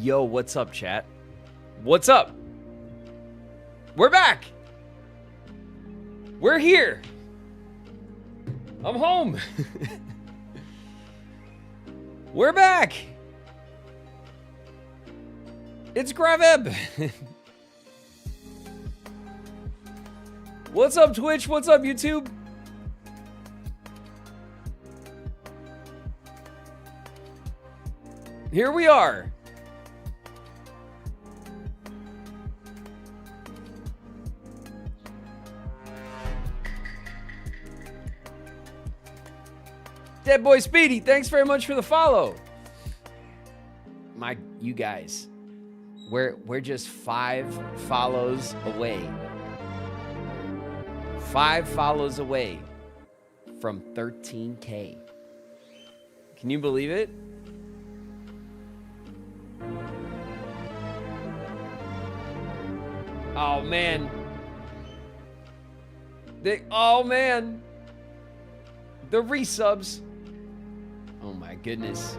Yo, what's up, chat? What's up? We're back. We're here. I'm home. We're back. It's Graven. What's up, Twitch? What's up, YouTube? Here we are. Dead Boy Speedy, thanks very much for the follow. You guys, we're just 5 follows away. 5 follows away from 13K. Can you believe it? Oh man. Oh man. The resubs. Oh my goodness.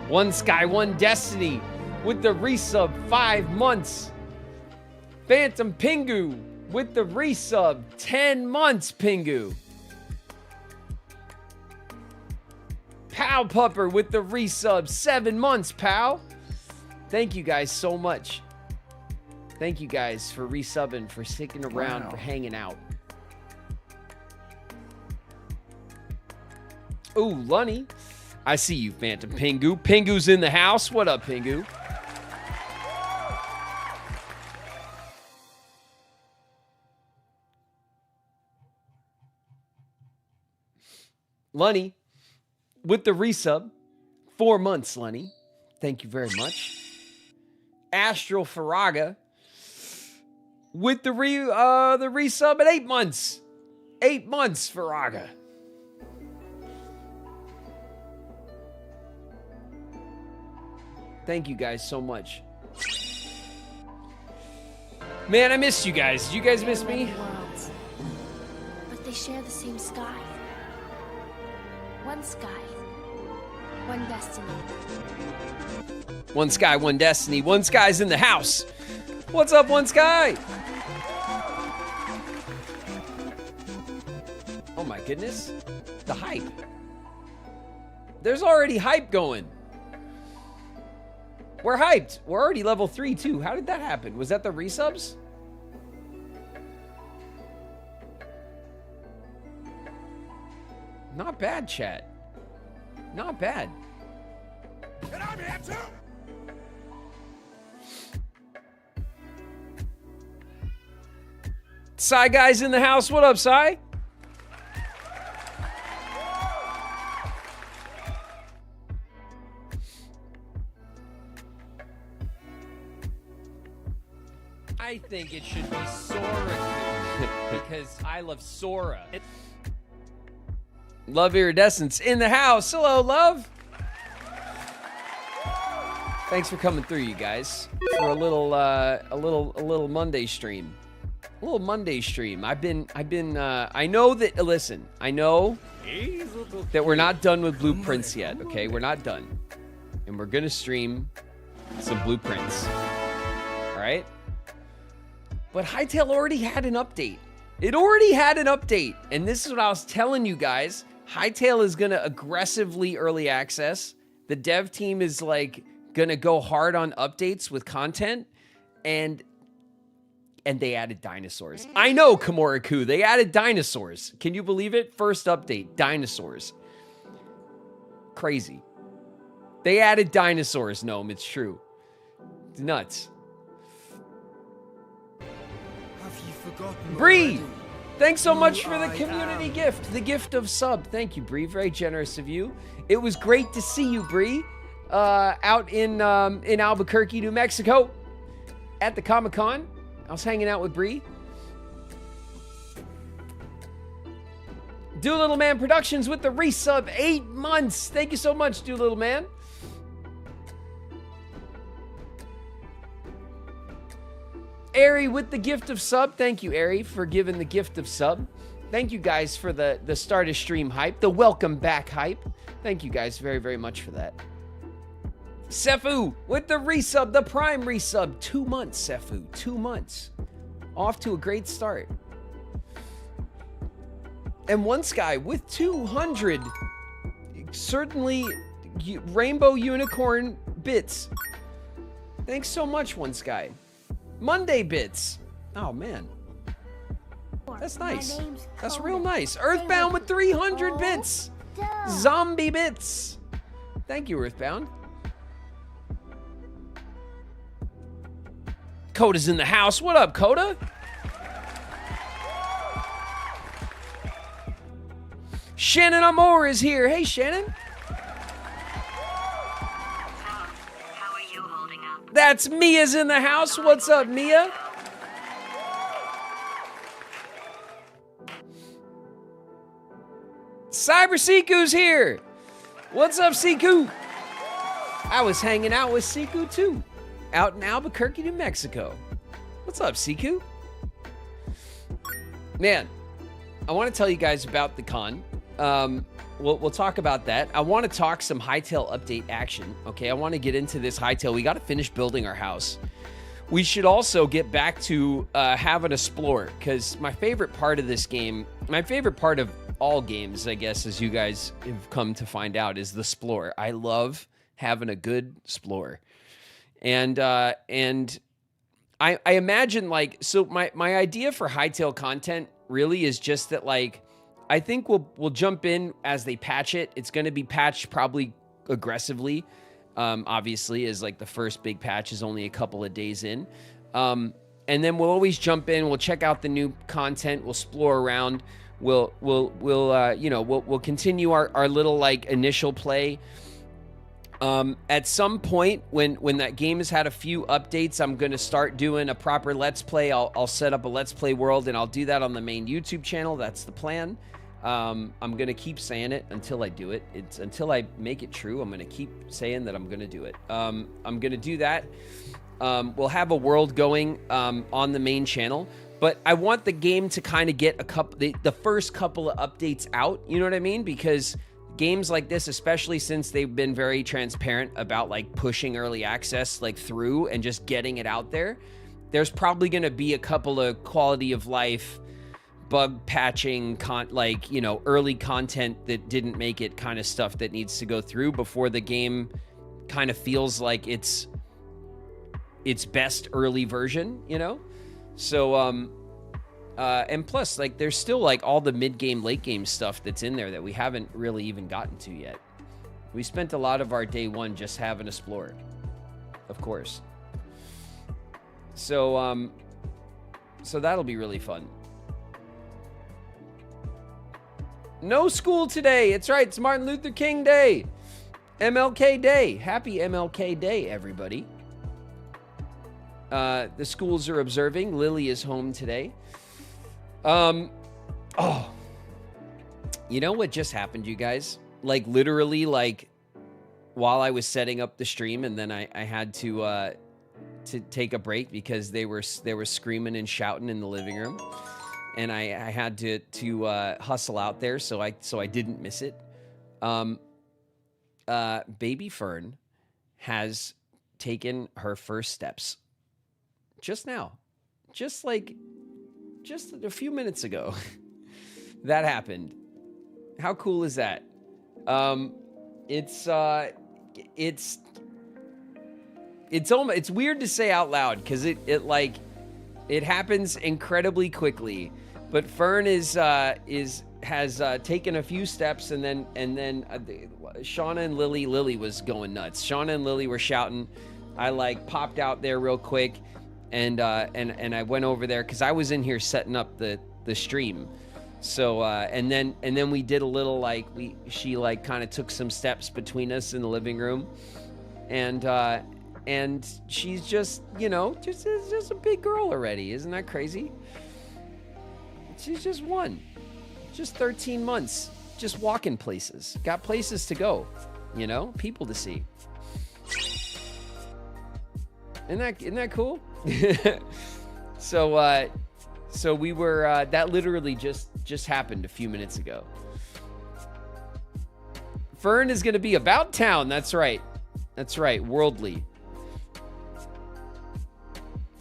One Sky, One Destiny with the resub 5 months. Phantom Pingu with the resub 10 months, Pingu. Pow Pupper with the resub 7 months, Pow. Thank you guys so much. Thank you guys for resubbing, for sticking around, for hanging out. Ooh, Lunny. I see you, Phantom Pingu. Pingu's in the house. What up, Pingu? Lunny with the resub. 4 months, Lunny. Thank you very much. Astral Faraga with the resub at 8 months. 8 months, Faraga. Thank you guys so much. Man, I missed you guys. Did you guys miss me? Worlds, but they share the same sky. One sky, one destiny. One Sky, One Destiny. One Sky's in the house. What's up, One Sky? Oh my goodness. The hype. There's already hype going. We're hyped. We're already level 3 too. How did that happen? Was that the resubs? Not bad, chat. Not bad. And I'm here too. Psy guys in the house. What up, Psy? I think it should be Sora because I love Sora. Love Iridescence in the house. Hello, love. Thanks for coming through, you guys, for a little Monday stream. A little Monday stream. I know that. Listen, I know that we're not done with blueprints yet. Okay, we're not done, and we're gonna stream some blueprints. All right. But HYTALE already had an update. It already had an update. And this is what I was telling you guys. HYTALE is going to aggressively early access. The dev team is like going to go hard on updates with content. And they added dinosaurs. I know, Kamoriku. They added dinosaurs. Can you believe it? First update, dinosaurs. Crazy. They added dinosaurs, Gnome. It's true. It's nuts. Bree, thanks so much for the community gift, the gift of sub. Thank you, Bree. Very generous of you. It was great to see you, Bree, out in Albuquerque, New Mexico, at the Comic-Con. I was hanging out with Bree. Doolittle Man Productions with the resub 8 months. Thank you so much, Doolittle Man. Ari with the gift of sub. Thank you, Ari, for giving the gift of sub. Thank you guys for the start of stream hype, the welcome back hype. Thank you guys very, very much for that. Sefu with the resub, the prime resub. 2 months, Sefu. 2 months. Off to a great start. And One Sky with 200. Certainly rainbow unicorn bits. Thanks so much, One Sky. Monday bits. Oh, man. That's nice. That's real nice. Earthbound with 300 bits. Zombie bits. Thank you, Earthbound. Coda's in the house. What up, Coda? Shannon Amore is here. Hey, Shannon. How are you holding up? That's Mia's in the house. What's up, Mia? Cyber Siku's here. What's up, Siku? I was hanging out with Siku too, out in Albuquerque, New Mexico. What's up, Siku? Man, I want to tell you guys about the con. We'll talk about that. I want to talk some HYTALE update action. Okay, I want to get into this HYTALE. We got to finish building our house. We should also get back to having a Splorer, because my favorite part of this game, my favorite part of all games, I guess, as you guys have come to find out, is the Splorer. I love having a good Splorer. And I imagine, like, so my idea for HYTALE content really is just that, like, I think we'll jump in as they patch it. It's going to be patched probably aggressively, obviously, as like the first big patch is only a couple of days in. And then we'll always jump in. We'll check out the new content. We'll explore around. We'll continue our little like initial play. At some point when that game has had a few updates, I'm going to start doing a proper Let's Play. I'll set up a Let's Play world, and I'll do that on the main YouTube channel. That's the plan. I'm going to keep saying it until I do it. It's until I make it true. I'm going to keep saying that I'm going to do it. I'm going to do that. We'll have a world going on the main channel, but I want the game to kind of get the first couple of updates out. You know what I mean? Because games like this, especially since they've been very transparent about like pushing early access like through and just getting it out there, there's probably going to be a couple of quality of life bug patching early content that didn't make it kind of stuff that needs to go through before the game kind of feels like its best early version, you know? So and plus, like, there's still like all the mid-game, late-game stuff that's in there that we haven't really even gotten to yet. We spent a lot of our day one just having a Splorer, of course. So so that'll be really fun. No school today. It's right. It's Martin Luther King Day. MLK Day. Happy MLK Day, everybody. The schools are observing. Lily is home today. You know what just happened, you guys? Like, literally, like, while I was setting up the stream, and then I had to take a break because they were screaming and shouting in the living room, and I had to hustle out there so I didn't miss it. Baby Fern has taken her first steps just now, just a few minutes ago. That happened. How cool is that? It's weird to say out loud because it happens incredibly quickly. But Fern has taken a few steps, and then Shauna and Lily was going nuts. Shauna and Lily were shouting. I like popped out there real quick, and I went over there because I was in here setting up the stream. So and then we did a little she kind of took some steps between us in the living room, and she's just just a big girl already. Isn't that crazy? She's just 13 months, just walking places, got places to go, people to see. Isn't that cool? So we were that literally just happened a few minutes ago. Fern is going to be about town. That's right. That's right, worldly.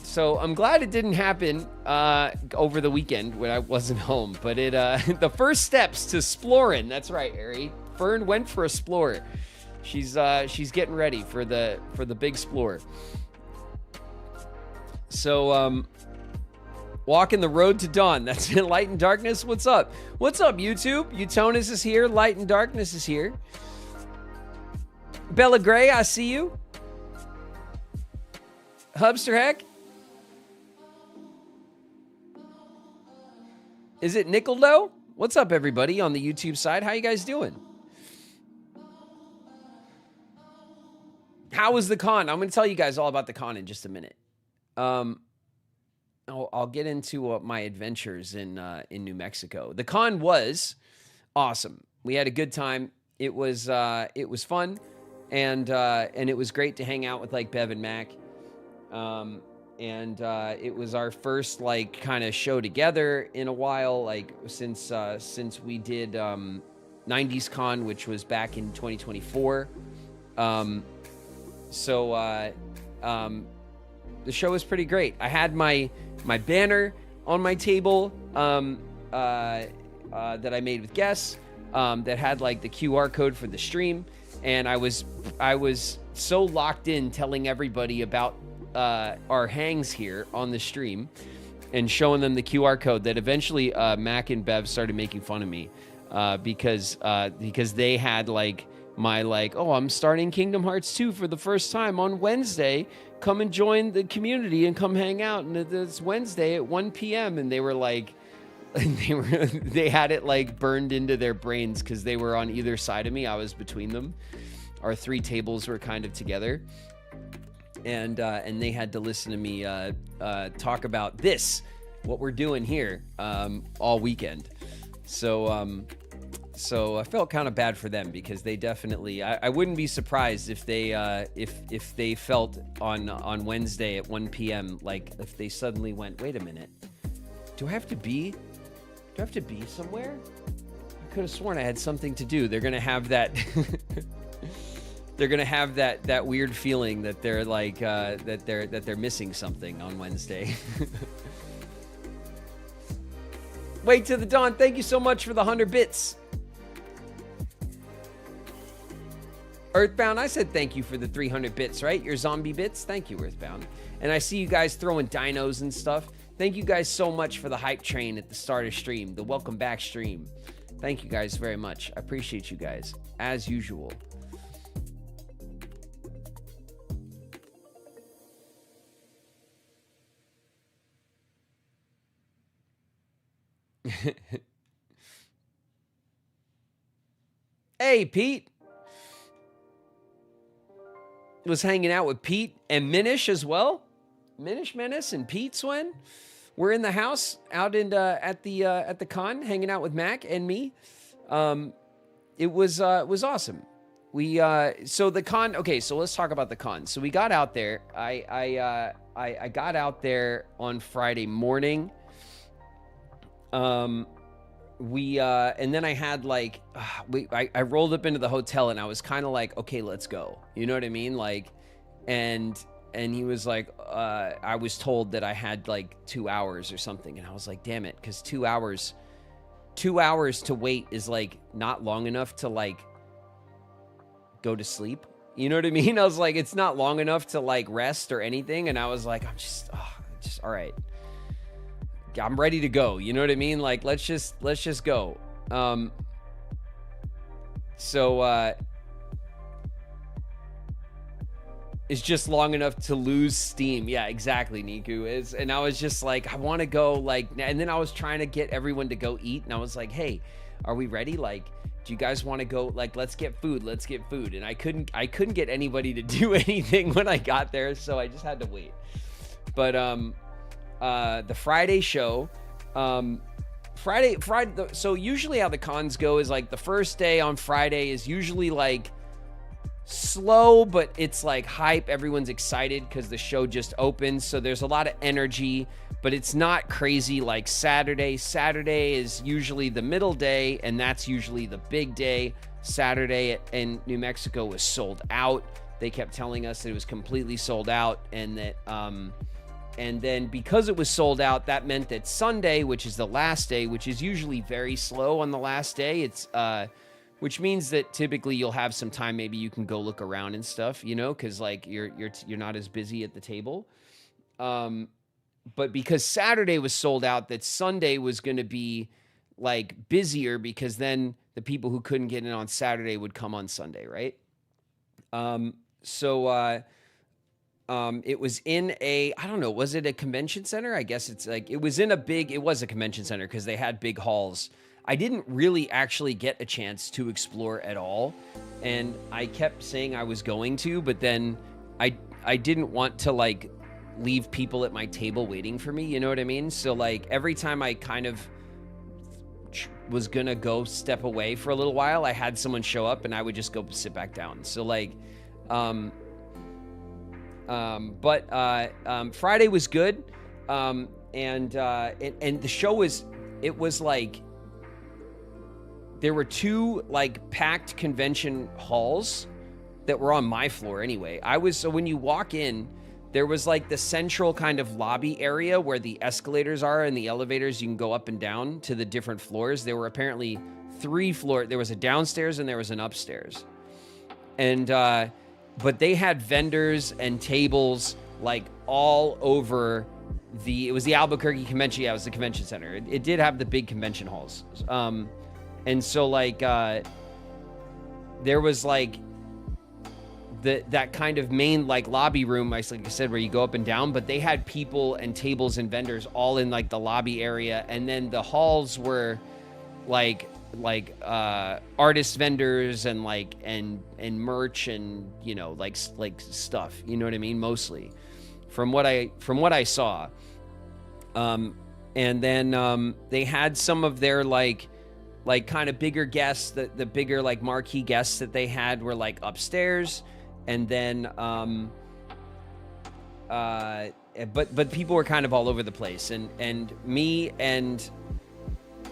So I'm glad it didn't happen over the weekend when I wasn't home. But it the first steps to exploring. That's right, Ari. Fern went for a explore. She's getting ready for the big explore. So walking the road to dawn. That's in Light and Darkness. What's up? What's up, YouTube? Utonis is here. Light and Darkness is here. Bella Gray, I see you. Hubster Heck. Is it Nickel Dough? What's up, everybody on the YouTube side? How you guys doing? How was the con? I'm going to tell you guys all about the con in just a minute. I'll get into my adventures in New Mexico. The con was awesome. We had a good time. It was fun, and it was great to hang out with like Bev and Mac. And it was our first like kind of show together in a while, like since we did 90s Con, which was back in 2024. So the show was pretty great. I had my banner on my table that I made with guests that had like the QR code for the stream, and I was so locked in telling everybody about our hangs here on the stream and showing them the QR code that eventually Mac and Bev started making fun of me because they had like my like, oh, I'm starting Kingdom Hearts 2 for the first time on Wednesday. Come and join the community and come hang out. And it's Wednesday at 1 p.m. And they were like, they had it like burned into their brains because they were on either side of me. I was between them. Our three tables were kind of together. And they had to listen to me talk about this, what we're doing here, all weekend. So I felt kind of bad for them because they definitely. I wouldn't be surprised if they felt on Wednesday at 1 p.m. like if they suddenly went, wait a minute, do I have to be somewhere? I could have sworn I had something to do. They're gonna have that. They're gonna have that weird feeling that they're like that they're missing something on Wednesday. Wait to the dawn. Thank you so much for the 100 bits. Earthbound, I said thank you for the 300 bits, right? Your zombie bits. Thank you, Earthbound. And I see you guys throwing dinos and stuff. Thank you guys so much for the hype train at the start of stream, the welcome back stream. Thank you guys very much. I appreciate you guys as usual. Hey, Pete. Was hanging out with Pete and Minish as well. Minish Menace and Pete Swen. We're in the house out in at the con, hanging out with Mac and me. It was awesome. We so the con. Okay, so let's talk about the con. So we got out there. I got out there on Friday morning. And then I had like, I rolled up into the hotel and I was kind of like, okay, let's go. You know what I mean? Like, and he was like, I was told that I had like 2 hours or something. And I was like, damn it. 'Cause 2 hours to wait is like not long enough to like go to sleep. You know what I mean? I was like, it's not long enough to like rest or anything. And I was like, I'm just all right. I'm ready to go. You know what I mean? Like, let's just go. It's just long enough to lose steam. Yeah, exactly, Niku. And I was just like, I want to go, like, and then I was trying to get everyone to go eat. And I was like, hey, are we ready? Like, do you guys want to go? Like, let's get food. And I couldn't get anybody to do anything when I got there. So I just had to wait. But, the Friday show, Friday. So usually how the cons go is like the first day on Friday is usually like slow, but it's like hype. Everyone's excited because the show just opened. So there's a lot of energy, but it's not crazy like Saturday. Saturday is usually the middle day, and that's usually the big day. Saturday in New Mexico was sold out. they kept telling us that it was completely sold out, and that and then because it was sold out, that meant that Sunday, which is the last day, which is usually very slow on the last day, it's which means that typically you'll have some time, maybe you can go look around and stuff, you know, because like you're not as busy at the table. But because Saturday was sold out, that Sunday was going to be like busier, because then the people who couldn't get in on Saturday would come on Sunday, right? It was in I don't know, was it a convention center? I guess it's like, it was a convention center because they had big halls. I didn't really actually get a chance to explore at all. And I kept saying I was going to, but then I didn't want to like leave people at my table waiting for me. You know what I mean? So like every time I kind of was gonna go step away for a little while, I had someone show up and I would just go sit back down. So like, Friday was good. And the show was like, there were 2 like packed convention halls that were on my floor anyway. So when you walk in, there was like the central kind of lobby area where the escalators are and the elevators, you can go up and down to the different floors. There were apparently 3 floors. There was a downstairs and there was an upstairs. And, but they had vendors and tables like all over it was the Albuquerque Convention. Yeah, it was the convention center. It did have the big convention halls. And so like, there was like, that kind of main like lobby room, like I said, where you go up and down, but they had people and tables and vendors all in like the lobby area. And then the halls were like artist vendors and like, and merch and, you know, like stuff, you know what I mean? Mostly from what I saw. And then, they had some of their like kind of bigger guests, the bigger like marquee guests that they had were like upstairs. And then, but people were kind of all over the place, and me, and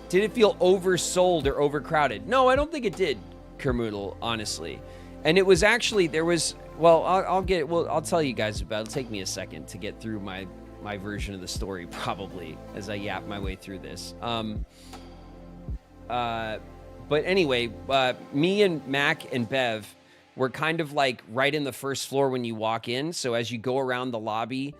did it feel oversold or overcrowded? No, I don't think it did, Kermoodle, honestly. And it was actually, I'll tell you guys about it. It'll take me a second to get through my version of the story, probably, as I yap my way through this. But anyway, me and Mac and Bev were kind of like right in the first floor when you walk in. So as you go around the lobby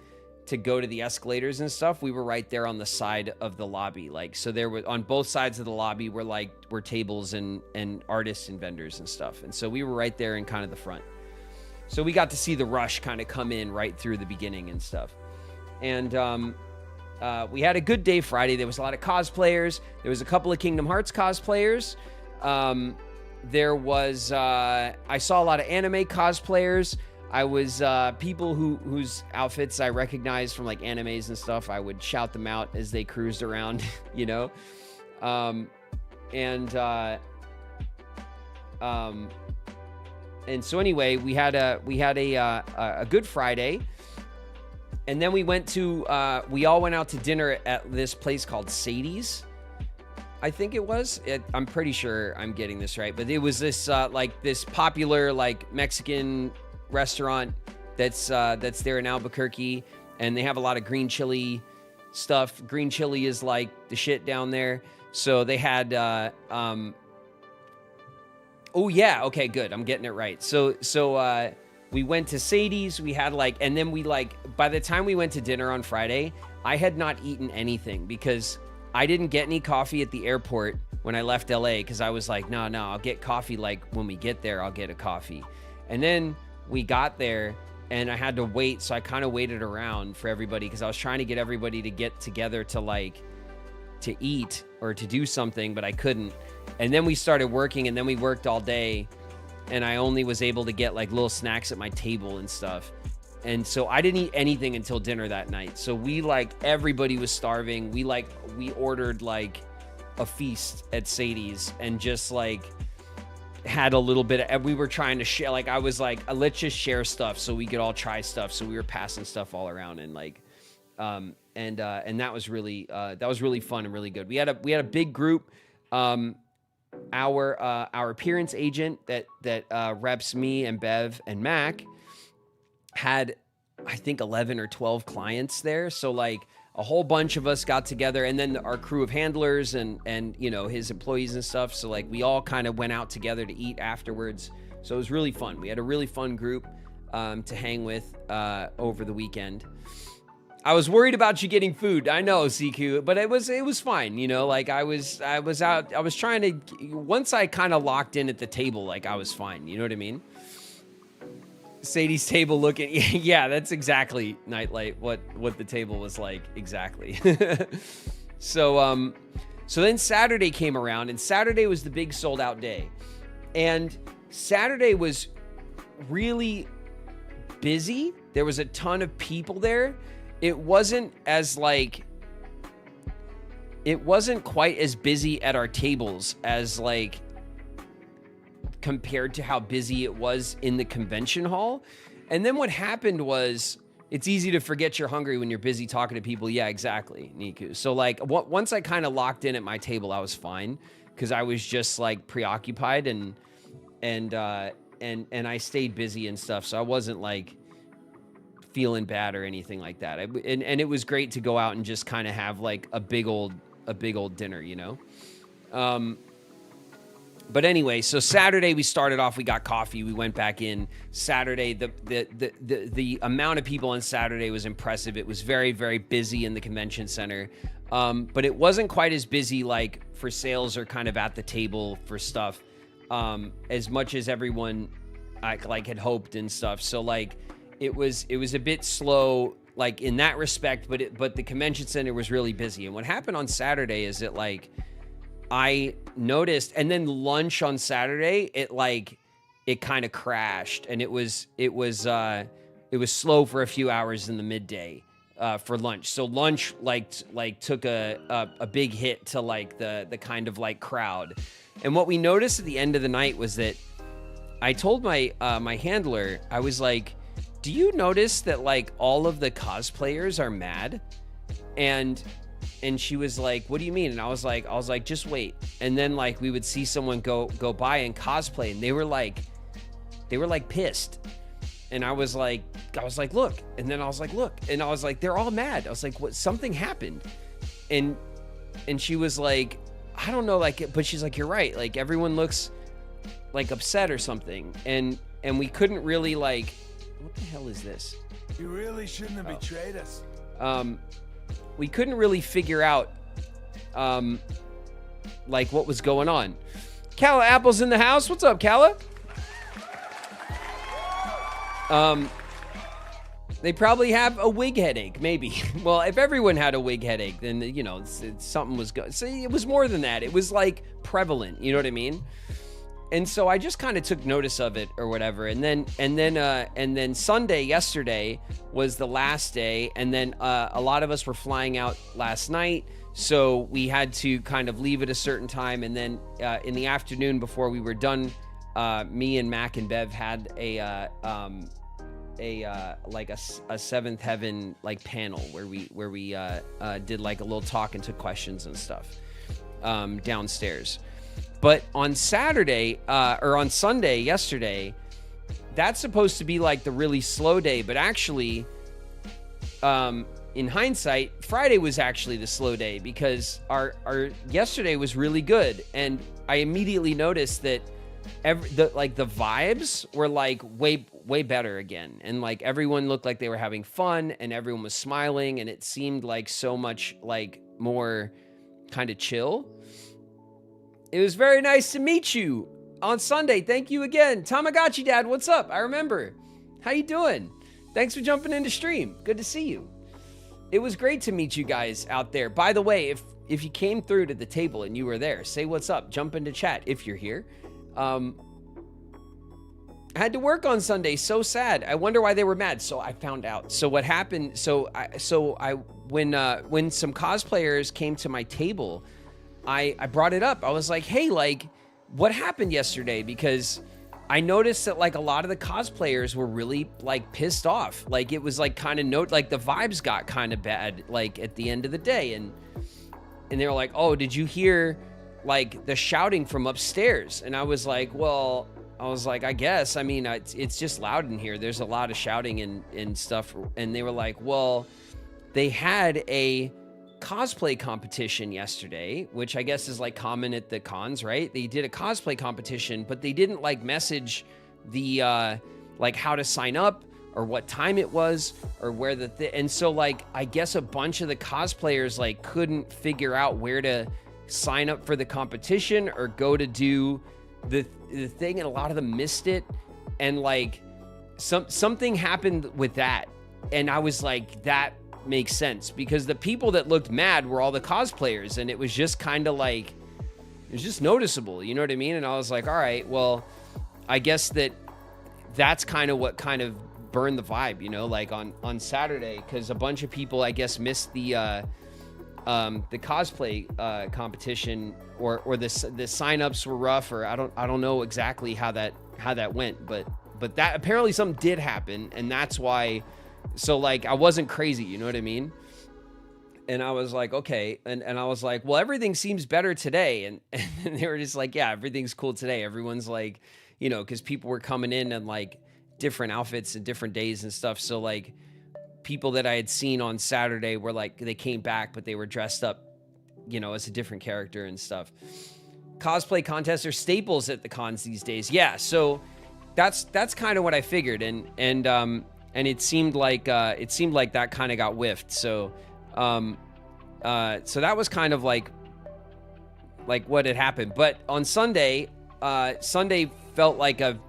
to go to the escalators and stuff, we were right there on the side of the lobby. Like, so there were on both sides of the lobby were tables and artists and vendors and stuff. And so we were right there in kind of the front. So we got to see the rush kind of come in right through the beginning and stuff. And we had a good day Friday. There was a lot of cosplayers. There was a couple of Kingdom Hearts cosplayers. There was, I saw a lot of anime cosplayers. I was, people whose outfits I recognized from like animes and stuff. I would shout them out as they cruised around, you know? And so anyway, we had a good Friday. And then we all went out to dinner at this place called Sadie's. I think it was. I'm pretty sure I'm getting this right, but it was this this popular like Mexican restaurant that's there in Albuquerque, and they have a lot of green chili stuff. Green chili is like the shit down there. So they had oh yeah, okay, good. I'm getting it right. So we went to Sadie's. We had and then we by the time we went to dinner on Friday, I had not eaten anything because I didn't get any coffee at the airport when I left LA because I was like, no, I'll get coffee when we get there, I'll get a coffee. And then we got there and I had to wait, so I kind of waited around for everybody because I was trying to get everybody to get together to eat or to do something, but I couldn't. And then we started working, and then we worked all day, and I only was able to get little snacks at my table and stuff. And so I didn't eat anything until dinner that night. So we everybody was starving. We ordered a feast at Sadie's and just had a little bit of, we were trying to share. I was let's just share stuff so we could all try stuff. So we were passing stuff all around and and that was really fun and really good. We had a big group. Our appearance agent that reps me and Bev and Mac, had, I think, 11 or 12 clients there. So like a whole bunch of us got together, and then our crew of handlers and you know, his employees and stuff. So like we all kind of went out together to eat afterwards. So it was really fun. We had a really fun group to hang with over the weekend. I was worried about you getting food. I know, CQ, but it was fine. You know, like I was out. I was trying to, once I kind of locked in at the table, like I was fine. You know what I mean? Sadie's table looking, yeah, that's exactly Nightlight. What the table was like exactly. So then Saturday came around, and Saturday was the big sold out day, and Saturday was really busy. There was a ton of people there. It wasn't quite as busy at our tables as like compared to how busy it was in the convention hall. And then what happened was, it's easy to forget you're hungry when you're busy talking to people. Yeah, exactly, Niku. So like once I kind of locked in at my table, I was fine because I was just like preoccupied and I stayed busy and stuff. So I wasn't like feeling bad or anything like that. And it was great to go out and just kind of have like a big old dinner, you know? But anyway, so Saturday we started off, we got coffee, we went back in. Saturday, the amount of people on Saturday was impressive. It was very, very busy in the convention center. But it wasn't quite as busy like for sales or kind of at the table for stuff, as much as everyone like had hoped and stuff. So like it was a bit slow like in that respect, but the convention center was really busy. And what happened on Saturday is that like I noticed, and then lunch on Saturday, it kind of crashed, and it was slow for a few hours in the midday for lunch. So lunch like took a big hit to like the kind of like crowd. And what we noticed at the end of the night was that I told my my handler, I was like, do you notice that like all of the cosplayers are mad? And she was like, what do you mean? And I was like, just wait. And then like we would see someone go by and cosplay, and they were like pissed. And I was like, look. And then I was like, look. And I was like, they're all mad. I was like, what? Something happened. And she was like, I don't know, like, but she's like, you're right. Like everyone looks like upset or something. And we couldn't really like, what the hell is this? You really shouldn't have betrayed us. We couldn't really figure out, like what was going on. Calla Apple's in the house. What's up, Calla? They probably have a wig headache, maybe. Well, if everyone had a wig headache, then, you know, something was going. So it was more than that. It was like prevalent. You know what I mean? And so I just kind of took notice of it or whatever. And then Sunday, yesterday, was the last day. And then a lot of us were flying out last night. So we had to kind of leave at a certain time. And then in the afternoon before we were done, me and Mac and Bev had a Seventh Heaven like panel where we did like a little talk and took questions and stuff downstairs. But on Saturday, or on Sunday, yesterday, that's supposed to be like the really slow day. But actually, in hindsight, Friday was actually the slow day because our yesterday was really good. And I immediately noticed that the vibes were like way better again. And like everyone looked like they were having fun and everyone was smiling. And it seemed like so much like more kind of chill. It was very nice to meet you on Sunday. Thank you again. Tamagotchi Dad, what's up? I remember. How you doing? Thanks for jumping into stream. Good to see you. It was great to meet you guys out there. By the way, if you came through to the table and you were there, say what's up. Jump into chat if you're here. I had to work on Sunday. So sad. I wonder why they were mad. So I found out. So what happened? When some cosplayers came to my table, I brought it up. I was like, hey, like, what happened yesterday? Because I noticed that, like, a lot of the cosplayers were really, like, pissed off. Like, it was, like, kind of like, the vibes got kind of bad, like, at the end of the day. And they were like, oh, did you hear, like, the shouting from upstairs? And I was like, well, I was like, I guess. I mean, it's just loud in here. There's a lot of shouting and stuff. And they were like, well, they had a cosplay competition yesterday, which I guess is like common at the cons, right? They did a cosplay competition, but they didn't like message the like how to sign up or what time it was or where and so like I guess a bunch of the cosplayers like couldn't figure out where to sign up for the competition or go to do the thing, and a lot of them missed it, and like something happened with that, and I was like, that makes sense, because the people that looked mad were all the cosplayers, and it was just kind of like, it was just noticeable, you know what I mean? And I was like, all right, well, I guess that's kind of what kind of burned the vibe, you know, like on Saturday, because a bunch of people, I guess, missed the cosplay competition, or the signups were rough, or I don't know exactly how that went, but that apparently something did happen, and that's why. So like I wasn't crazy, you know what I mean? And I was like, okay, and I was like, well, everything seems better today, and they were just like, yeah, everything's cool today. Everyone's like, you know, because people were coming in and like different outfits and different days and stuff. So like people that I had seen on Saturday were like, they came back, but they were dressed up, you know, as a different character and stuff. Cosplay contests are staples at the cons these days. Yeah, so that's kind of what I figured, and it seemed like that kind of got whiffed. So so that was kind of like what had happened. But on Sunday felt like a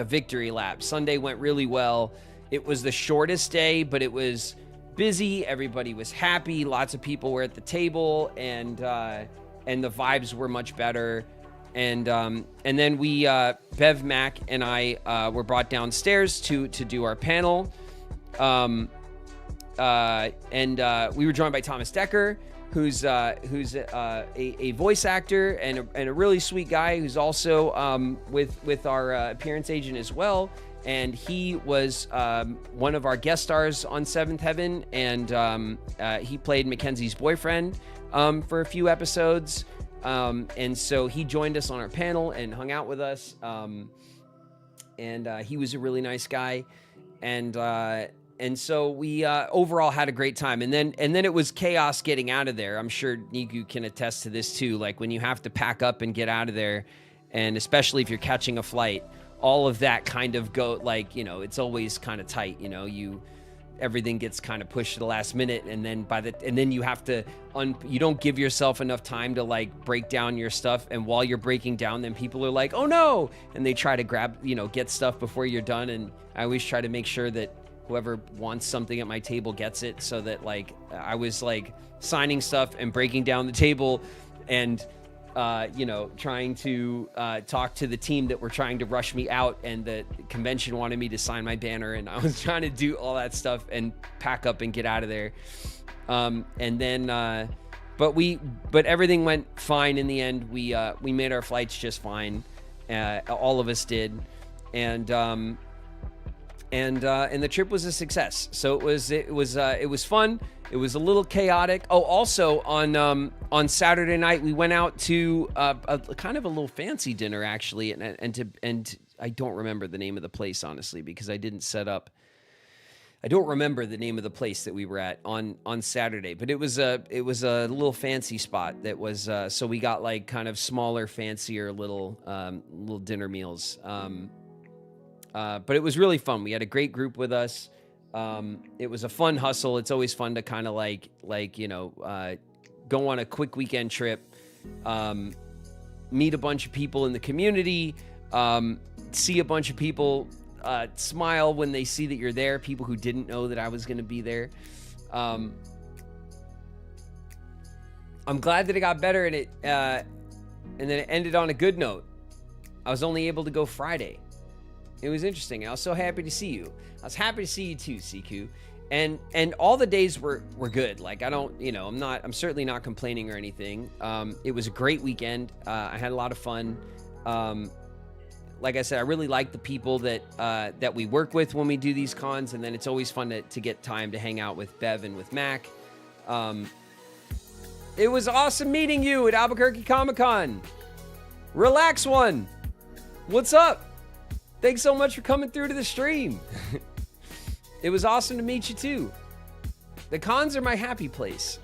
victory lap. Sunday went really well. It was the shortest day, but it was busy. Everybody was happy. Lots of people were at the table, and the vibes were much better. And then we, Bev, Mac, and I were brought downstairs to do our panel. And we were joined by Thomas Decker, who's a voice actor and a really sweet guy, who's also with our appearance agent as well. And he was one of our guest stars on Seventh Heaven, and he played Mackenzie's boyfriend for a few episodes. And so he joined us on our panel and hung out with us. And he was a really nice guy. And so we overall had a great time. And then it was chaos getting out of there. I'm sure Nigu can attest to this too. Like when you have to pack up and get out of there, and especially if you're catching a flight, all of that kind of like, you know, it's always kind of tight, you know, everything gets kind of pushed to the last minute, and then you have to you don't give yourself enough time to like break down your stuff, and while you're breaking down, then people are like, oh no, and they try to grab, you know, get stuff before you're done. And I always try to make sure that whoever wants something at my table gets it, so that like I was like signing stuff and breaking down the table, and you know, trying to talk to the team that were trying to rush me out, and the convention wanted me to sign my banner, and I was trying to do all that stuff and pack up and get out of there. And then, but everything went fine in the end. We made our flights just fine. All of us did. And the trip was a success. So it was fun. It was a little chaotic. Oh, also on Saturday night we went out to a kind of a little fancy dinner actually, and I don't remember the name of the place honestly, because I didn't set up. I don't remember the name of the place that we were at on Saturday, but it was a little fancy spot that was so we got like kind of smaller, fancier little dinner meals. But it was really fun. We had a great group with us. It was a fun hustle. It's always fun to kind of like, you know, go on a quick weekend trip, meet a bunch of people in the community, see a bunch of people, smile when they see that you're there, people who didn't know that I was going to be there. I'm glad that it got better, and then it ended on a good note. I was only able to go Friday. It was interesting. I was so happy to see you. I was happy to see you too, Siku. And all the days were good. Like I don't, you know, I'm certainly not complaining or anything. It was a great weekend. I had a lot of fun. Like I said, I really like the people that we work with when we do these cons, and then it's always fun to get time to hang out with Bev and with Mac. It was awesome meeting you at Albuquerque Comic Con. Relax One. What's up? Thanks so much for coming through to the stream. It was awesome to meet you too. The cons are my happy place.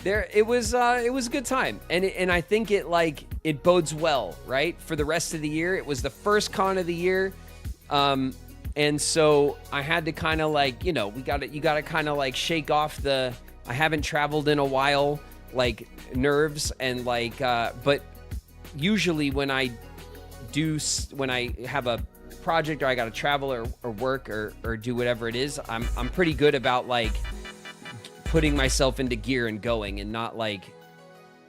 It was a good time, and I think it bodes well, right, for the rest of the year. It was the first con of the year, and so I had to kind of like, you got to kind of like shake off the I haven't traveled in a while like nerves and like, but usually when I have a project or I got to travel or work or do whatever it is, I'm pretty good about like putting myself into gear and going and not like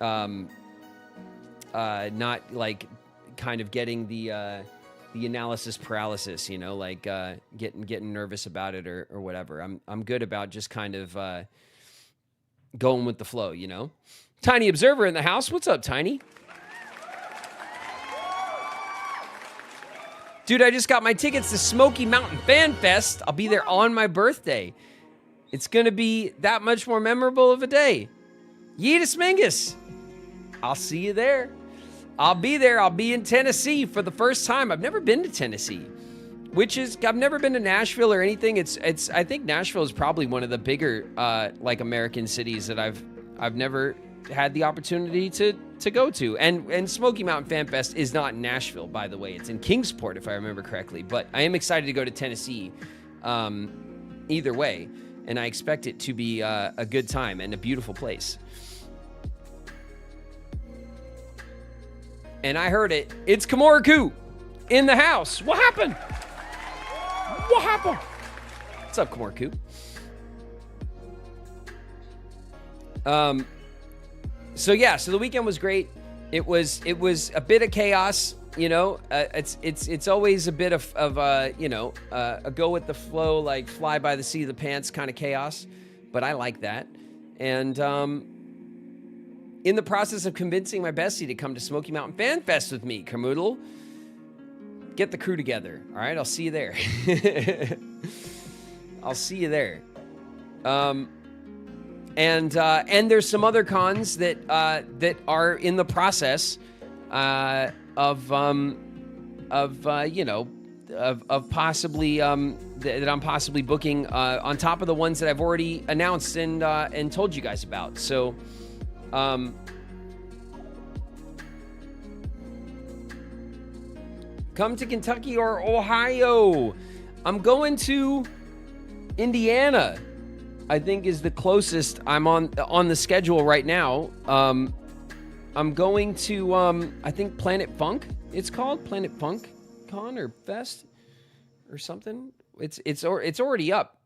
kind of getting the analysis paralysis, like getting nervous about it or whatever. I'm good about just kind of going with the flow, Tiny Observer in the house. What's up, Tiny? Dude, I just got my tickets to Smoky Mountain Fan Fest. I'll be there on my birthday. It's going to be that much more memorable of a day. Yeetus Mingus. I'll see you there. I'll be there. I'll be in Tennessee for the first time. I've never been to Tennessee, I've never been to Nashville or anything. I think Nashville is probably one of the bigger, like American cities that I've never had the opportunity to go to. And Smoky Mountain Fan Fest is not in Nashville, by the way. It's in Kingsport, if I remember correctly. But I am excited to go to Tennessee either way. And I expect it to be a good time and a beautiful place. And I heard it. It's Kamoriku in the house. What happened? What happened? What's up, Kamoriku? So the weekend was great. It was a bit of chaos, it's always a bit of a go with the flow, like fly by the seat of the pants kind of chaos, but I like that. And in the process of convincing my bestie to come to Smoky Mountain Fan Fest with me, Kermoodle, get the crew together. All right, I'll see you there. I'll see you there. And there's some other cons that are in the process of possibly that I'm possibly booking on top of the ones that I've already announced and told you guys about. So come to Kentucky or Ohio. I'm going to Indiana, I think is the closest I'm on the schedule right now. I'm going to, I think Planet Funk, it's called Planet Funk Con or Fest or something. It's already up.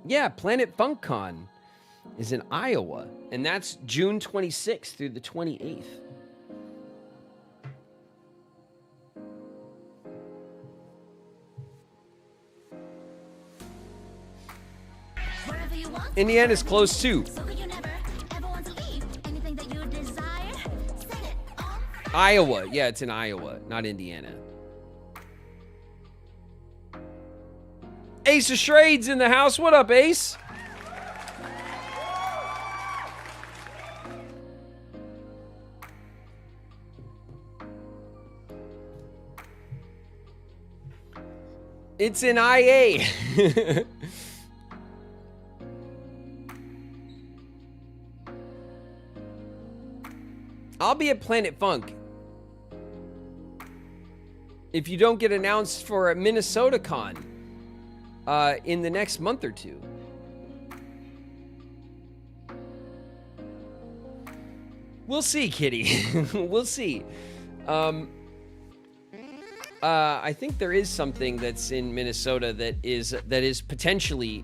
Yeah, Planet Funk Con is in Iowa, and that's June 26th through the 28th. Indiana's close too. Iowa. Yeah, it's in Iowa, not Indiana. Ace of Shrades in the house. What up, Ace? It's in IA. I'll be at Planet Funk if you don't get announced for a Minnesota Con in the next month or two. We'll see, Kitty. We'll see. I think there is something that's in Minnesota that is potentially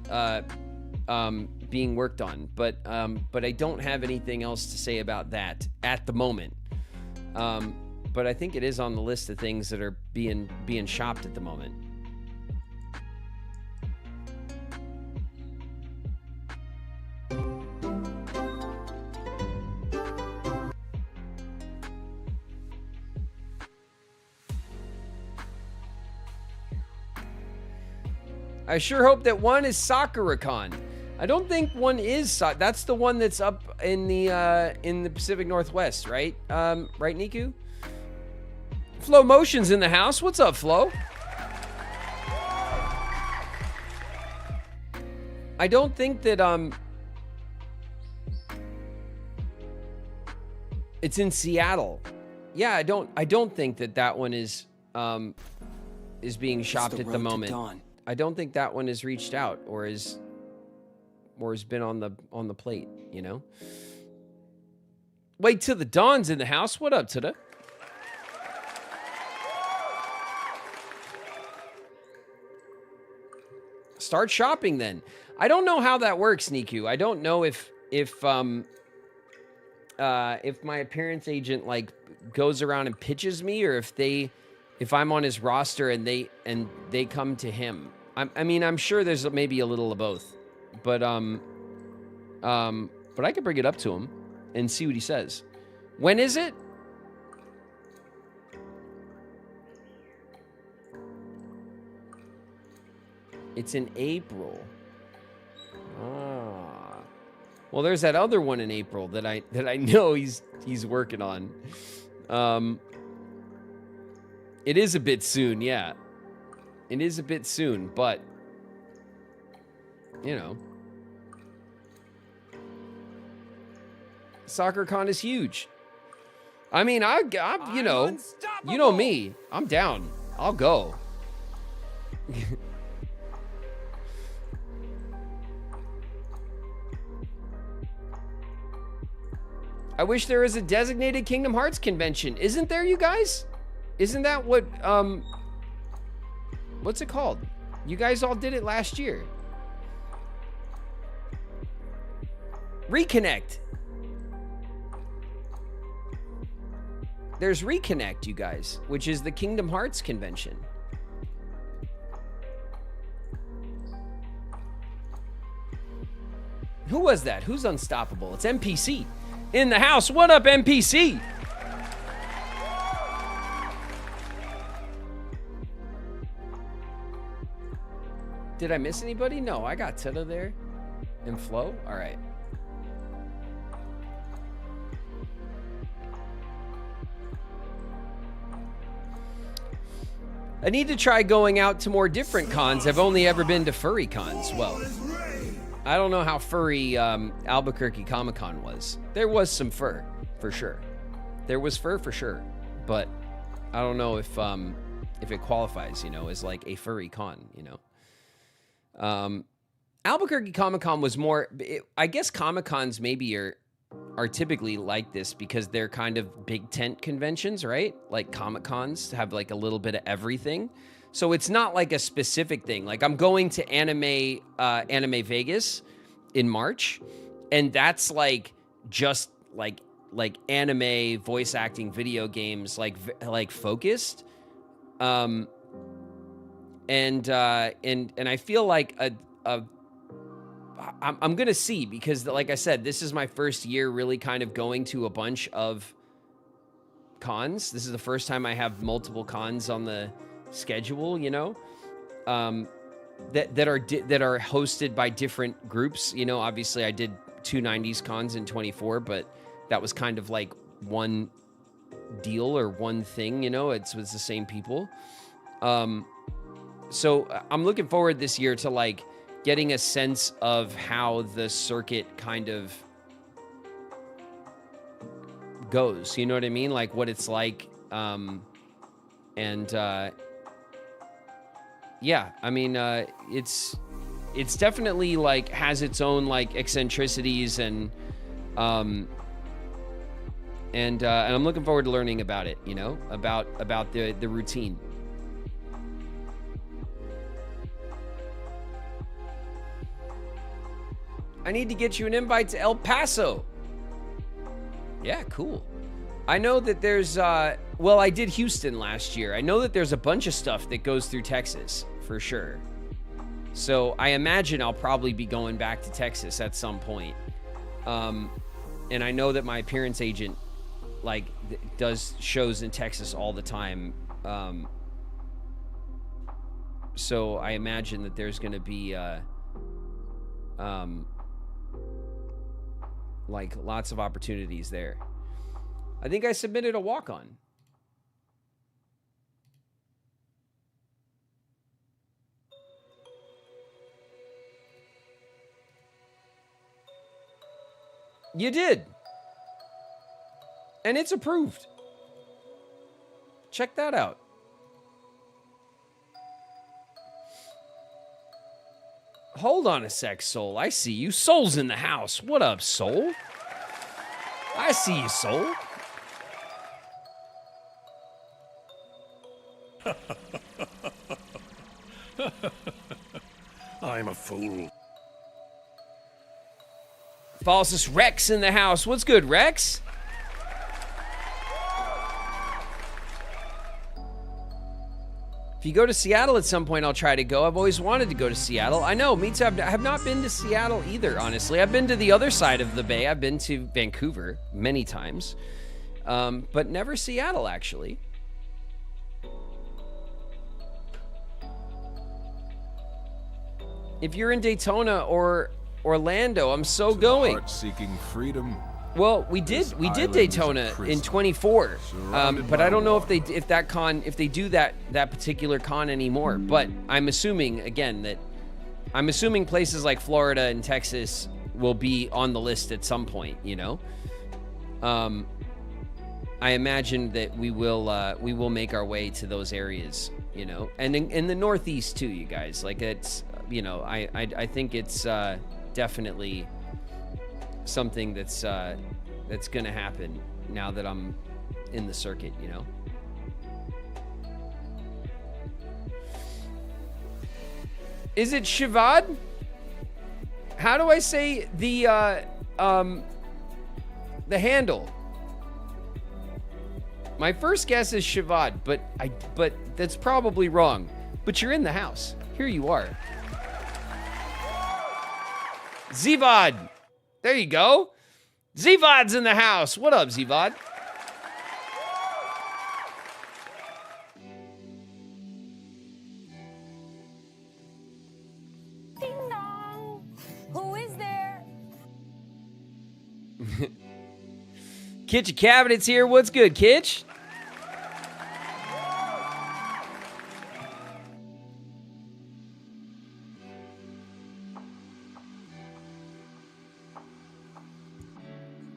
being worked on, but I don't have anything else to say about that at the moment. But I think it is on the list of things that are being shopped at the moment. I sure hope that one is Sakura-con. I don't think one is. That's the one that's up in the Pacific Northwest, right? Right, Niku? Flo Motion's in the house. What's up, Flo? I don't think that it's in Seattle. Yeah, I don't think that one is being shopped at the moment. I don't think that one has reached out or has been on the plate, you know. Wait till the Dawn's in the house. What up, Tuda? Start shopping then. I don't know how that works, Niku. I don't know if my appearance agent like goes around and pitches me, or if I'm on his roster and they come to him. I mean, I'm sure there's maybe a little of both, but I could bring it up to him and see what he says. When is it? It's in April. Ah. Well, there's that other one in April that I know he's working on. It is a bit soon, yeah. It is a bit soon, but you know. SoccerCon is huge. I mean, you know me. I'm down. I'll go. I wish there was a designated Kingdom Hearts convention. Isn't there, you guys? Isn't that what, what's it called? You guys all did it last year. Reconnect. There's Reconnect, you guys, which is the Kingdom Hearts convention. Who was that? Who's unstoppable? It's NPC. In the house. What up, NPC? Did I miss anybody? No, I got Teta there. And Flo? All right. I need to try going out to more different cons. I've only ever been to furry cons. Well, I don't know how furry Albuquerque Comic-Con was. There was some fur, for sure. There was fur for sure, but I don't know if it qualifies, you know, as like a furry con, you know. Albuquerque Comic-Con was more. I guess Comic-Cons maybe are typically like this because they're kind of big tent conventions, right? Like Comic-Cons have like a little bit of everything. So it's not like a specific thing. Like I'm going to Anime Vegas in March, and that's like just like anime, voice acting, video games, like focused. And I feel like I'm gonna see, because like I said, this is my first year really kind of going to a bunch of cons. This is the first time I have multiple cons on the schedule, you know, that are hosted by different groups. You know, obviously I did 2 90s cons in 24, but that was kind of like one deal or one thing, you know. It was the same people. So I'm looking forward this year to like getting a sense of how the circuit kind of goes, you know what I mean? Like what it's like. Yeah, I mean, it's definitely like has its own like eccentricities, and I'm looking forward to learning about it, you know, about the routine. I need to get you an invite to El Paso. Yeah, cool. I know that there's, well, I did Houston last year. I know that there's a bunch of stuff that goes through Texas, for sure. So I imagine I'll probably be going back to Texas at some point. And I know that my appearance agent, like, does shows in Texas all the time. So I imagine that there's going to be, Like, lots of opportunities there. I think I submitted a walk-on. You did. And it's approved. Check that out. Hold on a sec, Soul. I see you. Soul's in the house. What up, Soul? I see you, Soul. I'm a fool. Falsus Rex in the house. What's good, Rex? If you go to Seattle at some point, I'll try to go. I've always wanted to go to Seattle. I know, me too. I have not been to Seattle either, honestly. I've been to the other side of the bay. I've been to Vancouver many times, but never Seattle, actually. If you're in Daytona or Orlando, I'm so going. Heart-seeking freedom. Well, we did Daytona in 24, but I don't know if they do that particular con anymore. But I'm assuming again places like Florida and Texas will be on the list at some point. You know, I imagine that we will make our way to those areas. You know, and in the Northeast too, you guys. Like it's I think it's definitely something that's gonna happen now that I'm in the circuit, you know. Is it Shivad? How do I say the handle? My first guess is Shivad, but that's probably wrong. But you're in the house. Here you are. Zivad. There you go. Zvod's in the house. What up, Zvod? Ding dong. Who is there? Kitchen Cabinet's here. What's good, Kitch?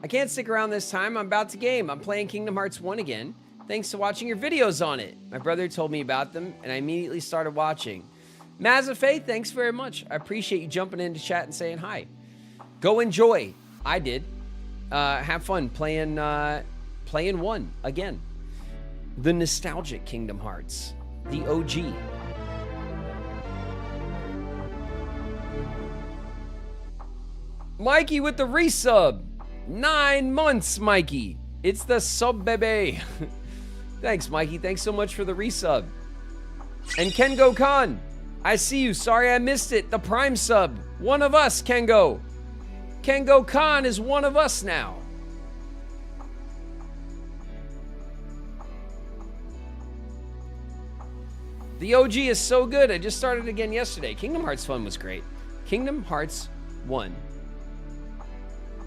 I can't stick around this time. I'm about to game. I'm playing Kingdom Hearts 1 again. Thanks to watching your videos on it. My brother told me about them, and I immediately started watching. Mazafe, thanks very much. I appreciate you jumping into chat and saying hi. Go enjoy. I did. Have fun playing 1 again. The nostalgic Kingdom Hearts. The OG. Mikey with the resub. 9 months, Mikey. It's the sub bebe. Thanks, Mikey. Thanks so much for the resub. And Kengo Khan, I see you. Sorry I missed it. The Prime sub. One of us, Kengo. Kengo Khan is one of us now. The OG is so good. I just started again yesterday. Kingdom Hearts Fun was great. Kingdom Hearts 1.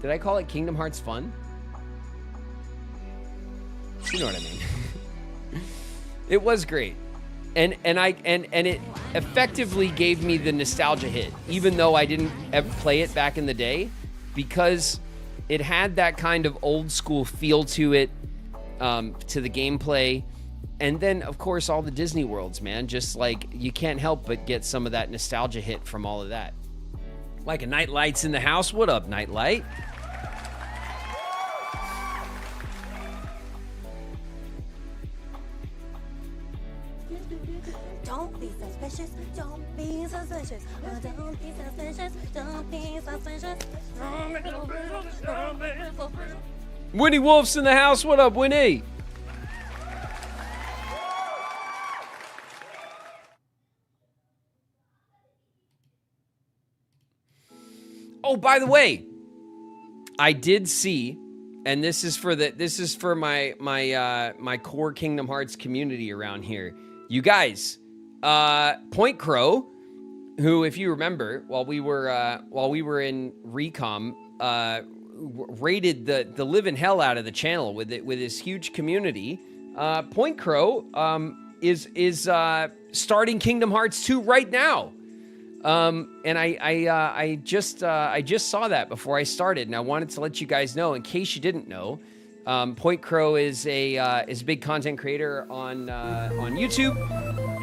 Did I call it Kingdom Hearts Fun? You know what I mean. It was great. And it effectively gave me the nostalgia hit, even though I didn't ever play it back in the day, because it had that kind of old school feel to it, to the gameplay. And then, of course, all the Disney worlds, man. Just like, you can't help but get some of that nostalgia hit from all of that. Like a Nightlight's in the house. What up, Nightlight? Don't be suspicious. Don't be suspicious. Don't be suspicious. Don't be suspicious. Winnie Wolf's in the house. What up, Winnie? Oh, by the way, I did see, and this is for my core Kingdom Hearts community around here. You guys, Point Crow who, if you remember, while we were in Recom, raided the living hell out of the channel with his huge community. Point Crow is starting Kingdom Hearts 2 right now. And I just saw that before I started, and I wanted to let you guys know, in case you didn't know. Point Crow is a big content creator on YouTube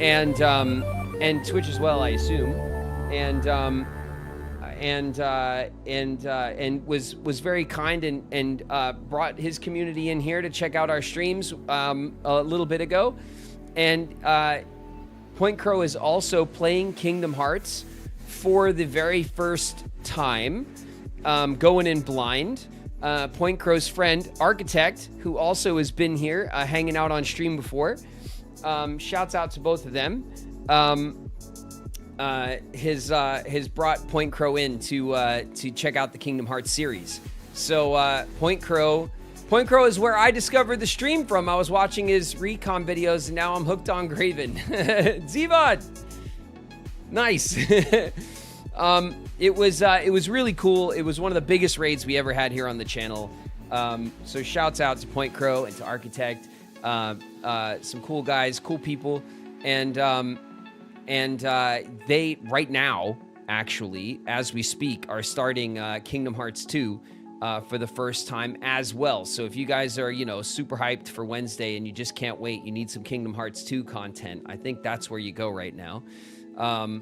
and Twitch as well, I assume, and was very kind and brought his community in here to check out our streams a little bit ago, and Point Crow is also playing Kingdom Hearts for the very first time, going in blind. Point Crow's friend, Architect, who also has been here hanging out on stream before. Shouts out to both of them. Has brought Point Crow in to check out the Kingdom Hearts series. So Point Crow is where I discovered the stream from. I was watching his recon videos, and now I'm hooked on Graven. Zevod! Nice. It was really cool. It was one of the biggest raids we ever had here on the channel. So shouts out to Point Crow and to Architect. Some cool guys, cool people. And they, right now, actually, as we speak, are starting Kingdom Hearts 2 for the first time as well. So if you guys are, super hyped for Wednesday and you just can't wait, you need some Kingdom Hearts 2 content, I think that's where you go right now. I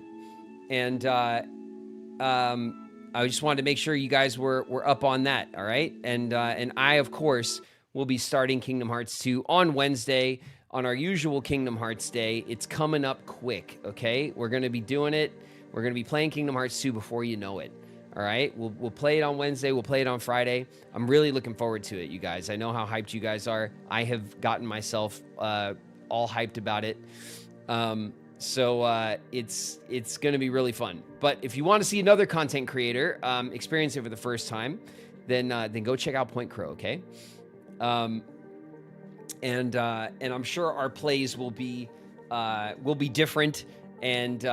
just wanted to make sure you guys were up on that, all right? And I, of course, will be starting Kingdom Hearts 2 on Wednesday on our usual Kingdom Hearts day. It's coming up quick, okay? We're going to be doing it. We're going to be playing Kingdom Hearts 2 before you know it, all right? We'll play it on Wednesday. We'll play it on Friday. I'm really looking forward to it, you guys. I know how hyped you guys are. I have gotten myself all hyped about it. So it's going to be really fun. But if you want to see another content creator experience it for the first time, then go check out Point Crow, okay? And I'm sure our plays will be different and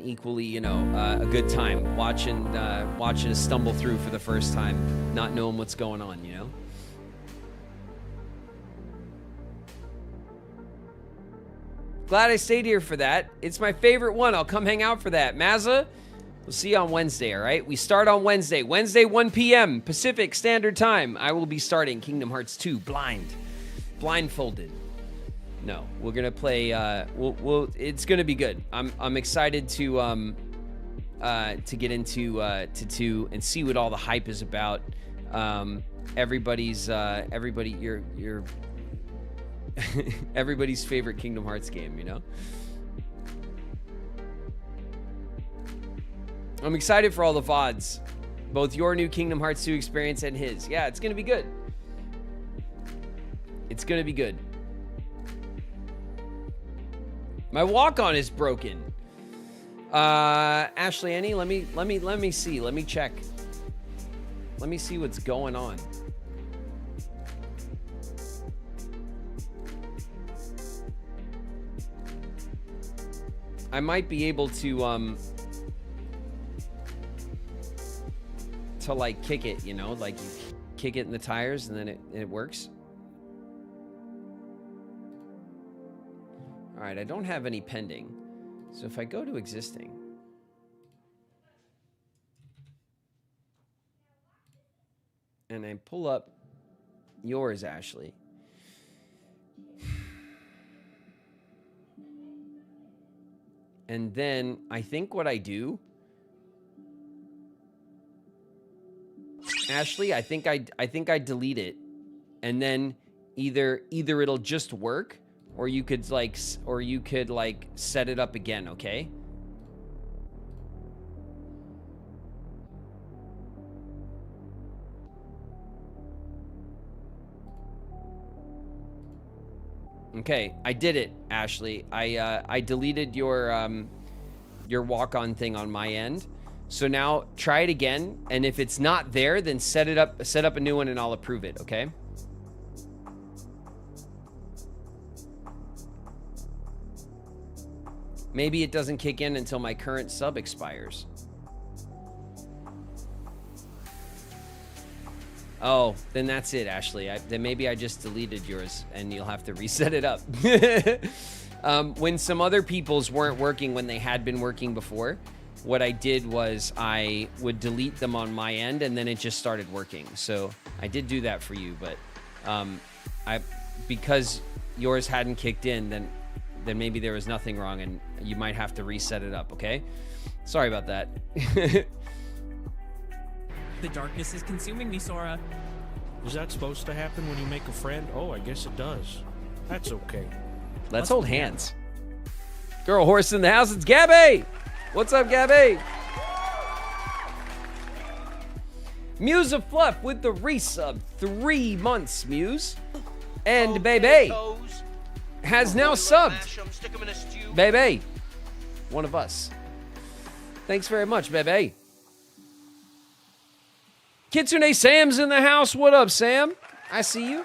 equally, a good time watching us stumble through for the first time, not knowing what's going on, Glad I stayed here for that. It's my favorite one. I'll come hang out for that. Mazza, we'll see you on Wednesday, all right? We start on Wednesday. Wednesday, 1 p.m. Pacific Standard Time. I will be starting Kingdom Hearts 2 blindfolded. No, we're gonna play. It's gonna be good. I'm excited to get into to 2 and see what all the hype is about. Everybody's favorite Kingdom Hearts game, I'm excited for all the VODs, both your new Kingdom Hearts 2 experience and his. Yeah, it's gonna be good. It's gonna be good. My walk-on is broken. Ashley Annie, let me see. Let me check. Let me see what's going on. I might be able to like kick it, like you kick it in the tires and then it works. All right, I don't have any pending. So if I go to existing, and I pull up yours, Ashley, and then I think what I do, Ashley, I think I delete it, and then either it'll just work, or you could set it up again, okay? Okay, I did it, Ashley. I deleted your walk-on thing on my end. So now try it again, and if it's not there, then set up a new one and I'll approve it, okay? Maybe it doesn't kick in until my current sub expires. Oh, then that's it, Ashley. Then maybe I just deleted yours, and you'll have to reset it up. When some other people's weren't working when they had been working before, what I did was I would delete them on my end, and then it just started working. So I did do that for you, but because yours hadn't kicked in, then maybe there was nothing wrong, and you might have to reset it up, okay? Sorry about that. The darkness is consuming me, Sora. Is that supposed to happen when you make a friend? Oh, I guess it does. That's okay. Let's hold hands. Girl horse in the house, it's Gabby! What's up, Gabby? Muse of Fluff with the resub. 3 months, Muse. And Bebe has now subbed. Bebe. One of us. Thanks very much, Bebe. Kitsune Sam's in the house. What up, Sam? I see you.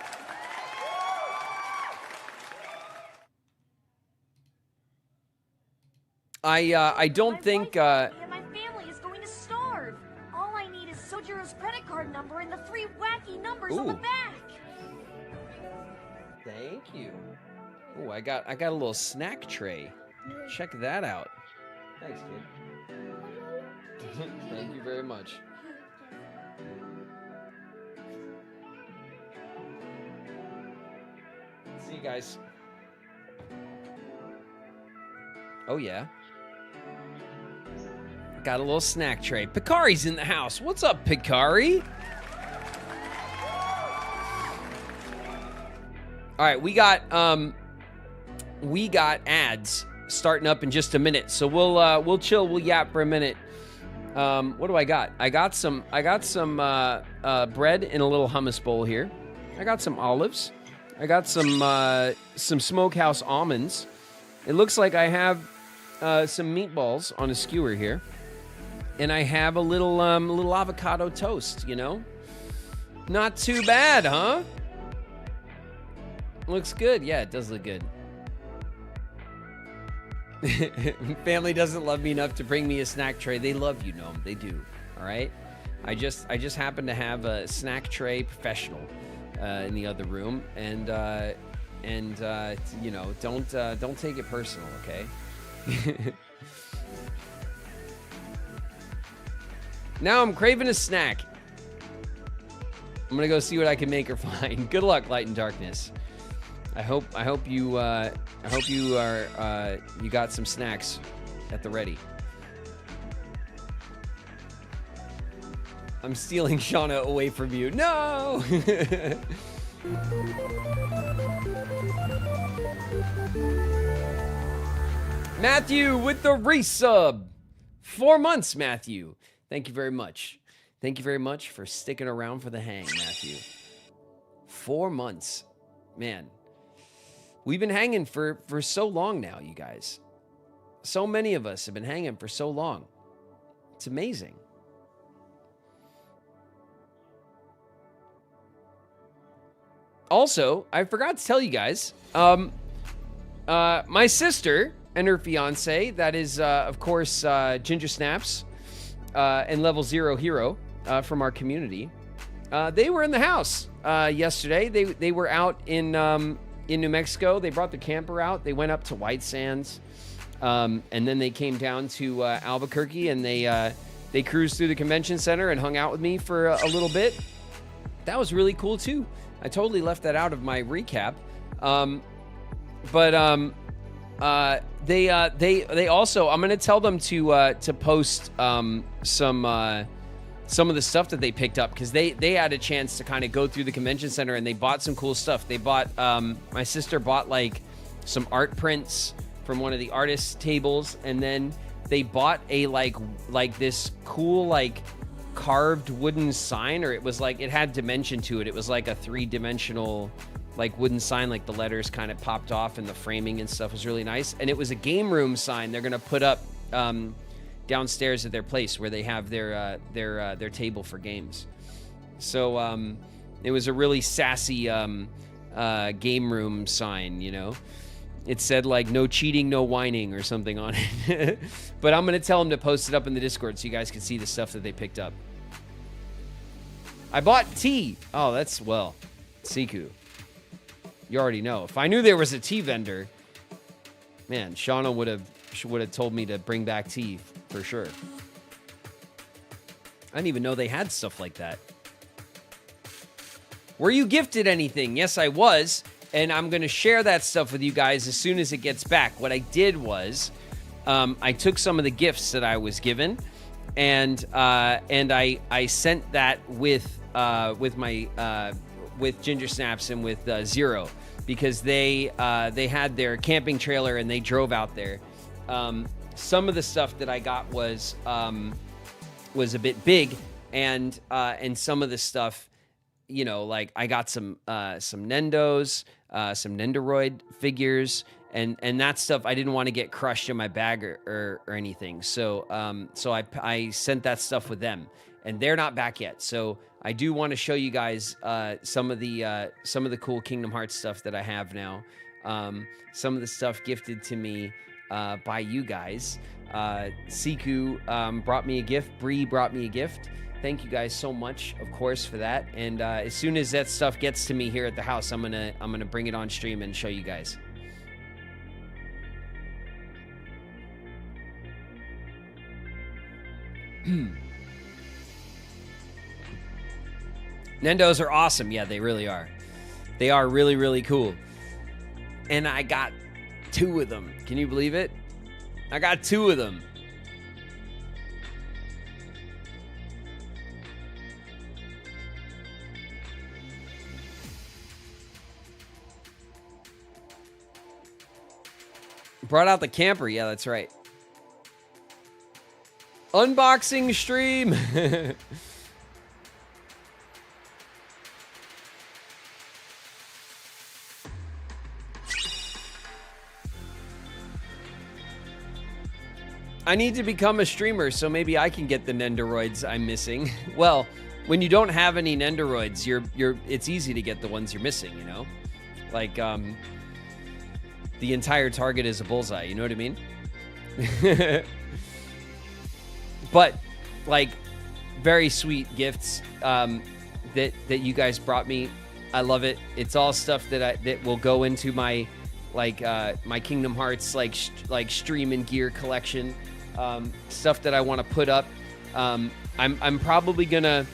I don't think My family is going to starve. All I need is Sojiro's credit card number and the 3 wacky numbers on the back. Thank you. Oh, I got a little snack tray. Check that out. Thanks, kid. Thank you very much. See you guys. Oh yeah. Got a little snack tray. Picari's in the house. What's up, Picari? All right, we got ads starting up in just a minute, so we'll chill, we'll yap for a minute. What do I got? I got some bread in a little hummus bowl here. I got some olives. I got some smokehouse almonds. It looks like I have some meatballs on a skewer here, and I have a little avocado toast. You know, not too bad, huh? Looks good. Yeah, it does look good. Family doesn't love me enough to bring me a snack tray. They love you, Gnome. They do. All right. I just happen to have a snack tray professional in the other room, and you know, don't take it personal, okay? Now I'm craving a snack. I'm gonna go see what I can make her find. Good luck, Light and Darkness. I hope you got some snacks at the ready. I'm stealing Shauna away from you. No! Matthew with the resub. 4 months, Matthew. Thank you very much. Thank you very much for sticking around for the hang, Matthew. 4 months. Man. We've been hanging for so long now, you guys. So many of us have been hanging for so long. It's amazing. Also, I forgot to tell you guys, my sister and her fiance, that is, of course, Ginger Snaps and Level 0 Hero from our community, they were in the house yesterday. They were out in New Mexico. They brought the camper out. They went up to White Sands, and then they came down to Albuquerque, and they cruised through the convention center and hung out with me for a little bit. That was really cool, too. I totally left that out of my recap. They also, I'm going to tell them to post some of the stuff that they picked up, because they had a chance to kind of go through the convention center, and they bought some cool stuff. They bought, my sister bought like some art prints from one of the artist tables, and then they bought a like this cool like carved wooden sign, or it was like, it had dimension to it. It was like a 3-dimensional like wooden sign, like the letters kind of popped off, and the framing and stuff was really nice. And it was a game room sign they're gonna put up downstairs at their place where they have their table for games. So it was a really sassy game room sign, you know. it said like no cheating, no whining or something on it. But I'm going to tell them to post it up in the Discord so you guys can see the stuff that they picked up. I bought tea. Oh, that's, well, Siku. You already know. If I knew there was a tea vendor, man, Shauna would have told me to bring back tea for sure. I didn't even know they had stuff like that. Were you gifted anything? Yes, I was. And I'm going to share that stuff with you guys as soon as it gets back. What I did was I took some of the gifts that I was given and I sent that with Ginger Snaps and with Zero, because they had their camping trailer and they drove out there. Some of the stuff that I got was a bit big, and some of the stuff, you know, like I got some Nendos, some Nendoroid figures, and that stuff I didn't want to get crushed in my bag or anything. So I sent that stuff with them, and they're not back yet. So I do want to show you guys some of the cool Kingdom Hearts stuff that I have now. Some of the stuff gifted to me by you guys. Siku brought me a gift. Bree brought me a gift. Thank you guys so much, of course, for that. And as soon as that stuff gets to me here at the house, I'm gonna bring it on stream and show you guys. Nendos are awesome. Yeah, they really are. They are really, really cool. And I got 2 of them. Can you believe it? I got 2 of them. Brought out the camper. Yeah, that's right. Unboxing stream. I need to become a streamer, so maybe I can get the Nendoroids I'm missing. Well, when you don't have any Nendoroids, it's easy to get the ones you're missing, you know? Like, the entire target is a bullseye, you know what I mean? But, like, very sweet gifts that you guys brought me. I love it. It's all stuff that will go into my, like, my Kingdom Hearts, like stream and gear collection. Stuff that I want to put up. I'm probably gonna,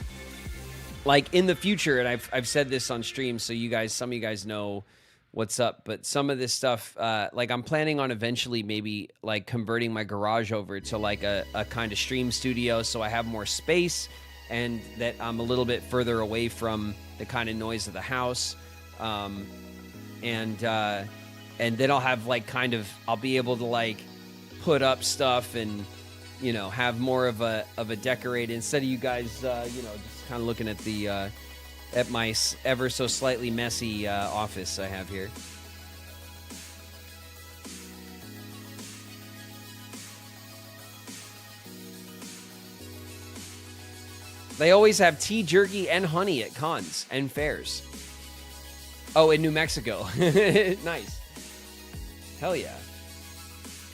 like, in the future, and I've said this on stream, so some of you guys know what's up, but some of this stuff, like, I'm planning on eventually maybe, like, converting my garage over to, like, a kind of stream studio, so I have more space and that I'm a little bit further away from the kind of noise of the house. And then I'll have, like, I'll be able to, like, put up stuff and, you know, have more of a decorate, instead of you guys, you know, just kind of looking at the at my ever so slightly messy office I have here. They always have tea, jerky, and honey at cons and fairs. Oh, in New Mexico. Nice. Hell yeah.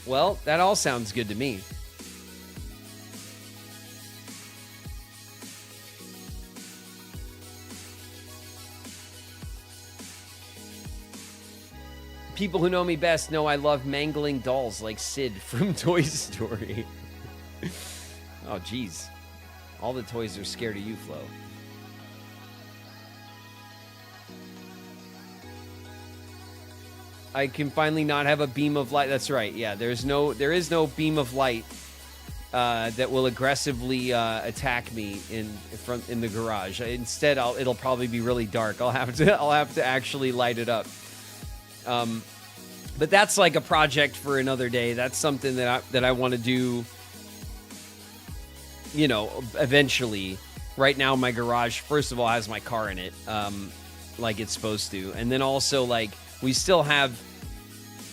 Well, that all sounds good to me. People who know me best know I love mangling dolls like Sid from Toy Story. Oh, geez. All the toys are scared of you, Flo. I can finally not have a beam of light. That's right. Yeah, there is no beam of light that will aggressively attack me in the garage. Instead, it'll probably be really dark. I'll have to actually light it up. But that's like a project for another day. That's something that I want to do, you know, eventually. Right now, my garage, first of all, has my car in it, like it's supposed to, and then also, like, we still have,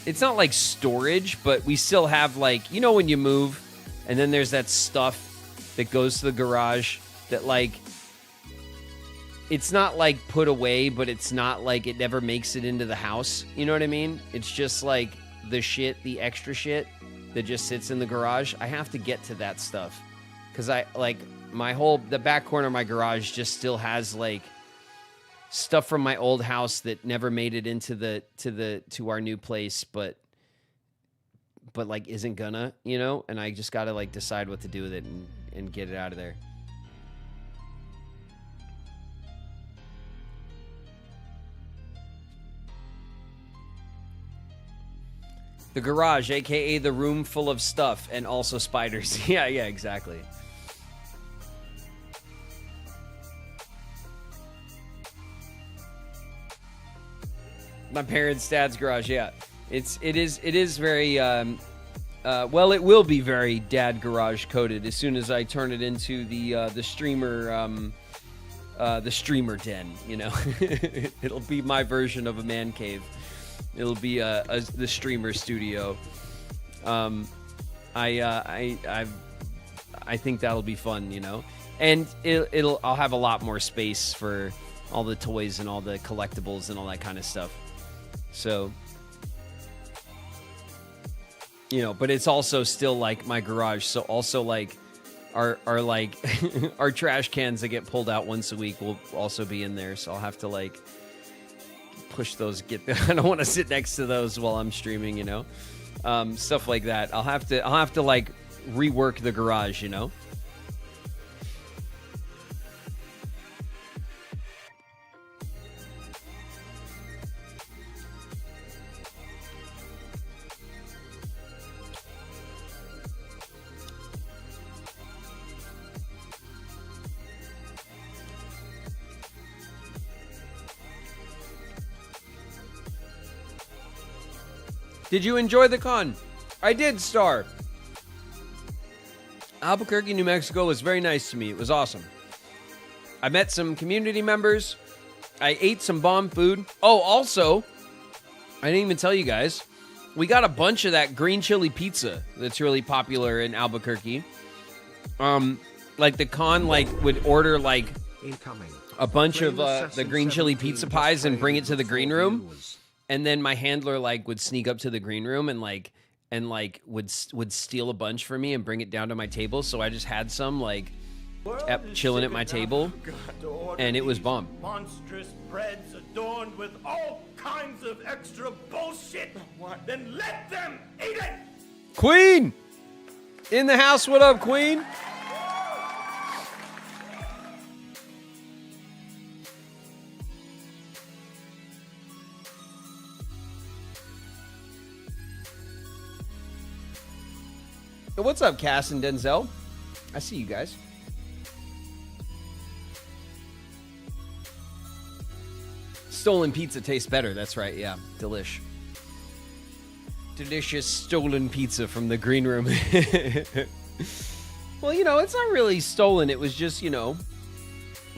it's not like storage, but we still have, like, you know, when you move and then there's that stuff that goes to the garage that, like, it's not like put away, but it's not like it never makes it into the house. You know what I mean? It's just like the extra shit that just sits in the garage. I have to get to that stuff because the back corner of my garage just still has like stuff from my old house that never made it into to our new place, but like isn't gonna, you know, and I just gotta like decide what to do with it and get it out of there. The garage, aka the room full of stuff and also spiders. Yeah, exactly. My parents' dad's garage, yeah. It is very well, it will be very dad garage coded as soon as I turn it into the streamer den, you know. It'll be my version of a man cave. It'll be the streamer studio. I think that'll be fun, you know. And I'll have a lot more space for all the toys and all the collectibles and all that kind of stuff. So, you know, but it's also still like my garage. So also like our like our trash cans that get pulled out once a week will also be in there. So I'll have to like push those, I don't want to sit next to those while I'm streaming, you know, stuff like that. I'll have to like rework the garage, you know. Did you enjoy the con? I did, Star. Albuquerque, New Mexico was very nice to me. It was awesome. I met some community members. I ate some bomb food. Oh, also, I didn't even tell you guys. We got a bunch of that green chili pizza that's really popular in Albuquerque. Like the con would order like a bunch of the green chili pizza pies and bring it to the green room. And then my handler would sneak up to the green room and would steal a bunch for me and bring it down to my table. So I just had some chilling at my table, and it was bomb. Monstrous breads adorned with all kinds of extra bullshit. Then let them eat it. Queen in the house. What up, Queen? What's up, Cass and Denzel? I see you guys. Stolen pizza tastes better. That's right. Yeah. Delish. Delicious stolen pizza from the green room. Well, you know, it's not really stolen. It was just, you know,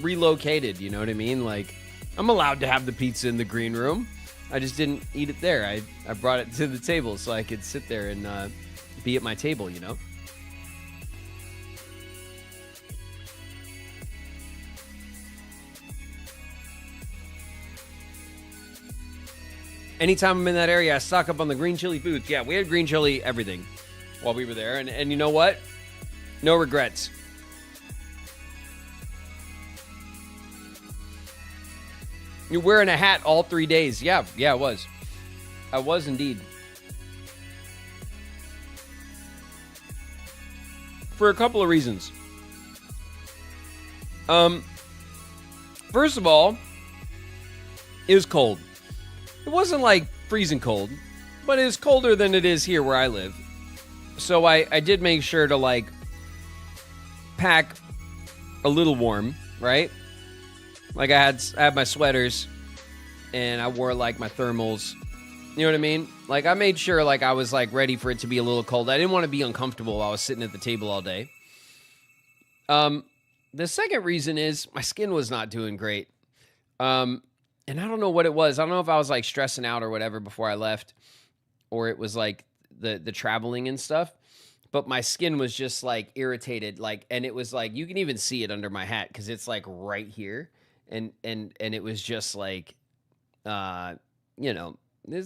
relocated. You know what I mean? Like, I'm allowed to have the pizza in the green room. I just didn't eat it there. I brought it to the table so I could sit there and be at my table, you know? Anytime I'm in that area, I stock up on the green chili foods. Yeah, we had green chili everything while we were there. And you know what? No regrets. You're wearing a hat all 3 days. Yeah, I was. I was indeed. For a couple of reasons. First of all, it was cold. It wasn't like freezing cold, but it was colder than it is here where I live. So I did make sure to pack a little warm, right? Like I had my sweaters and I wore my thermals. You know what I mean? Like I made sure I was ready for it to be a little cold. I didn't want to be uncomfortable while I was sitting at the table all day. The second reason is my skin was not doing great. And I don't know what it was. I don't know if I was stressing out or whatever before I left, or it was the traveling and stuff. But my skin was just irritated, and it was you can even see it under my hat because it's right here, and it was just like, you know,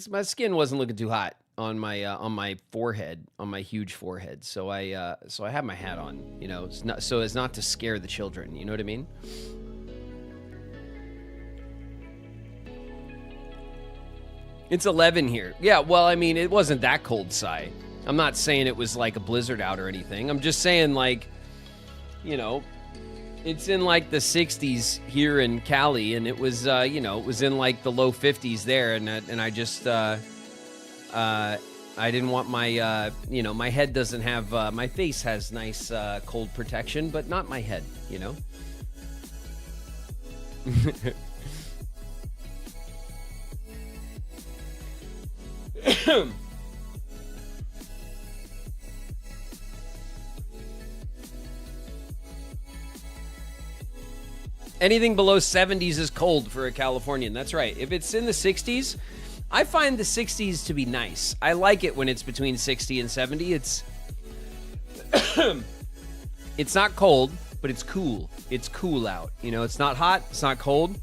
my skin wasn't looking too hot on my forehead, on my huge forehead. So I had my hat on, you know, it's not, so as not to scare the children. You know what I mean? It's 11 here. Yeah, well, I mean, it wasn't that cold, Sai. I'm not saying it was like a blizzard out or anything. I'm just saying, like, you know, it's in like the 60s here in Cali, and it was, you know, it was in like the low 50s there, and I just, I didn't want my, you know, my head doesn't have, my face has nice cold protection, but not my head, you know? Anything below 70s is cold for a Californian. That's right. If it's in the 60s, I find the 60s to be nice. I like it when it's between 60 and 70. It's it's not cold, but it's cool. It's cool out. You know, it's not hot, it's not cold.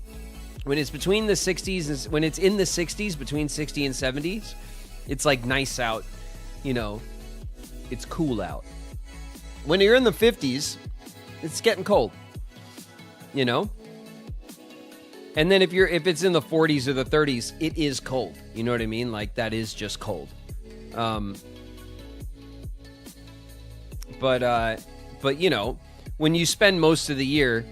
When it's between the 60s, when it's in the 60s, between 60 and 70s, it's like nice out, you know, it's cool out. When you're in the 50s, it's getting cold, you know? And then if it's in the 40s or the 30s, it is cold. You know what I mean? Like, that is just cold. But you know, when you spend most of the year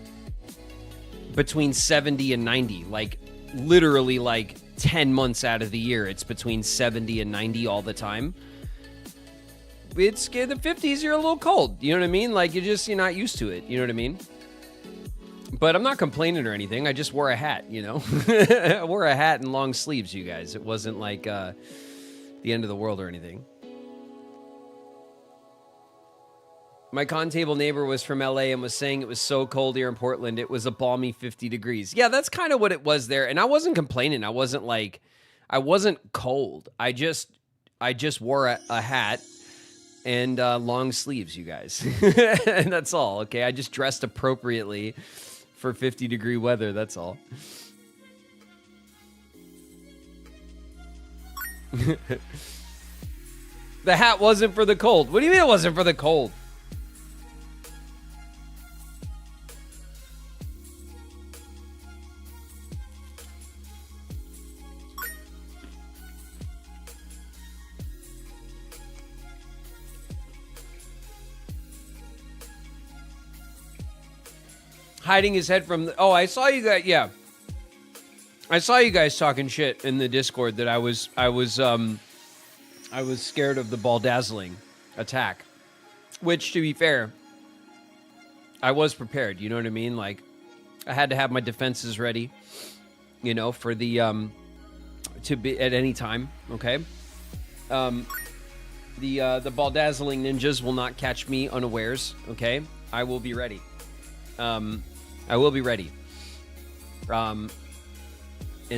between 70 and 90, like literally like 10 months out of the year, it's between 70 and 90 all the time. It's the 50s, you're a little cold. You know what I mean? Like, you're not used to it. You know what I mean? But I'm not complaining or anything. I just wore a hat, you know? I wore a hat and long sleeves, you guys. It wasn't like the end of the world or anything. My con table neighbor was from LA and was saying it was so cold here in Portland. It was a balmy 50 degrees. Yeah, that's kind of what it was there. And I wasn't complaining. I wasn't cold. I just wore a hat and long sleeves, you guys. And that's all, okay? I just dressed appropriately for 50-degree weather, that's all. The hat wasn't for the cold. What do you mean it wasn't for the cold? Hiding his head from the... Oh, I saw you guys... Yeah. I saw you guys talking shit in the Discord that I was scared of the ball-dazzling attack. Which, to be fair, I was prepared. You know what I mean? Like, I had to have my defenses ready, you know, for the... to be at any time, okay? The ball-dazzling ninjas will not catch me unawares, okay? I will be ready. I will be ready. And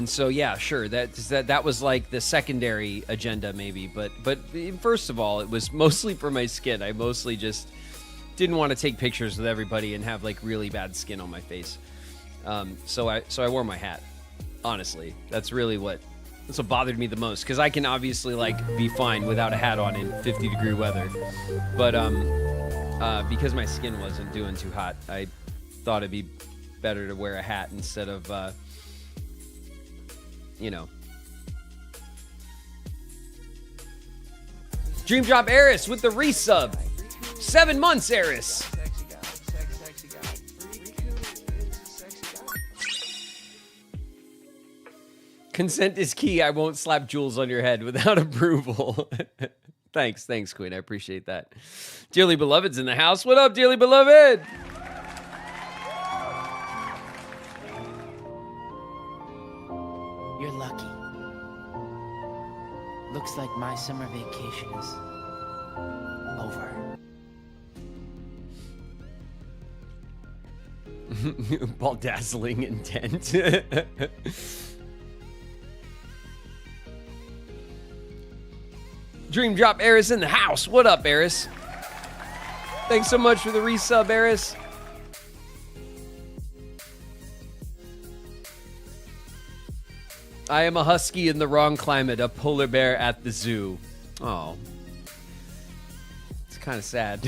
so, yeah, sure. That was like the secondary agenda, maybe. But first of all, it was mostly for my skin. I mostly just didn't want to take pictures with everybody and have like really bad skin on my face. So I wore my hat. Honestly, that's what bothered me the most, because I can obviously like be fine without a hat on in 50-degree weather. But because my skin wasn't doing too hot, I thought it'd be better to wear a hat instead of, you know. Dream Drop Eris with the resub. 7 months, Eris. Consent is key. I won't slap jewels on your head without approval. Thanks, Queen. I appreciate that. Dearly Beloved's in the house. What up, Dearly Beloved? You're lucky. Looks like my summer vacation is over. Ball dazzling intent. Dream Drop Eris in the house. What up, Eris? Thanks so much for the resub, Eris. I am a husky in the wrong climate, a polar bear at the zoo. Oh. It's kind of sad.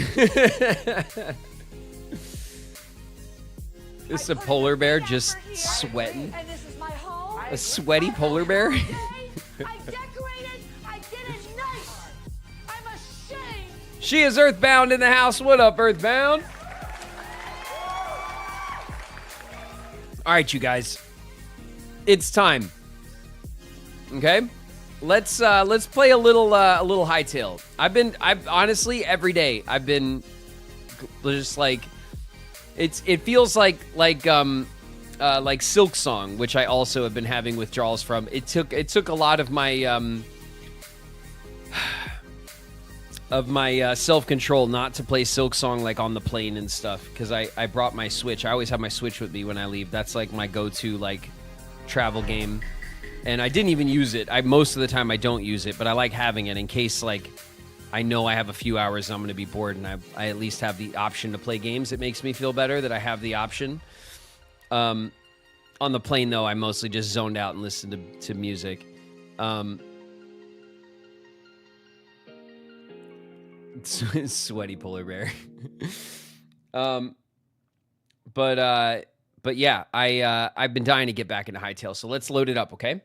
This is a polar bear just sweating. And this is my home. A sweaty polar bear? I decorated. I did it nice. I'm ashamed. She is Earthbound in the house. What up, Earthbound? All right, you guys. It's time. Okay? Let's play a little HYTALE. I've honestly every day I've been just like it feels like Silk Song, which I also have been having withdrawals from. It took a lot of my self-control not to play Silk Song like on the plane and stuff, because I brought my Switch. I always have my Switch with me when I leave. That's like my go-to like travel game, and I didn't even use it. Most of the time I don't use it, but I like having it in case like I know I have a few hours and I'm going to be bored, and I at least have the option to play games. It makes me feel better that I have the option. On the plane, though, I mostly just zoned out and listened to music. Sweaty polar bear. But yeah, I've been dying to get back into HYTALE, so let's load it up, okay?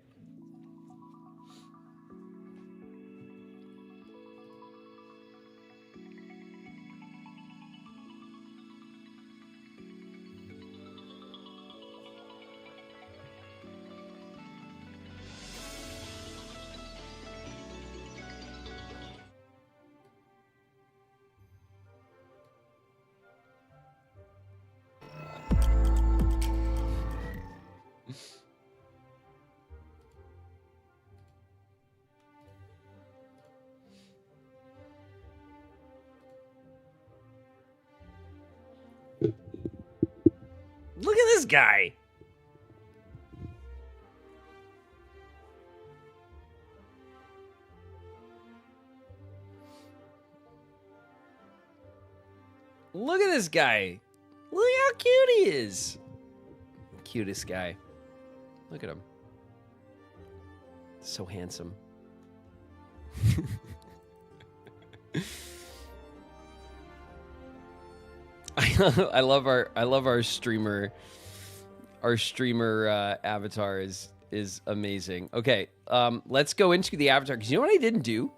Look at this guy. Look at this guy. Look how cute he is. Cutest guy. Look at him. So handsome. I love our streamer. Our streamer avatar is amazing. Okay, let's go into the avatar, because you know what I didn't do?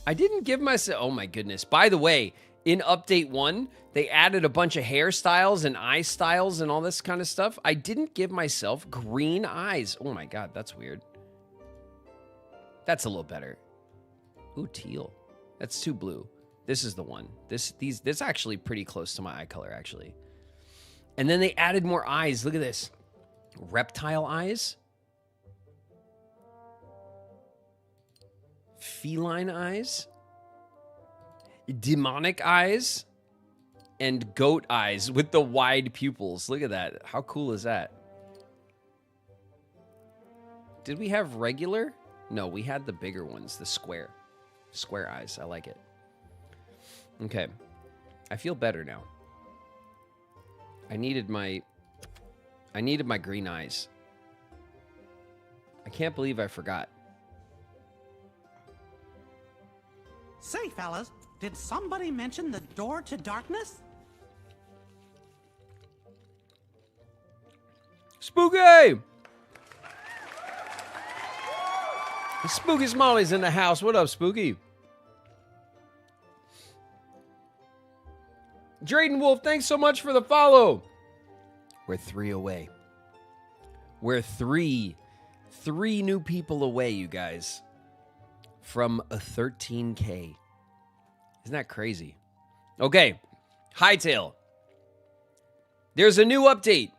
I didn't give myself. Oh my goodness! By the way, in update 1, they added a bunch of hairstyles and eye styles and all this kind of stuff. I didn't give myself green eyes. Oh my god, that's weird. That's a little better. Ooh, teal. That's too blue. This is the one. This actually pretty close to my eye color, actually. And then they added more eyes. Look at this. Reptile eyes. Feline eyes. Demonic eyes. And goat eyes with the wide pupils. Look at that. How cool is that? Did we have regular? No, we had the bigger ones, the square. Square eyes. I like it. Okay. I feel better now. I needed my green eyes. I can't believe I forgot. Say, fellas, did somebody mention the door to darkness? Spooky! The Spooky Smalley's in the house. What up, Spooky? Drayden Wolf, thanks so much for the follow. We're 3 away. We're three new people away, you guys, from a 13K. Isn't that crazy? Okay, HYTALE. There's a new update.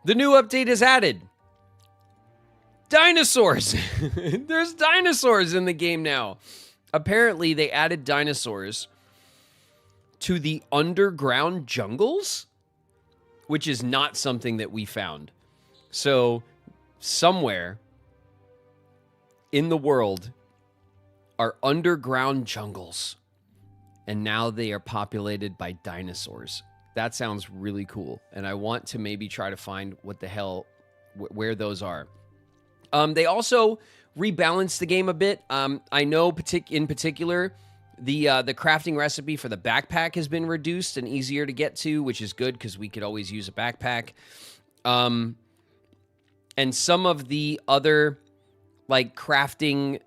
The new update is added. Dinosaurs. There's dinosaurs in the game now. Apparently, they added dinosaurs to the underground jungles, which is not something that we found. So, somewhere in the world are underground jungles, and now they are populated by dinosaurs. That sounds really cool, and I want to maybe try to find what the hell, where those are. They also rebalanced the game a bit. I know in particular, the crafting recipe for the backpack has been reduced and easier to get to, which is good because we could always use a backpack. And some of the other like crafting,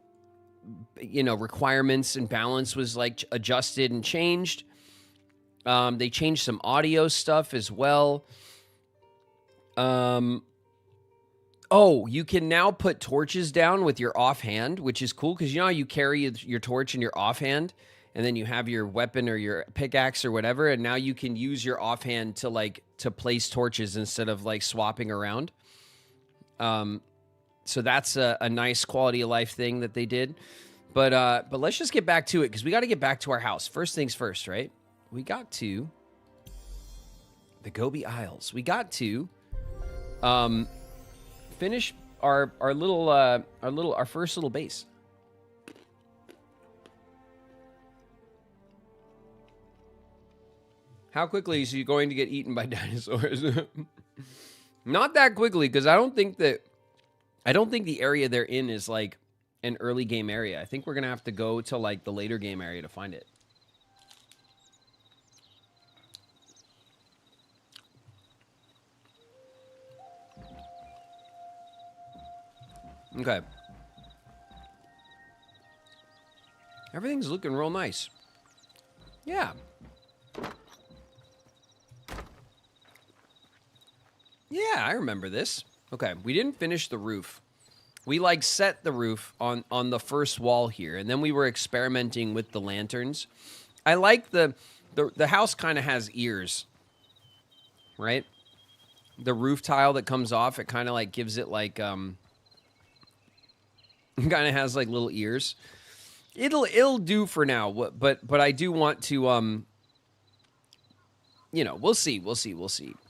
requirements and balance was like adjusted and changed. They changed some audio stuff as well. Oh, you can now put torches down with your offhand, which is cool because you know how you carry your torch in your offhand and then you have your weapon or your pickaxe or whatever, and now you can use your offhand to place torches instead of like swapping around. So that's a nice quality of life thing that they did. But let's just get back to it because we got to get back to our house. First things first, right? We got to the Gobi Isles. We got to finish our first little base. How quickly is he going to get eaten by dinosaurs? Not that quickly, because I don't think the area they're in is like an early game area. I think we're gonna have to go to like the later game area to find it. Okay. Everything's looking real nice. Yeah. Yeah, I remember this. Okay, we didn't finish the roof. We like set the roof on the first wall here, and then we were experimenting with the lanterns. I like the house kind of has ears, right? The roof tile that comes off, it kind of like gives it like it kind of has like little ears. It'll do for now, but I do want to we'll see.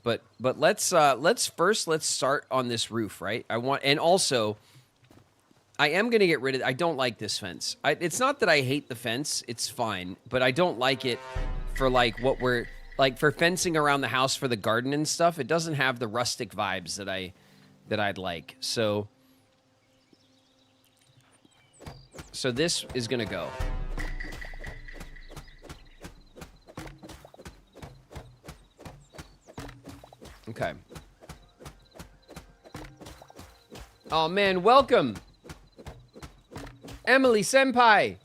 But let's start on this roof, right? And also I am going to get rid of I don't like this fence. It's not that I hate the fence, it's fine, but I don't like it for like what we're like for fencing around the house for the garden and stuff. It doesn't have the rustic vibes that I'd like. So this is going to go. Okay. Oh, man, welcome. Emily Senpai.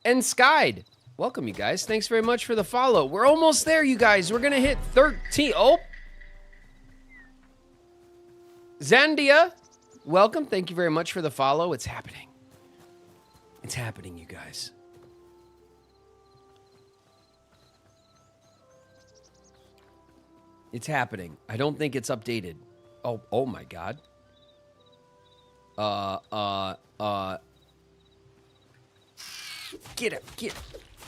And Skied. Welcome, you guys. Thanks very much for the follow. We're almost there, you guys. We're going to hit 13. Oh. Zandia. Welcome. Thank you very much for the follow. It's happening. It's happening, you guys. It's happening. I don't think it's updated. Oh my God. Get it.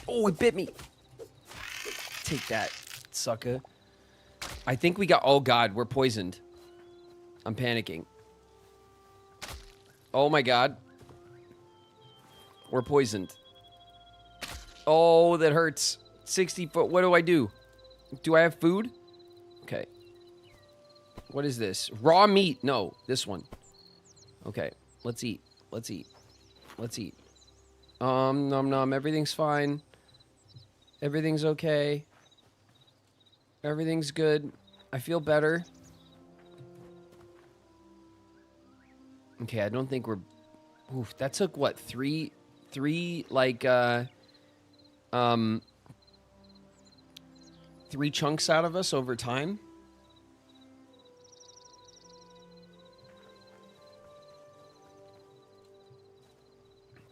Oh, it bit me. Take that, sucker. I think we got, oh God, we're poisoned. I'm panicking. Oh my God. We're poisoned. Oh, that hurts. 60 foot. What do I do? Do I have food? Okay. What is this? Raw meat. No, this one. Okay. Let's eat. Nom. Everything's fine. Everything's okay. Everything's good. I feel better. Okay, I don't think we're... Oof, that took, what, three, like, 3 chunks out of us over time?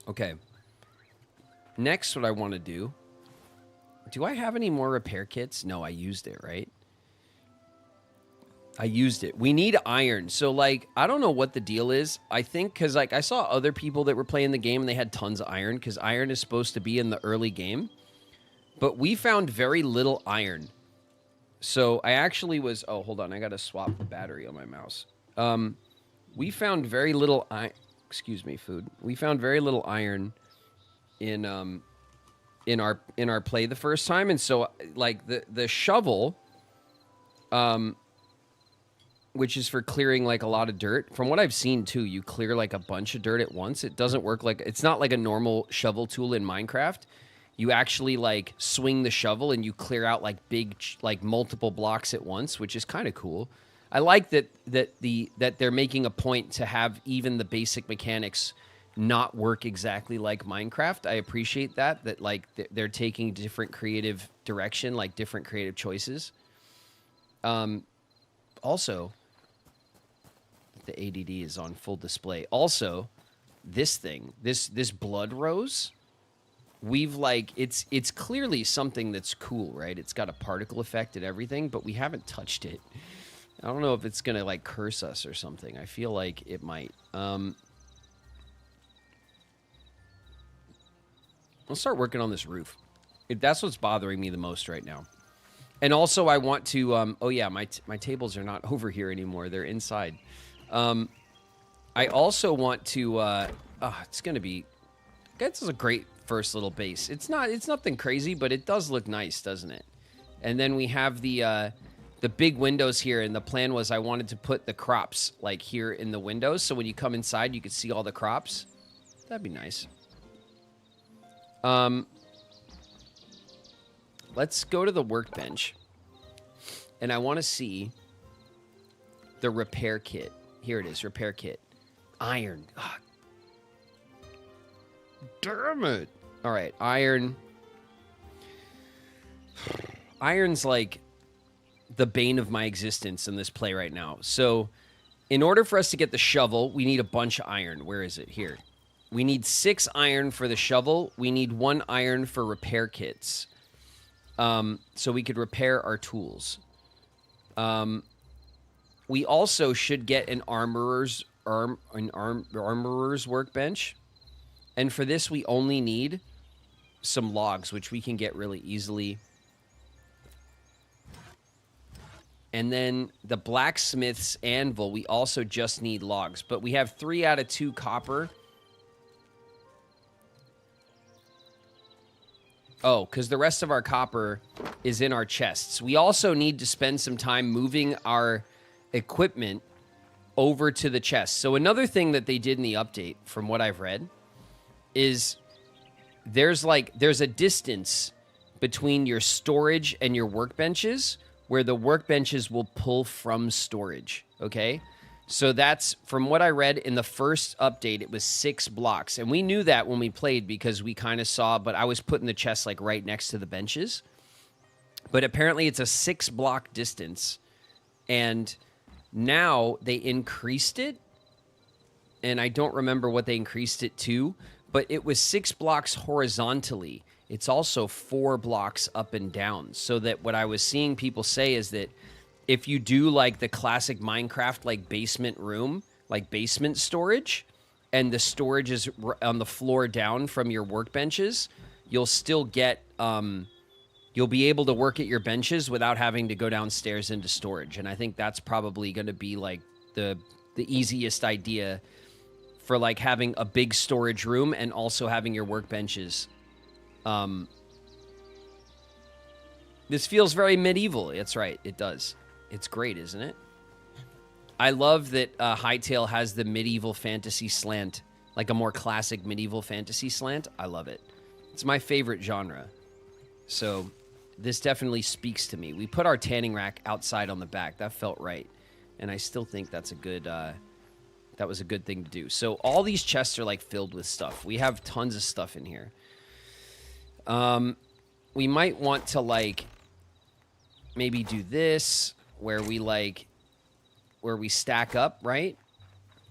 Okay. Next, what I want to do... Do I have any more repair kits? No, I used it, right? I used it. We need iron. So, like, I don't know what the deal is. I think because, like, I saw other people that were playing the game and they had tons of iron because iron is supposed to be in the early game. But we found very little iron. So, I actually was... Oh, hold on. I got to swap the battery on my mouse. We found very little iron... Excuse me, food. We found very little iron in our play the first time. And so, like, the shovel... which is for clearing like a lot of dirt. From what I've seen too, you clear like a bunch of dirt at once. It doesn't work like, it's not like a normal shovel tool in Minecraft. You actually like swing the shovel and you clear out like big, like multiple blocks at once, which is kind of cool. I like that they're making a point to have even the basic mechanics not work exactly like Minecraft. I appreciate that like they're taking different creative direction, like different creative choices. Also, the ADD is on full display. Also, this thing, this blood rose, we've like, it's clearly something that's cool, right? It's got a particle effect and everything, but we haven't touched it. I don't know if it's gonna like curse us or something. I feel like it might. Let's start working on this roof. That's what's bothering me the most right now. And also, I want to. Oh yeah, my tables are not over here anymore. They're inside. I also want to. It's gonna be. This is a great first little base. It's nothing crazy, but it does look nice, doesn't it? And then we have the big windows here, and the plan was I wanted to put the crops like here in the windows, so when you come inside, you could see all the crops. That'd be nice. Let's go to the workbench, and I want to see the repair kit. Here it is, repair kit. Iron. Ah. Damn it. All right, iron. Iron's like the bane of my existence in this play right now. So in order for us to get the shovel, we need a bunch of iron. Where is it? Here. We need 6 iron for the shovel. We need 1 iron for repair kits. So we could repair our tools. We also should get an armorer's workbench. And for this, we only need some logs, which we can get really easily. And then the blacksmith's anvil, we also just need logs. But we have 3 out of 2 copper. Oh, because the rest of our copper is in our chests. We also need to spend some time moving our equipment over to the chest. So another thing that they did in the update, from what I've read, is there's a distance between your storage and your workbenches where the workbenches will pull from storage, okay? So that's, from what I read in the first update, it was 6 blocks. And we knew that when we played because we kind of saw, but I was putting the chests like right next to the benches. But apparently it's a 6 block distance. And now they increased it. And I don't remember what they increased it to, but it was 6 blocks horizontally. It's also 4 blocks up and down. So that what I was seeing people say is that if you do like the classic Minecraft, like basement room, like basement storage, and the storage is on the floor down from your workbenches, you'll still get, you'll be able to work at your benches without having to go downstairs into storage. And I think that's probably going to be like the easiest idea for like having a big storage room and also having your workbenches. This feels very medieval. That's right. It does. It's great, isn't it? I love that HYTALE has the medieval fantasy slant, like a more classic medieval fantasy slant. I love it. It's my favorite genre. So this definitely speaks to me. We put our tanning rack outside on the back. That felt right. And I still think that's a good, that was a good thing to do. So all these chests are like filled with stuff. We have tons of stuff in here. We might want to like maybe do this where we stack up, right?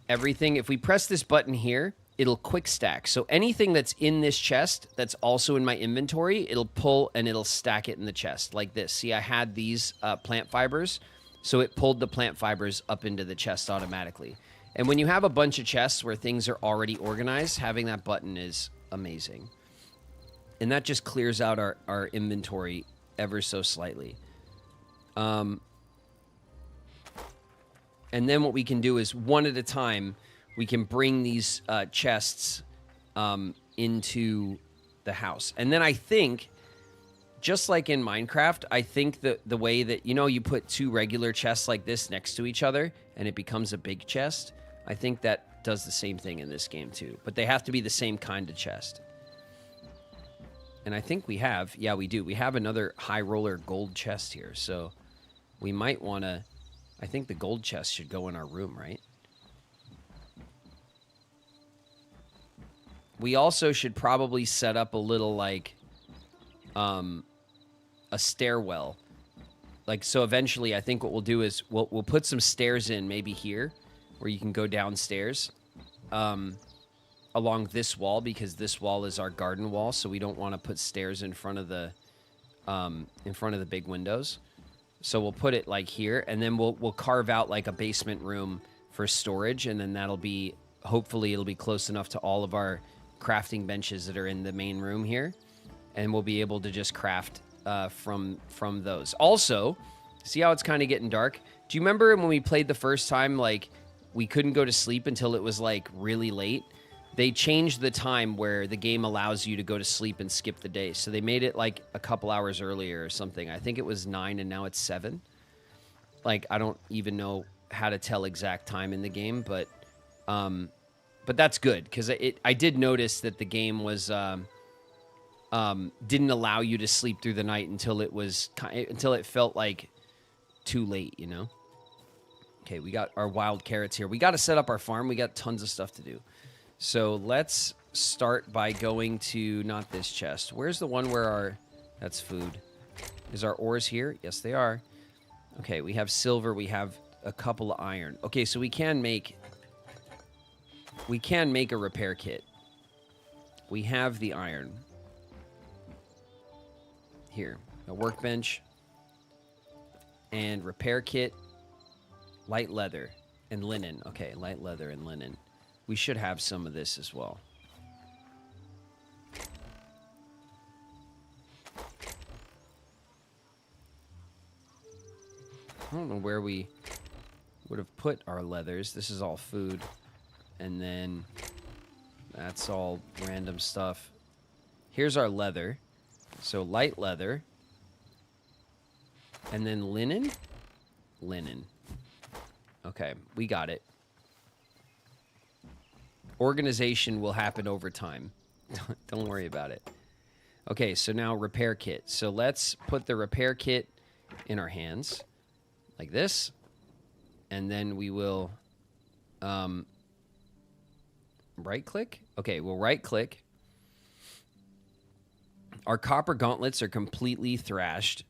Everything, if we press this button here, it'll quick stack. So anything that's in this chest that's also in my inventory, it'll pull and it'll stack it in the chest like this. See, I had these plant fibers, so it pulled the plant fibers up into the chest automatically. And when you have a bunch of chests where things are already organized, having that button is amazing. And that just clears out our inventory ever so slightly. And then what we can do is, one at a time, we can bring these chests into the house. And then I think just like in Minecraft, I think that the way that, you know, you put 2 regular chests like this next to each other and it becomes a big chest, I think that does the same thing in this game too. But they have to be the same kind of chest. And I think we have, yeah, we do. We have another high roller gold chest here. So we might want to, I think the gold chest should go in our room, right? We also should probably set up a little, like, a stairwell. Like, so eventually I think what we'll do is we'll put some stairs in maybe here where you can go downstairs along this wall, because this wall is our garden wall, so we don't want to put stairs in front of the big windows. So we'll put it like here, and then we'll carve out like a basement room for storage, and then that'll be, hopefully it'll be close enough to all of our crafting benches that are in the main room here, and we'll be able to just craft from those. Also, see how it's kind of getting dark? Do you remember when we played the first time, like, we couldn't go to sleep until it was like really late? They changed the time where the game allows you to go to sleep and skip the day. So they made it like a couple hours earlier or something. I think it was 9 and now it's 7. Like, I don't even know how to tell exact time in the game, but that's good, because I did notice that the game was didn't allow you to sleep through the night until it felt like too late, you know? Okay, we got our wild carrots here. We got to set up our farm. We got tons of stuff to do. So let's start by going to, not this chest. Where's the one where that's food. Is our ores here? Yes, they are. Okay, we have silver. We have a couple of iron. Okay, so we can make a repair kit. We have the iron. Here, a workbench and repair kit, light leather and linen. Okay, light leather and linen. We should have some of this as well. I don't know where we would have put our leathers. This is all food. And then that's all random stuff. Here's our leather. So light leather. And then linen? Linen. Okay, we got it. Organization will happen over time. Don't worry about it. Okay, so now repair kit. So let's put the repair kit in our hands. Like this. And then we will right click. Okay, we'll right click. Our copper gauntlets are completely thrashed.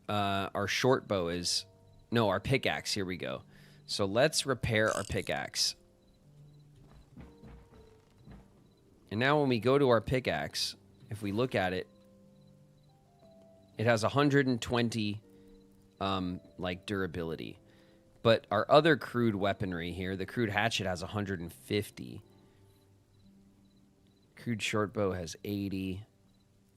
Our short bow is... No, our pickaxe. Here we go. So let's repair our pickaxe. And now when we go to our pickaxe, if we look at it, it has 120 like durability. But our other crude weaponry here, the crude hatchet, has 150. Crude short bow has 80.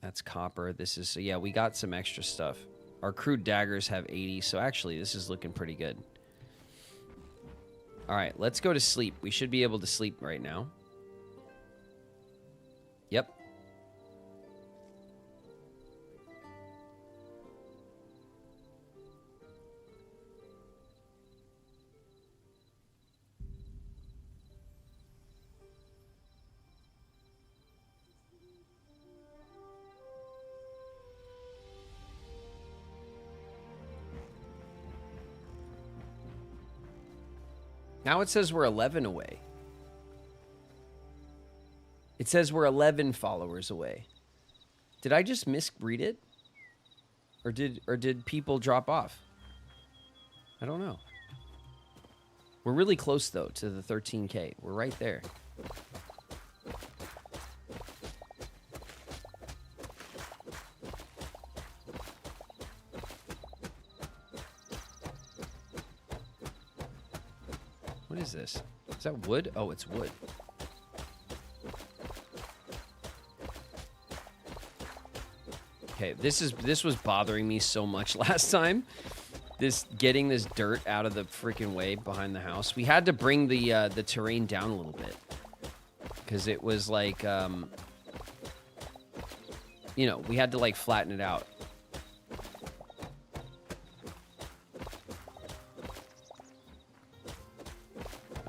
That's copper. This is, so yeah, we got some extra stuff. Our crude daggers have 80, so actually this is looking pretty good. All right, let's go to sleep. We should be able to sleep right now. Yep. Now it says we're 11 away. It says we're 11 followers away. Did I just misread it? Or did people drop off? I don't know. We're really close though to the 13K. We're right there. What is this? Is that wood? Oh, it's wood. Okay, this was bothering me so much last time. Getting this dirt out of the freaking way behind the house. We had to bring the terrain down a little bit because it was like you know, we had to like flatten it out.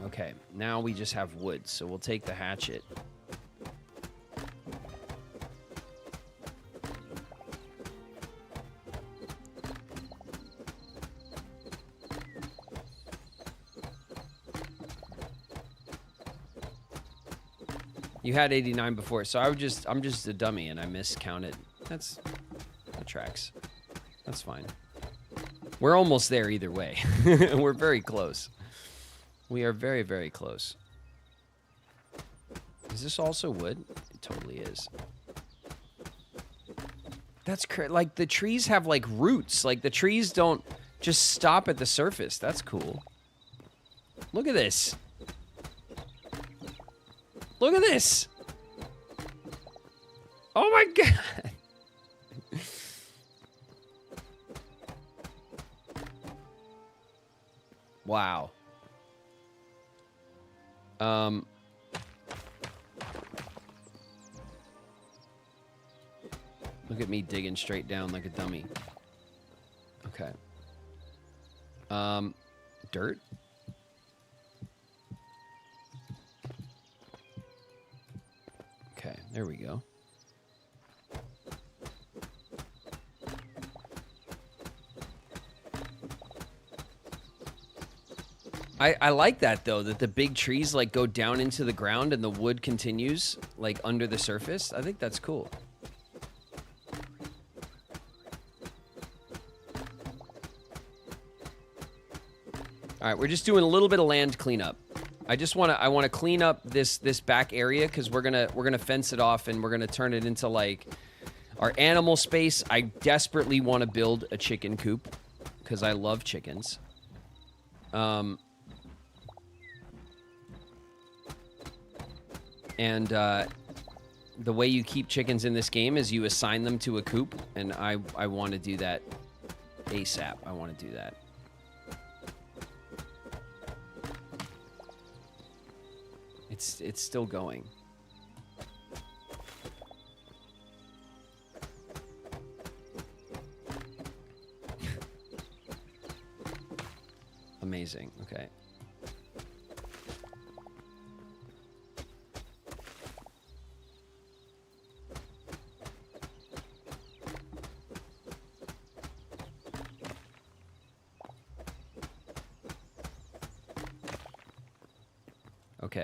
Okay, now we just have wood, so we'll take the hatchet. You had 89 before, so I'm just a dummy and I miscounted. That tracks. That's fine. We're almost there either way. We're very close. We are very, very close. Is this also wood? It totally is. That's like the trees have like roots. Like the trees don't just stop at the surface. That's cool. Look at this. Look at this. Oh my God. Wow. Look at me digging straight down like a dummy. Okay. Dirt? Okay, there we go. I like that, though, that the big trees, like, go down into the ground and the wood continues, like, under the surface. I think that's cool. All right, we're just doing a little bit of land cleanup. I want to clean up this back area because we're gonna fence it off and we're gonna turn it into like our animal space. I desperately want to build a chicken coop because I love chickens. And the way you keep chickens in this game is you assign them to a coop, and I want to do that ASAP. I want to do that. It's still going. Amazing. Okay.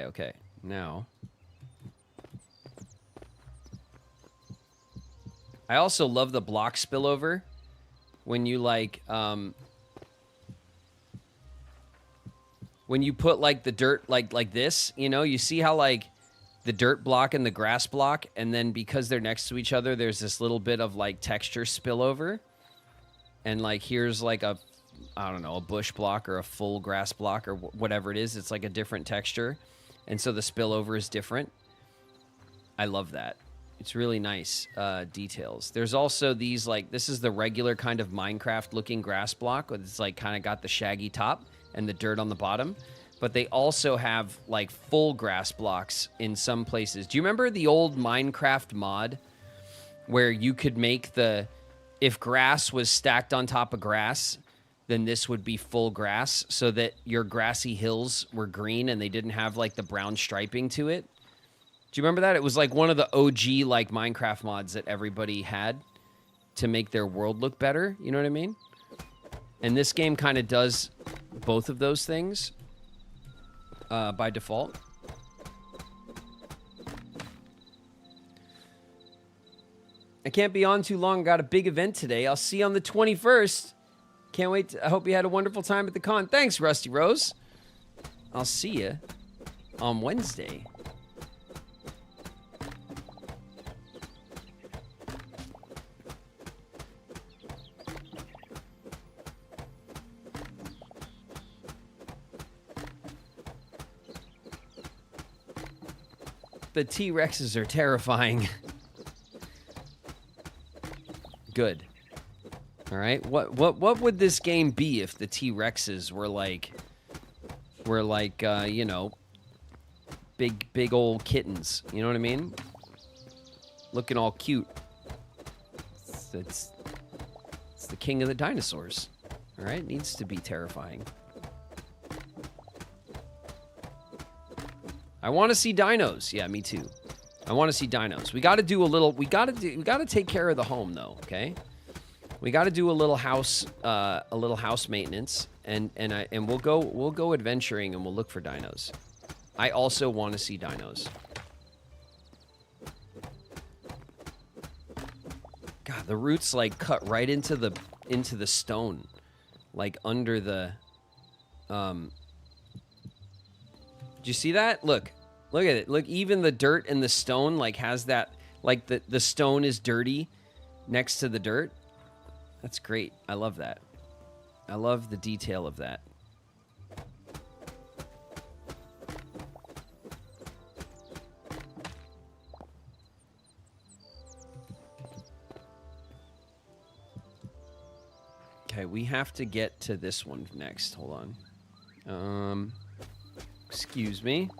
Okay. Now, I also love the block spillover when you like when you put like the dirt like this, you know, you see how like the dirt block and the grass block, and then because they're next to each other, there's this little bit of like texture spillover, and like here's like a, I don't know, a bush block or a full grass block or whatever it is. It's like a different texture. And so the spillover is different. I love that. It's really nice details. There's also these, like, this is the regular kind of Minecraft-looking grass block. It's, like, kind of got the shaggy top and the dirt on the bottom. But they also have, like, full grass blocks in some places. Do you remember the old Minecraft mod where you could make the... If grass was stacked on top of grass, then this would be full grass so that your grassy hills were green and they didn't have like the brown striping to it. Do you remember that? It was like one of the OG like Minecraft mods that everybody had to make their world look better. You know what I mean? And this game kind of does both of those things by default. I can't be on too long. Got a big event today. I'll see you on the 21st. Can't wait. I hope you had a wonderful time at the con. Thanks, Rusty Rose. I'll see you on Wednesday. The T-Rexes are terrifying. Good. All right. What would this game be if the T-Rexes were like you know, big old kittens? You know what I mean? Looking all cute. It's the king of the dinosaurs. All right, it needs to be terrifying. I want to see dinos. Yeah, me too. I want to see dinos. We got to do a little. We got to take care of the home though. Okay. We got to do a little house maintenance, and we'll go adventuring and we'll look for dinos. I also want to see dinos. God, the roots like cut right into the stone, like under the. Did you see that? Look at it. Look, even the dirt and the stone like has that, like the stone is dirty next to the dirt. That's great. I love that. I love the detail of that. Okay, we have to get to this one next. Hold on. Excuse me.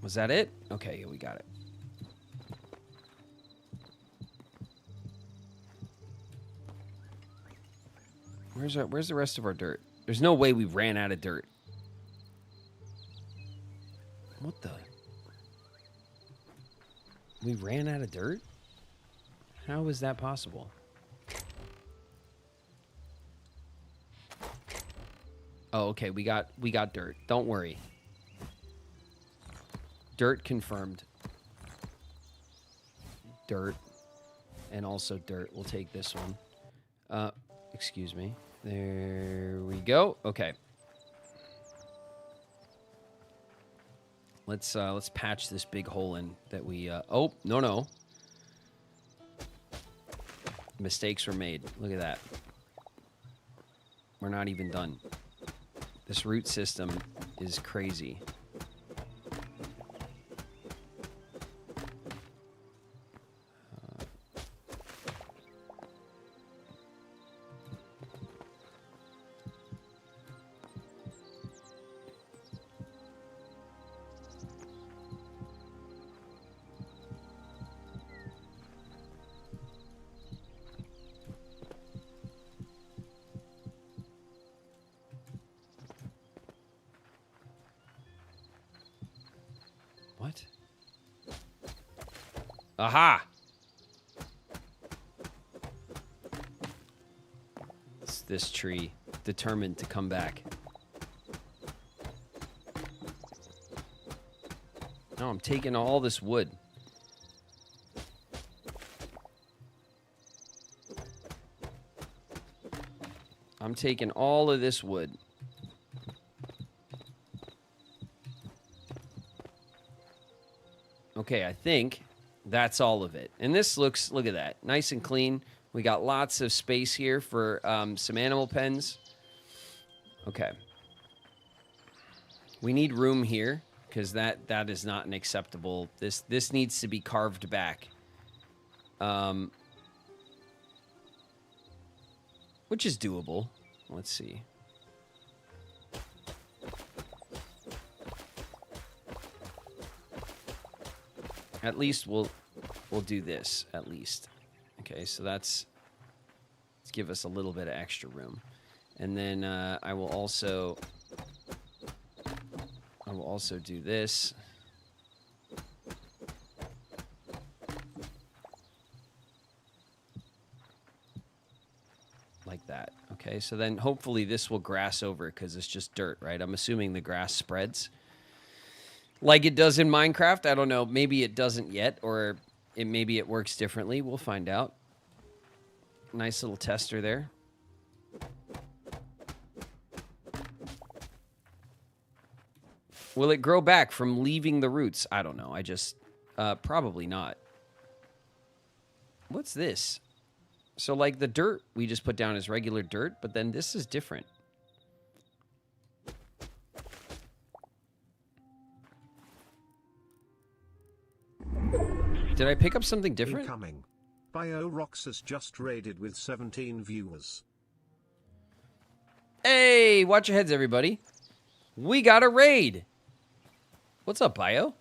Was that it? Okay, yeah, we got it. Where's the rest of our dirt? There's no way we ran out of dirt. What the? We ran out of dirt? How is that possible? Oh, okay, we got dirt. Don't worry. Dirt confirmed. Dirt. And also dirt. We'll take this one. Excuse me. There we go. Okay. Let's patch this big hole in that we oh, no. Mistakes were made. Look at that. We're not even done. This root system is crazy. What? Aha! It's this tree, determined to come back. No, I'm taking all this wood. I'm taking all of this wood. Okay, I think that's all of it. And this looks, look at that, nice and clean. We got lots of space here for some animal pens. Okay. We need room here because that is not an acceptable. This needs to be carved back. Which is doable. Let's see. At least we'll do this, at least. Okay, so let's give us a little bit of extra room. And then I will also do this. Like that. Okay, so then hopefully this will grass over because it's just dirt, right? I'm assuming the grass spreads. Like it does in Minecraft. I don't know. Maybe it doesn't yet, or maybe it works differently. We'll find out. Nice little tester there. Will it grow back from leaving the roots? I don't know. I just... probably not. What's this? So, like, the dirt we just put down is regular dirt, but then this is different. Did I pick up something different? Incoming. BioRox has just raided with 17 viewers. Hey, watch your heads, everybody. We got a raid. What's up, Bio?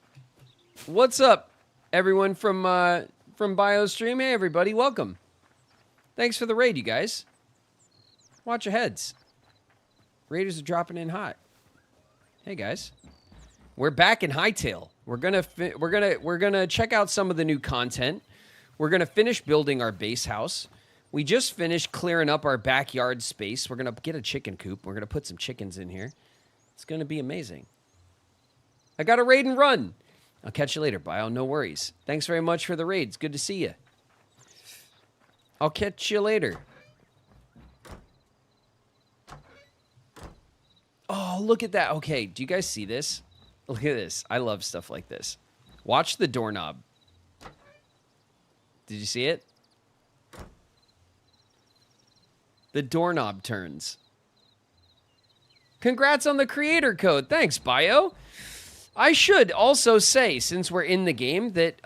What's up? Everyone from BioStream, hey everybody, welcome. Thanks for the raid, you guys. Watch your heads. Raiders are dropping in hot. Hey guys, we're back in HYTALE. We're gonna check out some of the new content. We're gonna finish building our base house. We just finished clearing up our backyard space. We're gonna get a chicken coop. We're gonna put some chickens in here. It's gonna be amazing. I got a raid and run. I'll catch you later, Bio. No worries. Thanks very much for the raids. Good to see you. I'll catch you later. Oh, look at that. Okay, do you guys see this? Look at this. I love stuff like this. Watch the doorknob. Did you see it? The doorknob turns. Congrats on the creator code. Thanks, Bio. I should also say, since we're in the game, that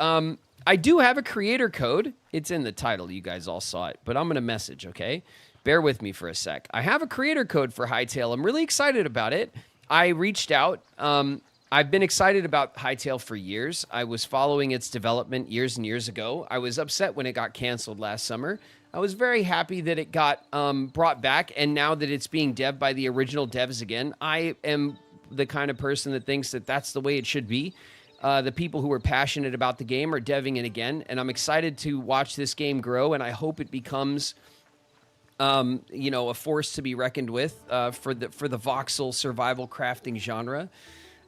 I do have a creator code. It's in the title. You guys all saw it. But I'm going to message, okay? Bear with me for a sec. I have a creator code for HYTALE. I'm really excited about it. I reached out. I've been excited about HYTALE for years. I was following its development years and years ago. I was upset when it got canceled last summer. I was very happy that it got brought back, and now that it's being devved by the original devs again, I am the kind of person that thinks that that's the way it should be. The people who are passionate about the game are devving it again, and I'm excited to watch this game grow, and I hope it becomes, a force to be reckoned with for the voxel survival crafting genre.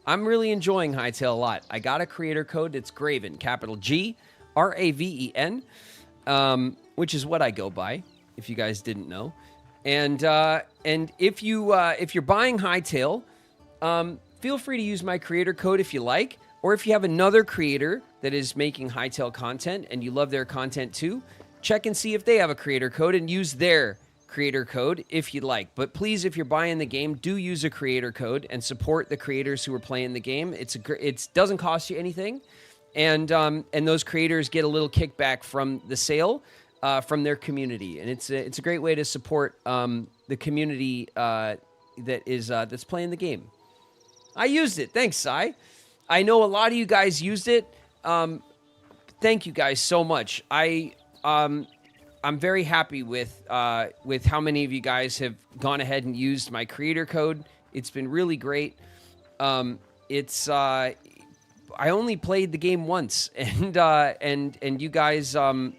I'm really enjoying HYTALE a lot. I got a creator code. It's Graven, capital G, R-A-V-E-N, which is what I go by, if you guys didn't know. And if you're buying HYTALE, feel free to use my creator code if you like, or if you have another creator that is making HYTALE content and you love their content too, check and see if they have a creator code and use their creator code if you'd like. But please, if you're buying the game, do use a creator code and support the creators who are playing the game. It doesn't cost you anything, and those creators get a little kickback from the sale from their community, and it's a great way to support the community that's playing the game. I used it. Thanks, Sai. I know a lot of you guys used it. Thank you guys so much. I'm very happy with how many of you guys have gone ahead and used my creator code. It's been really great. I only played the game once, and you guys, a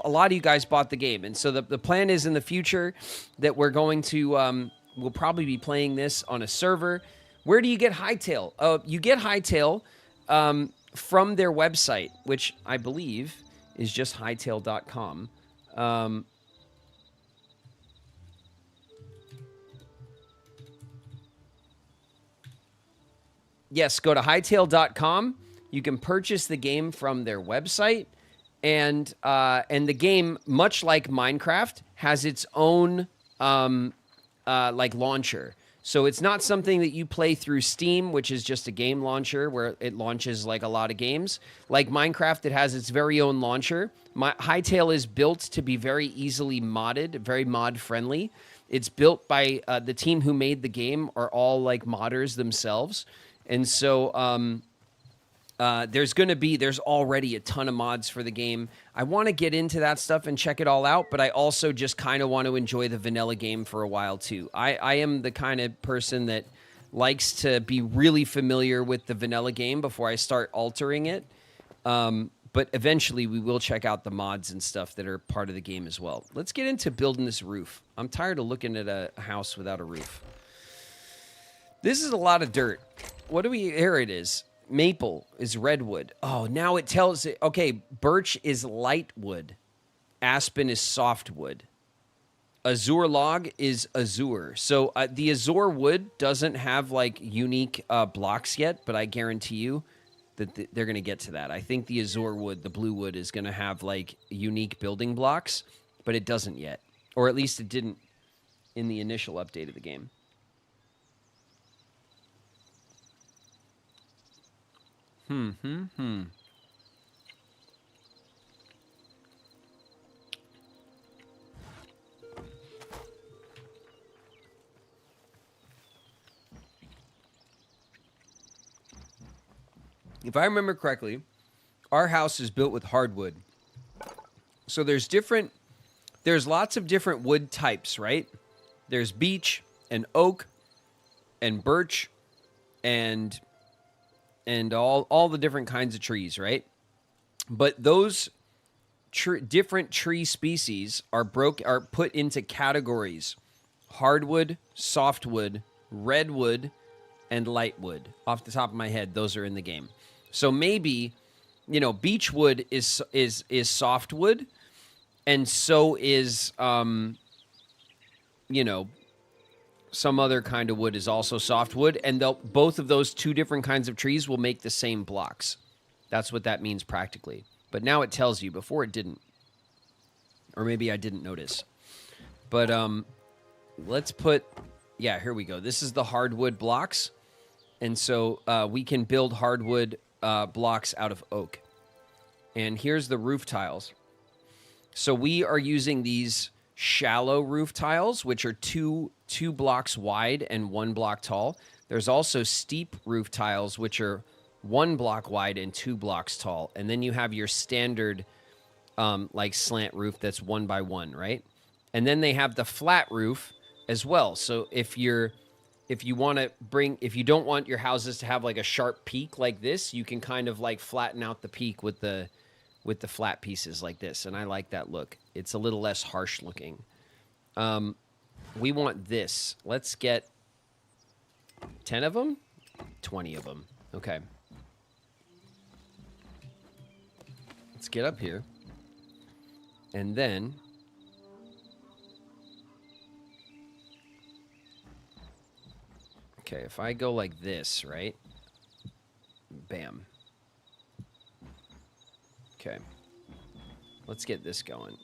lot of you guys bought the game, and so the plan is in the future that we're going to we'll probably be playing this on a server. Where do you get HYTALE? You get HYTALE from their website, which I believe is just HYTALE.com. Yes, go to HYTALE.com. You can purchase the game from their website, and the game, much like Minecraft, has its own launcher. So it's not something that you play through Steam, which is just a game launcher where it launches like a lot of games. Like Minecraft, it has its very own launcher. HYTALE is built to be very easily modded, very mod friendly. It's built by the team who made the game are all like modders themselves. And so there's already a ton of mods for the game. I want to get into that stuff and check it all out, but I also just kind of want to enjoy the vanilla game for a while too. I am the kind of person that likes to be really familiar with the vanilla game before I start altering it. But eventually we will check out the mods and stuff that are part of the game as well. Let's get into building this roof. I'm tired of looking at a house without a roof. This is a lot of dirt. Here it is. Maple is redwood. Oh, now it tells it. Okay, birch is light wood. Aspen is softwood. Azure log is azure. So the azure wood doesn't have like unique blocks yet, but I guarantee you that they're going to get to that. I think the azure wood, the blue wood, is going to have like unique building blocks, but it doesn't yet. Or at least it didn't in the initial update of the game. If I remember correctly, our house is built with hardwood. So there's lots of different wood types, right? There's beech and oak and birch and all the different kinds of trees, right? But those different tree species are put into categories: hardwood, softwood, redwood, and lightwood. Off the top of my head, those are in the game. So maybe, you know, beechwood is softwood, and so is you know, some other kind of wood is also softwood, and both of those two different kinds of trees will make the same blocks. That's what that means practically. But now it tells you. Before it didn't. Or maybe I didn't notice. But let's put... Yeah, here we go. This is the hardwood blocks. And so we can build hardwood blocks out of oak. And here's the roof tiles. So we are using these shallow roof tiles, which are two blocks wide and 1 block tall. There's also steep roof tiles, which are 1 block wide and 2 blocks tall. And then you have your standard like slant roof that's 1 by 1, right? And then they have the flat roof as well. So if you don't want your houses to have like a sharp peak like this, you can kind of like flatten out the peak with the flat pieces like this. And I like that look. It's a little less harsh looking. We want this. Let's get 10 of them, 20 of them. Okay. Let's get up here. And then okay, if I go like this, right? Bam. Okay. Let's get this going.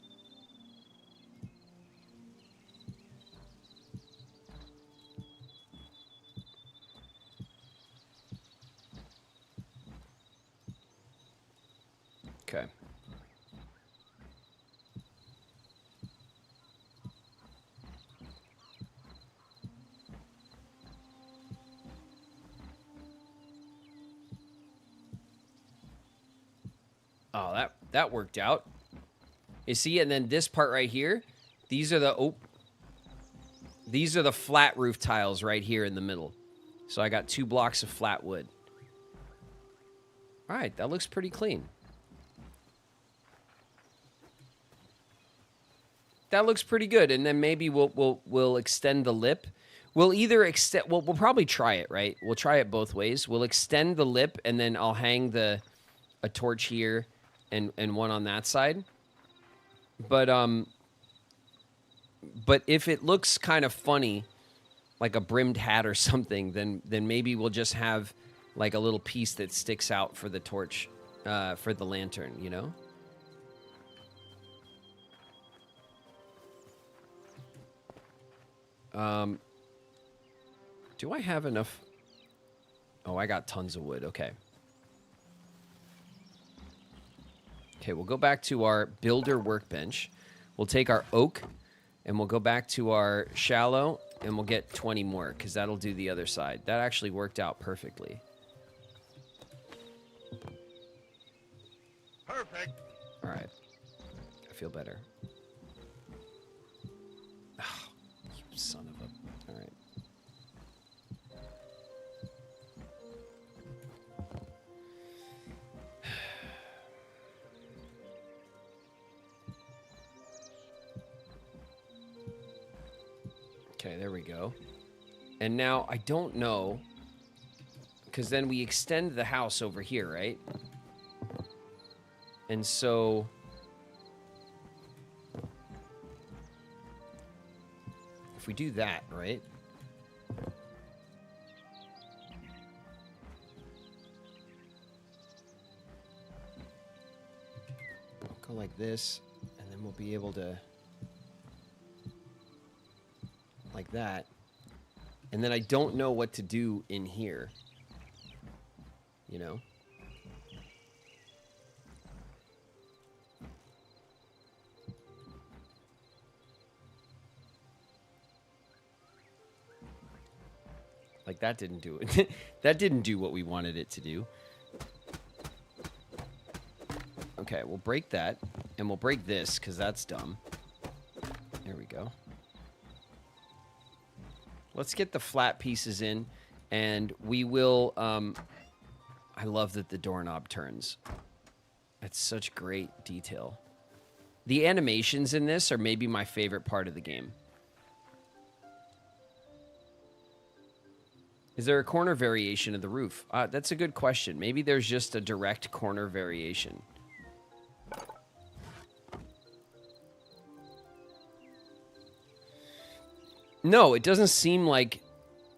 Okay. Oh, that worked out. You see, and then this part right here, these are the flat roof tiles right here in the middle. So I got 2 blocks of flat wood. All right, that looks pretty clean. That looks pretty good. And then maybe we'll extend the lip. We'll either extend. We'll probably try it, right? We'll try it both ways. We'll extend the lip, and then I'll hang a torch here and one on that side. But if it looks kind of funny, like a brimmed hat or something, then maybe we'll just have like a little piece that sticks out for the torch, for the lantern, you know? Do I have enough? Oh, I got tons of wood. Okay. Okay, we'll go back to our builder workbench. We'll take our oak, and we'll go back to our shallow, and we'll get 20 more, because that'll do the other side. That actually worked out perfectly. Perfect. All right. I feel better. Oh, you son of a... All right. Okay, there we go. And now, I don't know, because then we extend the house over here, right? And so... if we do that, right? Go like this, and then we'll be able to... like that. And then I don't know what to do in here. You know? Like that didn't do it. That didn't do what we wanted it to do. Okay, we'll break that, and we'll break this, because that's dumb. There we go. Let's get the flat pieces in, and we will, I love that the doorknob turns. That's such great detail. The animations in this are maybe my favorite part of the game. Is there a corner variation of the roof? That's a good question. Maybe there's just a direct corner variation. No, it doesn't seem like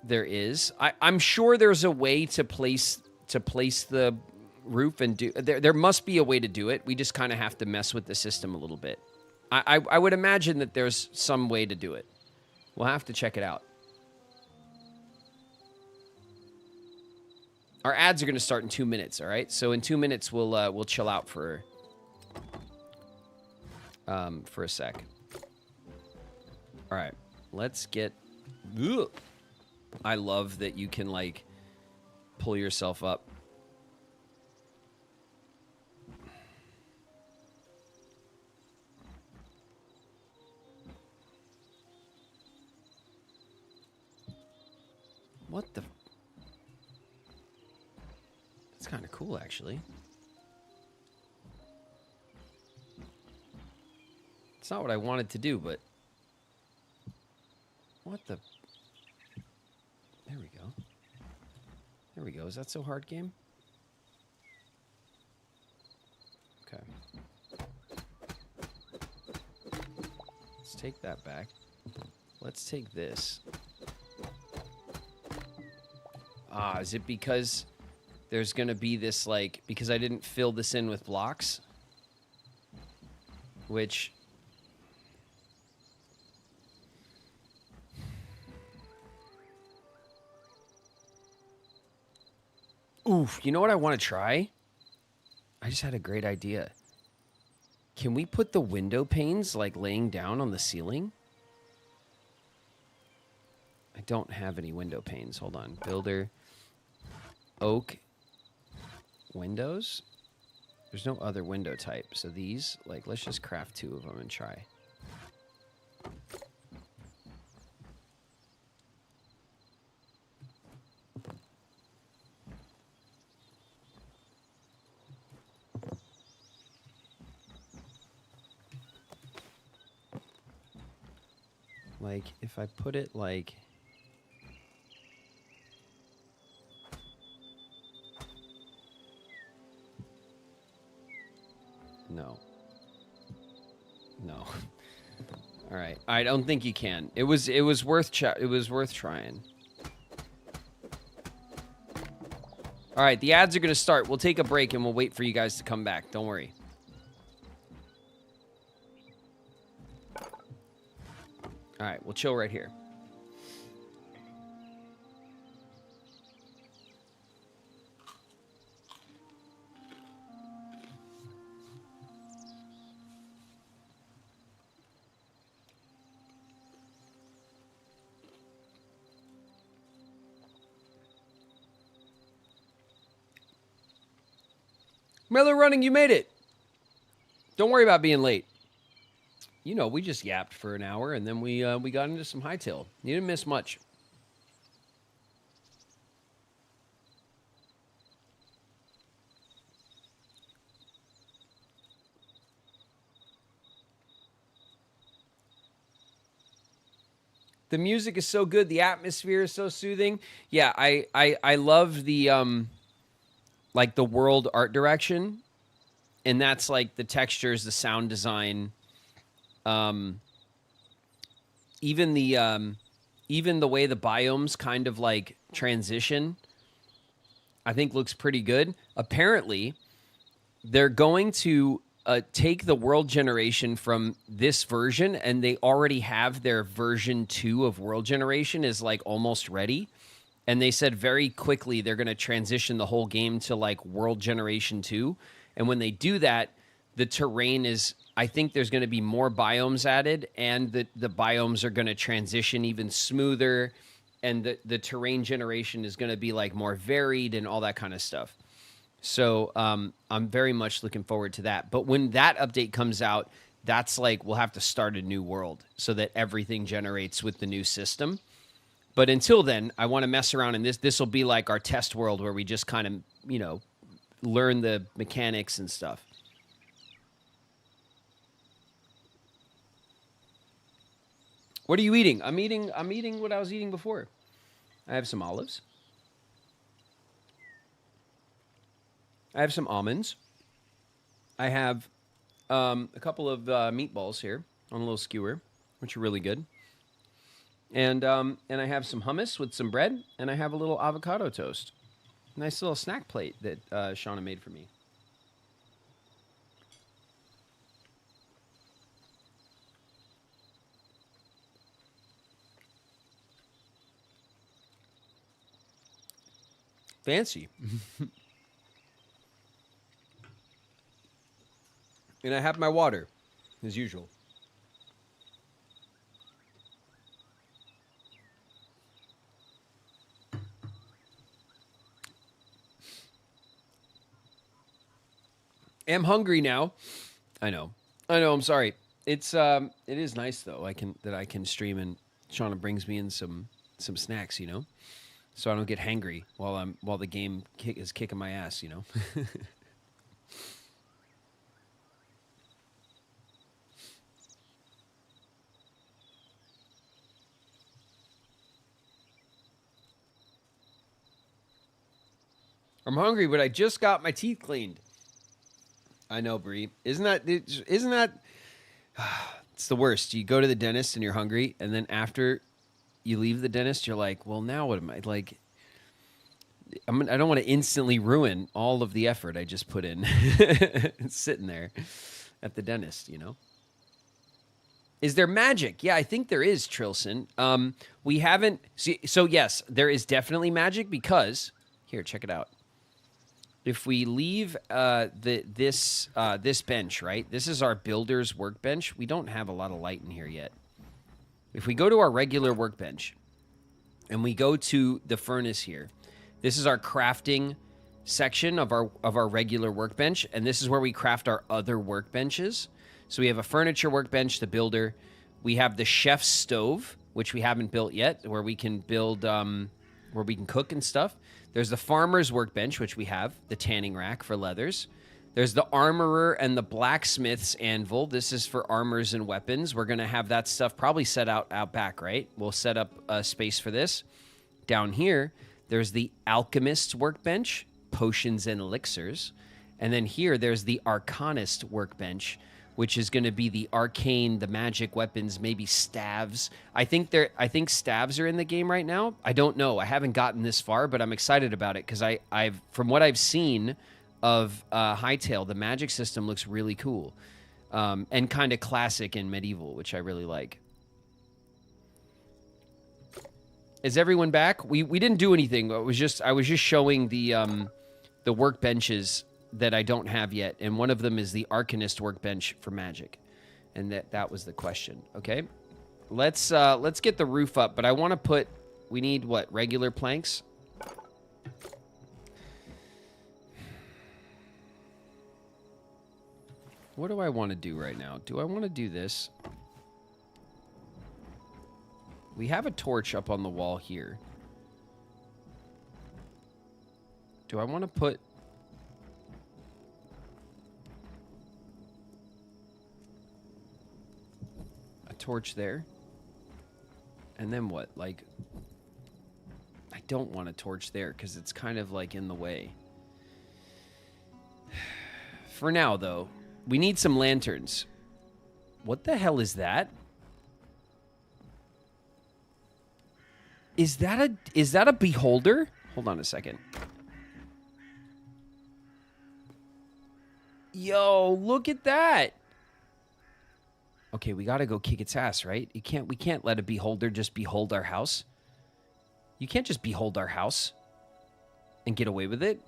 there is. I'm sure there's a way to place the roof and do. There must be a way to do it. We just kind of have to mess with the system a little bit. I would imagine that there's some way to do it. We'll have to check it out. Our ads are going to start in 2 minutes, all right? So in 2 minutes, we'll chill out for a sec. All right, let's get... Ugh. I love that you can, like, pull yourself up. What the... That's kind of cool, actually. It's not what I wanted to do, but... What the... There we go. There we go. Is that so hard, game? Okay. Let's take that back. Let's take this. Is it because... There's going to be this, like, because I didn't fill this in with blocks, which, oof, you know what I want to try? I just had a great idea. Can we put the window panes, like, laying down on the ceiling? I don't have any window panes. Hold on. Builder, oak, windows. There's no other window type. So these, like, let's just craft 2 of them and try. Like, if I put it like... No. No. All right. I don't think you can. It was worth trying. All right, the ads are going to start. We'll take a break and we'll wait for you guys to come back. Don't worry. All right, we'll chill right here. Miller Running, you made it. Don't worry about being late. You know, we just yapped for an hour, and then we got into some HYTALE. You didn't miss much. The music is so good. The atmosphere is so soothing. Yeah, I love the like the world art direction, and that's like the textures, the sound design, even the way the biomes kind of like transition, I think looks pretty good. Apparently, they're going to take the world generation from this version, and they already have their version 2 of world generation is like almost ready. And they said very quickly they're going to transition the whole game to like world generation 2. And when they do that, the terrain is, I think there's going to be more biomes added, and the biomes are going to transition even smoother, and the terrain generation is going to be like more varied and all that kind of stuff. So I'm very much looking forward to that. But when that update comes out, that's like we'll have to start a new world so that everything generates with the new system. But until then, I want to mess around in this. This will be like our test world where we just kind of, you know, learn the mechanics and stuff. What are you eating? I'm eating what I was eating before. I have some olives. I have some almonds. I have a couple of meatballs here on a little skewer, which are really good. And I have some hummus with some bread, and I have a little avocado toast. Nice little snack plate that Shauna made for me. Fancy. And I have my water, as usual. I'm hungry now. I know. I'm sorry. It is nice though. I can stream and Shauna brings me in some snacks, you know, so I don't get hangry while the game is kicking my ass, you know. I'm hungry, but I just got my teeth cleaned. I know, Bree. Isn't that it's the worst. You go to the dentist and you're hungry, and then after you leave the dentist, you're like, well, now what am I like? I don't want to instantly ruin all of the effort I just put in sitting there at the dentist, you know? Is there magic? Yeah, I think there is, Trilson. We haven't... So, yes, there is definitely magic because... Here, check it out. If we leave this bench, right? This is our builder's workbench. We don't have a lot of light in here yet. If we go to our regular workbench and we go to the furnace here, this is our crafting section of our regular workbench, and this is where we craft our other workbenches. So we have a furniture workbench, the builder. We have the chef's stove, which we haven't built yet, where we can build, where we can cook and stuff. There's the farmer's workbench, which we have, the tanning rack for leathers. There's the armorer and the blacksmith's anvil. This is for armors and weapons. We're going to have that stuff probably set out back, right? We'll set up a space for this. Down here, there's the alchemist's workbench, potions and elixirs. And then here, there's the arcanist workbench, which is going to be the arcane, the magic weapons, maybe staves. I think staves are in the game right now. I don't know. I haven't gotten this far, but I'm excited about it because I've from what I've seen of HYTALE, the magic system looks really cool and kind of classic and medieval, which I really like. Is everyone back? We didn't do anything. I was just showing the workbenches that I don't have yet, and one of them is the Arcanist workbench for magic, and that was the question. Okay, let's get the roof up, but I want to put. We need what? Regular planks. What do I want to do right now? Do I want to do this? We have a torch up on the wall here. Do I want to put torch there? And then what? Like, I don't want a torch there because it's kind of like in the way. For now, though, we need some lanterns. What the hell is that? Is that a beholder? Hold on a second. Yo, look at that. Okay, we gotta go kick its ass, right? We can't let a beholder just behold our house. You can't just behold our house and get away with it.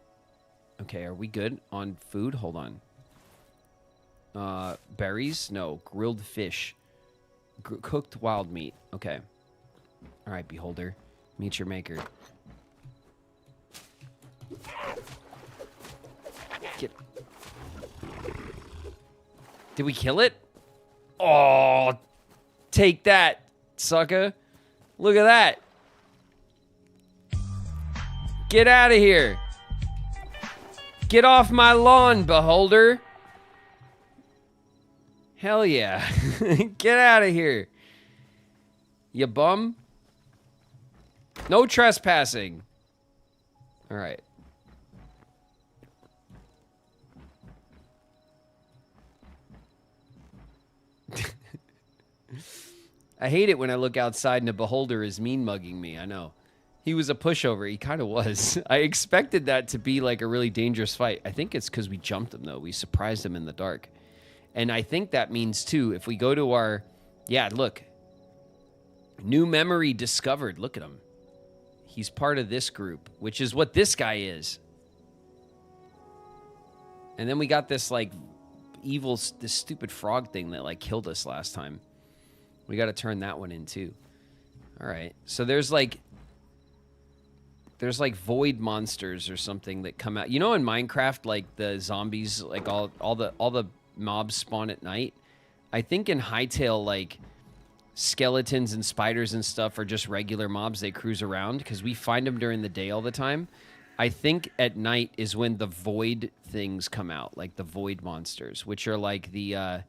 Okay, are we good on food? Hold on. Berries? No. Grilled fish. Cooked wild meat. Okay. All right, beholder. Meet your maker. Get. Did we kill it? Oh, take that, sucker. Look at that. Get out of here. Get off my lawn, beholder. Hell yeah. Get out of here. You bum. No trespassing. All right. I hate it when I look outside and a beholder is mean mugging me. I know. He was a pushover. He kind of was. I expected that to be like a really dangerous fight. I think it's because we jumped him, though. We surprised him in the dark. And I think that means, too, if we go to our... Yeah, look. New memory discovered. Look at him. He's part of this group, which is what this guy is. And then we got this, like, evil... This stupid frog thing that, like, killed us last time. We got to turn that one in, too. All right. So there's, like... There's like void monsters or something that come out. You know, in Minecraft, like the zombies, like all the mobs spawn at night. I think in HYTALE, like skeletons and spiders and stuff are just regular mobs. They cruise around because we find them during the day all the time. I think at night is when the void things come out, like the void monsters, which are like the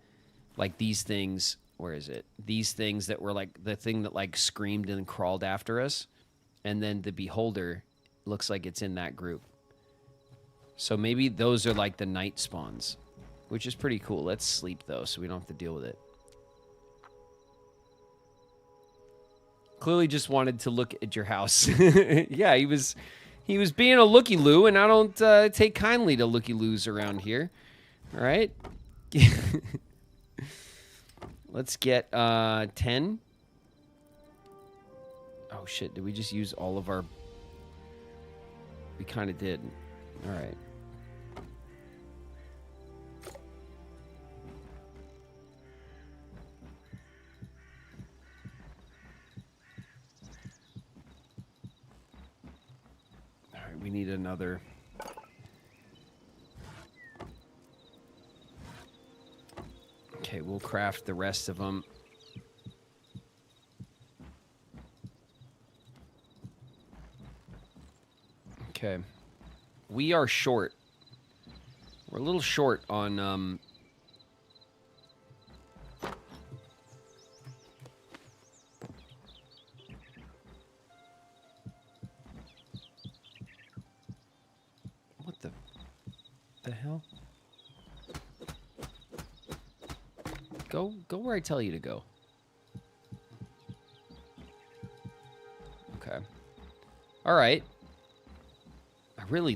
like these things. Where is it? These things that were like the thing that like screamed and crawled after us. And then the beholder looks like it's in that group. So maybe those are like the night spawns, which is pretty cool. Let's sleep, though, so we don't have to deal with it. Clearly just wanted to look at your house. Yeah, he was being a looky-loo, and I don't take kindly to looky-loos around here. All right? Let's get 10. Oh, shit. Did we just use all of our... We kind of did. All right. All right, we need another... Okay, we'll craft the rest of them. Okay. We are short. We're a little short on, What the hell? Go where I tell you to go. Okay. All right. I really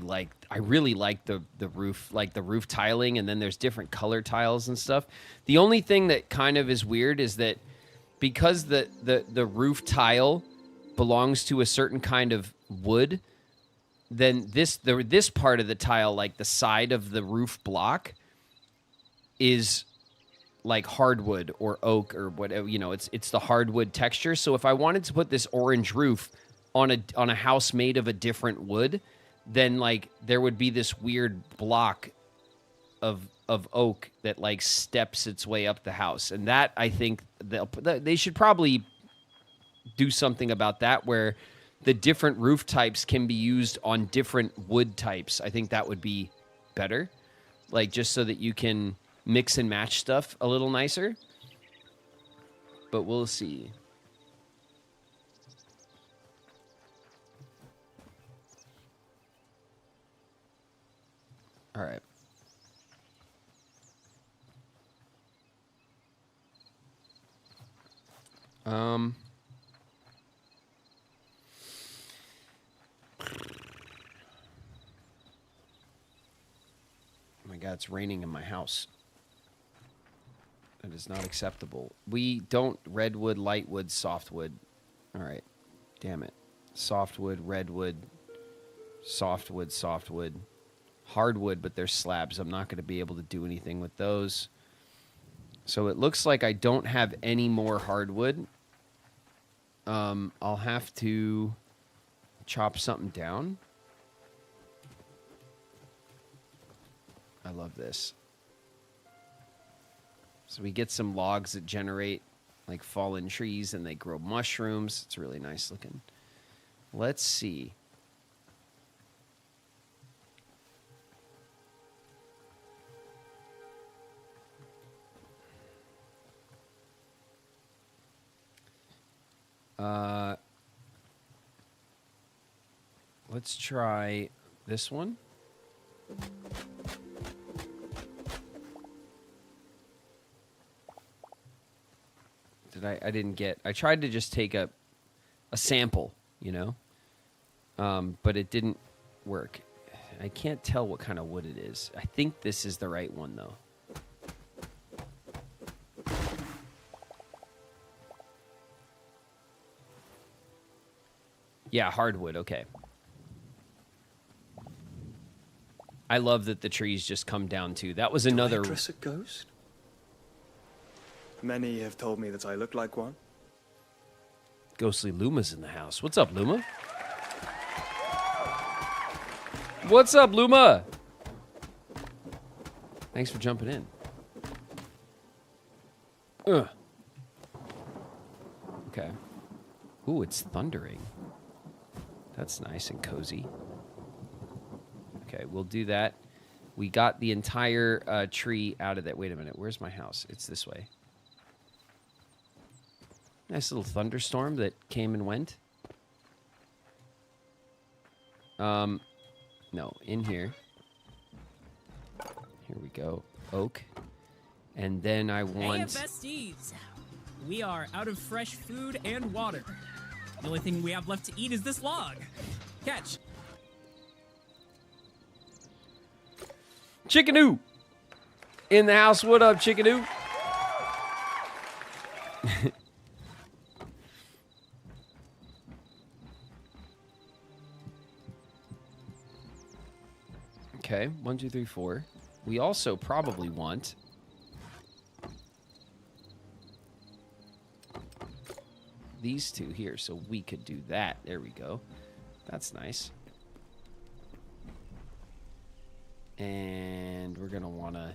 like the roof, like the roof tiling, and then there's different color tiles and stuff. The only thing that kind of is weird is that because the roof tile belongs to a certain kind of wood, then this part of the tile, like the side of the roof block, is like hardwood or oak or whatever, you know, it's the hardwood texture. So if I wanted to put this orange roof on a house made of a different wood, then like there would be this weird block of oak that like steps its way up the house. And that, I think they should probably do something about that, where the different roof types can be used on different wood types. I think that would be better, like just so that you can mix and match stuff a little nicer. But we'll see. All right. Oh my God, it's raining in my house. That is not acceptable. We don't redwood, lightwood, softwood. All right. Damn it. Softwood, redwood, softwood, softwood. Hardwood, but they're slabs. I'm not going to be able to do anything with those. So it looks like I don't have any more hardwood. I'll have to chop something down. I love this. So we get some logs that generate like fallen trees and they grow mushrooms. It's really nice looking. Let's see. Let's try this one. I didn't get, I tried to just take a sample, you know, but it didn't work. I can't tell what kind of wood it is. I think this is the right one though. Yeah, hardwood, okay. I love that the trees just come down too. That was another... Do I dress a ghost? Many have told me that I look like one. Ghostly Luma's in the house. What's up, Luma? What's up, Luma? Thanks for jumping in. Ugh. Okay. Ooh, it's thundering. That's nice and cozy. Okay, we'll do that. We got the entire tree out of that. Wait a minute. Where's my house? It's this way. Nice little thunderstorm that came and went. No, in here. Here we go. Oak. And then I want... Hey, besties! We are out of fresh food and water. The only thing we have left to eat is this log. Catch. Chickanoo! In the house. What up, Chickanoo? Okay, 1, 2, 3, 4. We also probably want... these two here, so we could do that. There we go. That's nice. And we're gonna wanna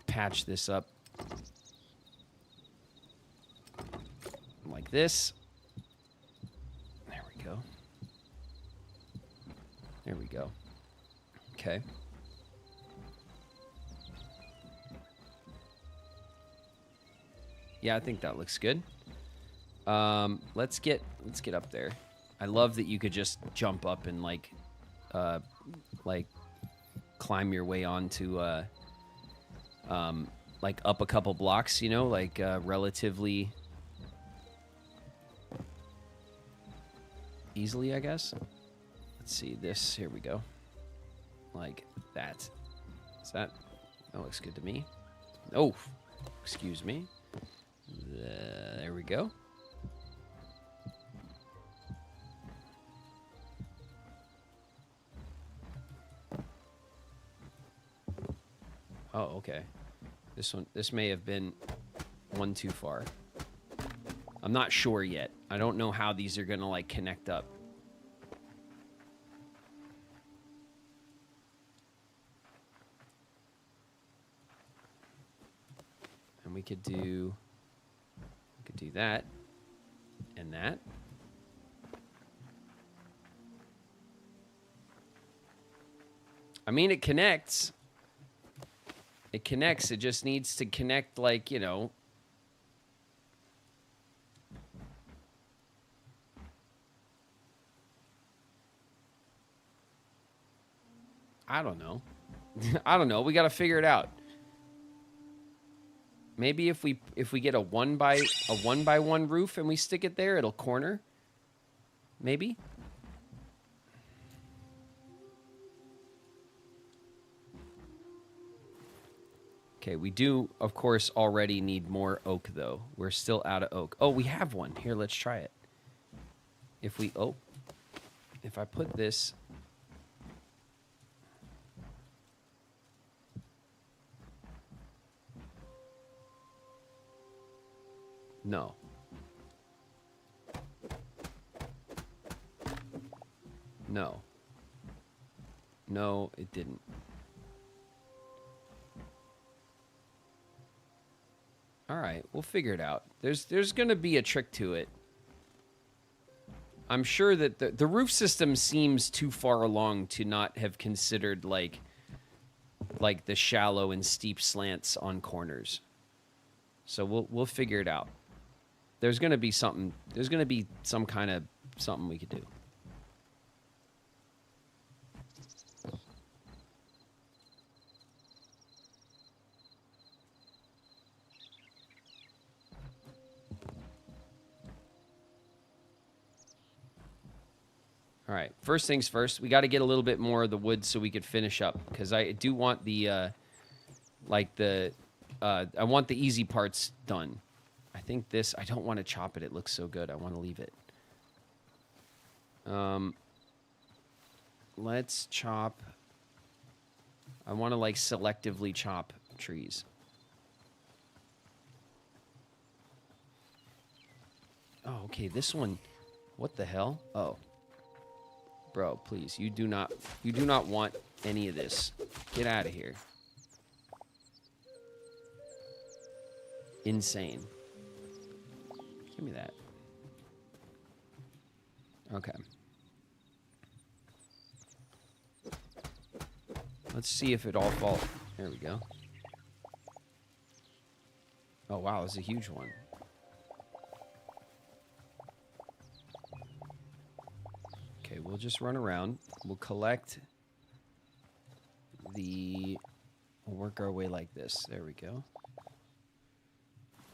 patch this up like this. There we go. There we go. Okay. Yeah, I think that looks good. Let's get up there. I love that you could just jump up and like climb your way onto like up a couple blocks, you know, like relatively easily, I guess. Let's see this. Here we go. Like that. Is that looks good to me. Oh, excuse me. There we go. Oh, okay. This may have been one too far. I'm not sure yet. I don't know how these are gonna like connect up. And we could do that and that. I mean, it connects. It connects. It just needs to connect, like, you know. I don't know. I don't know. We got to figure it out. Maybe if we get a one by one roof and we stick it there, it'll corner. Maybe. Okay, we do, of course, already need more oak, though. We're still out of oak. Oh, we have one. Here, let's try it. If I put this... No. No. No, it didn't. All right, we'll figure it out. There's going to be a trick to it. I'm sure that the roof system seems too far along to not have considered like the shallow and steep slants on corners. So we'll figure it out. There's going to be something. There's going to be some kind of something we could do. All right, first things first, we got to get a little bit more of the wood so we could finish up, because I do want the, I want the easy parts done. I think this, I don't want to chop it. It looks so good. I want to leave it. Let's chop. I want to, like, selectively chop trees. Oh, okay, this one, what the hell? Oh. Bro, please, you do not want any of this. Get out of here. Insane. Give me that. Okay. Let's see if it all falls. There we go. Oh, wow, it's a huge one. Okay, we'll just run around. We'll collect the... We'll work our way like this. There we go.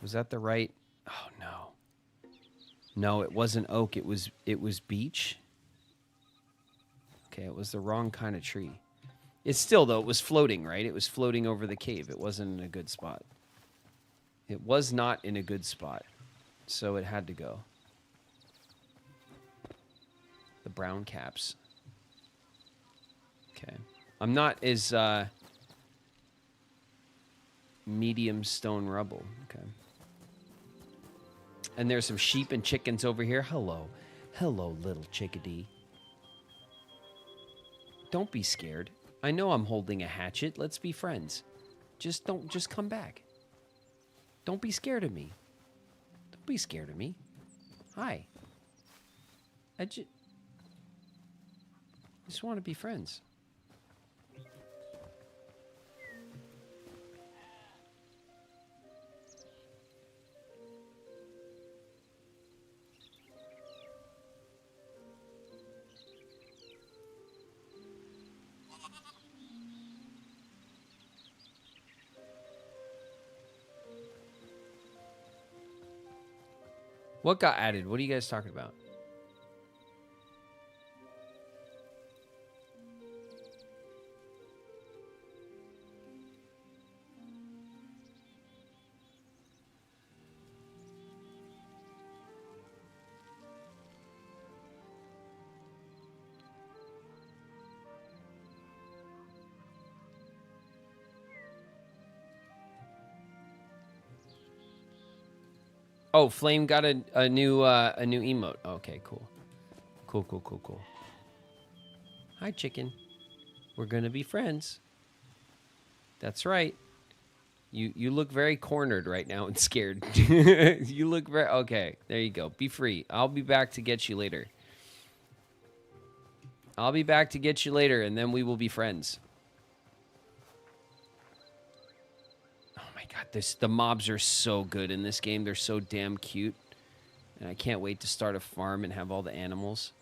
Was that the right... Oh, no. No, it wasn't oak. It was beech. Okay, it was the wrong kind of tree. It's still, though, it was floating, right? It was floating over the cave. It wasn't in a good spot. It was not in a good spot. So it had to go. The brown caps. Okay. I'm not as medium stone rubble. Okay. And there's some sheep and chickens over here. Hello. Hello, little chickadee. Don't be scared. I know I'm holding a hatchet. Let's be friends. Just come back. Don't be scared of me. Don't be scared of me. Hi. I just want to be friends. What got added? What are you guys talking about? Oh, Flame got a new emote. Okay, cool. Cool. Hi, chicken. We're gonna be friends. That's right. You look very cornered right now and scared. You look very... Okay, there you go. Be free. I'll be back to get you later. I'll be back to get you later, and then we will be friends. God, the mobs are so good in this game. They're so damn cute. And I can't wait to start a farm and have all the animals.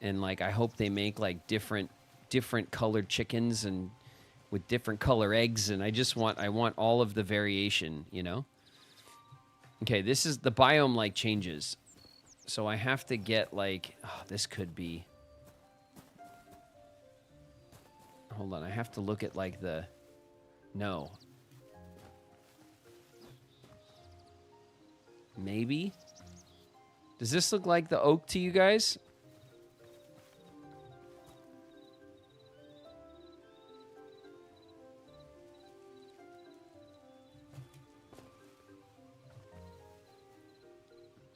And, like, I hope they make, like, different colored chickens and with different color eggs. And I want all of the variation, you know? Okay, this is... The biome, like, changes. So I have to get, like... Oh, this could be... Hold on, I have to look at, like, the... No. Maybe? Does this look like the oak to you guys?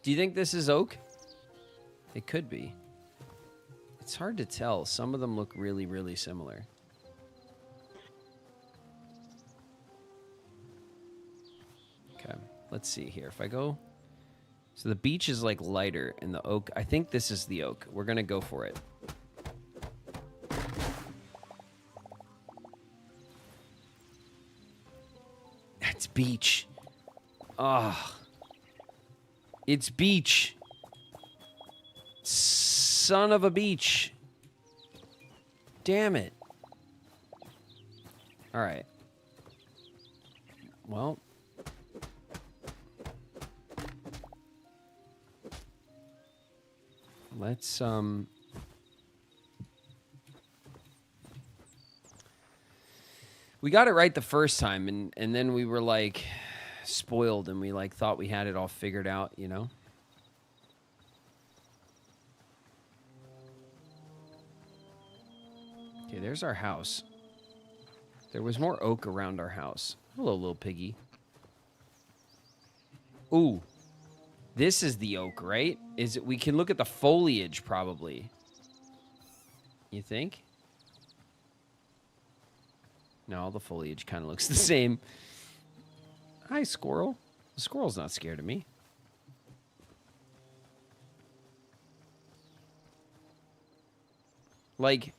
Do you think this is oak? It could be. It's hard to tell. Some of them look really, really similar. Okay, let's see here. If I go... So the beech is like lighter, and the oak... I think this is the oak. We're going to go for it. That's beech. Ah. It's beech. Son of a beech. Damn it. All right. Well. Let's, we got it right the first time, and then we were, like, spoiled, and we, like, thought we had it all figured out, you know? Okay, there's our house. There was more oak around our house. Hello, little piggy. Ooh. This is the oak, right? Is it? We can look at the foliage, probably. You think? No, the foliage kind of looks the same. Hi, squirrel. The squirrel's not scared of me. Like,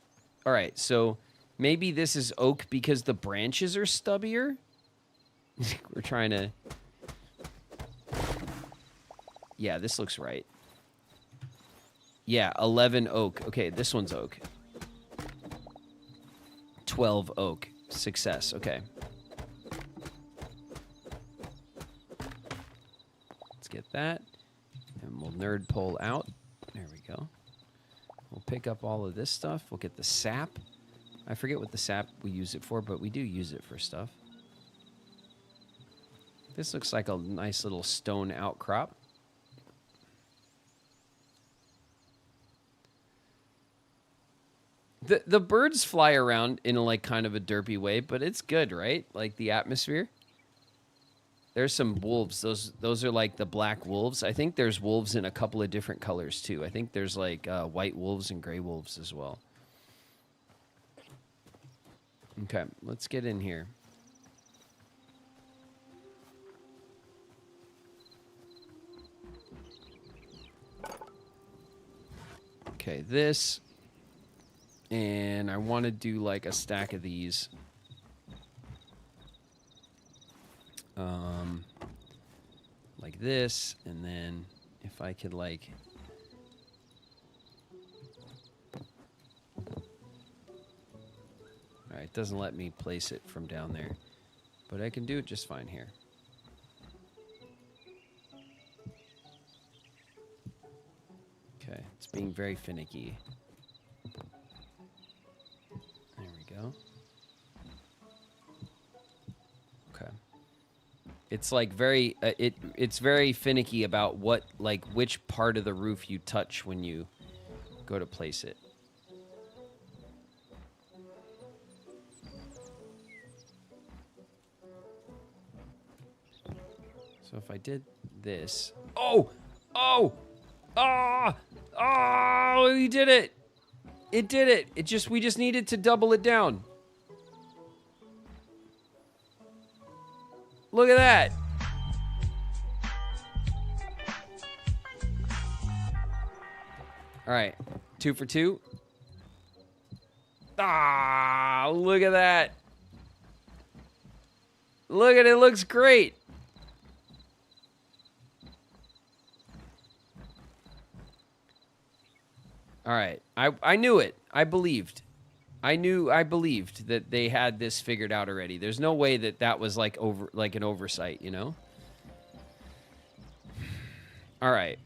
all right, so maybe this is oak because the branches are stubbier? We're trying to... Yeah, this looks right. Yeah, 11 oak. Okay, this one's oak. 12 oak. Success. Okay. Let's get that. And we'll nerd pull out. There we go. We'll pick up all of this stuff. We'll get the sap. I forget what the sap we use it for, but we do use it for stuff. This looks like a nice little stone outcrop. The birds fly around in a, like, kind of a derpy way, but it's good, right? Like, the atmosphere. There's some wolves. Those are, like, the black wolves. I think there's wolves in a couple of different colors, too. I think there's, like, white wolves and gray wolves as well. Okay, let's get in here. Okay, this... And I want to do, like, a stack of these. Like this. And then if I could, like... Alright, it doesn't let me place it from down there. But I can do it just fine here. Okay, it's being very finicky. Go. Okay. It's like very it's very finicky about what, like, which part of the roof you touch when you go to place it. So if I did this, oh, you did it. It did it. We just needed to double it down. Look at that. All right. 2 for 2. Look at that. Look at it. It looks great. All right. I knew it. I believed. I believed that they had this figured out already. There's no way that was like an oversight, you know? All right.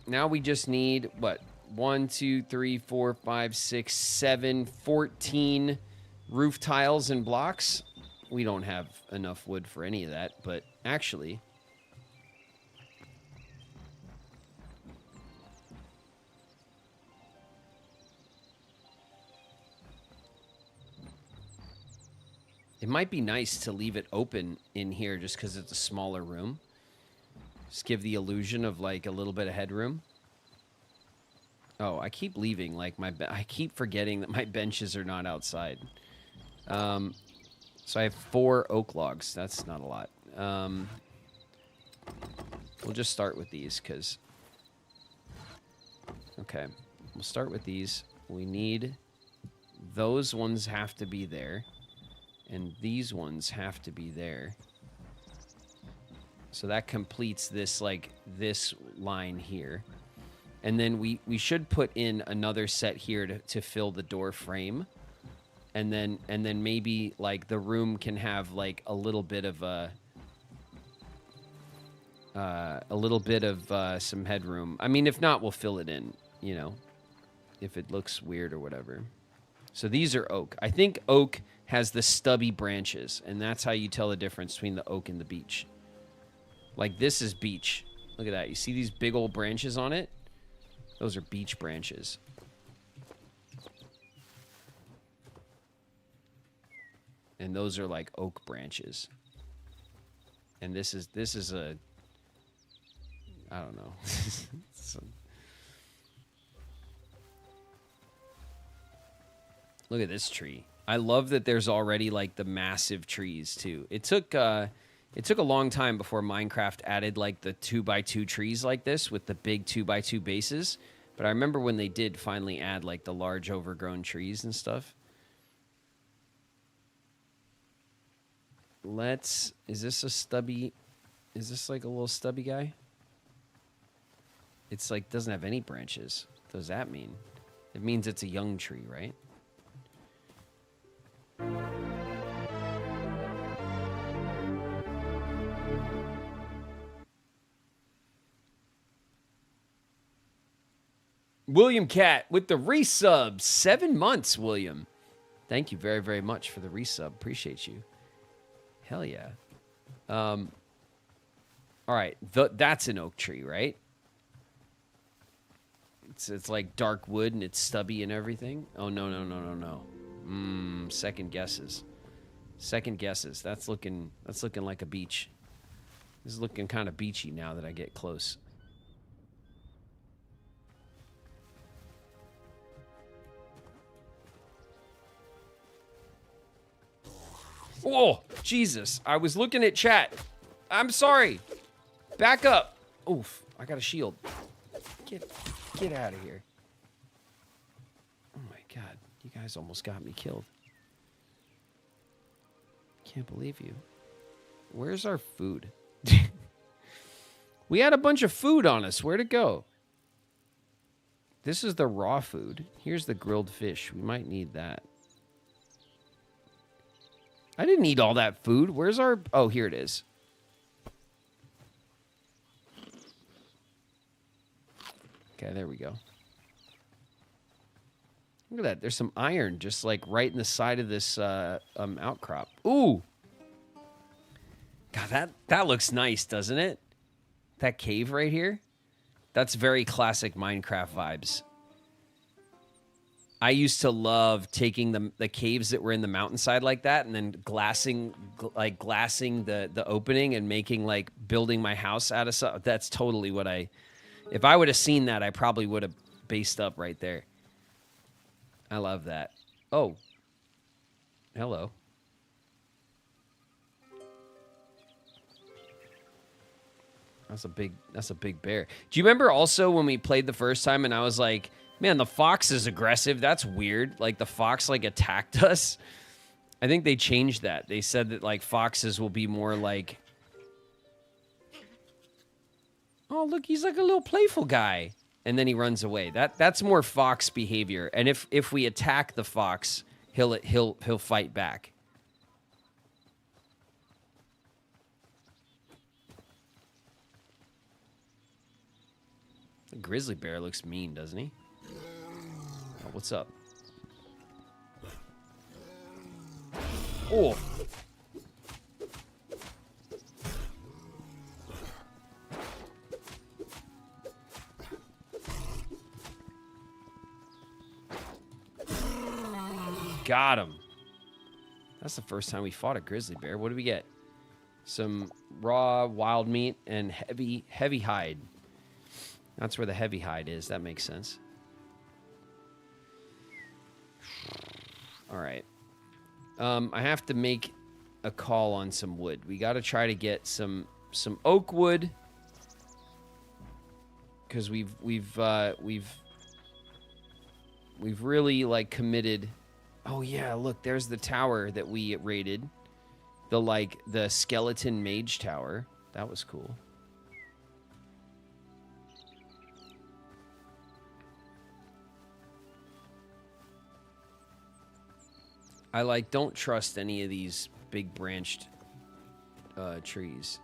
Now we just need, what? 1, 2, 3, 4, 5, 6, 7, 14 roof tiles and blocks. We don't have enough wood for any of that, but actually... It might be nice to leave it open in here just because it's a smaller room. Just give the illusion of like a little bit of headroom. Oh, I keep leaving. Like I keep forgetting that my benches are not outside. So I have 4 oak logs. That's not a lot. We'll just start with these because... Okay, we'll start with these. We need... Those ones have to be there. And these ones have to be there. So that completes this, like, this line here. And then we should put in another set here to fill the door frame. And then maybe, like, the room can have, like, a little bit of some headroom. I mean, if not, we'll fill it in, you know, if it looks weird or whatever. So these are oak. I think oak has the stubby branches, and that's how you tell the difference between the oak and the beech. Like, this is beech. Look at that. You see these big old branches on it? Those are beech branches. And those are like oak branches. And this is a... I don't know. Look at this tree. I love that there's already like the massive trees too. It took a long time before Minecraft added like the 2x2 trees like this with the big 2x2 bases. But I remember when they did finally add like the large overgrown trees and stuff. Is this a stubby? Is this like a little stubby guy? It's like doesn't have any branches. What does that mean? It means it's a young tree, right? William Cat with the resub. 7 months, William. Thank you very, very much for the resub. Appreciate you. Hell yeah. All right. That's an oak tree, right? It's like dark wood and it's stubby and everything. Oh, no. Second guesses. That's looking like a beech. This is looking kind of beachy now that I get close. Oh, Jesus. I was looking at chat. I'm sorry. Back up. Oof. I got a shield. Get out of here. Oh, my God. You guys almost got me killed. Can't believe you. Where's our food? We had a bunch of food on us. Where'd it go? This is the raw food. Here's the grilled fish. We might need that. I didn't eat all that food. Where's our... Oh, here it is. Okay, there we go. Look at that. There's some iron just like right in the side of this outcrop. Ooh. God, that looks nice, doesn't it? That cave right here. That's very classic Minecraft vibes. I used to love taking the caves that were in the mountainside like that and then glassing the opening and making like building my house out of stuff. That's totally what if I would have seen that, I probably would have based up right there. I love that. Oh. Hello. That's a big bear. Do you remember also when we played the first time and I was like, man, the fox is aggressive. That's weird. Like the fox like attacked us. I think they changed that. They said that like foxes will be more like, oh, look, he's like a little playful guy. And then he runs away. That's more fox behavior. And if we attack the fox, he'll fight back. The grizzly bear looks mean, doesn't he? Oh, what's up? Oh. Got him. That's the first time we fought a grizzly bear. What did we get? some raw wild meat and heavy hide. That's where the heavy hide is. That makes sense. All right. I have to make a call on some wood. We got to try to get some oak wood, because we've really like committed. Oh yeah, look, there's the tower that we raided. The skeleton mage tower. That was cool. I don't trust any of these big branched trees.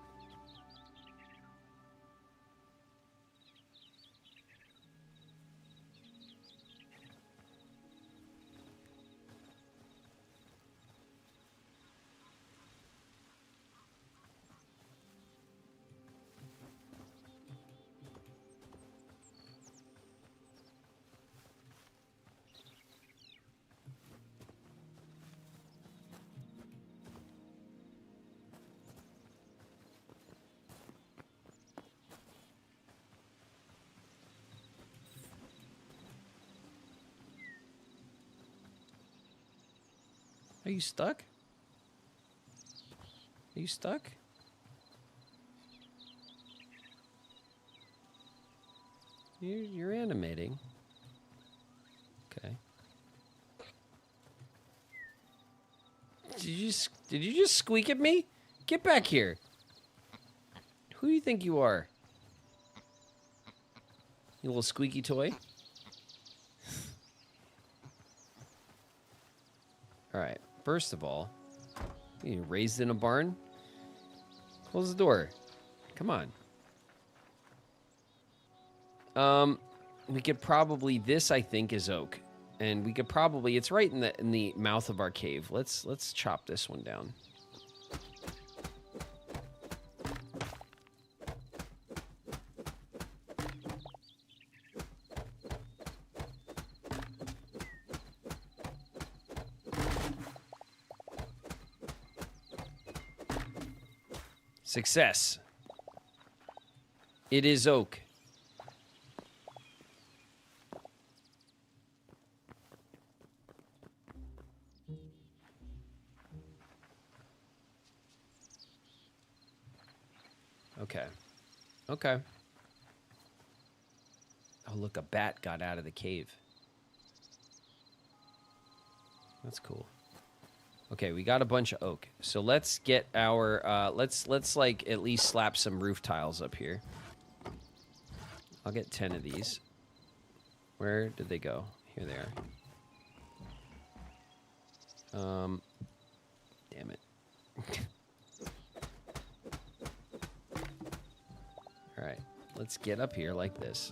Are you stuck? Are you stuck? You're animating. Okay. Did you just squeak at me? Get back here. Who do you think you are? You little squeaky toy? Alright, first of all, you raised in a barn? Close the door. Come on. We could probably, this I think is oak. And we could probably, it's right in the mouth of our cave. Let's chop this one down. Success. It is oak. Okay. Okay. Oh, look, a bat got out of the cave. That's cool. Okay, we got a bunch of oak. So let's get our, let's like at least slap some roof tiles up here. I'll get 10 of these. Where did they go? Here they are. Damn it. All right, let's get up here like this.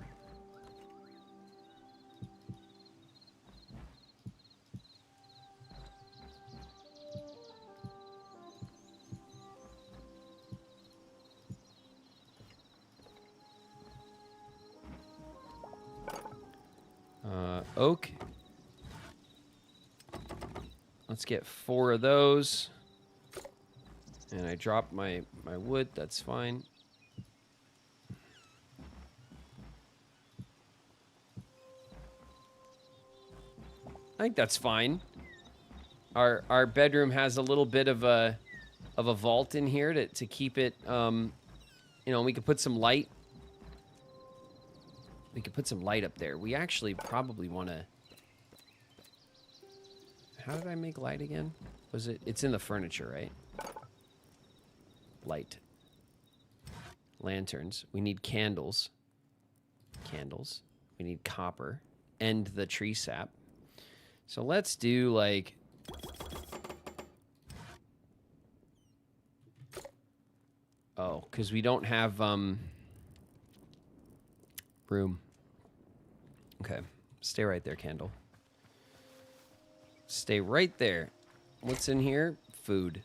Oak. Let's get 4 of those. And I dropped my wood. That's fine. I think that's fine. Our bedroom has a little bit of a vault in here to keep it. You know, we could put some light. We could put some light up there. We actually probably want to... How did I make light again? Was it... It's in the furniture, right? Light. Lanterns. We need candles. Candles. We need copper. And the tree sap. So let's do, like... Oh, because we don't have, room. Okay. Stay right there, candle. Stay right there. What's in here? Food.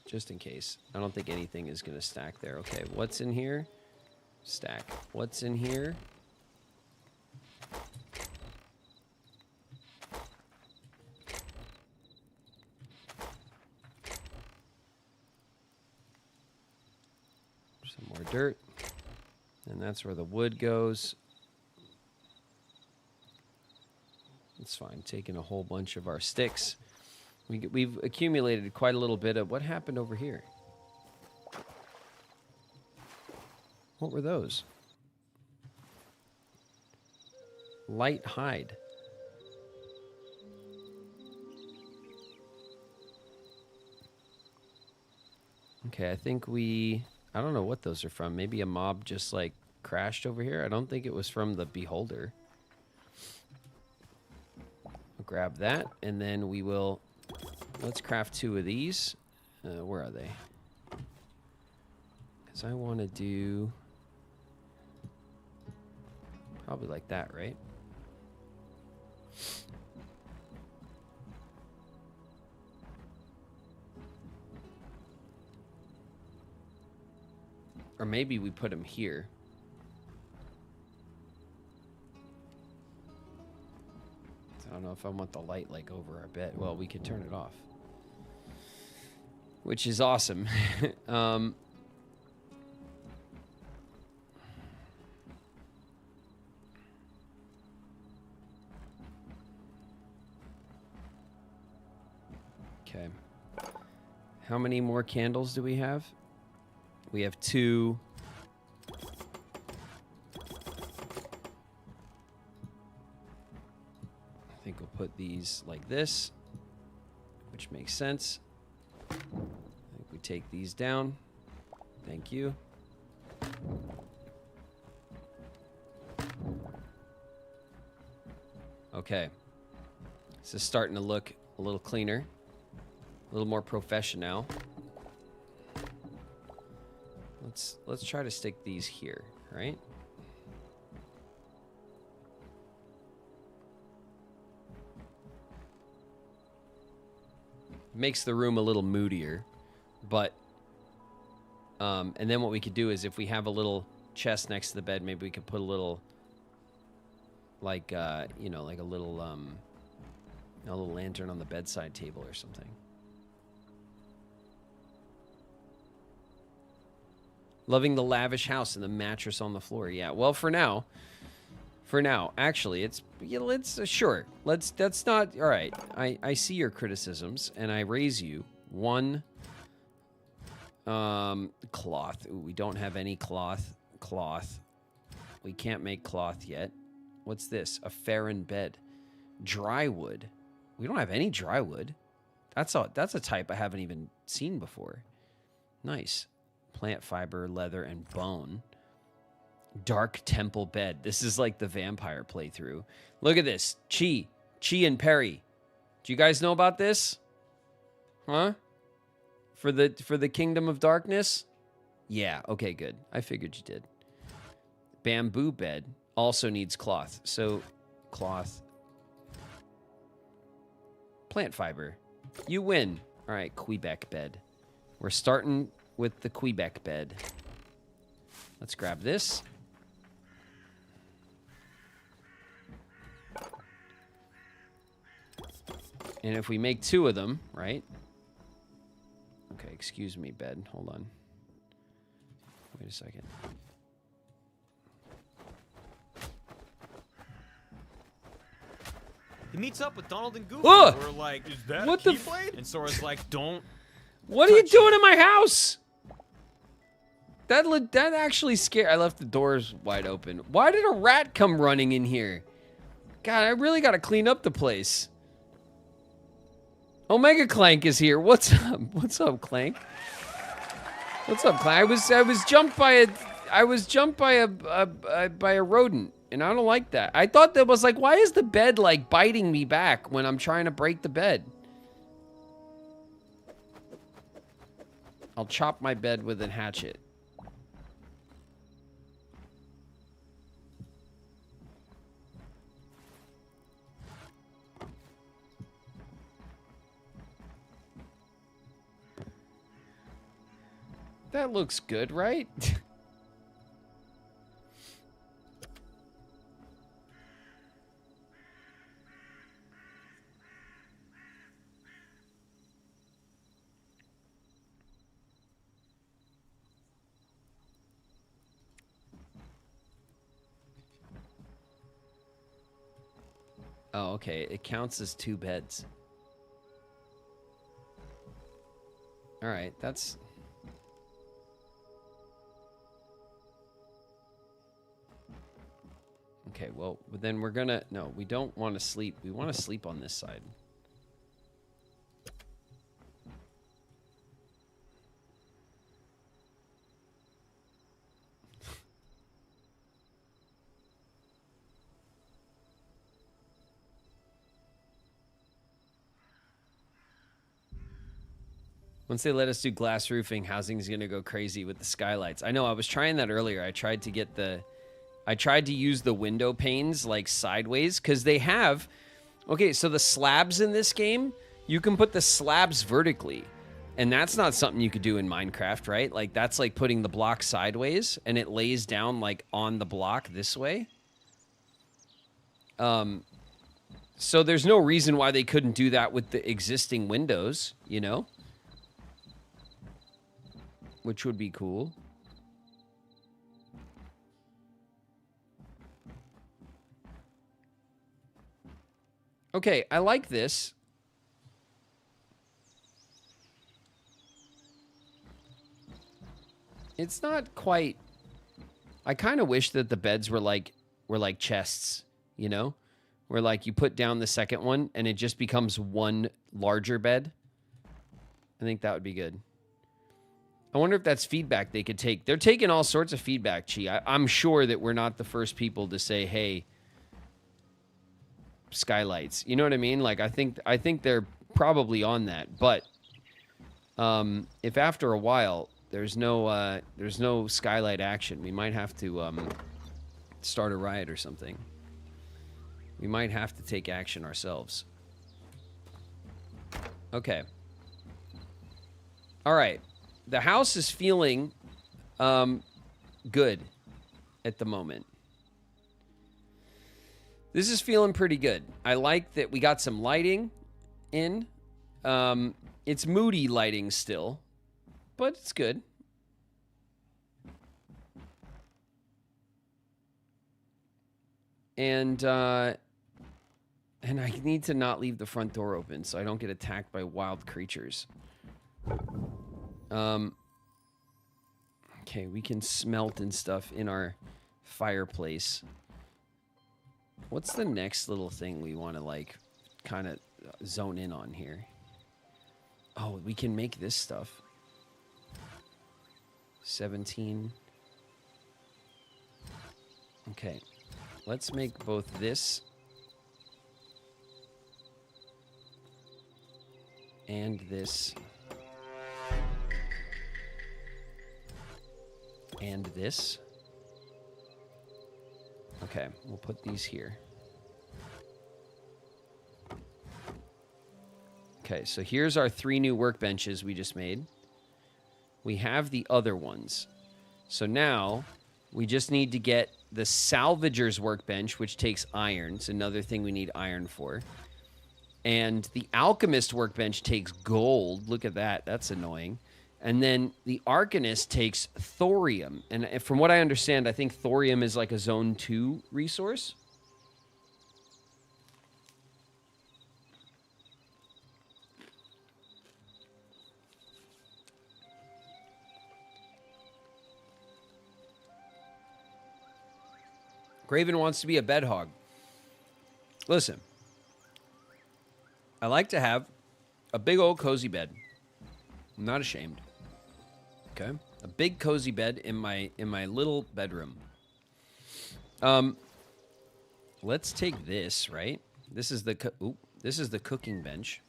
Just in case. I don't think anything is going to stack there. Okay, what's in here? Stack. What's in here? Some more dirt. And that's where the wood goes. It's fine. Taking a whole bunch of our sticks. We've accumulated quite a little bit of... What happened over here? What were those? Light hide. Okay, I think I don't know what those are from. Maybe a mob just, like, crashed over here. I don't think it was from the Beholder. I'll grab that, and then we will... Let's craft 2 of these. Where are they? Because I want to do... Probably like that, right? Or maybe we put them here. I don't know if I want the light like over our bed. Well, we could turn it off. Which is awesome. Okay. How many more candles do we have? We have 2. I think we'll put these like this, which makes sense. I think we take these down. Thank you. Okay. This is starting to look a little cleaner, a little more professional. Let's try to stick these here, right? Makes the room a little moodier, but and then what we could do is if we have a little chest next to the bed, maybe we could put a little like you know, like a little lantern on the bedside table or something. Loving the lavish house and the mattress on the floor. Yeah, well, for now, actually, it's sure. That's not all right. I see your criticisms and I raise you 1 cloth. Ooh, we don't have any cloth. We can't make cloth yet. What's this? A Farron bed. Dry wood. We don't have any dry wood. That's a type I haven't even seen before. Nice. Plant fiber, leather, and bone. Dark temple bed. This is like the vampire playthrough. Look at this. Chi and Perry. Do you guys know about this? Huh? For the Kingdom of Darkness? Yeah, okay, good. I figured you did. Bamboo bed also needs cloth. So, cloth. Plant fiber. You win. All right, Quebec bed. We're starting with the Quebec bed. Let's grab this. And if we make 2 of them, right? Okay, excuse me, bed. Hold on. Wait a second. He meets up with Donald and Goofy. Ugh! We're like, is that What a the Keyblade? And Sora's like, don't. What are you doing in my house? That actually scared. I left the doors wide open. Why did a rat come running in here? God, I really got to clean up the place. Omega Clank is here. What's up? What's up, Clank? What's up, Clank? I was jumped by a rodent, and I don't like that. I thought that was like, why is the bed like biting me back when I'm trying to break the bed? I'll chop my bed with a hatchet. That looks good, right? Oh, okay. It counts as 2 beds. All right, that's... Okay, well, then we're gonna... No, we don't want to sleep. We want to sleep on this side. Once they let us do glass roofing, housing's gonna go crazy with the skylights. I know, I was trying that earlier. I tried to use the window panes like sideways because they have... Okay, so the slabs in this game, you can put the slabs vertically. And that's not something you could do in Minecraft, right? Like, that's like putting the block sideways and it lays down like on the block this way. So there's no reason why they couldn't do that with the existing windows, you know? Which would be cool. Okay, I like this. It's not quite... I kind of wish that the beds were like chests, you know? Where like you put down the second one and it just becomes one larger bed. I think that would be good. I wonder if that's feedback they could take. They're taking all sorts of feedback, Chi. I'm sure that we're not the first people to say, hey, skylights. You know what I mean? Like, I think they're probably on that. But if after a while there's no skylight action, we might have to start a riot or something. We might have to take action ourselves. Okay. All right. The house is feeling good at the moment. This is feeling pretty good. I like that we got some lighting in. It's moody lighting still, but it's good. And I need to not leave the front door open so I don't get attacked by wild creatures. Okay, we can smelt and stuff in our fireplace. What's the next little thing we want to, like, kind of zone in on here? Oh, we can make this stuff. 17. Okay, let's make both this and this. And this. Okay, we'll put these here. Okay, so here's our 3 new workbenches we just made. We have the other ones. So now we just need to get the salvager's workbench, which takes iron. It's another thing we need iron for. And the alchemist workbench takes gold. Look at that. That's annoying. And then the Arcanist takes thorium. And from what I understand, I think thorium is like a Zone 2 resource. Graven wants to be a bed hog. Listen. I like to have a big old cozy bed. I'm not ashamed. Okay, a big cozy bed in my little bedroom. Let's take this, right? This is the cooking bench.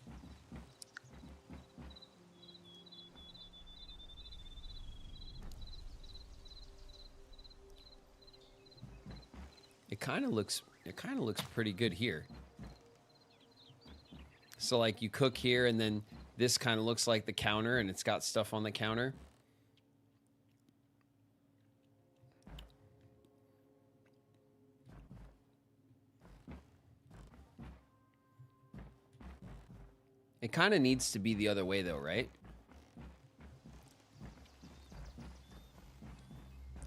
It kind of looks pretty good here. So like you cook here and then this kind of looks like the counter and it's got stuff on the counter. It kind of needs to be the other way though, right?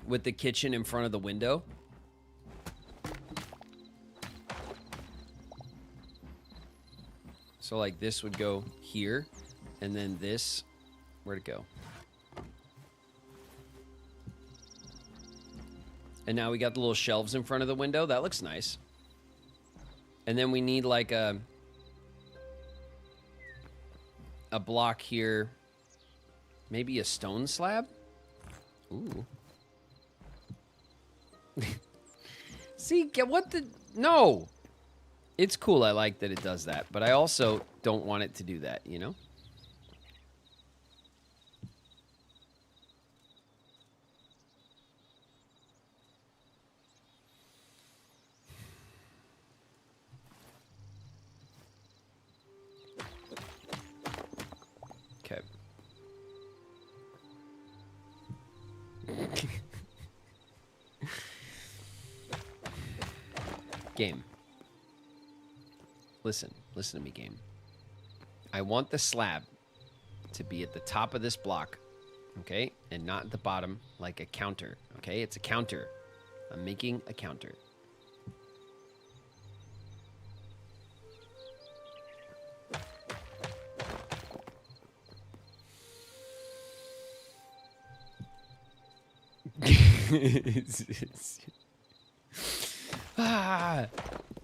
With the kitchen in front of the window. So like this would go here, and then this, where'd it go? And now we got the little shelves in front of the window. That looks nice. And then we need like a block here. Maybe a stone slab? Ooh. See, what the... No! It's cool, I like that it does that. But I also don't want it to do that, you know? Okay. Game. Listen to me, game. I want the slab to be at the top of this block, okay? And not at the bottom like a counter, okay? It's a counter. I'm making a counter.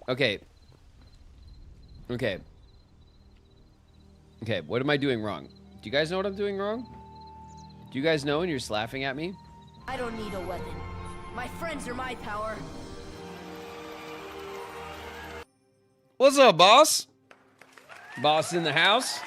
Okay. Okay. Okay, what am I doing wrong? Do you guys know what I'm doing wrong? Do you guys know and you're just laughing at me? I don't need a weapon. My friends are my power. What's up, boss? Boss in the house?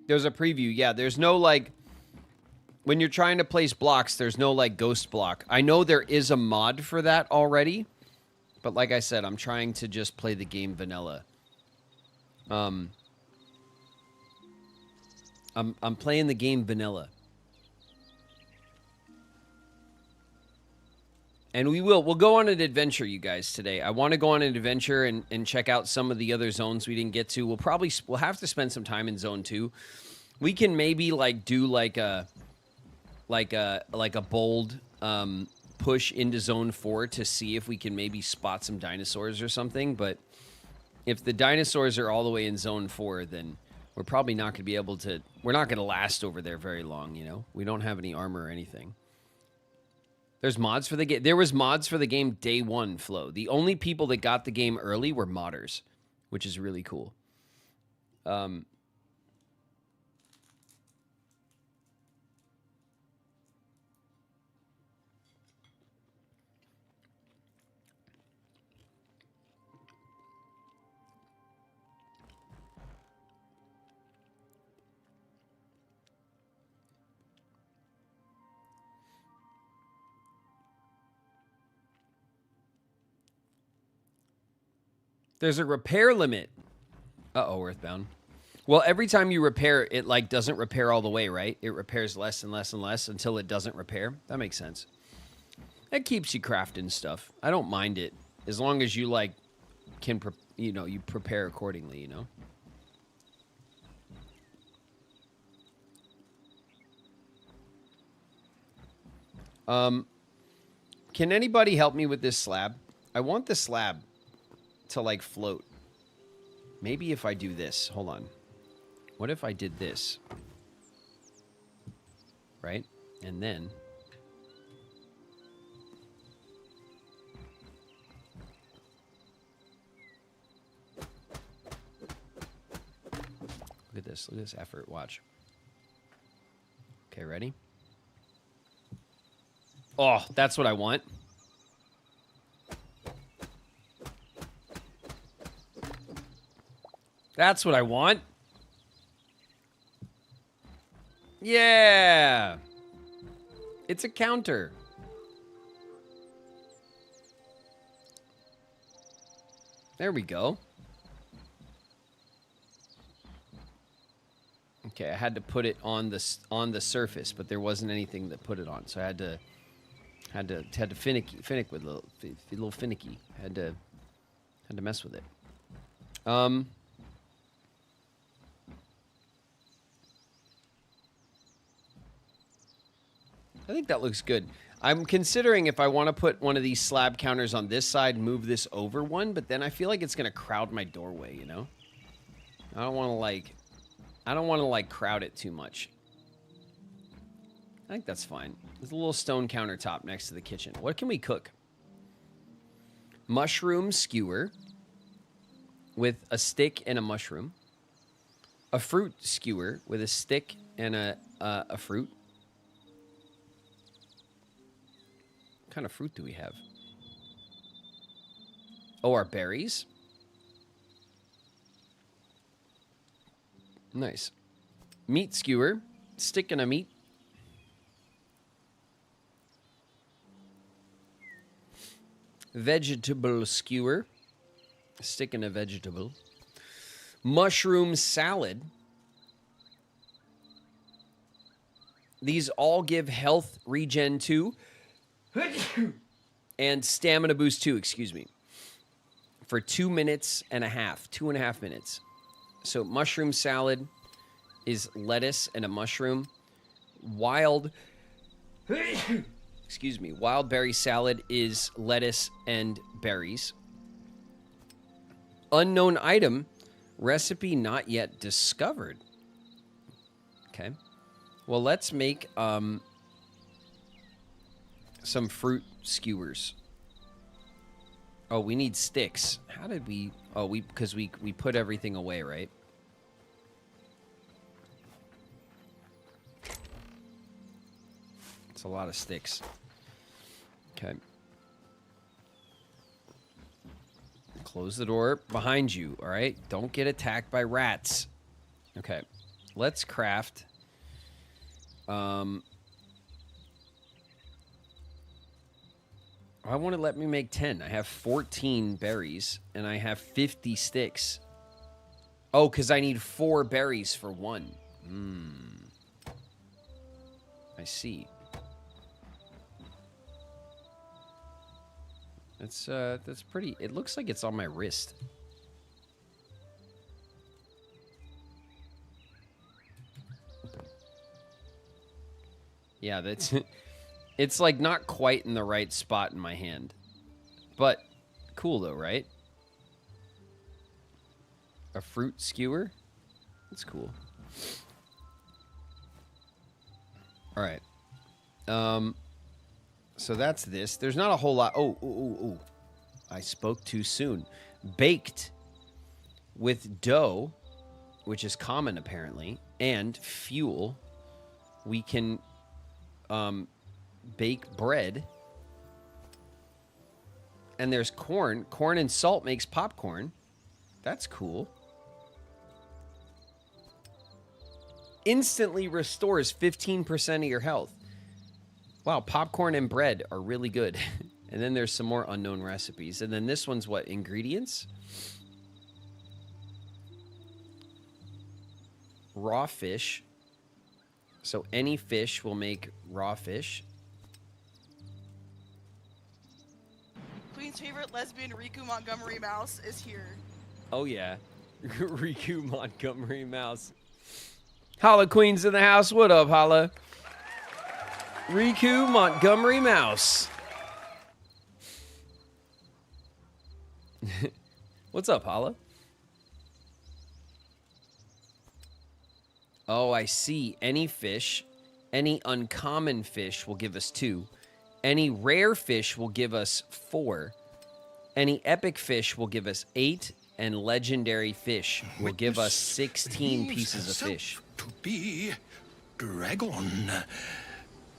There's a preview. Yeah, there's no, like, when you're trying to place blocks, there's no, like, ghost block. I know there is a mod for that already, but like I said, I'm trying to just play the game vanilla. I'm playing the game vanilla. And we'll go on an adventure, you guys, today. I want to go on an adventure and check out some of the other zones we didn't get to. We'll have to spend some time in zone 2. We can maybe like do like a bold push into zone 4 to see if we can maybe spot some dinosaurs or something. But if the dinosaurs are all the way in zone 4, then we're probably not going to be able to. We're not going to last over there very long. You know, we don't have any armor or anything. There's mods for the game. There was mods for the game day 1, Flo. The only people that got the game early were modders, which is really cool. There's a repair limit. Uh-oh, Earthbound. Well, every time you repair, it like doesn't repair all the way, right? It repairs less and less and less until it doesn't repair. That makes sense. That keeps you crafting stuff. I don't mind it as long as you like can, you prepare accordingly, you know? Can anybody help me with this slab? I want the slab to like float. Maybe if I do this. Hold on. What if I did this? Right? And then look at this. Look at this effort. Watch. Okay, ready? Oh, that's what I want. That's what I want. Yeah. It's a counter. There we go. Okay, I had to put it on the surface, but there wasn't anything that put it on, so I had to finick with a little finicky. Had to mess with it. I think that looks good. I'm considering if I want to put one of these slab counters on this side, move this over one, but then I feel like it's going to crowd my doorway, you know? I don't want to like crowd it too much. I think that's fine. There's a little stone countertop next to the kitchen. What can we cook? Mushroom skewer with a stick and a mushroom. A fruit skewer with a stick and a fruit. What kind of fruit do we have? Oh, our berries. Nice. Meat skewer. Stick and a meat. Vegetable skewer. Stick and a vegetable. Mushroom salad. These all give health regen 2. And stamina boost 2, excuse me. For 2 minutes and a half. 2.5 minutes. So mushroom salad is lettuce and a mushroom. Wild excuse me, wild berry salad is lettuce and berries. Unknown item, recipe not yet discovered. Okay. Well, let's make some fruit skewers. Oh, we need sticks. How did we... Oh, because we put everything away, right? It's a lot of sticks. Okay. Close the door behind you, all right? Don't get attacked by rats. Okay. Let's craft... I want to let me make 10. I have 14 berries, and I have 50 sticks. Oh, because I need 4 berries for 1. I see. That's pretty... It looks like it's on my wrist. Yeah, that's... It's like not quite in the right spot in my hand. But cool though, right? A fruit skewer? That's cool. All right. So that's this. There's not a whole lot. Oh. I spoke too soon. Baked with dough, which is common apparently, and fuel. We can bake bread. And there's corn. Corn and salt makes popcorn. That's cool. Instantly restores 15% of your health. Wow, popcorn and bread are really good. And then there's some more unknown recipes. And then this one's what? Ingredients? Raw fish. So any fish will make raw fish. Queen's favorite lesbian Riku Montgomery Mouse is here. Oh, yeah. Riku Montgomery Mouse. Holla Queen's in the house. What up, Holla? Riku Montgomery Mouse. What's up, Holla? Oh, I see. Any fish, any uncommon fish will give us 2. Any rare fish will give us 4. Any epic fish will give us 8. And legendary fish will give us 16 pieces of fish. To be dragon,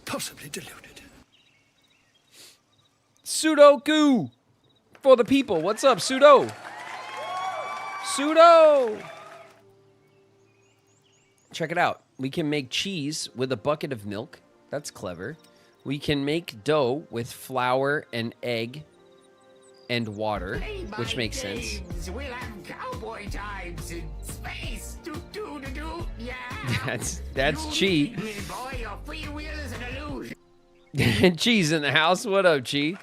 possibly deluded. Sudoku for the people. What's up, Sudo? Sudo. Check it out. We can make cheese with a bucket of milk. That's clever. We can make dough with flour and egg. and water, which makes sense. We'll have cowboy times in space. Do, do, do, do. Yeah. That's Chi. Boy, your free will is an illusion. Chi's in the house. What up, Chi?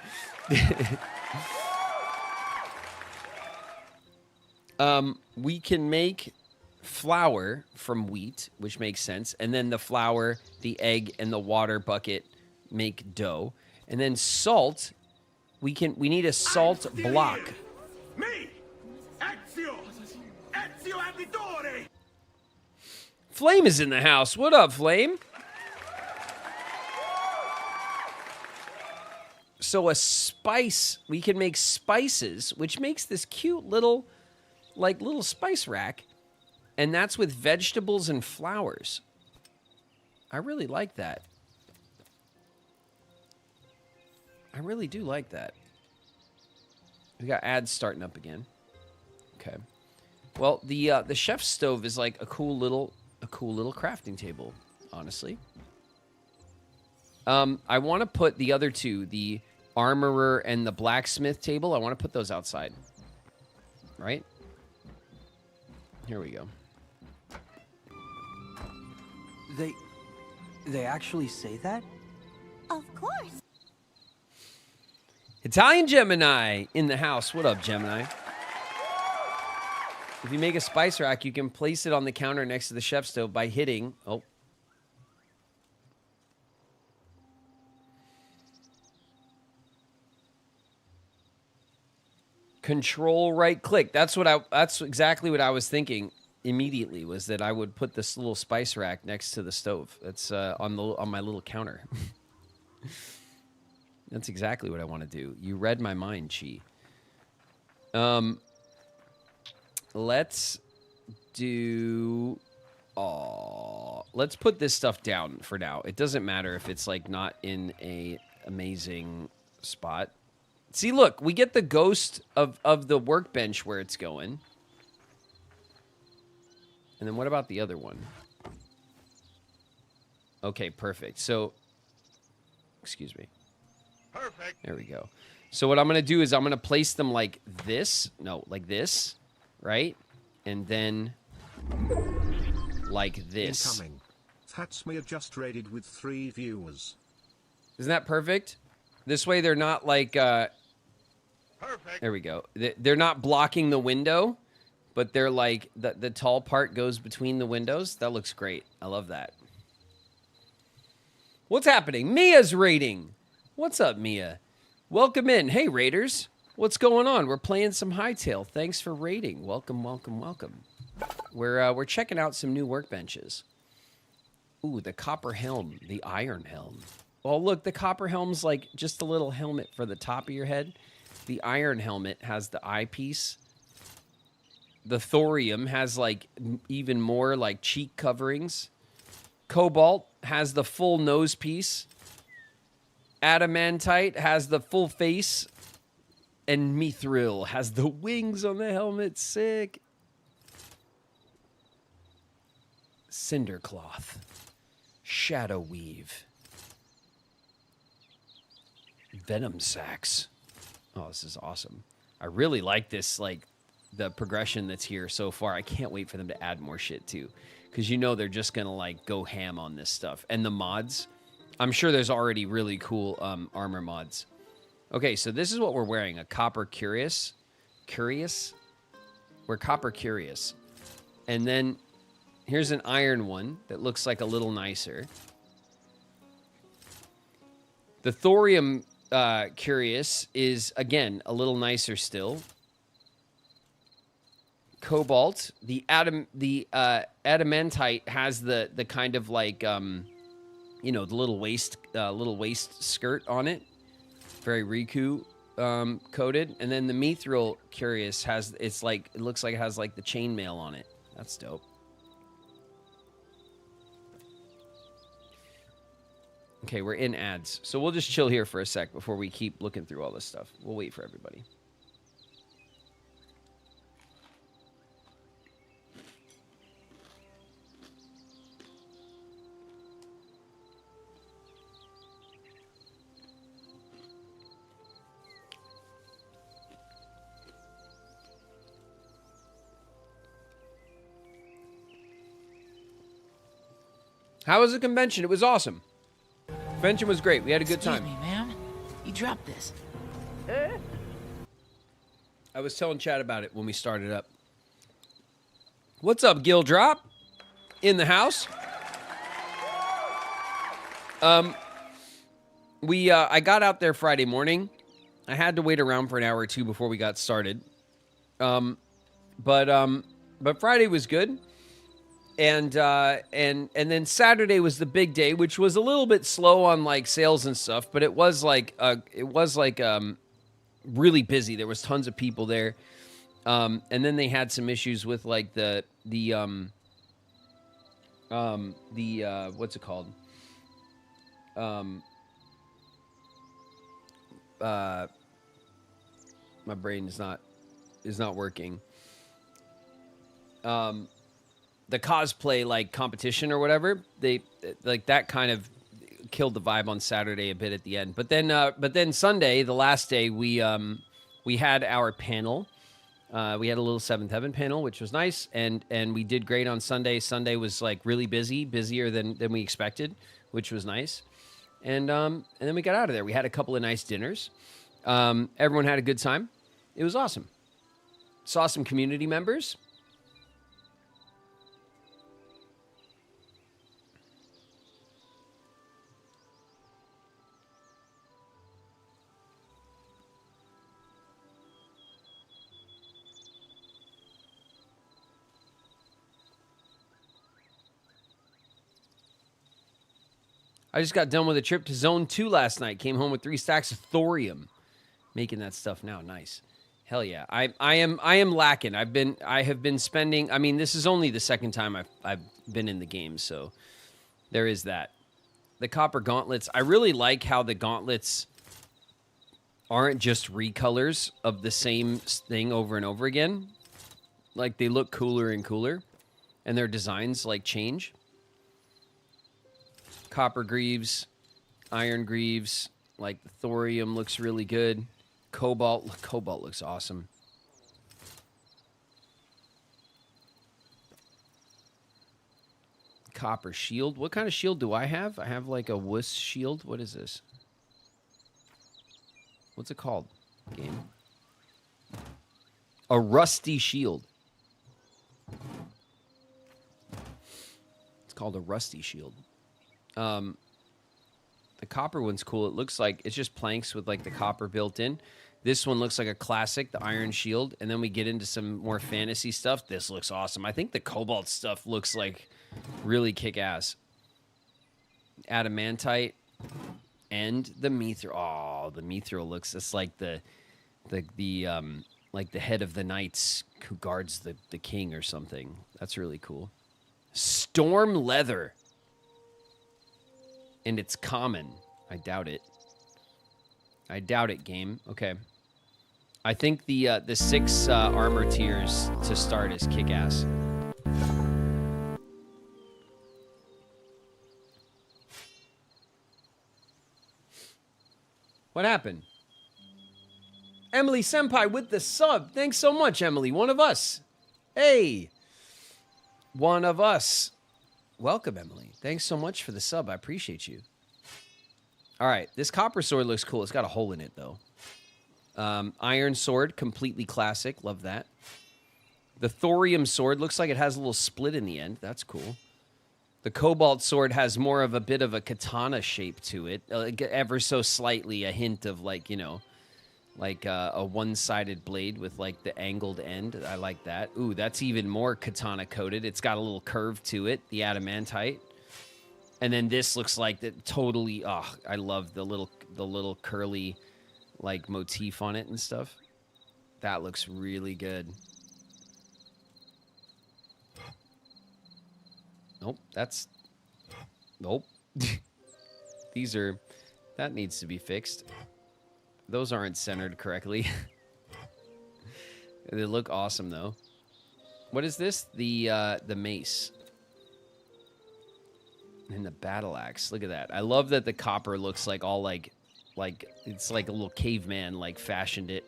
We can make flour from wheat, which makes sense. And then the flour, the egg, and the water bucket make dough. And then salt, we need a salt block. Me, Ezio Auditore. Flame is in the house. What up, Flame? So a spice, we can make spices, which makes this cute little spice rack. And that's with vegetables and flowers. I really like that. I really do like that. We got ads starting up again. Okay. Well, the chef's stove is like a cool little crafting table, honestly. I want to put the other two, the armorer and the blacksmith table, I want to put those outside. Right? Here we go. They actually say that? Of course. Italian Gemini in the house. What up, Gemini? If you make a spice rack, you can place it on the counter next to the chef stove by hitting... Oh. Control right click. That's exactly what I was thinking immediately, was that I would put this little spice rack next to the stove. That's on my little counter. That's exactly what I want to do. You read my mind, Chi. Let's do... let's put this stuff down for now. It doesn't matter if it's like not in a amazing spot. See, look, we get the ghost of the workbench where it's going. And then what about the other one? Okay, perfect. So, excuse me. Perfect. There we go. So what I'm going to do is I'm going to place them like this. No, like this, right? And then like this. Incoming. Fatsmere just raided with 3 viewers. Isn't that perfect? This way they're not like... Perfect. There we go. They're not blocking the window, but they're like... The tall part goes between the windows. That looks great. I love that. What's happening? Mia's raiding. What's up, Mia? Welcome in. Hey, raiders. What's going on? We're playing some HYTALE. Thanks for raiding. Welcome, welcome, welcome. We're checking out some new workbenches. Ooh, the copper helm. The iron helm. Oh, look, the copper helm's like just a little helmet for the top of your head. The iron helmet has the eyepiece. The thorium has like even more like cheek coverings. Cobalt has the full nose piece. Adamantite has the full face. And Mithril has the wings on the helmet. Sick. Cindercloth. Shadow Weave. Venom Sacs. Oh, this is awesome. I really like this, like, the progression that's here so far. I can't wait for them to add more shit, too. Because you know they're just going to, like, go ham on this stuff. And the mods. I'm sure there's already really cool armor mods. Okay, so this is what we're wearing. A copper curious. Curious? We're copper curious. And then here's an iron one that looks like a little nicer. The thorium curious is, again, a little nicer still. Cobalt. The adamantite has the kind of like, you know, the little waist skirt on it. Very Riku coated. And then the Mithril curious has, it looks like it has like the chainmail on it. That's dope. Okay, we're in ads. So we'll just chill here for a sec before we keep looking through all this stuff. We'll wait for everybody. How was the convention? It was awesome. Convention was great. We had a good time. Excuse me, ma'am. You dropped this. I was telling Chad about it when we started up. What's up, Gil Drop? In the house. I got out there Friday morning. I had to wait around for an hour or two before we got started. But Friday was good. And then Saturday was the big day, which was a little bit slow on like sales and stuff, but it was like really busy. There was tons of people there. And then they had some issues with like the what's it called? My brain is not working. The cosplay like competition or whatever, they like that kind of killed the vibe on Saturday a bit at the end. But then Sunday, the last day, we had our panel. We had a little Seventh Heaven panel, which was nice, and we did great on Sunday. Sunday was like really busy, busier than we expected, which was nice. And then we got out of there. We had a couple of nice dinners. Everyone had a good time. It was awesome. Saw some community members. I just got done with a trip to Zone 2 last night. Came home with 3 stacks of thorium. Making that stuff now. Nice. Hell yeah. I am lacking. I have been spending, I mean, this is only the second time I've been in the game, so there is that. The copper gauntlets. I really like how the gauntlets aren't just recolors of the same thing over and over again. Like they look cooler and cooler, and their designs like change. Copper greaves, iron greaves, like the thorium looks really good. Cobalt looks awesome. Copper shield. What kind of shield do I have? I have like a wuss shield. What is this? What's it called? Game. A rusty shield. It's called a rusty shield. The copper one's cool. It looks like it's just planks with like the copper built in. This one looks like a classic, the iron shield. And then we get into some more fantasy stuff. This looks awesome. I think the cobalt stuff looks like really kick-ass. Adamantite and the mithril. Oh, the mithril looks just like the head of the knights who guards the king or something. That's really cool. Storm leather. And it's common. I doubt it. I doubt it, game. Okay. I think the 6 armor tiers to start is kick-ass. What happened? Emily Senpai with the sub. Thanks so much, Emily. One of us. Hey. One of us. Welcome, Emily. Thanks so much for the sub. I appreciate you. All right. This copper sword looks cool. It's got a hole in it, though. Iron sword, completely classic. Love that. The thorium sword looks like it has a little split in the end. That's cool. The cobalt sword has more of a bit of a katana shape to it. Ever so slightly a hint of, like, you know, like a one-sided blade with, like, the angled end. I like that. Ooh, that's even more katana-coated. It's got a little curve to it, the adamantite. And then this looks like that totally... Oh, I love the little curly, like, motif on it and stuff. That looks really good. Nope, that's... Nope. These are... That needs to be fixed. Those aren't centered correctly. They look awesome, though. What is this? The mace. And the battle axe. Look at that. I love that the copper looks like all like it's like a little caveman like fashioned it.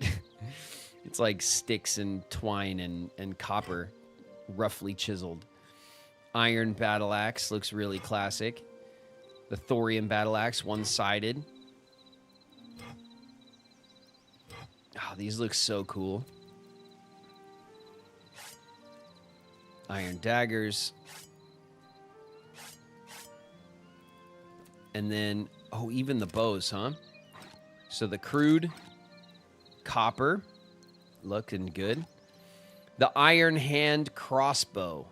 It's like sticks and twine and copper roughly chiseled. iron battle axe. Looks really classic. The thorium battle axe, one-sided. Oh, these look so cool. Iron daggers. And then, oh, even the bows, huh? So the crude copper, looking good. The iron hand crossbow.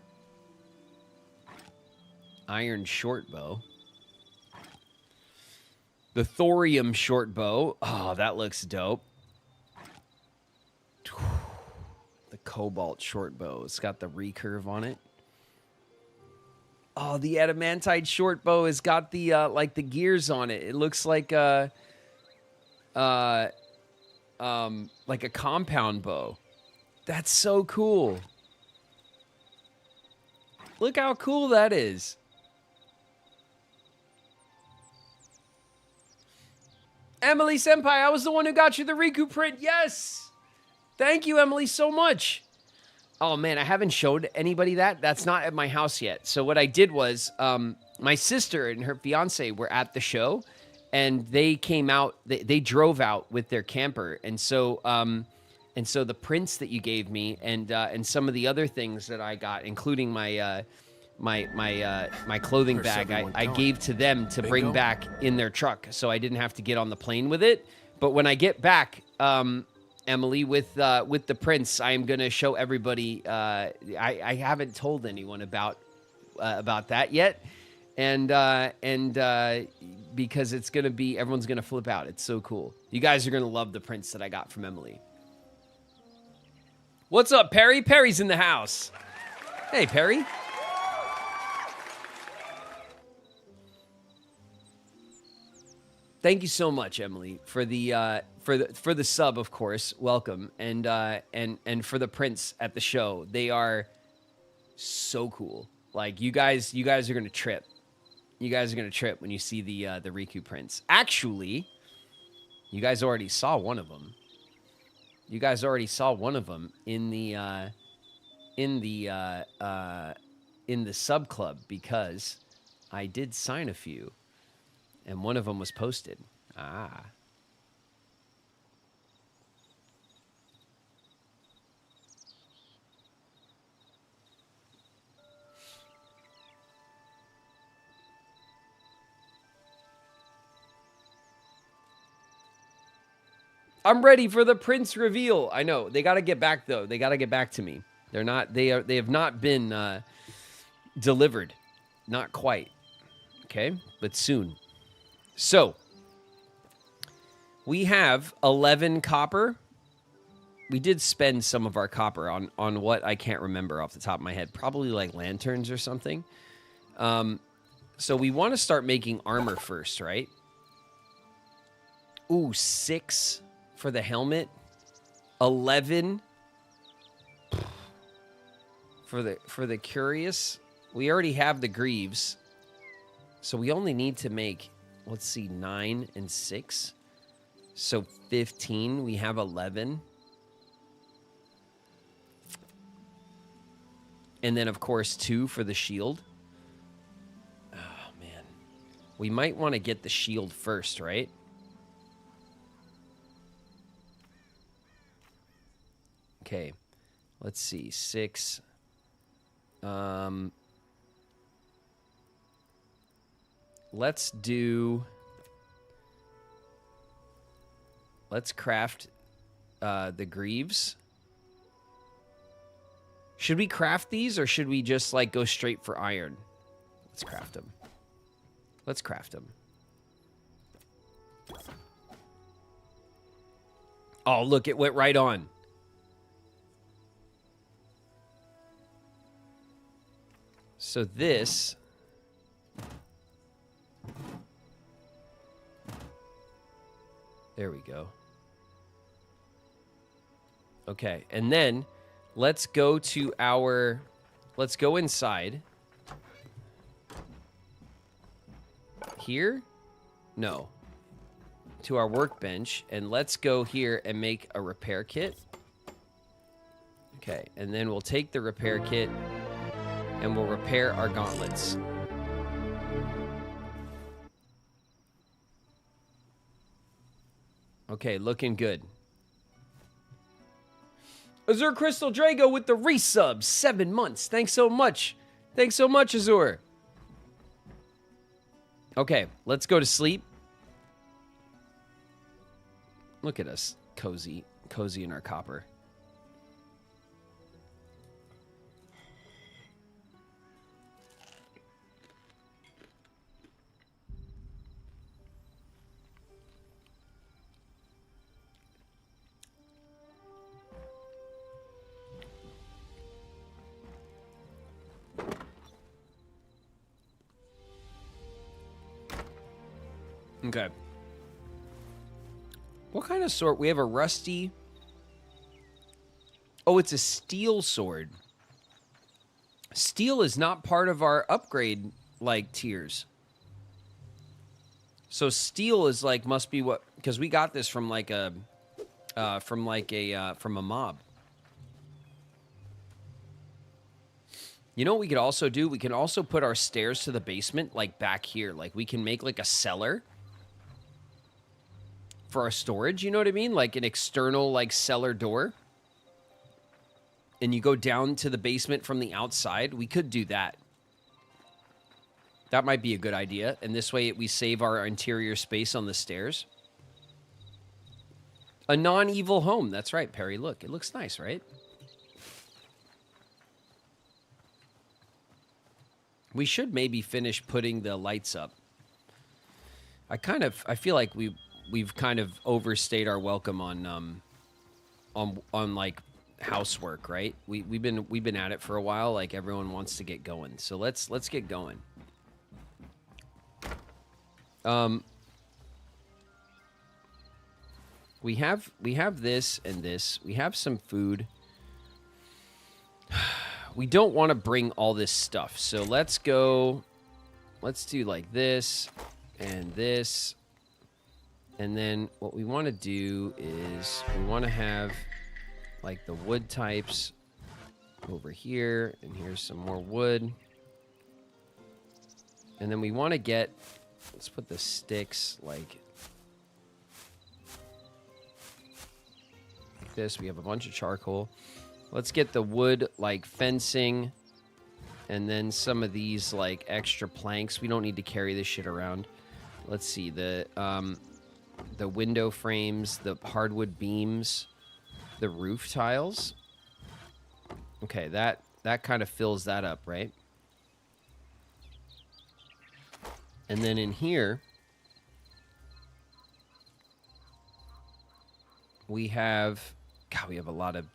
Iron short bow. The thorium short bow. Oh, that looks dope. The cobalt short bow. It's got the recurve on it. Oh, the adamantite short bow has got the like the gears on it. It looks like a compound bow. That's so cool. Look how cool that is. Emily Senpai, I was the one who got you the Riku print. Yes. Thank you, Emily, so much. Oh, man, I haven't showed anybody that. That's not at my house yet. So what I did was my sister and her fiance were at the show, and they came out. They drove out with their camper. And so the prints that you gave me and some of the other things that I got, including my clothing bag, I gave to them to bring back in their truck, so I didn't have to get on the plane with it. But when I get back, Emily, with the prints, I am gonna show everybody. I haven't told anyone about that yet, and because it's gonna be, everyone's gonna flip out. It's so cool. You guys are gonna love the prints that I got from Emily. What's up, Perry? Perry's in the house. Hey, Perry. Thank you so much, Emily, for the sub, of course. Welcome, and for the prints at the show. They are so cool. Like you guys are gonna trip. You guys are gonna trip when you see the Riku prints. Actually, you guys already saw one of them. You guys already saw one of them in the sub club, because I did sign a few. And one of them was posted. Ah. I'm ready for the Prince reveal. I know. They got to get back, though. They got to get back to me. They have not been delivered. Not quite. Okay? But soon. So, we have 11 copper. We did spend some of our copper on what I can't remember off the top of my head. Probably like lanterns or something. So we want to start making armor first, right? Ooh, 6 for the helmet. 11 for the curious. We already have the greaves. So we only need to make, let's see, 9 and 6. So 15. We have 11. And then, of course, 2 for the shield. Oh, man. We might want to get the shield first, right? Okay. Let's see. 6. Let's craft the greaves. Should we craft these, or should we just like go straight for iron? Let's craft them. Let's craft them. Oh, look, it went right on. So this... There we go. Okay, and then let's go to our... Let's go inside. Here? No. To our workbench, and let's go here and make a repair kit. Okay, and then we'll take the repair kit, And we'll repair our gauntlets. Okay, looking good. Azure Crystal Drago with the resub. 7 months. Thanks so much. Thanks so much, Azure. Okay, let's go to sleep. Look at us. Cozy in our copper. Okay. What kind of sword? We have a rusty... Oh, it's a steel sword. Steel is not part of our upgrade, like, tiers. So steel is, like, must be what... Because we got this from, like, a... from a mob. You know what we could also do? We can also put our stairs to the basement, like, back here. Like, we can make, like, a cellar for our storage, you know what I mean? Like an external, like, cellar door. And you go down to the basement from the outside. We could do that. That might be a good idea. And this way we save our interior space on the stairs. A non-evil home. That's right, Perry. Look, it looks nice, right? We should maybe finish putting the lights up. I feel like we've kind of overstayed our welcome on like housework, right? We've been at it for a while. Like everyone wants to get going, so let's get going. We have this and this. We have some food. We don't want to bring all this stuff, so let's do like this and this. And then what we want to do is we want to have like the wood types over here, and here's some more wood. And then we want to get, let's put the sticks like this. We have a bunch of charcoal. Let's get the wood like fencing, and then some of these like extra planks. We don't need to carry this shit around. Let's see, the window frames, the hardwood beams, the roof tiles. Okay, that kind of fills that up, right? And then in here, we have a lot of,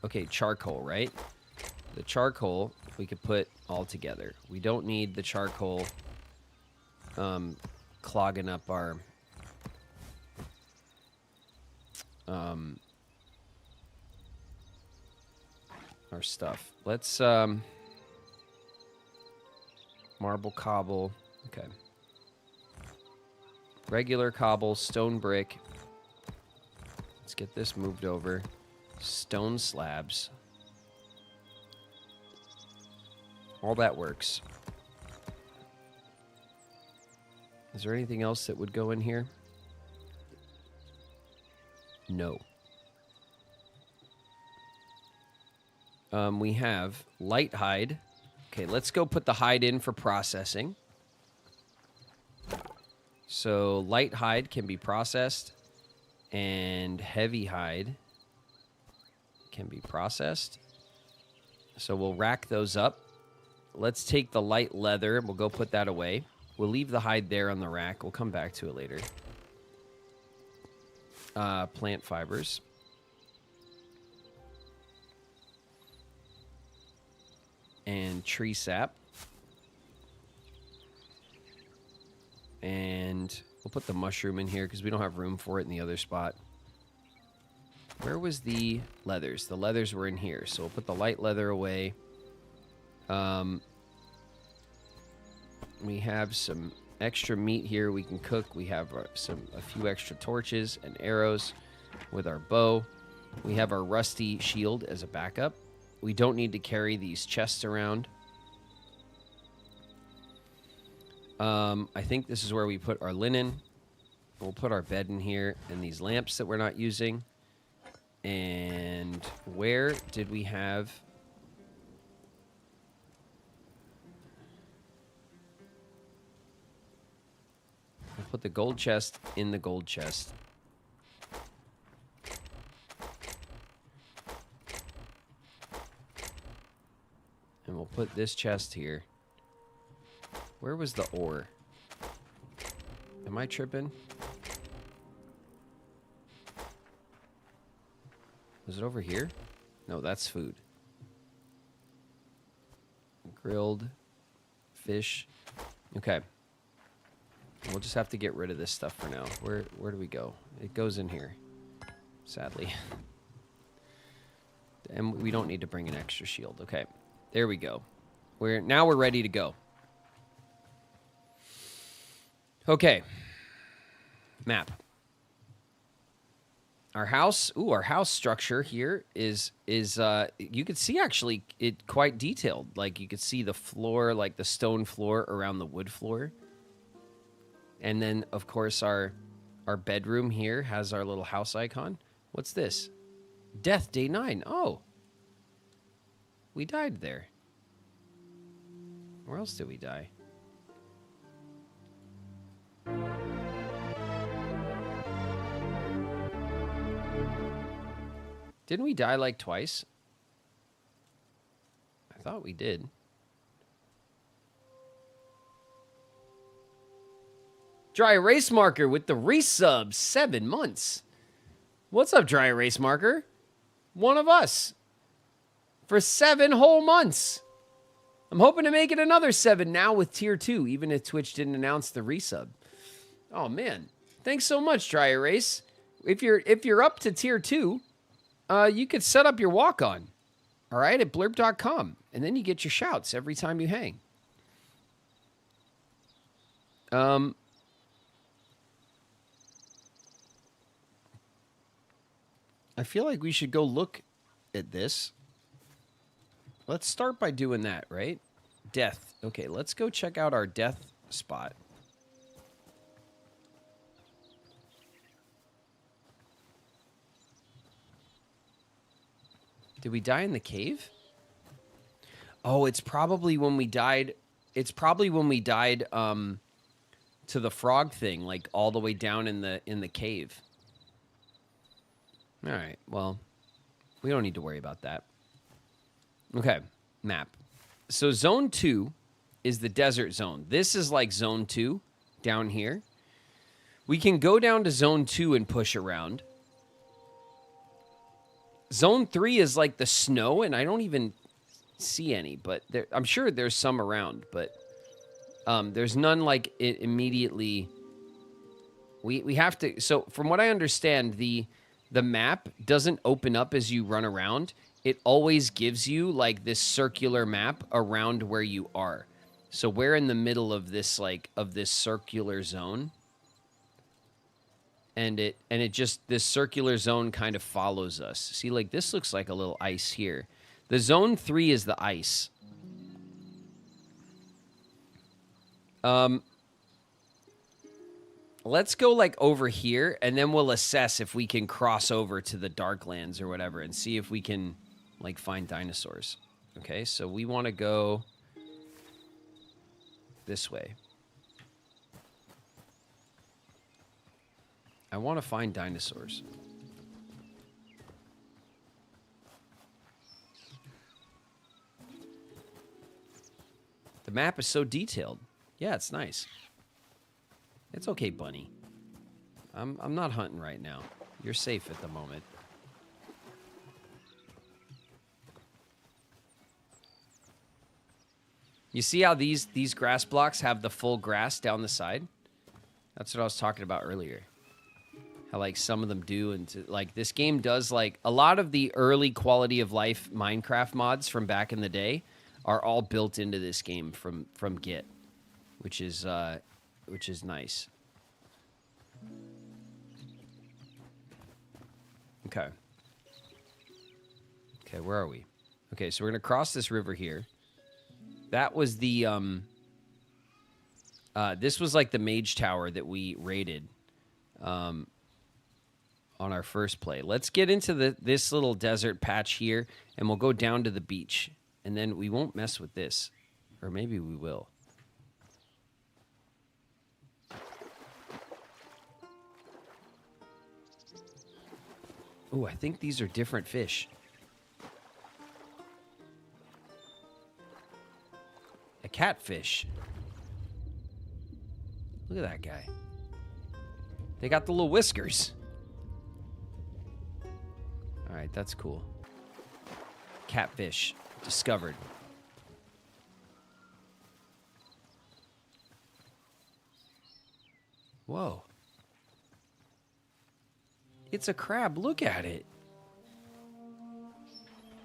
okay, charcoal, right? The charcoal we could put all together. We don't need the charcoal clogging up our stuff. Let's marble cobble. Okay. Regular cobble, stone brick. Let's get this moved over. Stone slabs. All that works. Is there anything else that would go in here? No. We have light hide. Okay, let's go put the hide in for processing. So light hide can be processed, and heavy hide can be processed. So we'll rack those up. Let's take the light leather. We'll go put that away. We'll leave the hide there on the rack. We'll come back to it later. Plant fibers. And tree sap. And we'll put the mushroom in here because we don't have room for it in the other spot. Where was the leathers? The leathers were in here. So we'll put the light leather away. We have some extra meat here we can cook. We have a few extra torches and arrows with our bow. We have our rusty shield as a backup. We don't need to carry these chests around. I think this is where we put our linen. We'll put our bed in here and these lamps that we're not using. And where did we have... We'll put the gold chest in the gold chest. And we'll put this chest here. Where was the ore? Am I tripping? Was it over here? No, that's food. Grilled fish. Okay. We'll just have to get rid of this stuff for now. Where do we go? It goes in here. Sadly. And we don't need to bring an extra shield. Okay. There we go. Now we're ready to go. Okay. Map. Our house, our house structure here is you could see actually it quite detailed. Like you could see the floor, like the stone floor around the wood floor. And then of course our bedroom here has our little house icon. What's this? Death day 9. Oh. We died there. Where else did we die? Didn't we die like twice? I thought we did. Dry Erase Marker with the resub, 7 months. What's up, Dry Erase Marker? One of us. For 7 whole months. I'm hoping to make it another 7 now with tier 2, even if Twitch didn't announce the resub. Oh man. Thanks so much, Dry Erase. If you're up to tier 2, you could set up your walk-on, all right, at blurb.com, and then you get your shouts every time you hang. I feel like we should go look at this. Let's start by doing that, right? Death. Okay, let's go check out our death spot. Did we die in the cave? Oh, it's probably when we died. It's probably when we died to the frog thing, like all the way down in the cave. All right. Well, we don't need to worry about that. Okay, map. So zone 2 is the desert zone. This is like zone 2 down here. We can go down to zone 2 and push around. Zone 3 is like the snow, and I don't even see any, but I'm sure there's some around, but there's none like it immediately. We have to, so from what I understand, the map doesn't open up as you run around. It always gives you like this circular map around where you are. So we're in the middle of this circular zone. And it just, this circular zone kind of follows us. See, like this looks like a little ice here. The zone 3 is the ice. Let's go like over here, and then we'll assess if we can cross over to the Darklands or whatever, and see if we can like find dinosaurs. Okay, so we want to go this way. I want to find dinosaurs. The map is so detailed. Yeah, it's nice. It's okay, Bunny. I'm not hunting right now. You're safe at the moment. You see how these grass blocks have the full grass down the side? That's what I was talking about earlier. How like some of them do, and like this game does, like a lot of the early quality of life Minecraft mods from back in the day are all built into this game from Git, which is nice. Okay. Okay, where are we? Okay, so we're gonna cross this river here. That was the This was like the mage tower that we raided on our first play. Let's get into this little desert patch here, and we'll go down to the beach. And then we won't mess with this. Or maybe we will. Ooh, I think these are different fish. A catfish. Look at that guy. They got the little whiskers. All right, that's cool. Catfish discovered. Whoa. It's a crab. Look at it.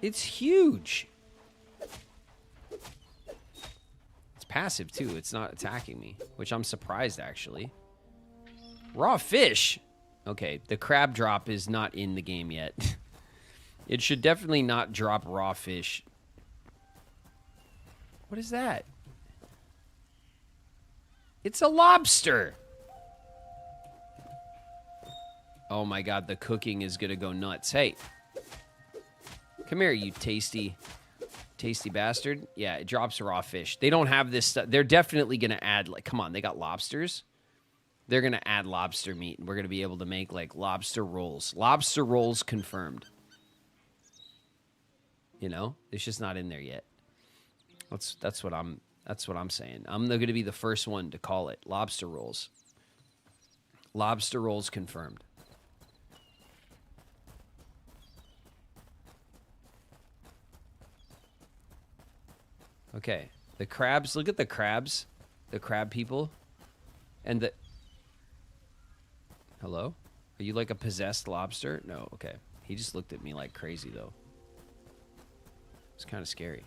It's huge. It's passive, too. It's not attacking me, which I'm surprised, actually. Raw fish. Okay, the crab drop is not in the game yet. It should definitely not drop raw fish. What is that? It's a lobster. Oh my god, the cooking is gonna go nuts. Hey. Come here, you tasty bastard. Yeah, it drops raw fish. They don't have this stuff. They're definitely gonna add, like, come on, they got lobsters. They're gonna add lobster meat, and we're gonna be able to make, like, lobster rolls. Lobster rolls confirmed. You know? It's just not in there yet. That's what I'm saying. I'm gonna be the first one to call it. Lobster rolls. Lobster rolls confirmed. Okay, the crabs, look at the crabs. The crab people. And the... Hello? Are you like a possessed lobster? No, okay. He just looked at me like crazy, though. It's kind of scary.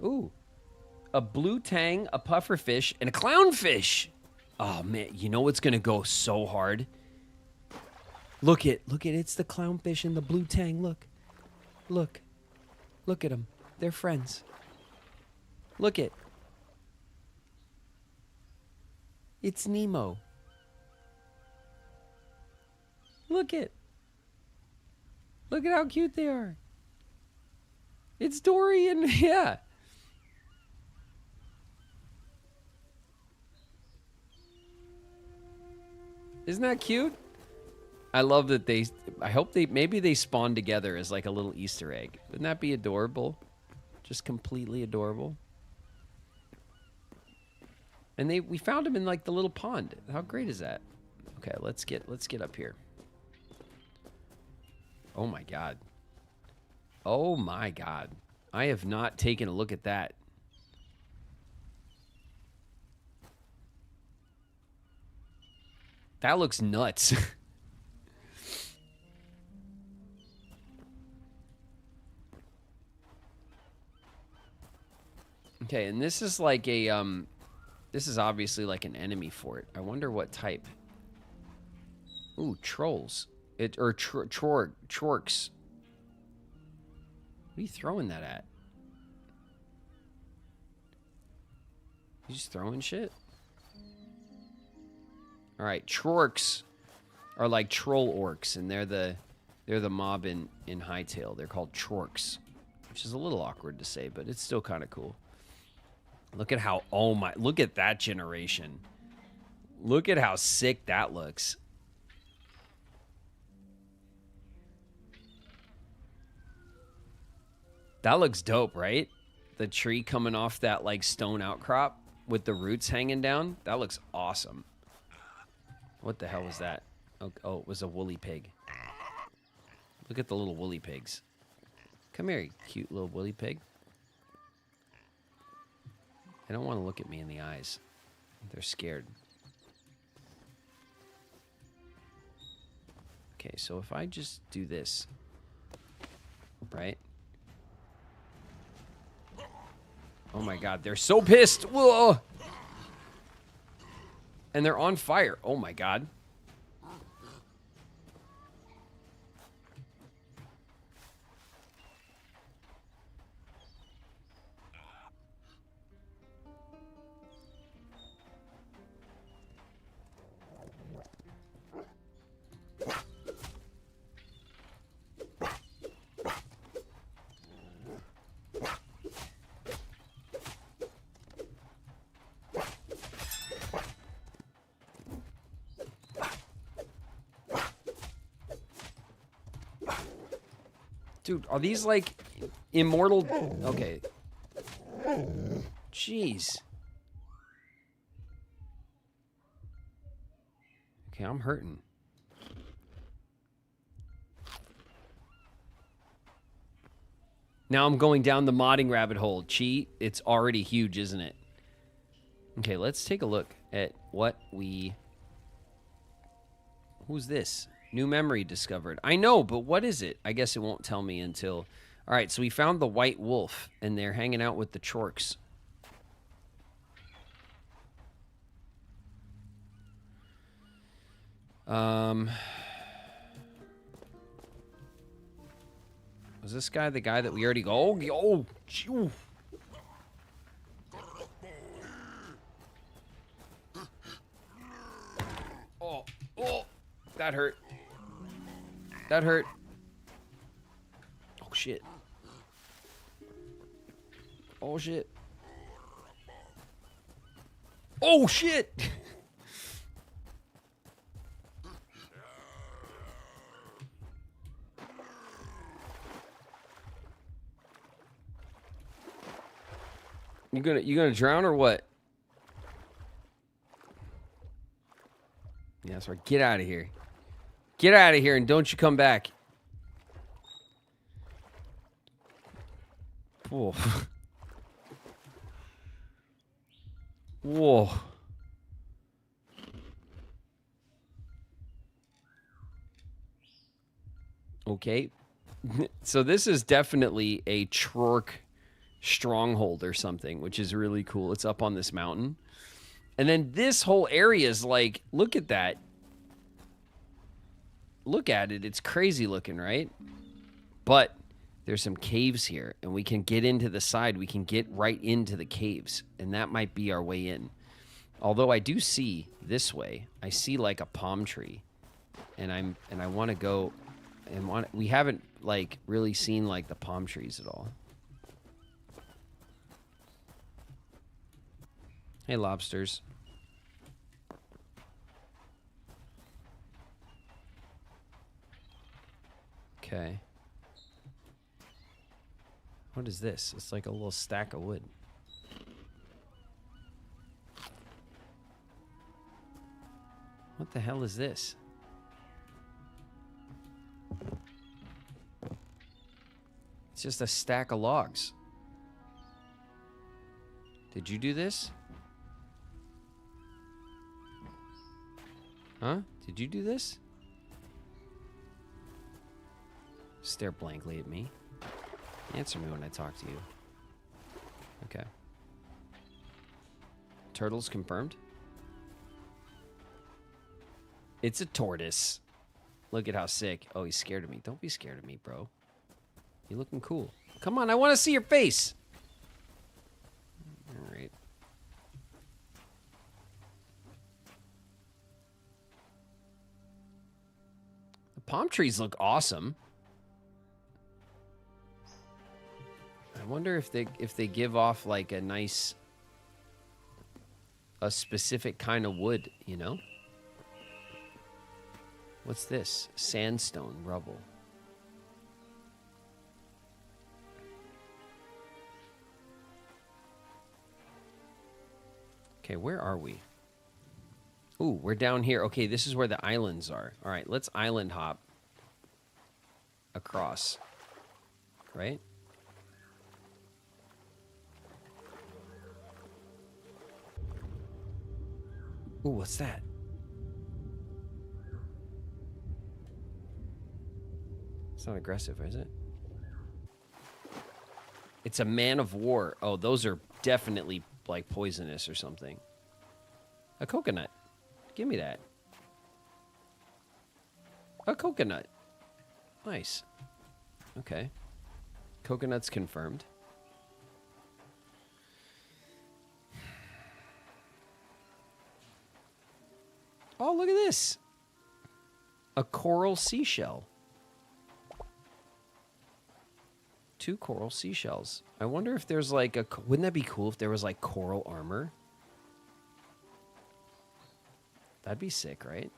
Ooh. A blue tang, a pufferfish, and a clownfish. Oh, man. You know what's going to go so hard? Look it. It's the clownfish and the blue tang. Look. Look at them. They're friends. Look it. It's Nemo. Look it. Look at how cute they are. It's Dory and yeah. Isn't that cute? I love that I hope maybe they spawn together as like a little Easter egg. Wouldn't that be adorable? Just completely adorable. And we found him in like the little pond. How great is that? Okay, let's get up here. Oh my god. Oh my god. I have not taken a look at that. That looks nuts. Okay, and this is like a this is obviously like an enemy fort. I wonder what type. Ooh, trolls. Chorks. What are you throwing that at? You just throwing shit? All right, Chorks are like troll orcs, and they're the mob in HYTALE. They're called Chorks, which is a little awkward to say, but it's still kind of cool. Look at how, look at that generation. Look at how sick that looks. That looks dope, right? The tree coming off that like stone outcrop with the roots hanging down. That looks awesome. What the hell was that? Oh, it was a woolly pig. Look at the little woolly pigs. Come here, you cute little woolly pig. They don't want to look at me in the eyes. They're scared. Okay, so if I just do this, right? Oh my god, they're so pissed! Whoa! And they're on fire. Oh my god. Dude, are these like immortal? Okay. Jeez. Okay, I'm hurting. Now I'm going down the modding rabbit hole. Cheat, it's already huge, isn't it? Okay, let's take a look at what we... Who's this? New memory discovered. I know, but what is it? I guess it won't tell me until... All right, so we found the white wolf, and they're hanging out with the chorks. Was this guy the guy that we already go? Oh, phew. Oh, that hurt. That hurt. Oh, shit. Oh, shit. Oh, shit. You gonna drown or what? Yeah, that's right. Get out of here. Get out of here and don't you come back. Whoa. Whoa. Okay. So this is definitely a Trork stronghold or something, which is really cool. It's up on this mountain. And then this whole area is like, look at that. Look at it. It's crazy looking, right? But there's some caves here, and we can get into the side. We can get right into the caves, and that might be our way in. Although I do see this way. I see like a palm tree, and I want to go and we haven't like really seen like the palm trees at all. Hey, lobsters. Okay. What is this? It's like a little stack of wood. What the hell is this? It's just a stack of logs. Did you do this? Huh? Did you do this? Stare blankly at me. Answer me when I talk to you. Okay. Turtles confirmed. It's a tortoise. Look at how sick. Oh, he's scared of me. Don't be scared of me, bro. You're looking cool. Come on, I want to see your face. All right. The palm trees look awesome. I wonder if they give off like a nice, a specific kind of wood, you know? What's this? Sandstone rubble. Okay, where are we? Ooh, we're down here. Okay, this is where the islands are. All right, let's island hop across. Right? Ooh, what's that? It's not aggressive, is it? It's a man of war. Oh, those are definitely like poisonous or something. A coconut. Give me that. A coconut. Nice. Okay. Coconut's confirmed. Oh, look at this. A coral seashell. 2 coral seashells. I wonder if there's like a... Wouldn't that be cool if there was like coral armor? That'd be sick, right?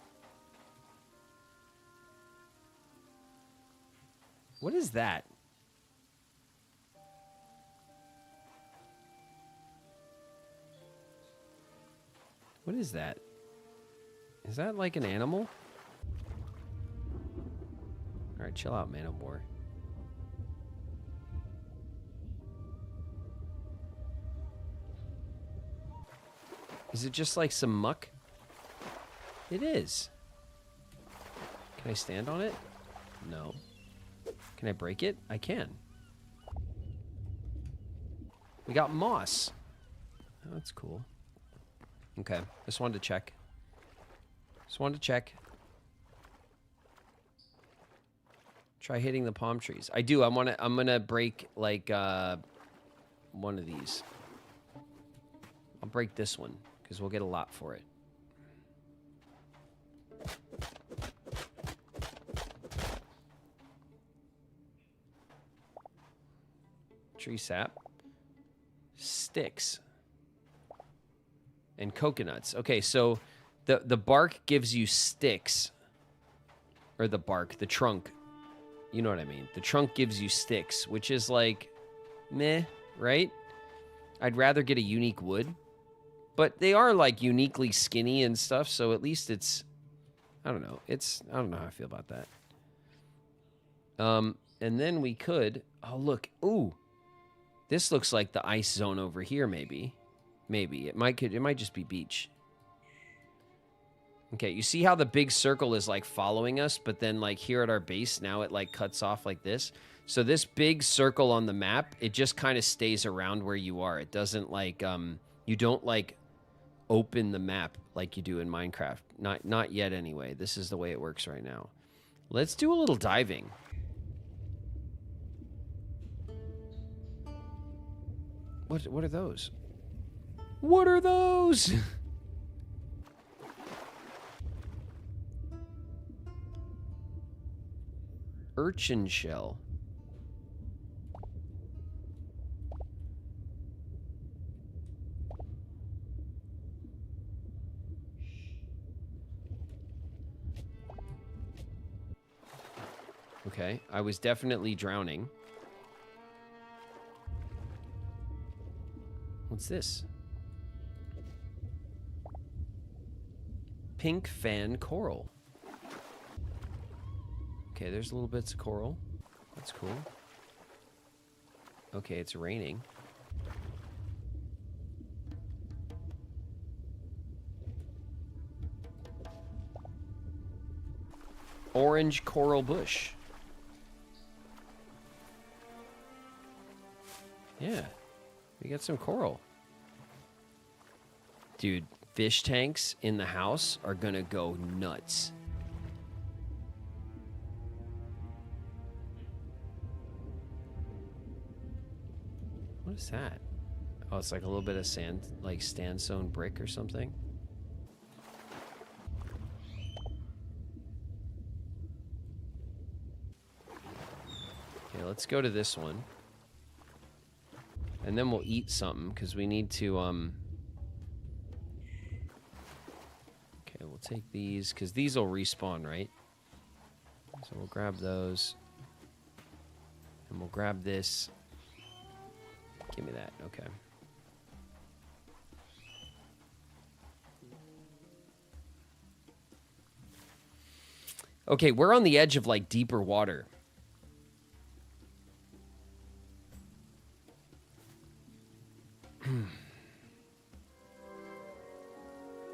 What is that? What is that? Is that like an animal? Alright, chill out, man of war. Is it just like some muck? It is. Can I stand on it? No. Can I break it? I can. We got moss. Oh, that's cool. Okay, just wanted to check. Just wanted to check. Try hitting the palm trees. I do. I'm gonna break like one of these. I'll break this one because we'll get a lot for it. Tree sap. Sticks. And coconuts. Okay, so the bark gives you sticks. Or the bark, the trunk. You know what I mean. The trunk gives you sticks, which is like, meh, right? I'd rather get a unique wood. But they are like uniquely skinny and stuff, so at least it's, I don't know. I don't know how I feel about that. And then we could, oh look, ooh. This looks like the ice zone over here, maybe. Maybe. It might just be beach. Okay, you see how the big circle is like following us, but then like here at our base, now it like cuts off like this. So this big circle on the map, it just kind of stays around where you are. It doesn't like, you don't like open the map like you do in Minecraft. Not yet anyway. This is the way it works right now. Let's do a little diving. What are those? What are those? Urchin shell. Okay, I was definitely drowning. What's this? Pink fan coral. Okay, there's little bits of coral. That's cool. Okay, it's raining. Orange coral bush. Yeah, we got some coral. Dude, fish tanks in the house are gonna go nuts. What is that? Oh, it's like a little bit of sand, like sandstone brick or something. Okay, let's go to this one. And then we'll eat something, because we need to, Okay, we'll take these, because these will respawn, right? So we'll grab those. And we'll grab this. Give me that, okay. Okay, we're on the edge of, like, deeper water.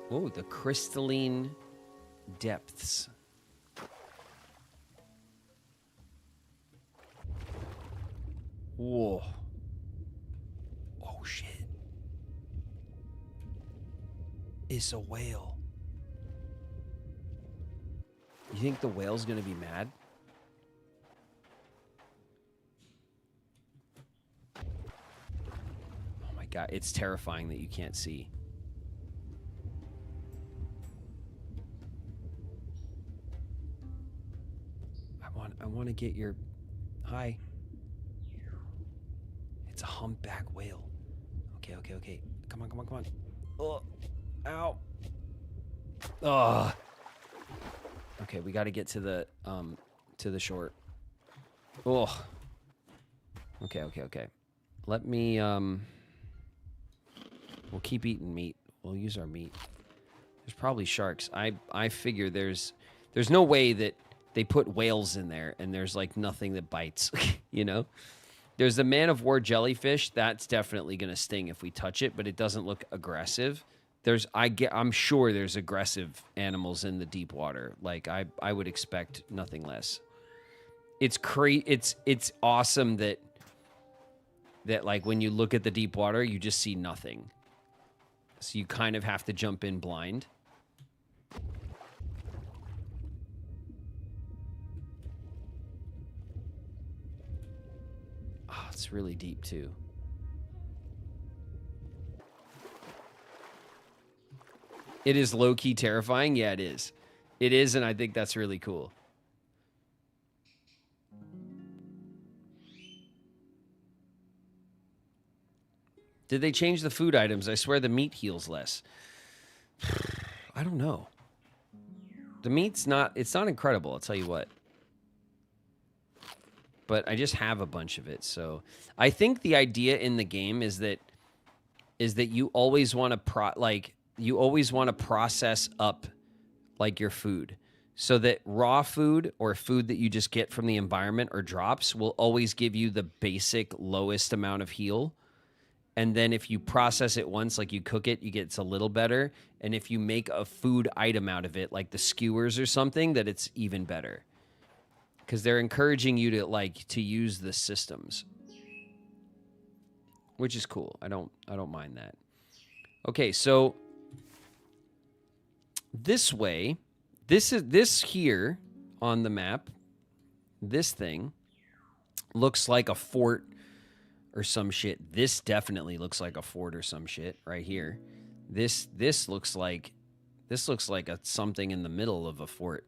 Oh, the crystalline depths. Whoa. Oh, shit. It's a whale. You think the whale's gonna be mad? Oh my god, it's terrifying that you can't see. I want to get your... Hi. It's a humpback whale. Okay, okay, okay. Come on, come on, come on. Oh, ow. Ugh. Okay, we got to get to the shore. Oh. Okay, okay, okay. Let me, we'll keep eating meat. We'll use our meat. There's probably sharks. I figure there's no way that they put whales in there and there's like nothing that bites, you know? There's the man of war jellyfish. That's definitely going to sting if we touch it, but it doesn't look aggressive. I'm sure there's aggressive animals in the deep water. Like I would expect nothing less. It's awesome that like when you look at the deep water, you just see nothing. So you kind of have to jump in blind. Oh, it's really deep too. It is low-key terrifying. Yeah, it is. It is, and I think that's really cool. Did they change the food items? I swear the meat heals less. I don't know. The meat's not... It's not incredible, I'll tell you what. But I just have a bunch of it, so... I think the idea in the game is that you always want to you always want to process up like your food so that raw food or food that you just get from the environment or drops will always give you the basic lowest amount of heal. And then if you process it once, like you cook it, it's a little better. And if you make a food item out of it, like the skewers or something, that it's even better. Because they're encouraging you to use the systems. Which is cool. I don't mind that. Okay, so this way, this here on the map, this thing looks like a fort or some shit. This definitely looks like a fort or some shit right here. This looks like something in the middle of a fort.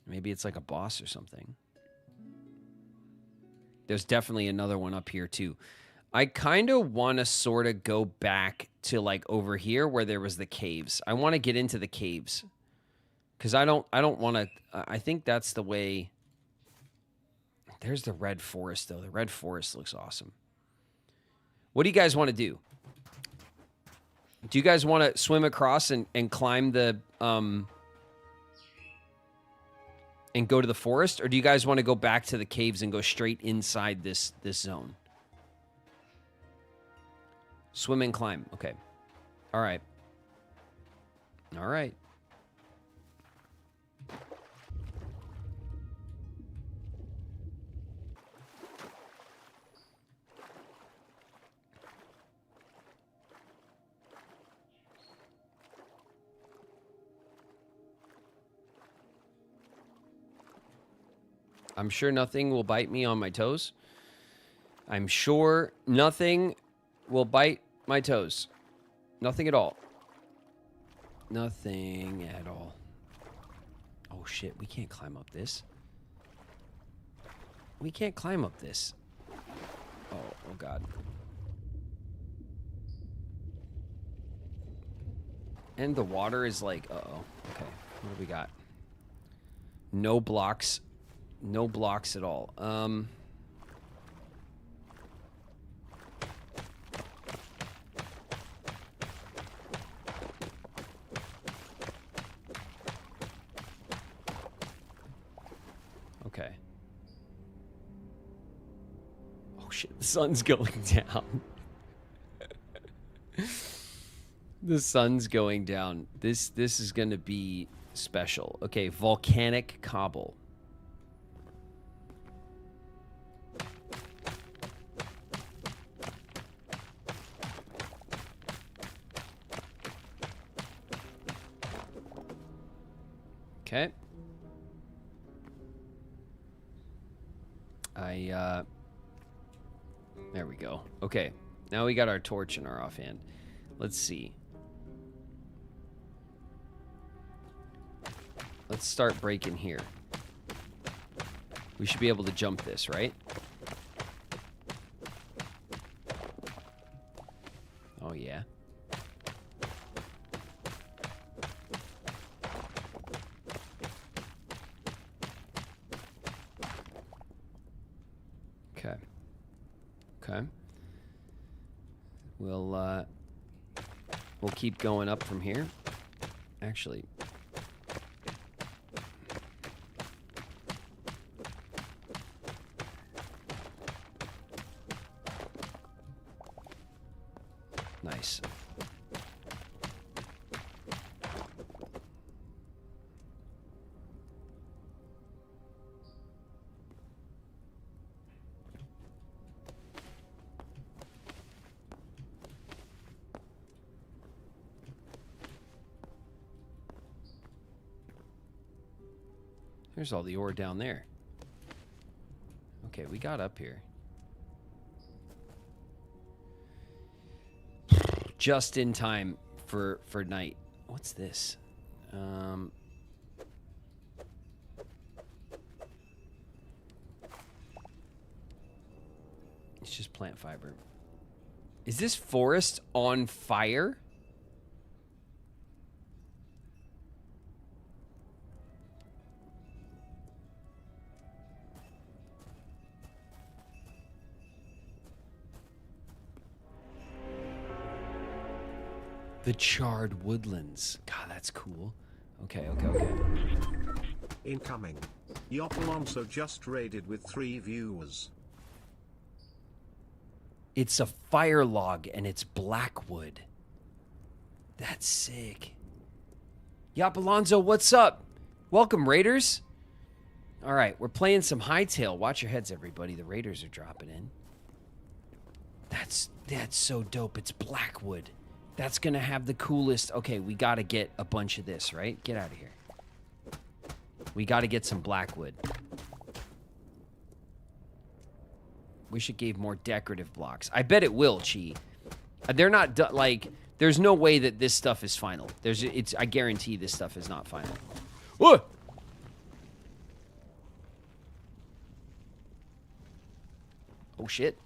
Maybe it's like a boss or something. There's definitely another one up here too. I kind of want to sort of go back to like over here where there was the caves. I want to get into the caves. Cuz I don't want to I think that's the way. There's the red forest though. The red forest looks awesome. What do you guys want to do? Do you guys want to swim across and climb the and go to the forest, or do you guys want to go back to the caves and go straight inside this zone? Swim and climb. Okay. All right. All right. I'm sure nothing will bite me on my toes. I'm sure nothing will bite my toes. Nothing at all. Nothing at all. Oh shit, we can't climb up this. We can't climb up this. Oh god. And the water is like, uh-oh. Okay, what do we got? No blocks. No blocks at all. Okay. Oh shit, the sun's going down. The sun's going down. This is gonna be special. Okay, volcanic cobble. Okay. There we go. Okay. Now we got our torch in our offhand. Let's see. Let's start breaking here. We should be able to jump this, right? Oh, yeah. Okay. Okay. We'll keep going up from here. Actually. Nice. There's all the ore down there. Okay, we got up here. Just in time for night. What's this? It's just plant fiber. Is this forest on fire? The charred woodlands. God, that's cool. Okay. Incoming. Yop Alonso just raided with 3 viewers. It's a fire log and it's blackwood. That's sick. Yop Alonso, what's up? Welcome, Raiders. All right, we're playing some HYTALE. Watch your heads, everybody. The Raiders are dropping in. That's so dope. It's blackwood. That's going to have the coolest... Okay, we got to get a bunch of this, right? Get out of here. We got to get some blackwood. Wish it gave more decorative blocks. I bet it will, Chi. They're not... like, there's no way that this stuff is final. I guarantee this stuff is not final. Whoa! Oh, shit.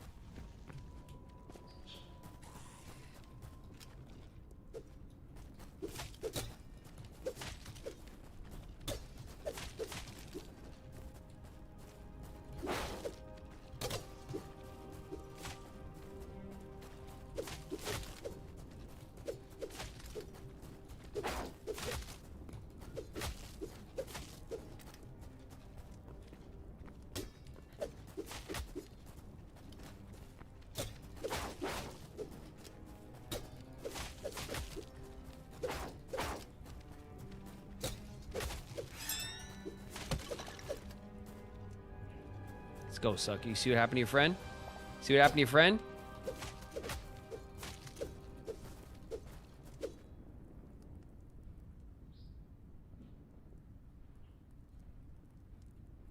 Go, Sucky. See what happened to your friend? See what happened to your friend?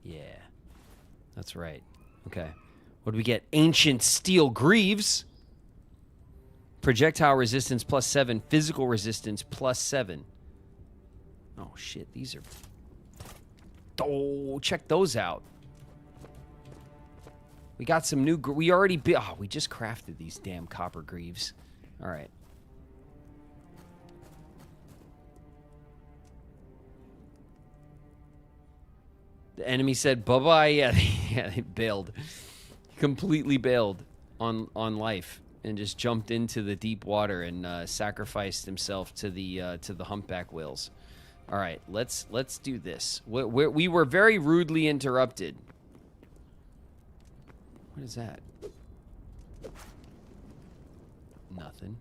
Yeah. That's right. Okay. What do we get? Ancient Steel Greaves. Projectile resistance +7. Physical resistance +7. Oh, shit. These are... Oh, check those out. We got some new... We already... Oh, we just crafted these damn copper greaves. All right. The enemy said, bye-bye. Yeah, they bailed. Completely bailed on life and just jumped into the deep water and sacrificed himself to the humpback whales. All right, let's do this. We were very rudely interrupted. What is that? Nothing.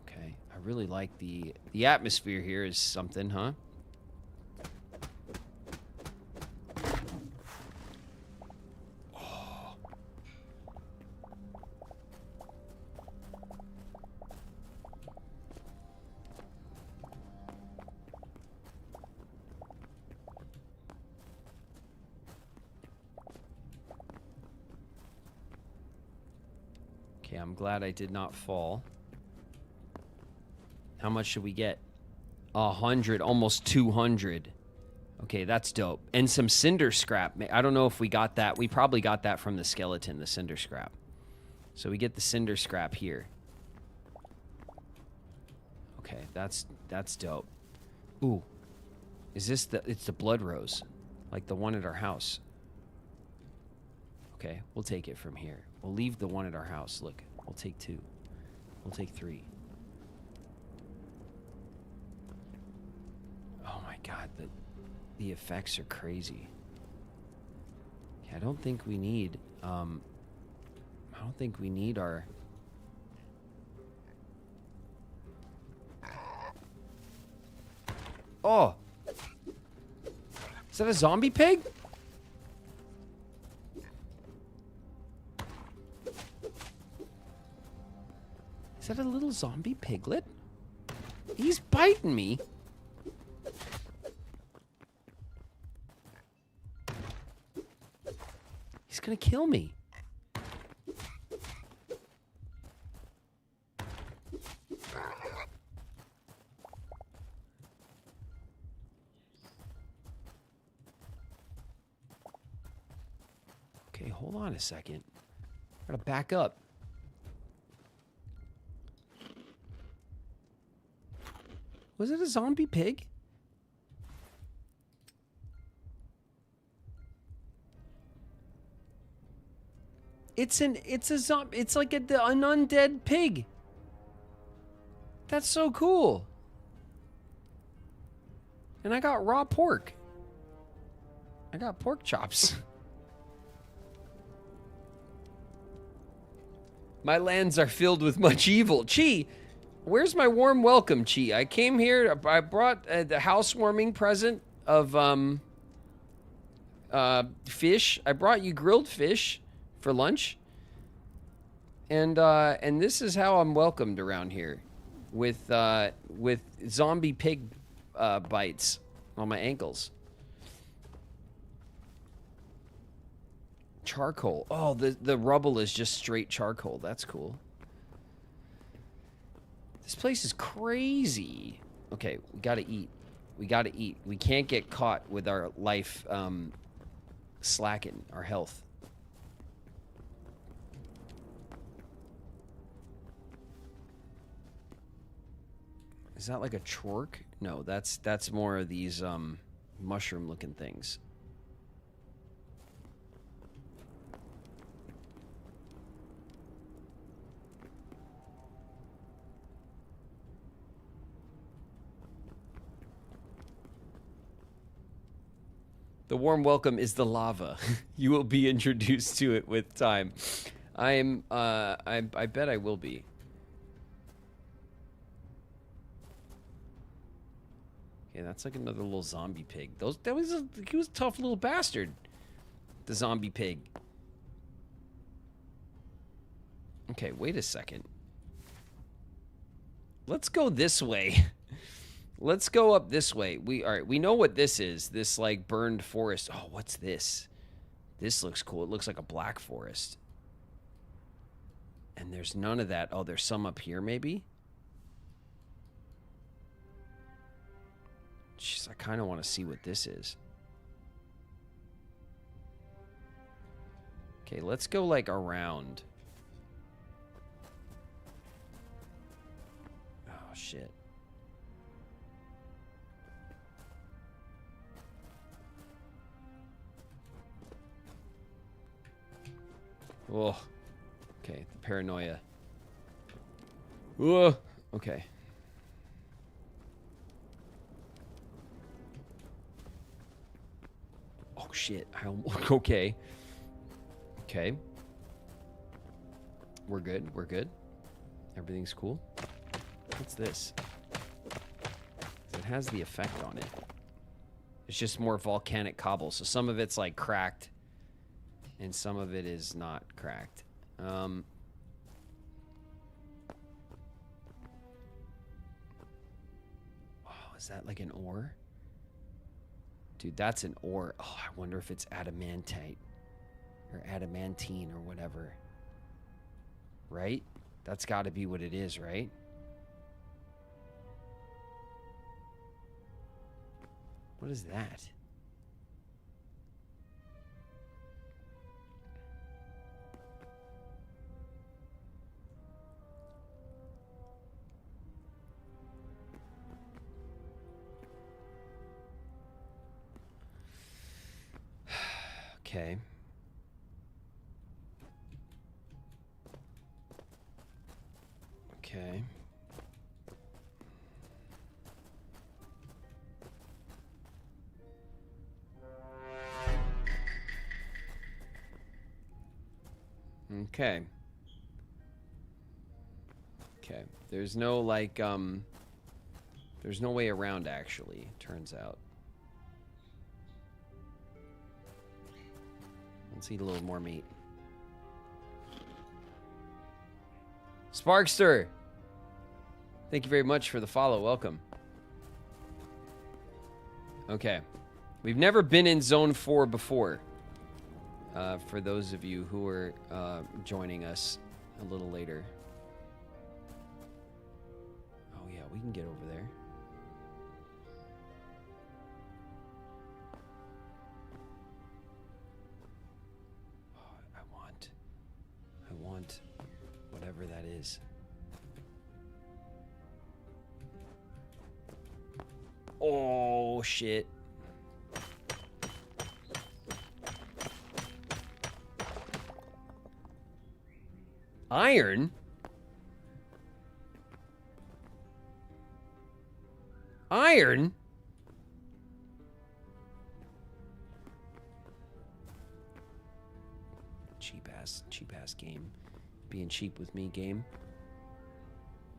Okay. I really like the atmosphere here is something, huh? Oh. Okay, I'm glad I did not fall. How much should we get? 100, almost 200. Okay, that's dope. And some cinder scrap. I don't know if we got that. We probably got that from the skeleton, the cinder scrap. So we get the cinder scrap here. Okay, that's dope. Ooh. Is this it's the blood rose. Like the one at our house. Okay, we'll take it from here. We'll leave the one at our house. Look, we'll take 2. We'll take 3. God, the effects are crazy. Okay, I don't think we need our... Oh! Is that a zombie pig? Is that a little zombie piglet? He's biting me. He's gonna kill me. Okay, hold on a second. Gotta back up. Was it a zombie pig? It's a zombie. It's like an undead pig. That's so cool. And I got raw pork. I got pork chops. My lands are filled with much evil. Chi, where's my warm welcome, Chi? I came here. I brought the housewarming present of fish. I brought you grilled fish for lunch. And this is how I'm welcomed around here, with zombie pig bites on my ankles. Charcoal. Oh, the rubble is just straight charcoal. That's cool. This place is crazy. Okay, we gotta eat. We gotta eat. We can't get caught with our life slacking, our health. Is that like a chork? No, that's more of these mushroom looking things. The warm welcome is the lava. You will be introduced to it with time. I bet I will be. Okay, that's like another little zombie pig. He was a tough little bastard. The zombie pig. Okay, wait a second. Let's go this way. Let's go up this way. All right, we know what this is. This like burned forest. Oh, what's this? This looks cool. It looks like a black forest. And there's none of that. Oh, there's some up here maybe? Jeez, I kind of want to see what this is. Okay, let's go like around. Oh, shit. Oh, okay, the paranoia. Oh, okay. Oh shit! Okay. Okay. We're good. We're good. Everything's cool. What's this? It has the effect on it. It's just more volcanic cobble, so some of it's like cracked. And some of it is not cracked. Oh, is that like an ore? Dude, that's an ore. Oh, I wonder if it's adamantite. Or adamantine or whatever. Right? That's got to be what it is, right? What is that? Okay. Okay. Okay. Okay. There's no, like, there's no way around, actually, turns out. Let's eat a little more meat. Sparkster! Thank you very much for the follow. Welcome. Okay. We've never been in Zone 4 before. For those of you who are joining us a little later. Oh, yeah, we can get over there. Oh, I want whatever that is. Oh, shit. Iron? Iron? Cheap ass game. Being cheap with me game.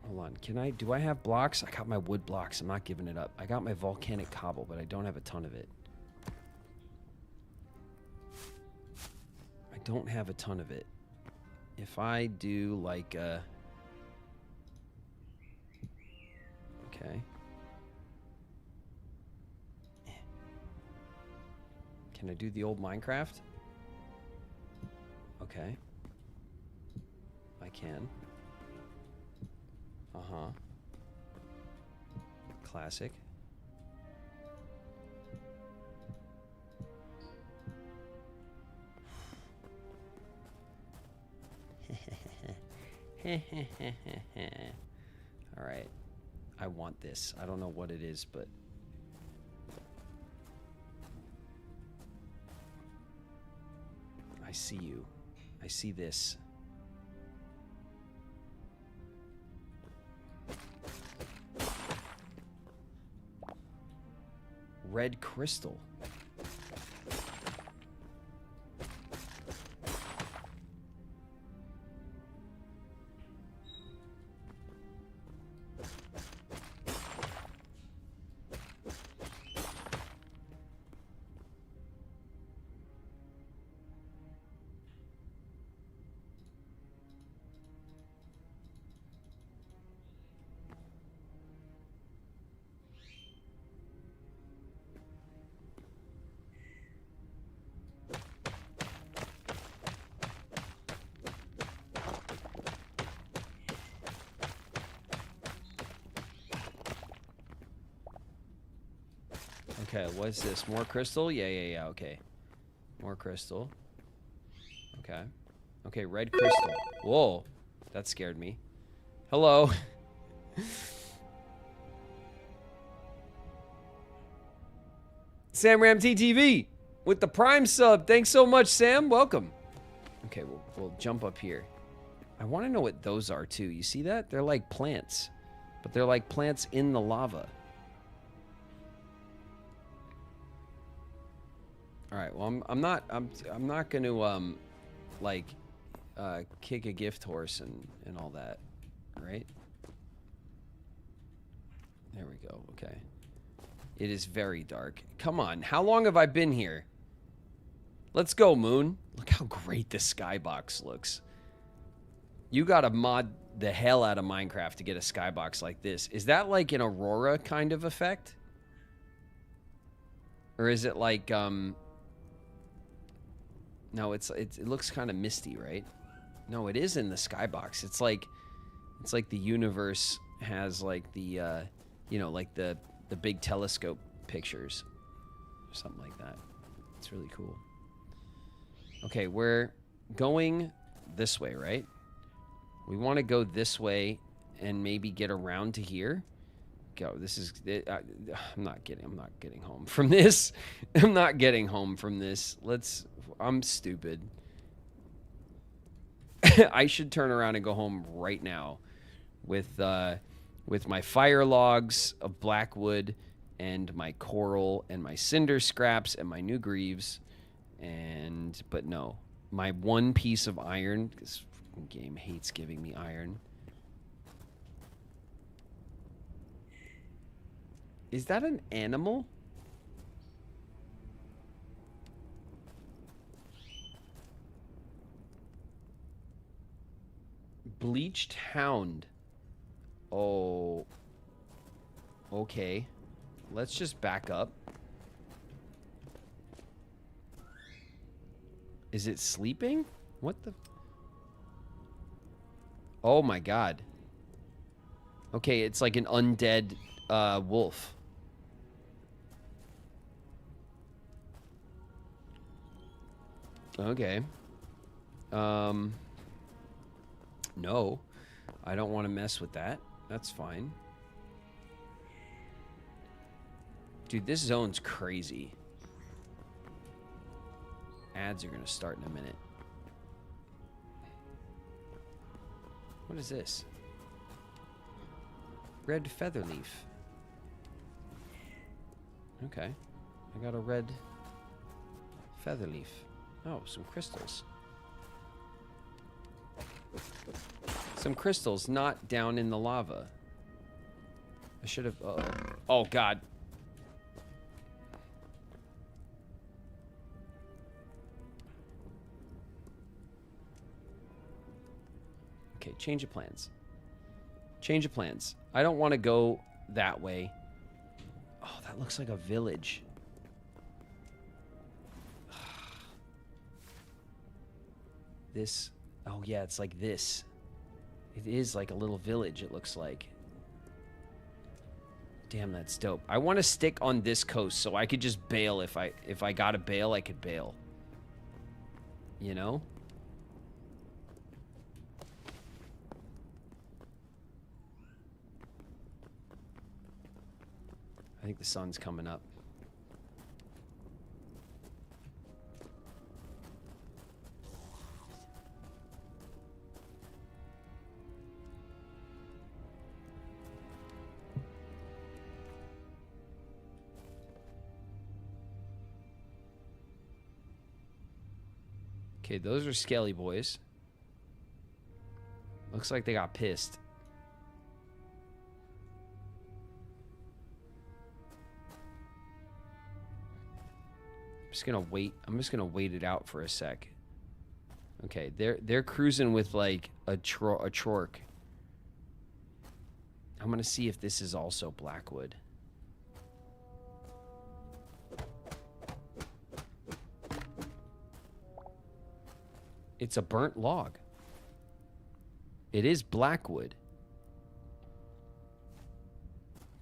Hold on, do I have blocks? I got my wood blocks, I'm not giving it up. I got my volcanic cobble, but I don't have a ton of it. I don't have a ton of it. If I do like okay. Can I do the old Minecraft? Okay. I can. Uh-huh. Classic. All right. I want this. I don't know what it is, but I see you. I see this. Red crystal. Okay, what's this? More crystal? Yeah, okay. More crystal. Okay. Okay, red crystal. Whoa. That scared me. Hello. Sam Ram TTV with the Prime sub. Thanks so much, Sam. Welcome. Okay, we'll jump up here. I want to know what those are, too. You see that? They're like plants. But they're like plants in the lava. All right. Well, I'm not going to like kick a gift horse and all that, right? There we go. Okay. It is very dark. Come on. How long have I been here? Let's go, Moon. Look how great this skybox looks. You got to mod the hell out of Minecraft to get a skybox like this. Is that like an Aurora kind of effect? Or is it like no, it looks kind of misty, right? No, it is in the skybox. It's like the universe has like the you know, like the big telescope pictures or something like that. It's really cool. Okay, we're going this way, right? We want to go this way and maybe get around to here. Go. This is I'm not getting home from this. I'm not getting home from this. I'm stupid. I should turn around and go home right now with my fire logs of black wood and my coral and my cinder scraps and my new greaves but no. my one piece of iron. This game hates giving me iron. Is that an animal? Bleached hound. Oh. Okay. Let's just back up. Is it sleeping? What the? Oh my god. Okay, it's like an undead wolf. Okay. No. I don't want to mess with that. That's fine. Dude, this zone's crazy. Ads are going to start in a minute. What is this? Red feather leaf. Okay. I got a red feather leaf. Oh, some crystals. Some crystals not down in the lava. I should have... Oh, God. Okay, change of plans. Change of plans. I don't want to go that way. Oh, that looks like a village. This... Oh, yeah, it's like this. It is like a little village, it looks like. Damn, that's dope. I want to stick on this coast so I could just bail if I got to bail, I could bail. You know? I think the sun's coming up. Okay, those are scaly boys. Looks like they got pissed. I'm just gonna wait it out for a sec. Okay, they're cruising with like a trork. I'm gonna see if this is also blackwood. It's a burnt log. It is blackwood.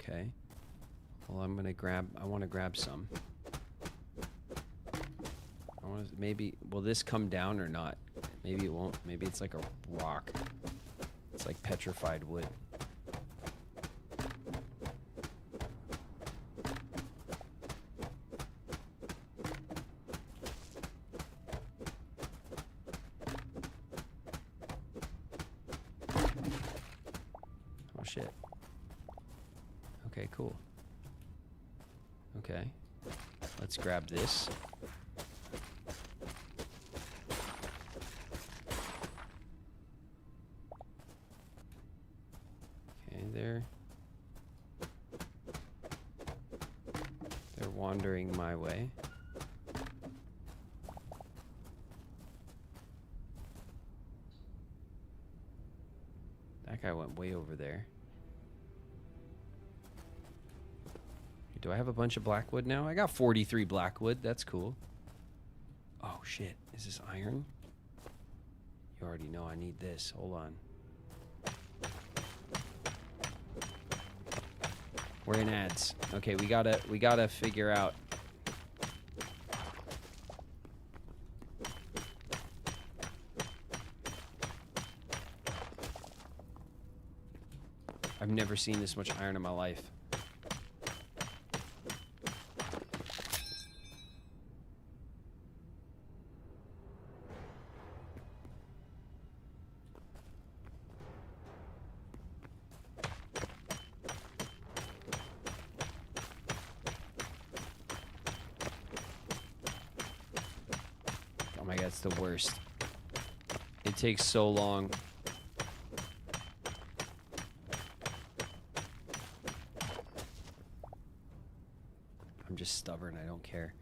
Okay. Well, I want to grab some. Maybe, will this come down or not? Maybe it won't. Maybe it's like a rock. It's like petrified wood. Oh shit. Okay, cool. Okay. Let's grab this. They're wandering my way. That guy went way over there. Do I have a bunch of blackwood now? I got 43 blackwood. That's cool. Oh shit. Is this iron? You already know I need this. Hold on. We're in ads. Okay, we gotta figure out. I've never seen this much iron in my life. my god, it's the worst. It takes so long. I'm just stubborn. I don't care.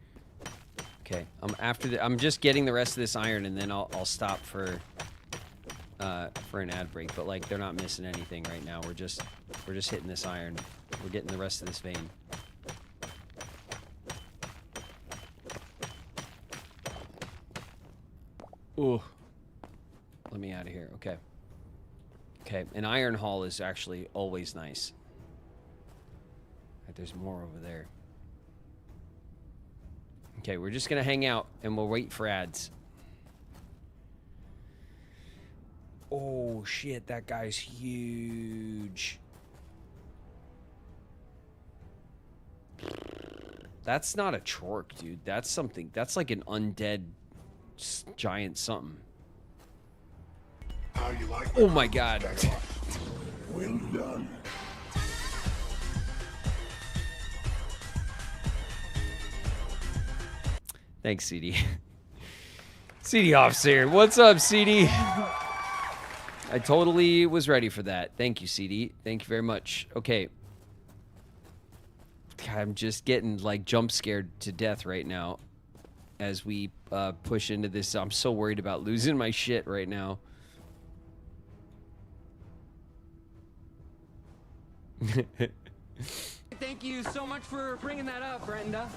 Okay, I'm just getting the rest of this iron, and then I'll stop for an ad break. But like, they're not missing anything right now. We're just hitting this iron. We're getting the rest of this vein. Ooh. Let me out of here. Okay. Okay, an iron haul is actually always nice. Right, there's more over there. Okay, we're just gonna hang out and we'll wait for ads. Oh shit, that guy's huge. That's not a Chork, dude. That's something. That's like an undead giant something. How you like Oh my god. Well done. Thanks, CD. CD officer. What's up, CD? I totally was ready for that. Thank you, CD. Thank you very much. Okay. God, I'm just getting like jump scared to death right now as we push into this. I'm so worried about losing my shit right now. Thank you so much for bringing that up, Brenda.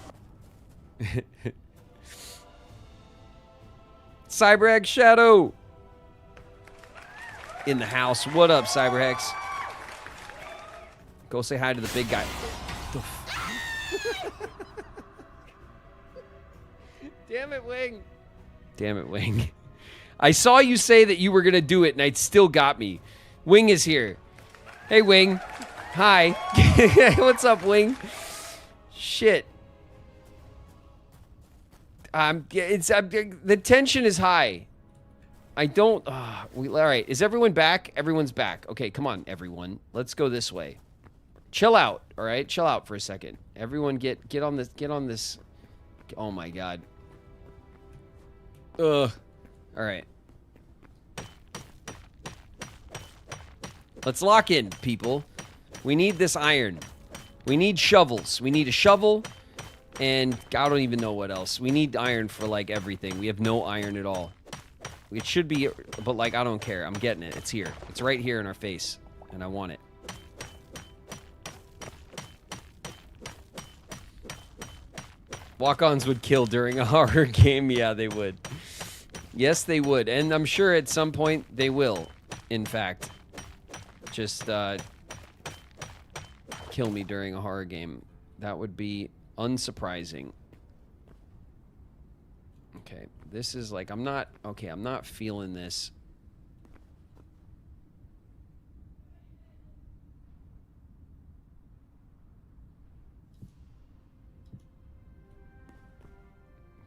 CyberX Shadow in the house. What up, CyberX? Go say hi to the big guy. Damn it, Wing. Damn it, Wing. I saw you say that you were gonna do it, and it still got me. Wing is here. Hey, Wing. Hi. What's up, Wing? Shit. The tension is high. I don't. All right. Is everyone back? Everyone's back. Okay, come on, everyone. Let's go this way. Chill out. All right, chill out for a second. Everyone, get on this. Get on this. Oh my god. Ugh. All right. Let's lock in, people. We need this iron. We need shovels. We need a shovel. And I don't even know what else. We need iron for, like, everything. We have no iron at all. It should be, but, like, I don't care. I'm getting it. It's here. It's right here in our face. And I want it. Walk-ons would kill during a horror game. Yeah, they would. Yes, they would. And I'm sure at some point they will, in fact. Just, kill me during a horror game. That would be unsurprising. Okay, this is like, I'm not feeling this.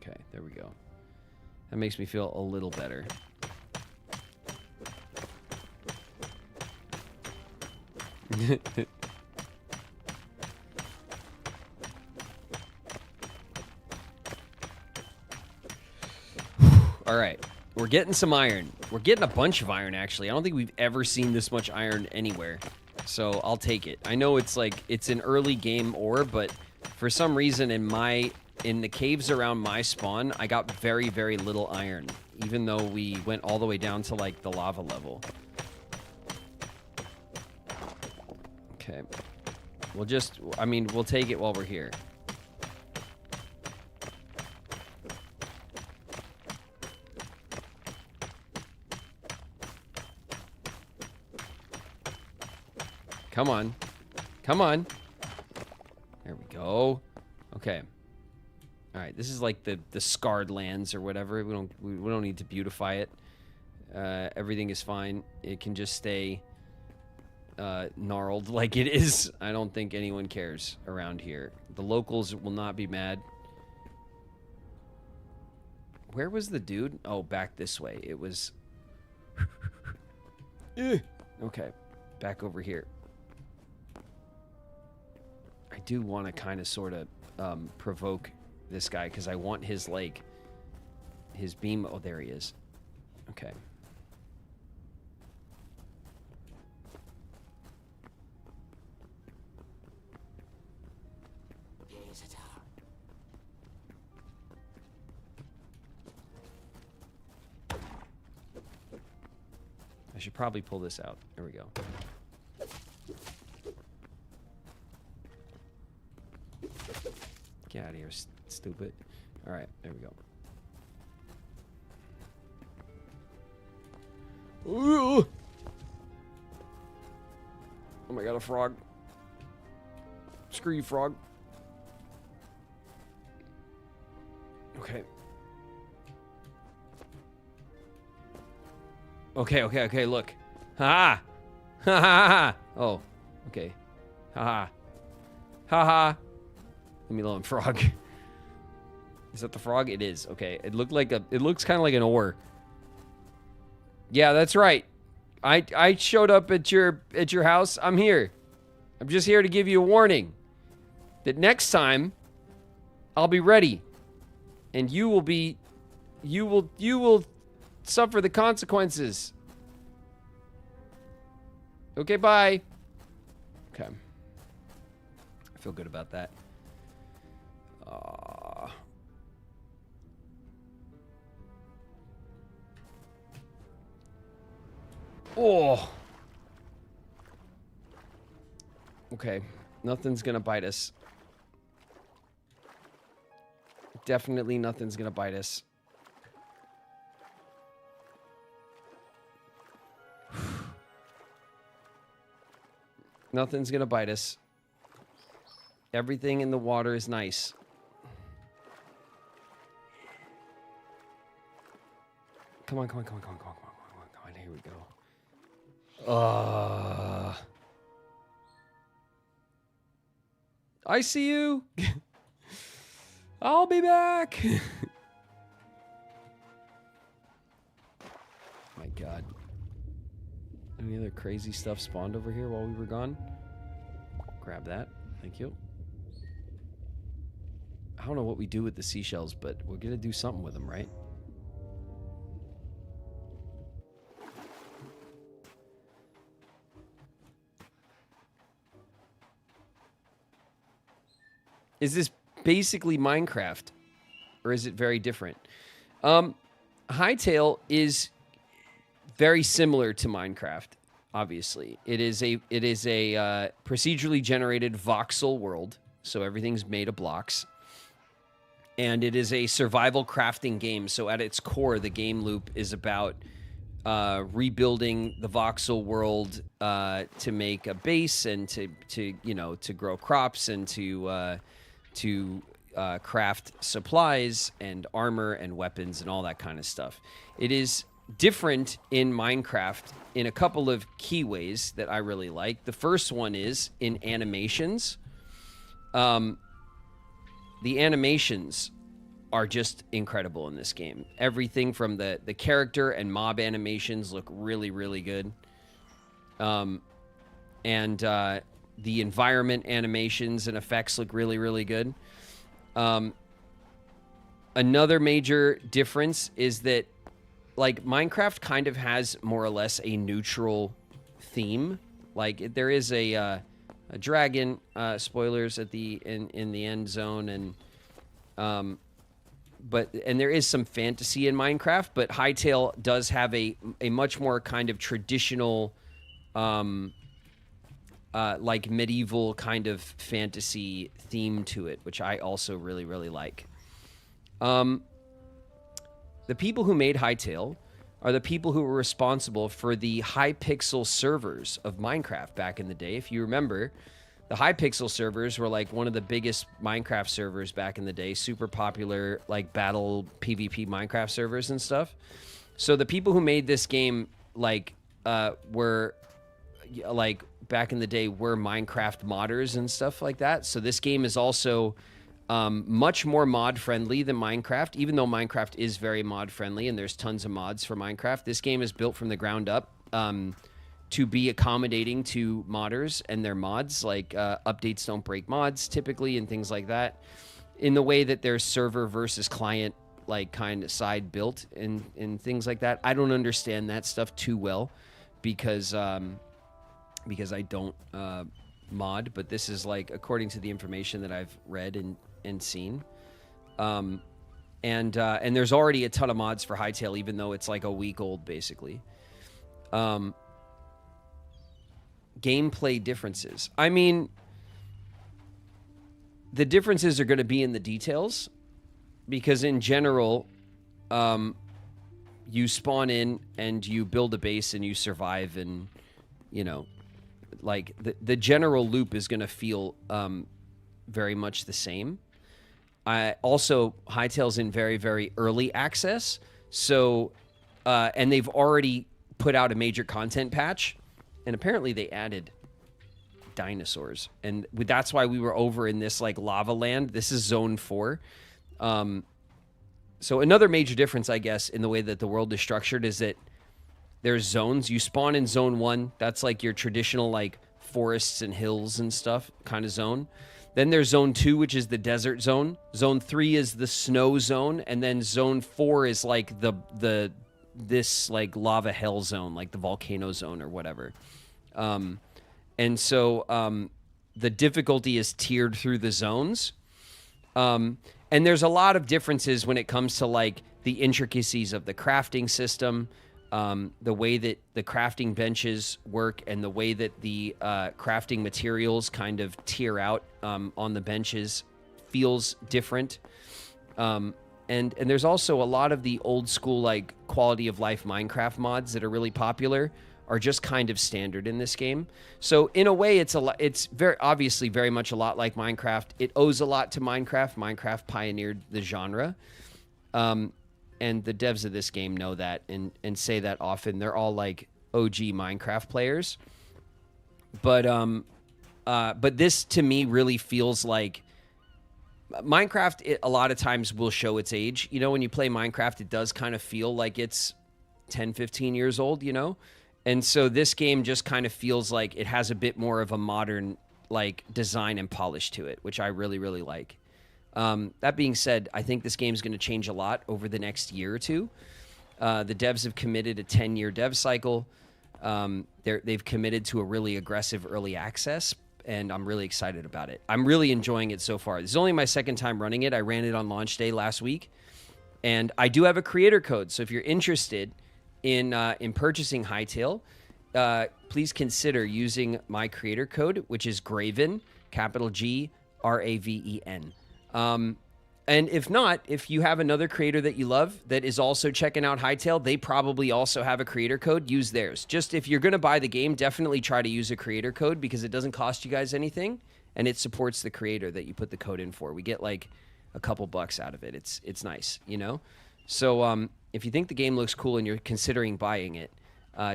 Okay, there we go. That makes me feel a little better. All right, we're getting some iron. We're getting a bunch of iron, actually. I don't think we've ever seen this much iron anywhere, so I'll take it. I know it's like, it's an early game ore, but for some reason in the caves around my spawn, I got very, very little iron, even though we went all the way down to like the lava level. Okay. We'll just, I mean, we'll take it while we're here. Come on. Come on. There we go. Okay. All right, this is like the scarred lands or whatever. We don't need to beautify it. Everything is fine. It can just stay gnarled like it is. I don't think anyone cares around here. The locals will not be mad. Where was the dude? Oh, back this way. It was... Okay, back over here. I do want to kind of sort of provoke this guy because I want his, like, his beam. Oh, there he is. Okay. I should probably pull this out. There we go. Get out of here, stupid. All right, there we go. Ooh. Oh my god, a frog. Screw you, frog. Okay. Okay, look. Ha ha! Ha ha ha! Oh, okay. Ha ha. Ha ha. Leave me alone, frog. Is that the frog? It is. Okay. It looks kind of like an oar. Yeah, that's right. I showed up at your house. I'm here. I'm just here to give you a warning that next time I'll be ready, and you will suffer the consequences. Okay, bye. Okay. I feel good about that. Oh. Okay. Nothing's gonna bite us. Definitely nothing's gonna bite us. Nothing's gonna bite us. Everything in the water is nice. Come on. Here we go. I see you. I'll be back. My God. Any other crazy stuff spawned over here while we were gone? Grab that. Thank you. I don't know what we do with the seashells, but we're gonna do something with them, right? Is this basically Minecraft, or is it very different? HYTALE is very similar to Minecraft. Obviously, it is a procedurally generated voxel world, so everything's made of blocks, and it is a survival crafting game. So at its core, the game loop is about rebuilding the voxel world to make a base and to grow crops and to craft supplies and armor and weapons and all that kind of stuff. It is different in Minecraft in a couple of key ways that I really like. The first one is in animations. The animations are just incredible in this game. Everything from the character and mob animations look really, really good. The environment animations and effects look really, really good. Another major difference is that, like, Minecraft kind of has more or less a neutral theme. Like, there is a dragon, spoilers at in the end zone, and there is some fantasy in Minecraft, but HYTALE does have a much more kind of traditional, like medieval kind of fantasy theme to it, which I also really, really like. The people who made HYTALE are the people who were responsible for the Hypixel servers of Minecraft back in the day. If you remember, the Hypixel servers were like one of the biggest Minecraft servers back in the day, super popular, like battle PvP Minecraft servers and stuff. So the people who made this game, like, were like back in the day were Minecraft modders and stuff like that. So this game is also much more mod friendly than Minecraft, even though Minecraft is very mod friendly and there's tons of mods for Minecraft. This game is built from the ground up to be accommodating to modders and their mods. Like updates don't break mods typically and things like that, in the way that there's server versus client like kind of side built and things like that. I don't understand that stuff too well because I don't mod, but this is like according to the information that I've read and seen. And there's already a ton of mods for HYTALE, even though it's like a week old, basically. Gameplay differences. I mean, the differences are going to be in the details, because in general, you spawn in and you build a base and you survive, and you know, like the general loop is going to feel very much the same. Also, HYTALE's in very, very early access, so and they've already put out a major content patch, and apparently they added dinosaurs, and that's why we were over in this like lava land. This is zone 4. So another major difference, I guess, in the way that the world is structured is that there's zones. You spawn in zone 1. That's like your traditional like forests and hills and stuff kind of zone. Then there's zone 2, which is the desert zone. Zone 3 is the snow zone, and then zone 4 is like this like lava hell zone, like the volcano zone or whatever. And so the difficulty is tiered through the zones. And there's a lot of differences when it comes to like the intricacies of the crafting system, the way that the crafting benches work, and the way that the crafting materials kind of tier out on the benches feels different. And there's also a lot of the old school like quality of life Minecraft mods that are really popular are just kind of standard in this game. So in a way, it's very obviously very much a lot like Minecraft. It owes a lot to Minecraft. Minecraft pioneered the genre. And the devs of this game know that and say that often. They're all like OG Minecraft players. But this to me really feels like Minecraft, a lot of times will show its age. You know, when you play Minecraft, it does kind of feel like it's 10, 15 years old, you know? And so this game just kind of feels like it has a bit more of a modern like design and polish to it, which I really, really like. That being said, I think this game is going to change a lot over the next year or two. The devs have committed a 10-year dev cycle. They've committed to a really aggressive early access, and I'm really excited about it. I'm really enjoying it so far. This is only my second time running it. I ran it on launch day last week, and I do have a creator code. So if you're interested in purchasing HYTALE, please consider using my creator code, which is Graven, capital G RAVEN. And if not, if you have another creator that you love that is also checking out HYTALE, they probably also have a creator code. Use theirs. Just if you're going to buy the game, definitely try to use a creator code because it doesn't cost you guys anything, and it supports the creator that you put the code in for. We get like a couple bucks out of it. It's nice, you know? So if you think the game looks cool and you're considering buying it,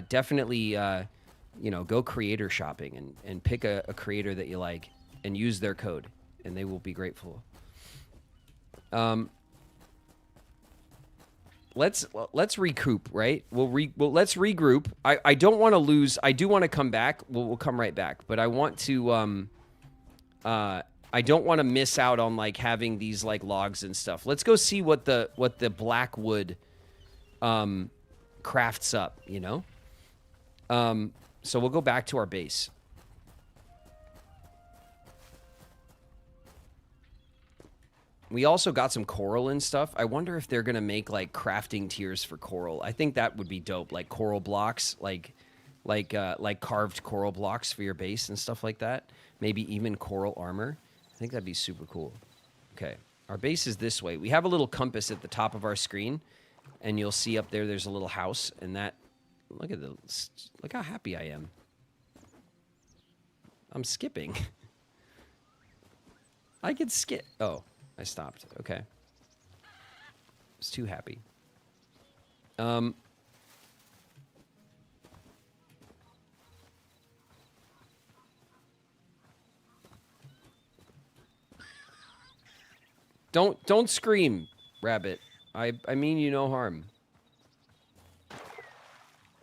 definitely go creator shopping and pick a creator that you like and use their code, and they will be grateful. Let's recoup, right? Let's regroup. I don't want to lose. I do want to come back. We'll come right back, but I want to I don't want to miss out on like having these like logs and stuff. Let's go see what the black wood crafts up, you know? So we'll go back to our base. We also got some coral and stuff. I wonder if they're going to make like crafting tiers for coral. I think that would be dope, like coral blocks, like carved coral blocks for your base and stuff like that. Maybe even coral armor. I think that'd be super cool. Okay, our base is this way. We have a little compass at the top of our screen, and you'll see up there's a little house, and that, look how happy I am. I'm skipping. I could skip. Oh, I stopped. Okay. I was too happy. Don't scream, rabbit. I mean you no harm.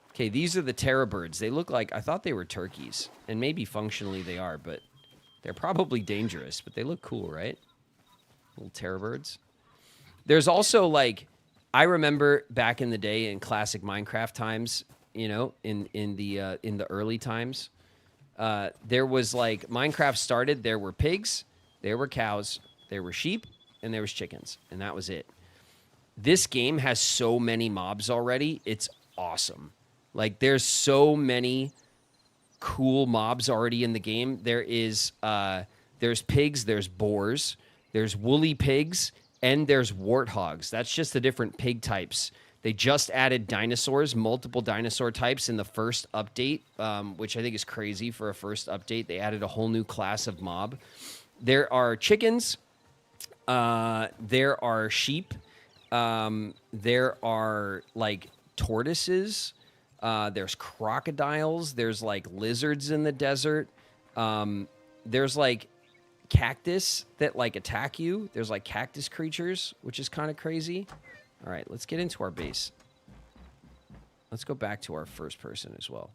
Okay, these are the terror birds. They look like, I thought they were turkeys, and maybe functionally they are, but they're probably dangerous, but they look cool, right? Little terror birds. There's also like, I remember back in the day in classic Minecraft times, you know, in the early times, there was like Minecraft started. There were pigs, there were cows, there were sheep, and there was chickens, and that was it. This game has so many mobs already. It's awesome. Like there's so many cool mobs already in the game. There's pigs, there's boars, there's woolly pigs, and there's warthogs. That's just the different pig types. They just added dinosaurs, multiple dinosaur types in the first update, which I think is crazy for a first update. They added a whole new class of mob. There are chickens. There are sheep. There are like tortoises. There's crocodiles. There's like lizards in the desert. There's like cactus that like attack you. There's like cactus creatures, which is kind of crazy. All right, let's get into our base. Let's go back to our first person as well.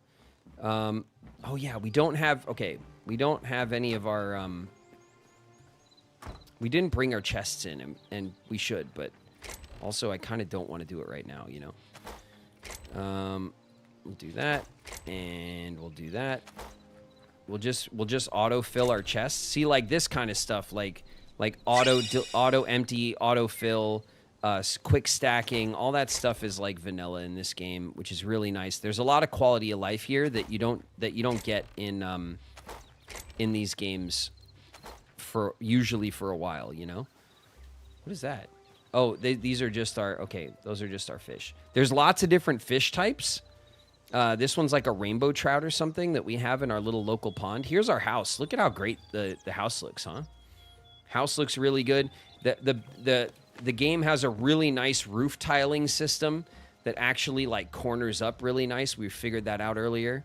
Oh yeah, we don't have any of our, we didn't bring our chests in, and we should, but also I kind of don't want to do it right now, you know. We'll do that, and we'll do that. We'll just auto-fill our chests. See, like this kind of stuff, like auto-empty, auto-fill, quick stacking, all that stuff is like vanilla in this game, which is really nice. There's a lot of quality of life here that you don't get in these games usually for a while, you know. What is that? Oh, these are just our those are just our fish. There's lots of different fish types. This one's like a rainbow trout or something that we have in our little local pond. Here's our house. Look at how great the house looks, huh? House looks really good. The game has a really nice roof tiling system that actually like corners up really nice. We figured that out earlier.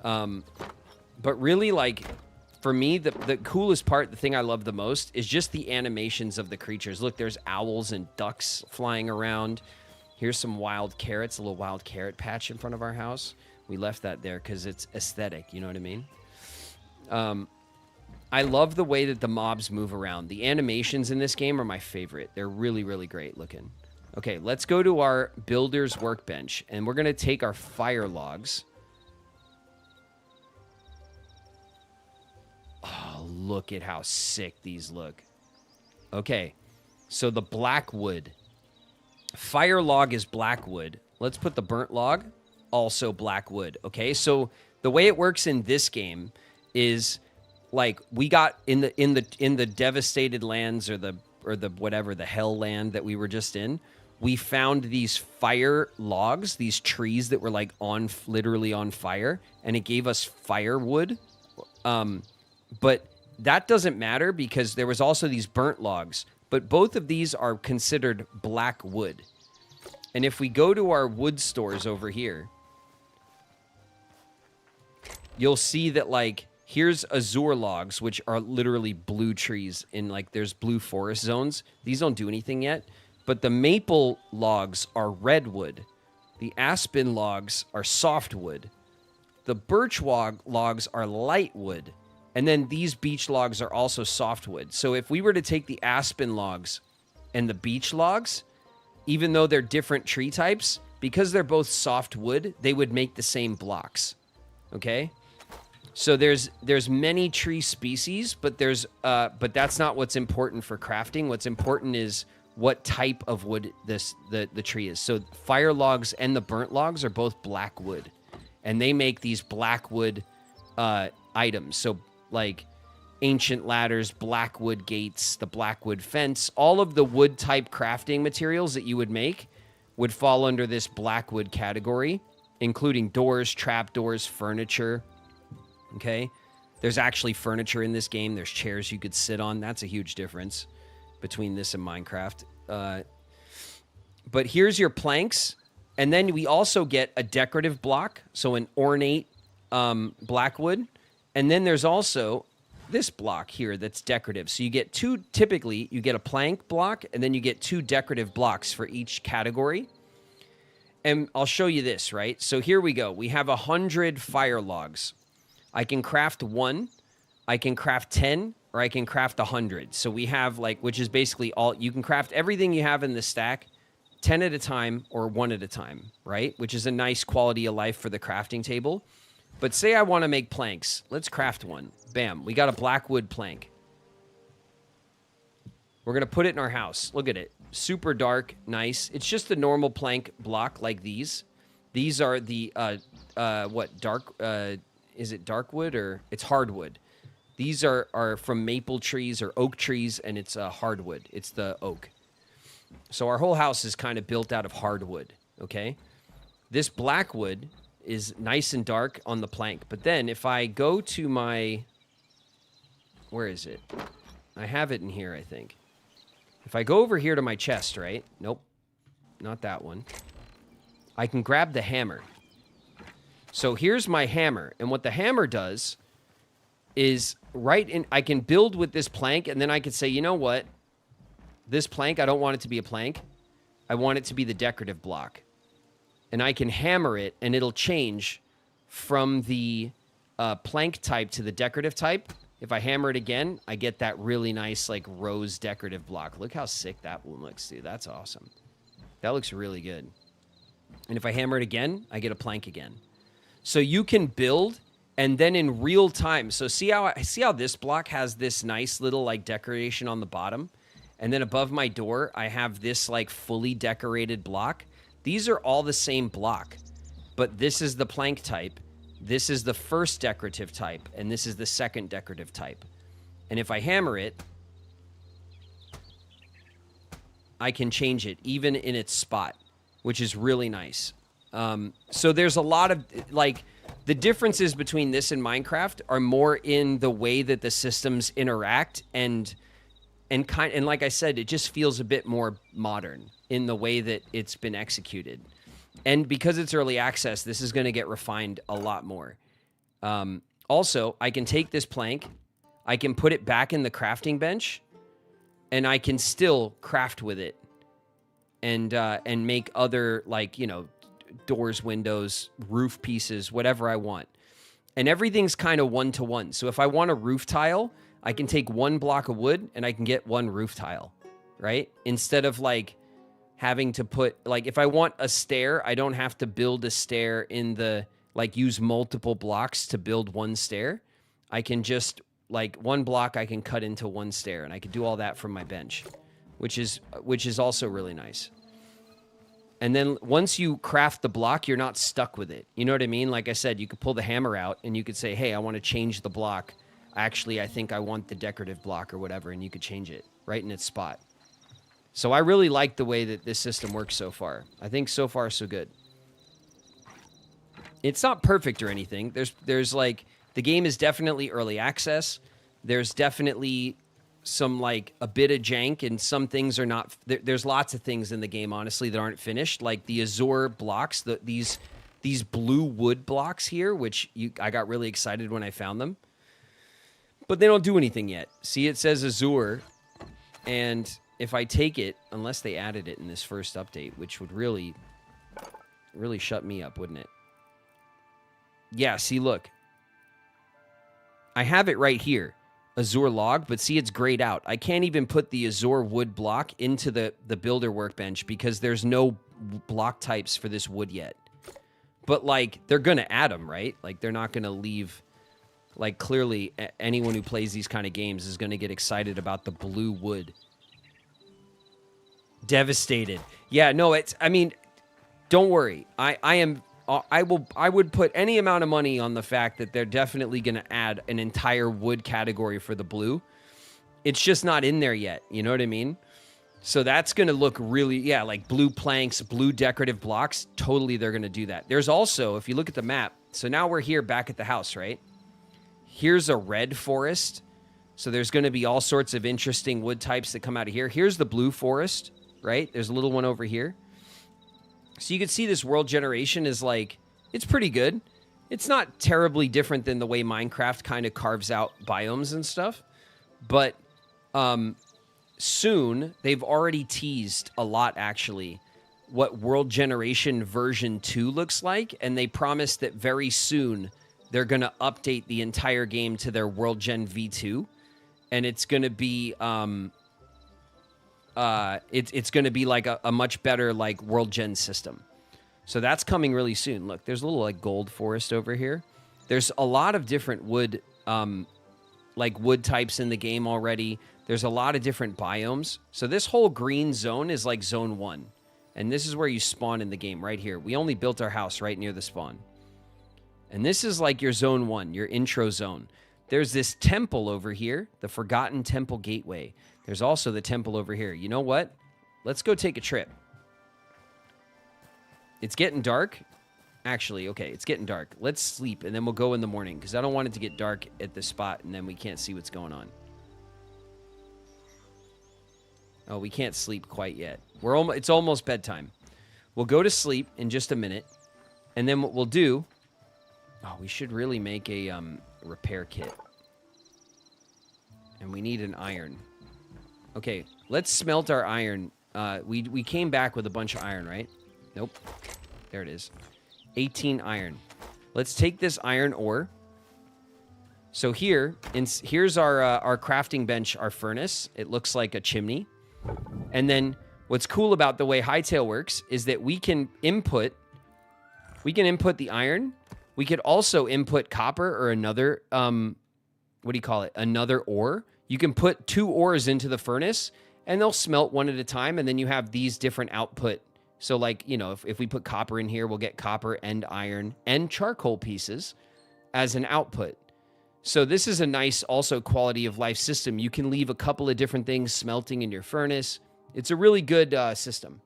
But really, like, for me, the coolest part, the thing I love the most, is just the animations of the creatures. Look, there's owls and ducks flying around. Here's some wild carrots, a little wild carrot patch in front of our house. We left that there because it's aesthetic, you know what I mean? I love the way that the mobs move around. The animations in this game are my favorite. They're really, really great looking. Okay, let's go to our builder's workbench, and we're going to take our fire logs. Oh, look at how sick these look. Okay, so the black wood. Fire log is black wood. Let's put the burnt log, also black wood. Okay, so the way it works in this game is like we got in the devastated lands or the whatever, the hell land that we were just in. We found these fire logs, these trees that were like literally on fire, and it gave us firewood. But that doesn't matter because there was also these burnt logs. But both of these are considered black wood. And if we go to our wood stores over here, you'll see that, like, here's azure logs, which are literally blue trees in, like, there's blue forest zones. These don't do anything yet. But the maple logs are redwood. The aspen logs are softwood. The birch logs are light wood. And then these beech logs are also softwood. So if we were to take the aspen logs and the beech logs, even though they're different tree types, because they're both softwood, they would make the same blocks. Okay? So there's many tree species, but that's not what's important for crafting. What's important is what type of wood the tree is. So fire logs and the burnt logs are both black wood, and they make these black wood items. So like ancient ladders, blackwood gates, the blackwood fence, all of the wood type crafting materials that you would make would fall under this blackwood category, including doors, trapdoors, furniture. Okay? There's actually furniture in this game. There's chairs you could sit on. That's a huge difference between this and Minecraft. But here's your planks. And then we also get a decorative block, so an ornate blackwood. And then there's also this block here that's decorative. So you get typically you get a plank block, and then you get 2 decorative blocks for each category. And I'll show you this, right? So here we go. We have 100 fire logs. I can craft 1. I can craft 10. or I can craft 100. So we have like, which is basically all, you can craft everything you have in the stack 10 at a time or 1 at a time, right? Which is a nice quality of life for the crafting table. But say I want to make planks. Let's craft one. Bam, we got a blackwood plank. We're going to put it in our house. Look at it. Super dark, nice. It's just a normal plank block like these. These are the, is it dark wood or it's hardwood? These are from maple trees or oak trees, and it's hardwood. It's the oak. So our whole house is kind of built out of hardwood, okay? This blackwood is nice and dark on the plank. But then if I go to my... Where is it? I have it in here, I think. If I go over here to my chest, right? Nope. Not that one. I can grab the hammer. So here's my hammer. And what the hammer does is I can build with this plank, and then I can say, you know what? This plank, I don't want it to be a plank. I want it to be the decorative block. And I can hammer it, and it'll change from the plank type to the decorative type. If I hammer it again, I get that really nice, like, rose decorative block. Look how sick that one looks, dude. That's awesome. That looks really good. And if I hammer it again, I get a plank again. So you can build, and then in real time. So see how this block has this nice little, like, decoration on the bottom? And then above my door, I have this, like, fully decorated block. These are all the same block, but this is the plank type. This is the first decorative type, and this is the second decorative type. And if I hammer it, I can change it, even in its spot, which is really nice. So there's a lot of, like, the differences between this and Minecraft are more in the way that the systems interact, and like I said, it just feels a bit more modern in the way that it's been executed. And because it's early access, this is going to get refined a lot more. Also, I can take this plank, I can put it back in the crafting bench, and I can still craft with it and make other, like, you know, doors, windows, roof pieces, whatever I want. And everything's kind of one-to-one. So if I want a roof tile, I can take 1 block of wood and I can get 1 roof tile, right? Instead of, like, having to put, like, if I want a stair, I don't have to build a stair in the, like, use multiple blocks to build 1 stair. I can just, like, 1 block I can cut into 1 stair, and I can do all that from my bench, which is also really nice. And then once you craft the block, you're not stuck with it. You know what I mean? Like I said, you could pull the hammer out and you could say, hey, I want to change the block. Actually, I think I want the decorative block or whatever, and you could change it right in its spot. So I really like the way that this system works so far. I think so far so good. It's not perfect or anything. There's like, the game is definitely early access. There's definitely some, like, a bit of jank, and some things are not. There's lots of things in the game, honestly, that aren't finished. Like the Azure blocks, these blue wood blocks here, which I got really excited when I found them. But they don't do anything yet. See, it says Azure, and if I take it, unless they added it in this first update, which would really shut me up, wouldn't it? Yeah, see, look. I have it right here, Azure log, but see, it's grayed out. I can't even put the Azure wood block into the builder workbench because there's no block types for this wood yet. But, like, they're going to add them, right? Like, they're not going to leave... Like, clearly, anyone who plays these kind of games is going to get excited about the blue wood. Devastated. Yeah, no, I mean, don't worry. I would put any amount of money on the fact that they're definitely going to add an entire wood category for the blue. It's just not in there yet. You know what I mean? So that's going to look really, yeah, like blue planks, blue decorative blocks. Totally, they're going to do that. There's also, if you look at the map, so now we're here back at the house, right? Here's a red forest. So there's going to be all sorts of interesting wood types that come out of here. Here's the blue forest, right? There's a little one over here. So you can see this world generation is like, it's pretty good. It's not terribly different than the way Minecraft kind of carves out biomes and stuff. But soon, they've already teased a lot, actually, what world generation version 2 looks like. And they promised that very soon they're going to update the entire game to their World Gen V2. and it's going to be it's going to be like a much better like world gen system. So that's coming really soon. Look, there's a little like gold forest over here. There's a lot of different wood like wood types in the game already. There's a lot of different biomes. So this whole green zone is like zone 1. And this is where you spawn in the game right here. We only built our house right near the spawn. And this is like your zone 1, your intro zone. There's this temple over here, the Forgotten Temple Gateway. There's also the temple over here. You know what? Let's go take a trip. It's getting dark. Actually, okay, it's getting dark. Let's sleep, and then we'll go in the morning, because I don't want it to get dark at this spot, and then we can't see what's going on. Oh, we can't sleep quite yet. It's almost bedtime. We'll go to sleep in just a minute, and then what we'll do... Oh, we should really make a repair kit. And we need an iron. Okay, let's smelt our iron. We came back with a bunch of iron, right? Nope. There it is. 18 iron. Let's take this iron ore. So here's our crafting bench, our furnace. It looks like a chimney. And then what's cool about the way HYTALE works is that we can input the iron. We could also input copper or another, what do you call it? Another ore. You can put 2 ores into the furnace and they'll smelt one at a time. And then you have these different output. So like, you know, if we put copper in here, we'll get copper and iron and charcoal pieces as an output. So this is a nice also quality of life system. You can leave a couple of different things smelting in your furnace. It's a really good system.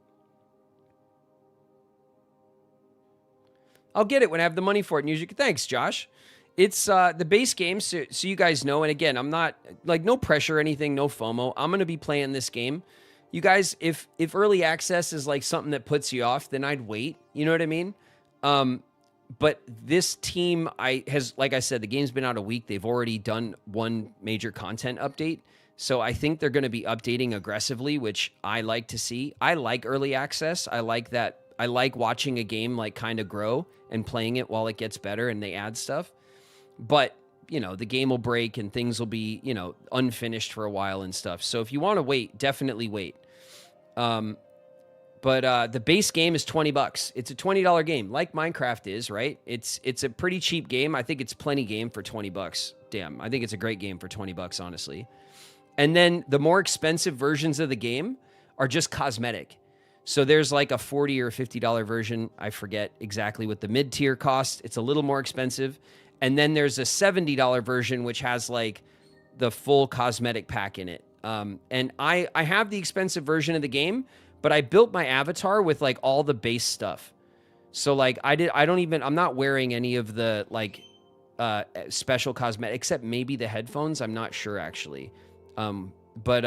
I'll get it when I have the money for it. And usually, thanks, Josh. It's the base game, so you guys know. And again, I'm not, like, no pressure or anything, no FOMO. I'm going to be playing this game. You guys, if early access is, like, something that puts you off, then I'd wait. You know what I mean? But this team, like I said, the game's been out a week. They've already done one major content update. So I think they're going to be updating aggressively, which I like to see. I like early access. I like that. I like watching a game like kind of grow and playing it while it gets better and they add stuff. But, you know, the game will break and things will be, you know, unfinished for a while and stuff. So if you want to wait, definitely wait. But the base game is $20. It's a $20 game, like Minecraft is, right? It's a pretty cheap game. I think it's plenty game for $20. Damn, I think it's a great game for $20, honestly. And then the more expensive versions of the game are just cosmetic. So there's like a $40 or $50 version. I forget exactly what the mid-tier costs. It's a little more expensive. And then there's a $70 version, which has like the full cosmetic pack in it. And I have the expensive version of the game, but I built my avatar with like all the base stuff. So like I'm not wearing any of the like special cosmetic, except maybe the headphones. I'm not sure actually. But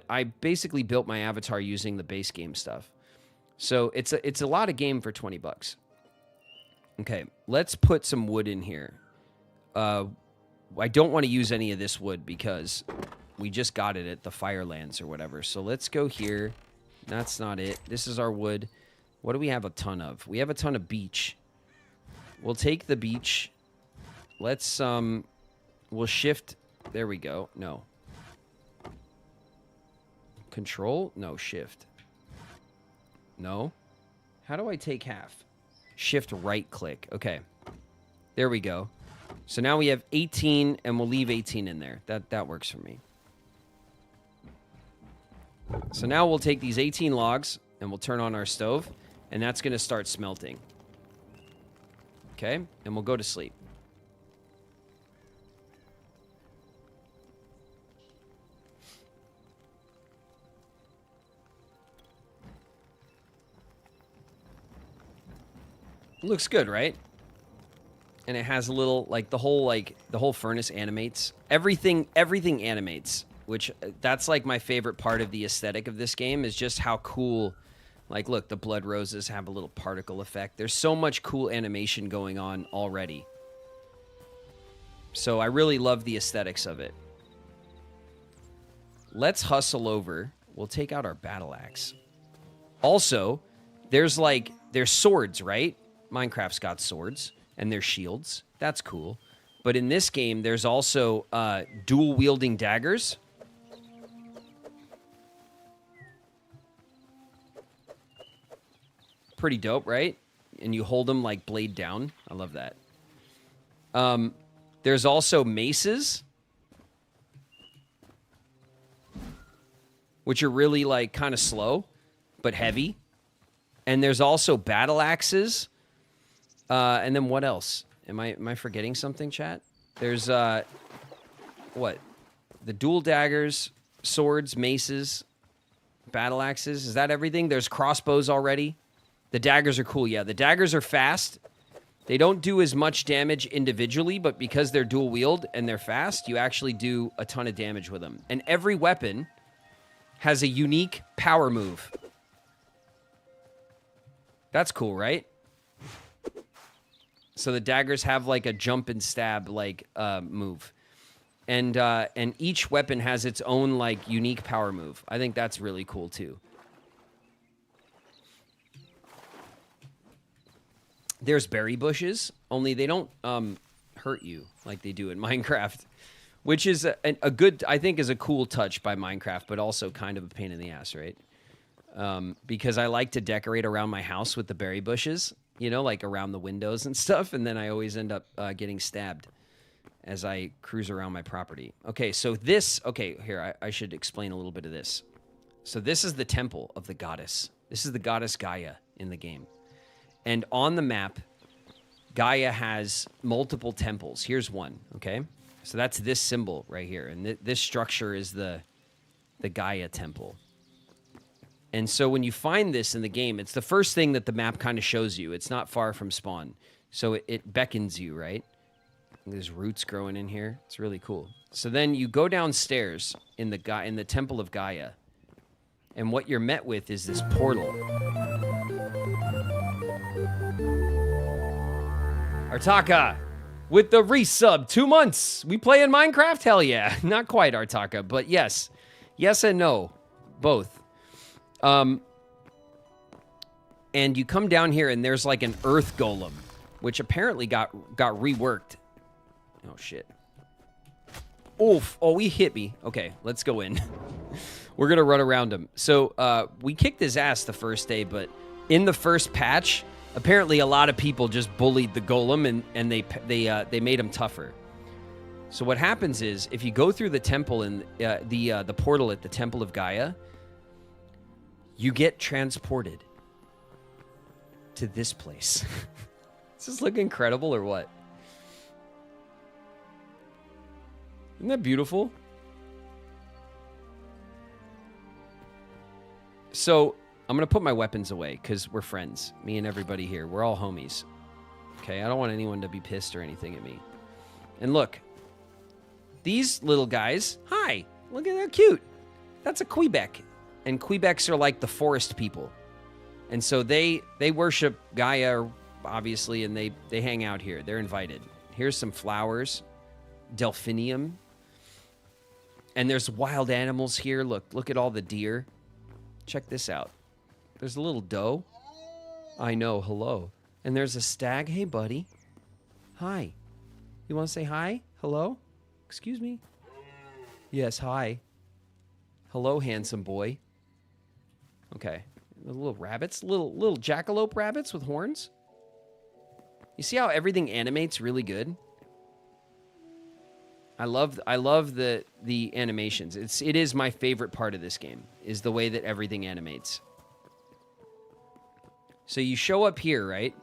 I basically built my avatar using the base game stuff. So it's a lot of game for $20. Okay, let's put some wood in here. I don't want to use any of this wood because we just got it at the Firelands or whatever. So let's go here. That's not it. This is our wood. What do we have a ton of? We have a ton of beech. We'll take the beech. Let's, we'll shift. There we go. No. Control? No, shift. No. How do I take half? Shift right click. Okay. There we go. So now we have 18 and we'll leave 18 in there. That works for me. So now we'll take these 18 logs and we'll turn on our stove and that's going to start smelting. Okay? And we'll go to sleep. Looks good, right? And it has a little, like, the whole furnace animates. Everything animates, which that's, like, my favorite part of the aesthetic of this game is just how cool, like, look, the blood roses have a little particle effect. There's so much cool animation going on already. So I really love the aesthetics of it. Let's hustle over. We'll take out our battle axe. Also, there's swords, right? Minecraft's got swords, and there's shields. That's cool. But in this game, there's also dual-wielding daggers. Pretty dope, right? And you hold them like blade down. I love that. There's also maces, which are really like kind of slow, but heavy. And there's also battle axes. And then what else? Am I forgetting something, chat? There's what? The dual daggers, swords, maces, battle axes. Is that everything? There's crossbows already. The daggers are cool. Yeah, the daggers are fast. They don't do as much damage individually, but because they're dual wield and they're fast, you actually do a ton of damage with them. And every weapon has a unique power move. That's cool, right? So the daggers have like a jump and stab like move. And each weapon has its own like unique power move. I think that's really cool too. There's berry bushes, only they don't hurt you like they do in Minecraft, which is a good, I think is a cool touch by Minecraft, but also kind of a pain in the ass, right? Because I like to decorate around my house with the berry bushes, you know, like around the windows and stuff, and then I always end up getting stabbed as I cruise around my property. Okay, so this, here, I should explain a little bit of this. So this is the temple of the goddess. This is the goddess Gaia in the game. And on the map, Gaia has multiple temples. Here's one, okay? So that's this symbol right here. And this structure is the Gaia temple. And so when you find this in the game, it's the first thing that the map kind of shows you. It's not far from spawn. So it beckons you, right? There's roots growing in here. It's really cool. So then you go downstairs in the temple of Gaia. And what you're met with is this portal. Artaka, with the resub, 2 months. We play in Minecraft? Hell yeah. Not quite, Artaka, but yes. Yes and no. Both. And you come down here and there's like an earth golem, which apparently got reworked. Oh, shit. Oof. Oh, he hit me. Okay, let's go in. We're going to run around him. So we kicked his ass the first day, but in the first patch, apparently a lot of people just bullied the golem and they made him tougher. So what happens is if you go through the temple and the portal at the Temple of Gaia, you get transported to this place. Does this look incredible or what? Isn't that beautiful? So I'm going to put my weapons away because we're friends. Me and everybody here. We're all homies. Okay, I don't want anyone to be pissed or anything at me. And look. These little guys. Hi. Look at they're cute. That's a Quebec. And Quebecs are like the forest people. And so they worship Gaia, obviously, and they hang out here. They're invited. Here's some flowers. Delphinium. And there's wild animals here. Look at all the deer. Check this out. There's a little doe. I know, hello. And there's a stag. Hey, buddy. Hi. You want to say hi? Hello? Excuse me? Yes, hi. Hello, handsome boy. Okay. The little rabbits. Little jackalope rabbits with horns. You see how everything animates really good? I love the animations. It is my favorite part of this game, is the way that everything animates. So you show up here, right?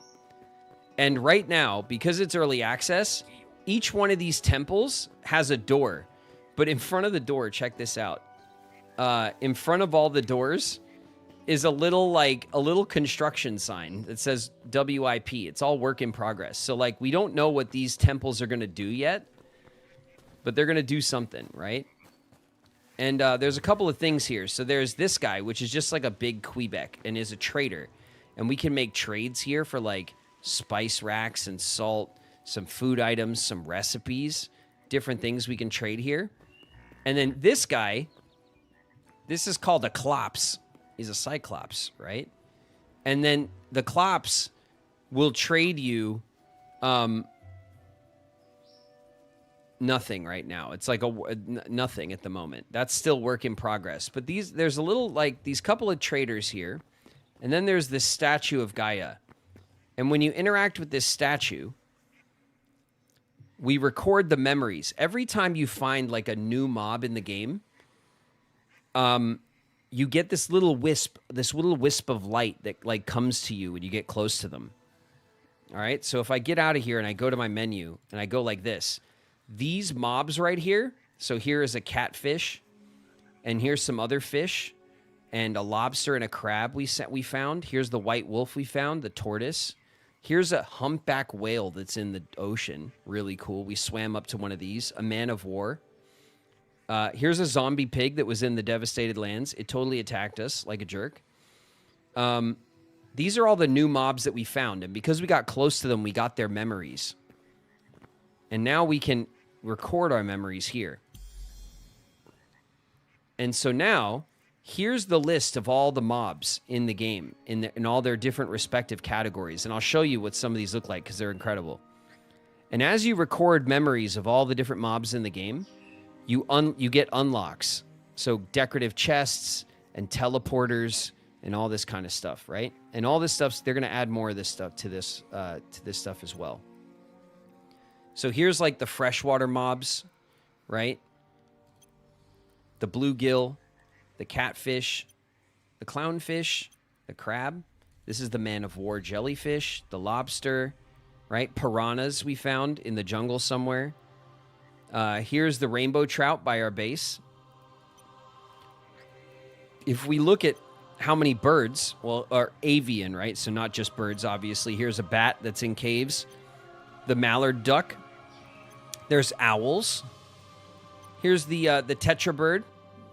And right now, because it's early access, each one of these temples has a door. But in front of the door, check this out. In front of all the doors is a little construction sign that says WIP. It's all work in progress. So like we don't know what these temples are going to do yet. But they're going to do something, right? And there's a couple of things here. So there's this guy, which is just like a big Quebec and is a trader. And we can make trades here for like spice racks and salt, some food items, some recipes, different things we can trade here. And then this guy, this is called a Clops. He's a Cyclops, right? And then the Clops will trade you nothing right now. It's like nothing at the moment. That's still work in progress. But there's a little, like, these couple of traders here. And then there's this statue of Gaia. And when you interact with this statue, we record the memories. Every time you find, like, a new mob in the game, you get this little wisp of light that, like, comes to you when you get close to them. All right? So if I get out of here and I go to my menu and I go like this, these mobs right here, so here is a catfish, and here's some other fish, and a lobster and a crab we found. Here's the white wolf we found, the tortoise. Here's a humpback whale that's in the ocean. Really cool. We swam up to one of these. A man of war. Here's a zombie pig that was in the devastated lands. It totally attacked us like a jerk. These are all the new mobs that we found, and because we got close to them, we got their memories. And now we can record our memories here. And so now, here's the list of all the mobs in the game, in all their different respective categories. And I'll show you what some of these look like, because they're incredible. And as you record memories of all the different mobs in the game, you get unlocks. So decorative chests and teleporters and all this kind of stuff, right? And all this stuff, they're going to add more of this stuff to this stuff as well. So here's like the freshwater mobs, right? The bluegill, the catfish, the clownfish, the crab. This is the man of war jellyfish, the lobster, right? Piranhas we found in the jungle somewhere. Here's the rainbow trout by our base. If we look at how many birds, well, are avian, right? So not just birds, obviously. Here's a bat that's in caves. The mallard duck. There's owls. Here's the tetra bird.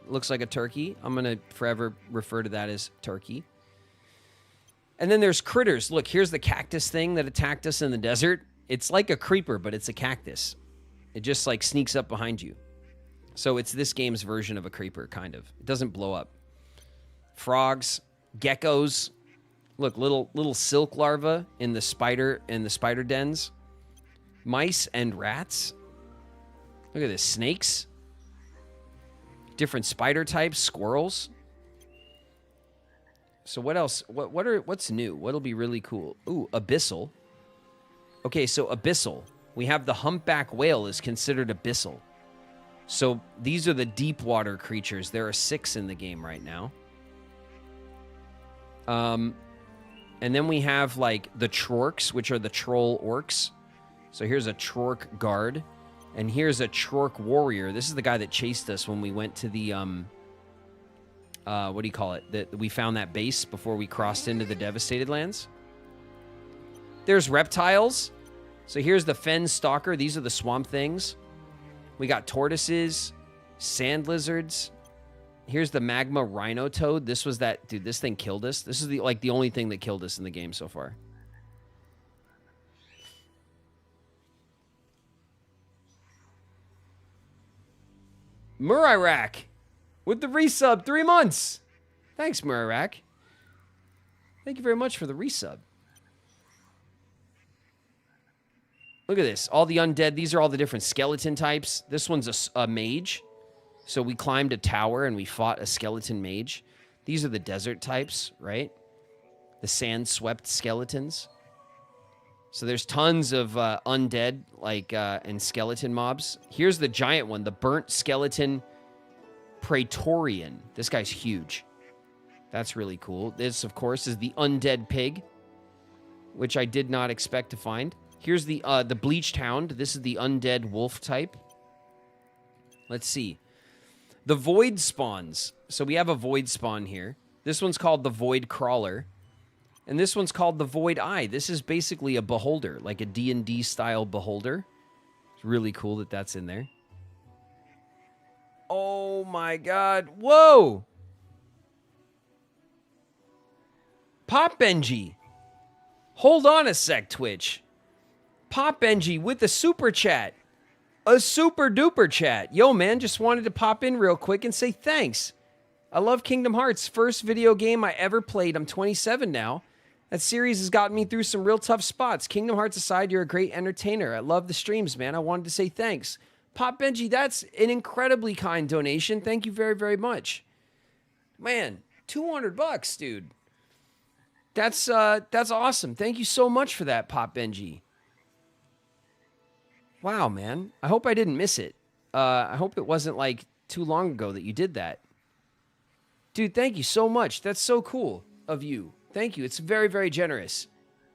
Looks like a turkey. I'm going to forever refer to that as turkey. And then there's critters. Look, here's the cactus thing that attacked us in the desert. It's like a creeper, but it's a cactus. It just like sneaks up behind you. So it's this game's version of a creeper, kind of. It doesn't blow up. Frogs, geckos. Look, little silk larvae in the spider dens. Mice and rats. Look at this, snakes. Different spider types, squirrels. So what else? What's new? What'll be really cool? Ooh, abyssal. Okay, so abyssal. We have the humpback whale is considered abyssal. So these are the deep water creatures. There are 6 in the game right now. And then we have like the Trorks, which are the troll orcs. So here's a Trork guard. And here's a Trork warrior. This is the guy that chased us when we went to the, what do you call it? We found that base before we crossed into the devastated lands. There's reptiles. So here's the fen stalker. These are the swamp things. We got tortoises, sand lizards. Here's the magma rhino toad. This was that, dude, this thing killed us. This is the only thing that killed us in the game so far. Murirak with the resub, 3 months. Thanks, Murirak. Thank you very much for the resub. Look at this. All the undead. These are all the different skeleton types. This one's a mage. So we climbed a tower and we fought a skeleton mage. These are the desert types, right? The sand-swept skeletons. So there's tons of undead and skeleton mobs. Here's the giant one, the burnt skeleton Praetorian. This guy's huge. That's really cool. This, of course, is the undead pig, which I did not expect to find. Here's the bleached hound. This is the undead wolf type. Let's see. The void spawns. So we have a void spawn here. This one's called the void crawler. And this one's called the void eye. This is basically a beholder, like a D&D style beholder. It's really cool that that's in there. Oh my god. Whoa! Pop Benji. Hold on a sec, Twitch. Pop Benji with the super chat. A super duper chat. Yo, man, just wanted to pop in real quick and say thanks. I love Kingdom Hearts. First video game I ever played. I'm 27 now. That series has gotten me through some real tough spots. Kingdom Hearts aside, you're a great entertainer. I love the streams, man. I wanted to say thanks. Pop Benji, that's an incredibly kind donation. Thank you very, very much. Man, $200, dude. That's awesome. Thank you so much for that, Pop Benji. Wow, man. I hope I didn't miss it. I hope it wasn't like too long ago that you did that. Dude, thank you so much. That's so cool of you. Thank you. It's very, very generous.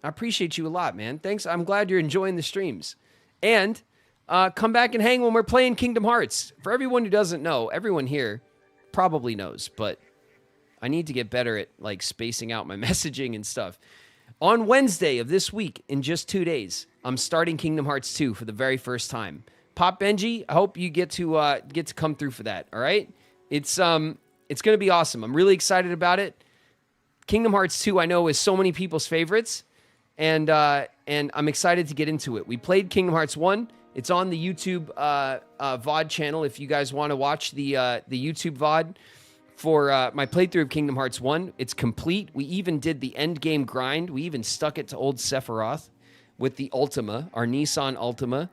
I appreciate you a lot, man. Thanks. I'm glad you're enjoying the streams. And come back and hang when we're playing Kingdom Hearts. For everyone who doesn't know, everyone here probably knows, but I need to get better at like spacing out my messaging and stuff. On Wednesday of this week, in just 2 days, I'm starting Kingdom Hearts 2 for the very first time. Pop Benji, I hope you get to come through for that. All right, it's going to be awesome. I'm really excited about it. Kingdom Hearts 2, I know, is so many people's favorites, and I'm excited to get into it. We played Kingdom Hearts 1. It's on the YouTube VOD channel if you guys want to watch the YouTube VOD. For my playthrough of Kingdom Hearts 1, it's complete. We even did the end game grind. We even stuck it to old Sephiroth with the Ultima, our Nissan Ultima.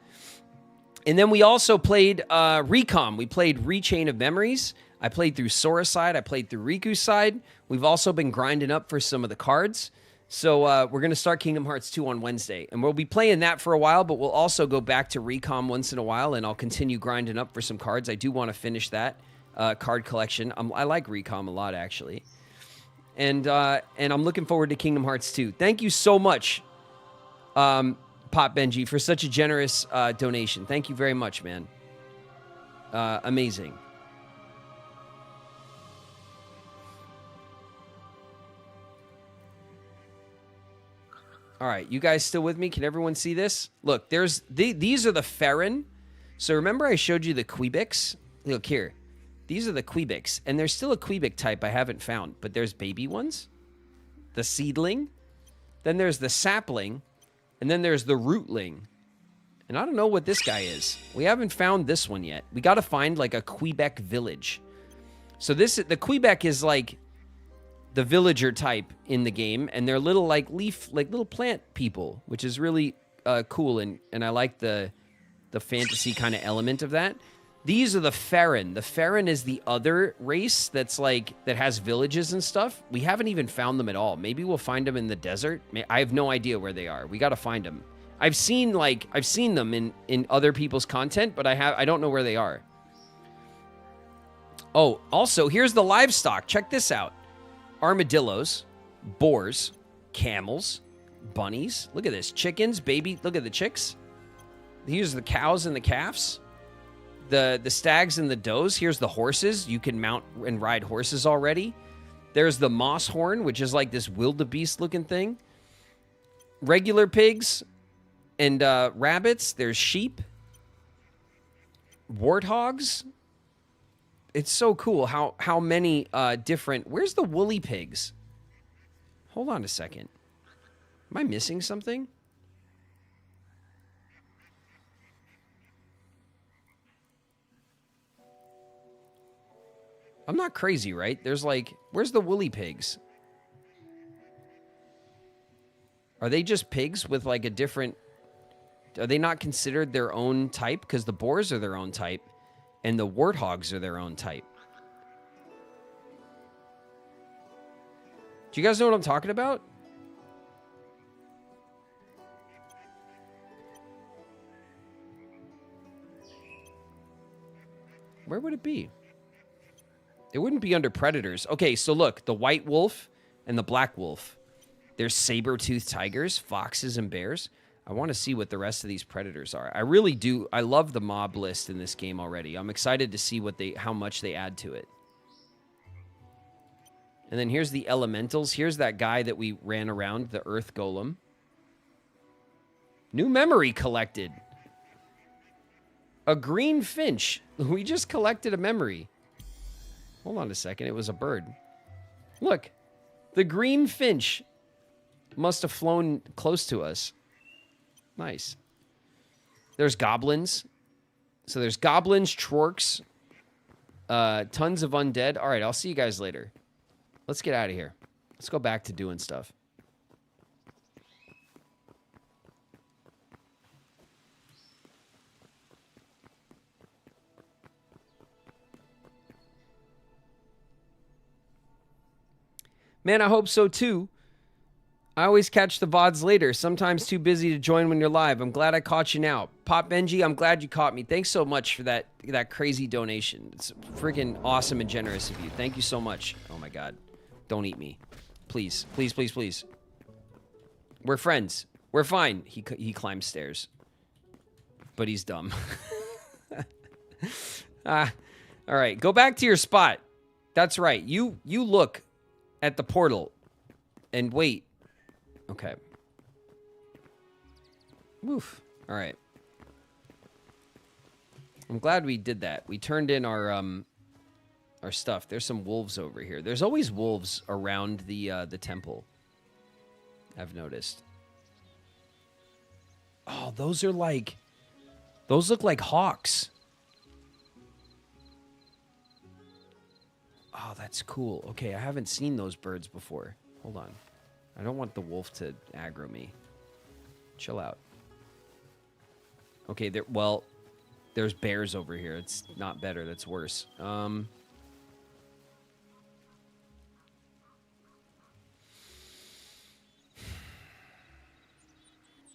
And then we also played Recom. We played Rechain of Memories. I played through Sora's side. I played through Riku's side. We've also been grinding up for some of the cards. So we're going to start Kingdom Hearts 2 on Wednesday. And we'll be playing that for a while, but we'll also go back to Recom once in a while, and I'll continue grinding up for some cards. I do want to finish that. Card collection. I like Recom a lot, actually. And I'm looking forward to Kingdom Hearts 2. Thank you so much, Pop Benji, for such a generous donation. Thank you very much, man. Amazing. All right, you guys still with me? Can everyone see this? Look, these are the Farron. So remember I showed you the Quebecs? Look here. These are the Quebecs, and there's still a Quebec type I haven't found, but there's baby ones, the seedling, then there's the sapling, and then there's the rootling. And I don't know what this guy is. We haven't found this one yet. We got to find like a Quebec village. So the Quebec is like the villager type in the game, and they're little like little plant people, which is really cool, and I like the fantasy kind of element of that. These are the Farron. The Farron is the other race that has villages and stuff. We haven't even found them at all. Maybe we'll find them in the desert. I have no idea where they are. We got to find them. I've seen them in other people's content, but I don't know where they are. Oh, also, here's the livestock. Check this out. Armadillos, boars, camels, bunnies. Look at this. Chickens, baby. Look at the chicks. Here's the cows and the calves. The stags and the does. Here's the horses. You can mount and ride horses already. There's the moss horn, which is like this wildebeest looking thing. Regular pigs and rabbits. There's sheep. Warthogs. It's so cool how many different... Where's the woolly pigs? Hold on a second. Am I missing something? I'm not crazy, right? There's like, where's the woolly pigs? Are they just pigs with like a different... Are they not considered their own type? Because the boars are their own type, and the warthogs are their own type. Do you guys know what I'm talking about? Where would it be? It wouldn't be under predators. Okay, so look, the white wolf and the black wolf. There's saber-toothed tigers, foxes, and bears. I want to see what the rest of these predators are. I really do. I love the mob list in this game already. I'm excited to see how much they add to it. And then here's the elementals. Here's that guy that we ran around, the earth golem. New memory collected. A green finch. We just collected a memory. Hold on a second. It was a bird. Look. The green finch must have flown close to us. Nice. There's goblins. So there's goblins, trorks, tons of undead. All right, I'll see you guys later. Let's get out of here. Let's go back to doing stuff. Man, I hope so too. I always catch the VODs later, sometimes too busy to join when you're live. I'm glad I caught you now. Pop Benji, I'm glad you caught me. Thanks so much for that crazy donation. It's freaking awesome and generous of you. Thank you so much. Oh my God. Don't eat me. Please, please, please, please. We're friends. We're fine. He climbs stairs. But he's dumb. All right, go back to your spot. That's right. You look at the portal and wait. Okay. Woof. All right. I'm glad we did that. We turned in our stuff. There's some wolves over here. There's always wolves around the temple. I've noticed. Oh, those look like hawks. Oh, that's cool. Okay, I haven't seen those birds before. Hold on. I don't want the wolf to aggro me. Chill out. Okay, there's bears over here. It's not better. That's worse.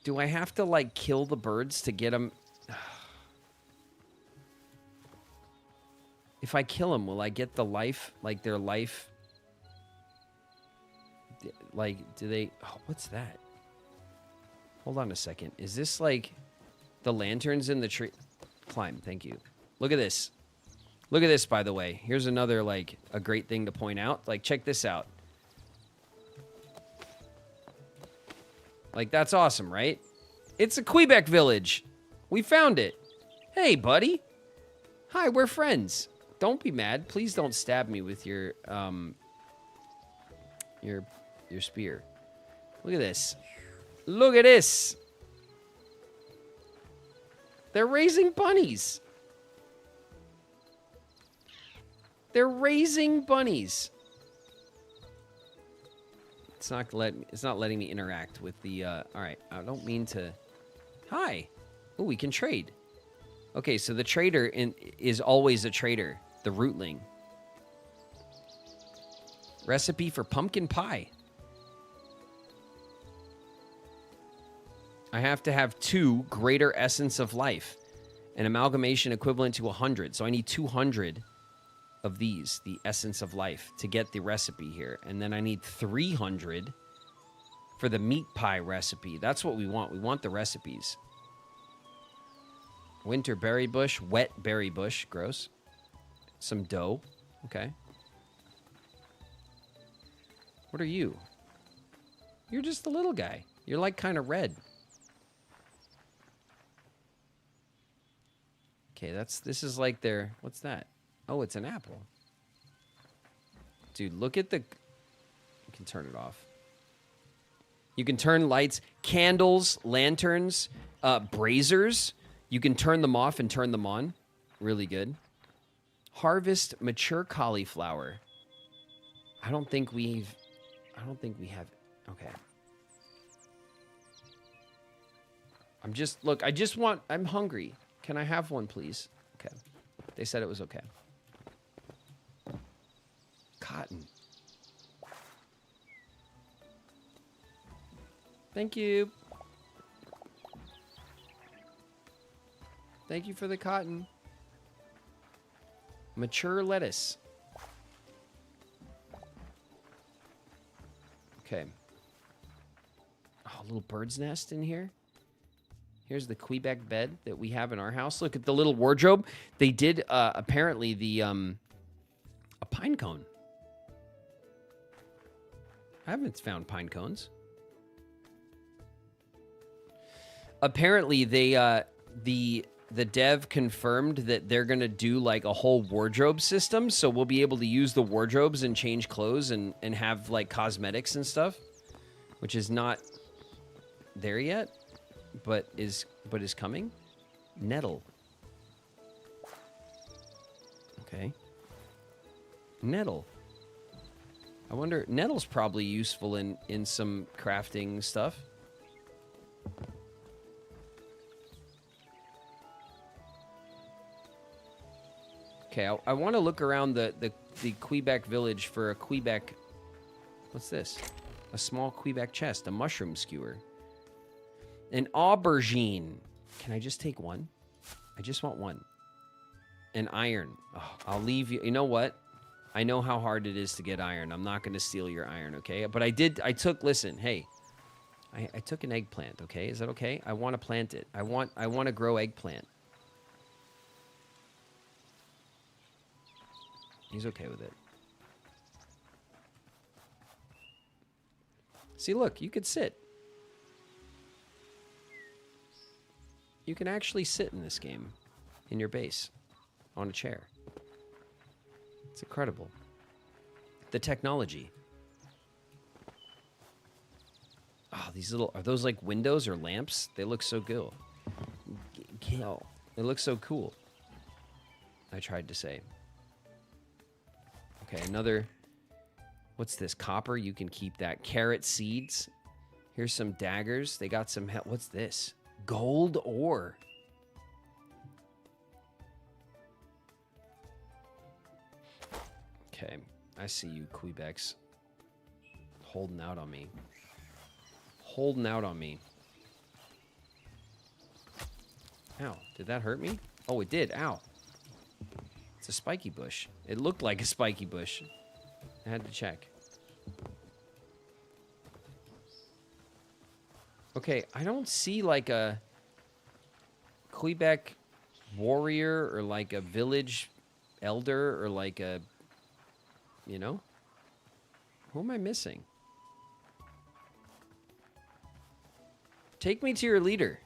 Do I have to, like, kill the birds to get them? If I kill them, will I get the life? Like, their life? Like, do they... Oh, what's that? Hold on a second. Is this, like, the lanterns in the tree? Climb, thank you. Look at this. Look at this, by the way. Here's another, like, a great thing to point out. Like, check this out. Like, that's awesome, right? It's a Quebec village. We found it. Hey, buddy. Hi, we're friends. Don't be mad. Please don't stab me with your spear. Look at this. Look at this. They're raising bunnies. They're raising bunnies. It's not letting me interact with the all right, I don't mean to. Hi. Oh, we can trade. Okay, so the trader is always a trader. The rootling. Recipe for pumpkin pie. I have to have 2 greater essence of life. An amalgamation equivalent to 100. So I need 200 of these, the essence of life, to get the recipe here. And then I need 300 for the meat pie recipe. That's what we want. We want the recipes. Winter berry bush, wet berry bush, gross. Some dough, okay. What are you? You're just a little guy. You're like kind of red. Okay, this is like their, what's that? Oh, it's an apple. Dude, look at the, you can turn it off. You can turn lights, candles, lanterns, braziers. You can turn them off and turn them on. Really good. Harvest mature cauliflower. I don't think we have, okay. I'm hungry. Can I have one, please? Okay. They said it was okay. Cotton. Thank you. Thank you for the cotton. Mature lettuce. Okay. Oh, a little bird's nest in here. Here's the Quebec bed that we have in our house. Look at the little wardrobe. They did, apparently, a pine cone. I haven't found pine cones. Apparently, they, the dev confirmed that they're going to do, like, a whole wardrobe system, so we'll be able to use the wardrobes and change clothes and have, like, cosmetics and stuff, which is not there yet. But is coming. Nettle. Okay. Nettle. I wonder, nettle's probably useful in some crafting stuff. Okay, I want to look around the Quebec village for a Quebec What's this? A small Quebec chest, a mushroom skewer. An aubergine. Can I just take one? I just want one. An iron. Oh, I'll leave you. You know what? I know how hard it is to get iron. I'm not going to steal your iron, okay? But listen, hey. I took an eggplant, okay? Is that okay? I want to plant it. I want to grow eggplant. He's okay with it. See, look, you could sit. You can actually sit in this game, in your base, on a chair. It's incredible. The technology. Oh, these little, are those like windows or lamps? They look so good. They look so cool. I tried to say. Okay, another, what's this? Copper, you can keep that. Carrot seeds. Here's some daggers. They got some, what's this? Gold ore. Okay, I see you, Quebecs. Holding out on me. Holding out on me. Ow, did that hurt me? Oh, it did, ow. It's a spiky bush. It looked like a spiky bush. I had to check. Okay, I don't see like a Quebec warrior or like a village elder or like a, you know? Who am I missing? Take me to your leader.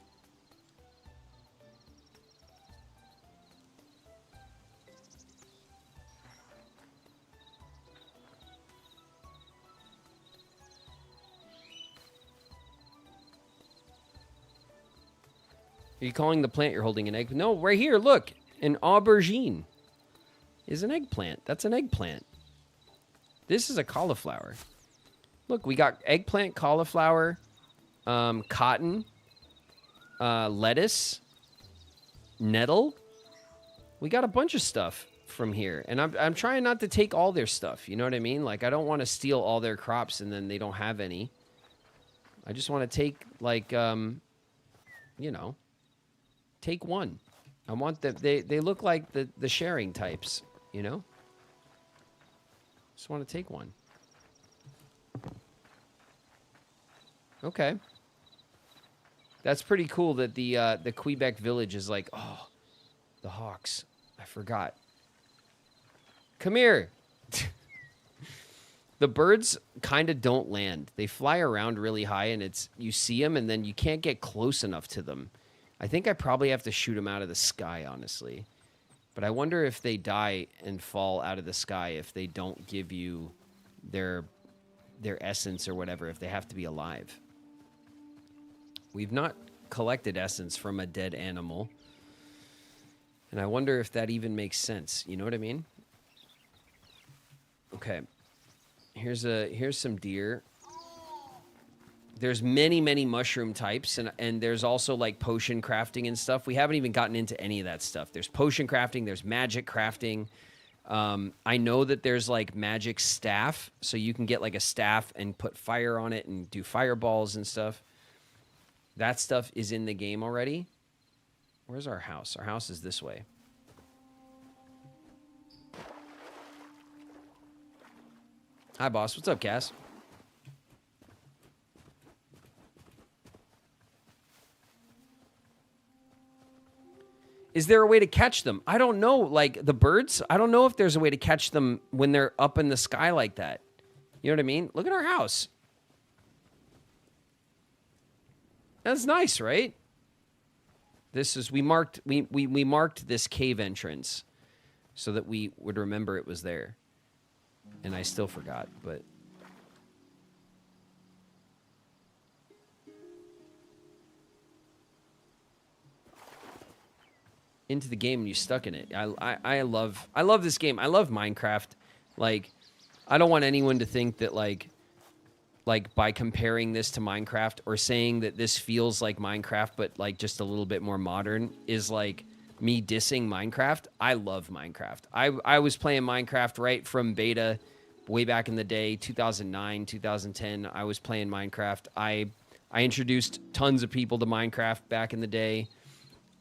Are you calling the plant you're holding an egg? No, right here, look. An aubergine is an eggplant. That's an eggplant. This is a cauliflower. Look, we got eggplant, cauliflower, cotton, lettuce, nettle. We got a bunch of stuff from here. And I'm trying not to take all their stuff. You know what I mean? Like, I don't want to steal all their crops and then they don't have any. I just want to take, like, you know, take one. I want them, they look like the sharing types, you know? Just want to take one. Okay. That's pretty cool that the Quebec village is like, oh, the hawks. I forgot. Come here. The birds kind of don't land. They fly around really high and you see them and then you can't get close enough to them. I think I probably have to shoot them out of the sky, honestly. But I wonder if they die and fall out of the sky if they don't give you their essence or whatever, if they have to be alive. We've not collected essence from a dead animal. And I wonder if that even makes sense. You know what I mean? Okay. Here's some deer. There's many, many mushroom types, and there's also like potion crafting and stuff. We haven't even gotten into any of that stuff. There's potion crafting, there's magic crafting. I know that there's like magic staff, so you can get like a staff and put fire on it and do fireballs and stuff. That stuff is in the game already. Where's our house? Our house is this way. Hi, boss. What's up, Cass? Is there a way to catch them? I don't know. Like the birds, I don't know if there's a way to catch them when they're up in the sky like that. You know what I mean? Look at our house. That's nice, right? This is, we marked this cave entrance so that we would remember it was there. And I still forgot, but into the game and you stuck in it. I love this game. I love Minecraft. Like, I don't want anyone to think that like by comparing this to Minecraft or saying that this feels like Minecraft but like just a little bit more modern is like me dissing Minecraft. I love Minecraft. I was playing Minecraft right from beta way back in the day, 2009, 2010, I was playing Minecraft. I introduced tons of people to Minecraft back in the day.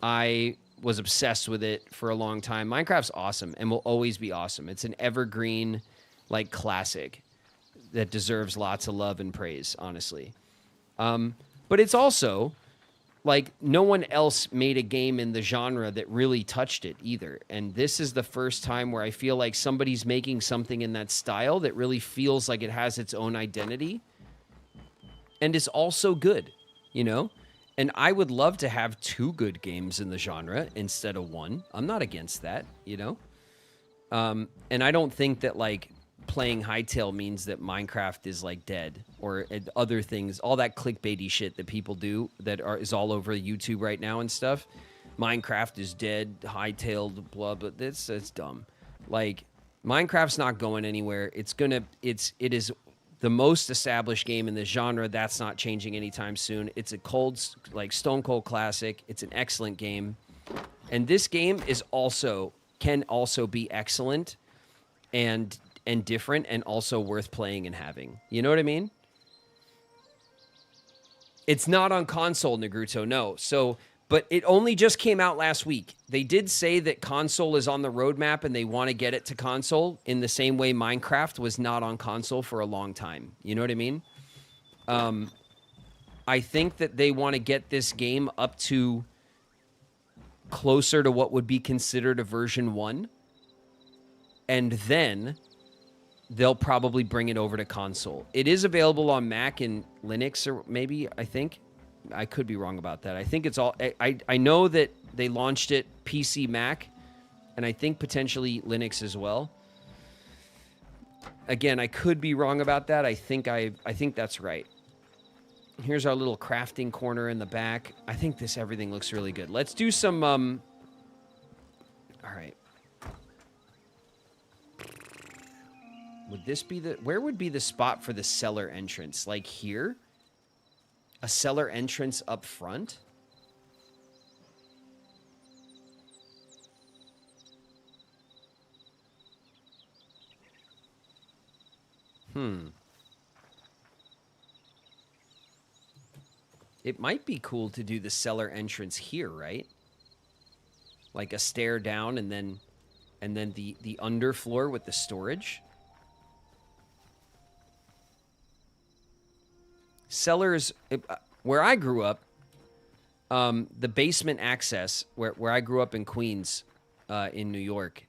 I was obsessed with it for a long time. Minecraft's awesome and will always be awesome. It's an evergreen, like, classic that deserves lots of love and praise, honestly. But it's also, like, no one else made a game in the genre that really touched it either. And this is the first time where I feel like somebody's making something in that style that really feels like it has its own identity and is also good, you know? And I would love to have 2 good games in the genre instead of 1. I'm not against that, you know? And I don't think that, like, playing Hytale means that Minecraft is, like, dead or other things, all that clickbaity shit that people do that is all over YouTube right now and stuff. Minecraft is dead, Hytale, blah, blah. It's dumb. Like, Minecraft's not going anywhere. It is the most established game in the genre. That's not changing anytime soon. It's a stone cold classic. It's an excellent game. And this game can also be excellent and different and also worth playing and having. You know what I mean? It's not on console, Negruto, no. But it only just came out last week. They did say that console is on the roadmap and they want to get it to console in the same way Minecraft was not on console for a long time. You know what I mean? I think that they want to get this game up to closer to what would be considered a version 1. And then they'll probably bring it over to console. It is available on Mac and Linux, or maybe, I think. I could be wrong about that. I think it's all... I know that they launched it PC, Mac, and I think potentially Linux as well. Again, I could be wrong about that. I think that's right. Here's our little crafting corner in the back. I think everything looks really good. Let's do some... All right. Would this be where would be the spot for the cellar entrance? Like here? A cellar entrance up front? It might be cool to do the cellar entrance here, right? Like a stair down and then the underfloor with the storage. Cellars, where I grew up, the basement access, where I grew up in Queens, in New York,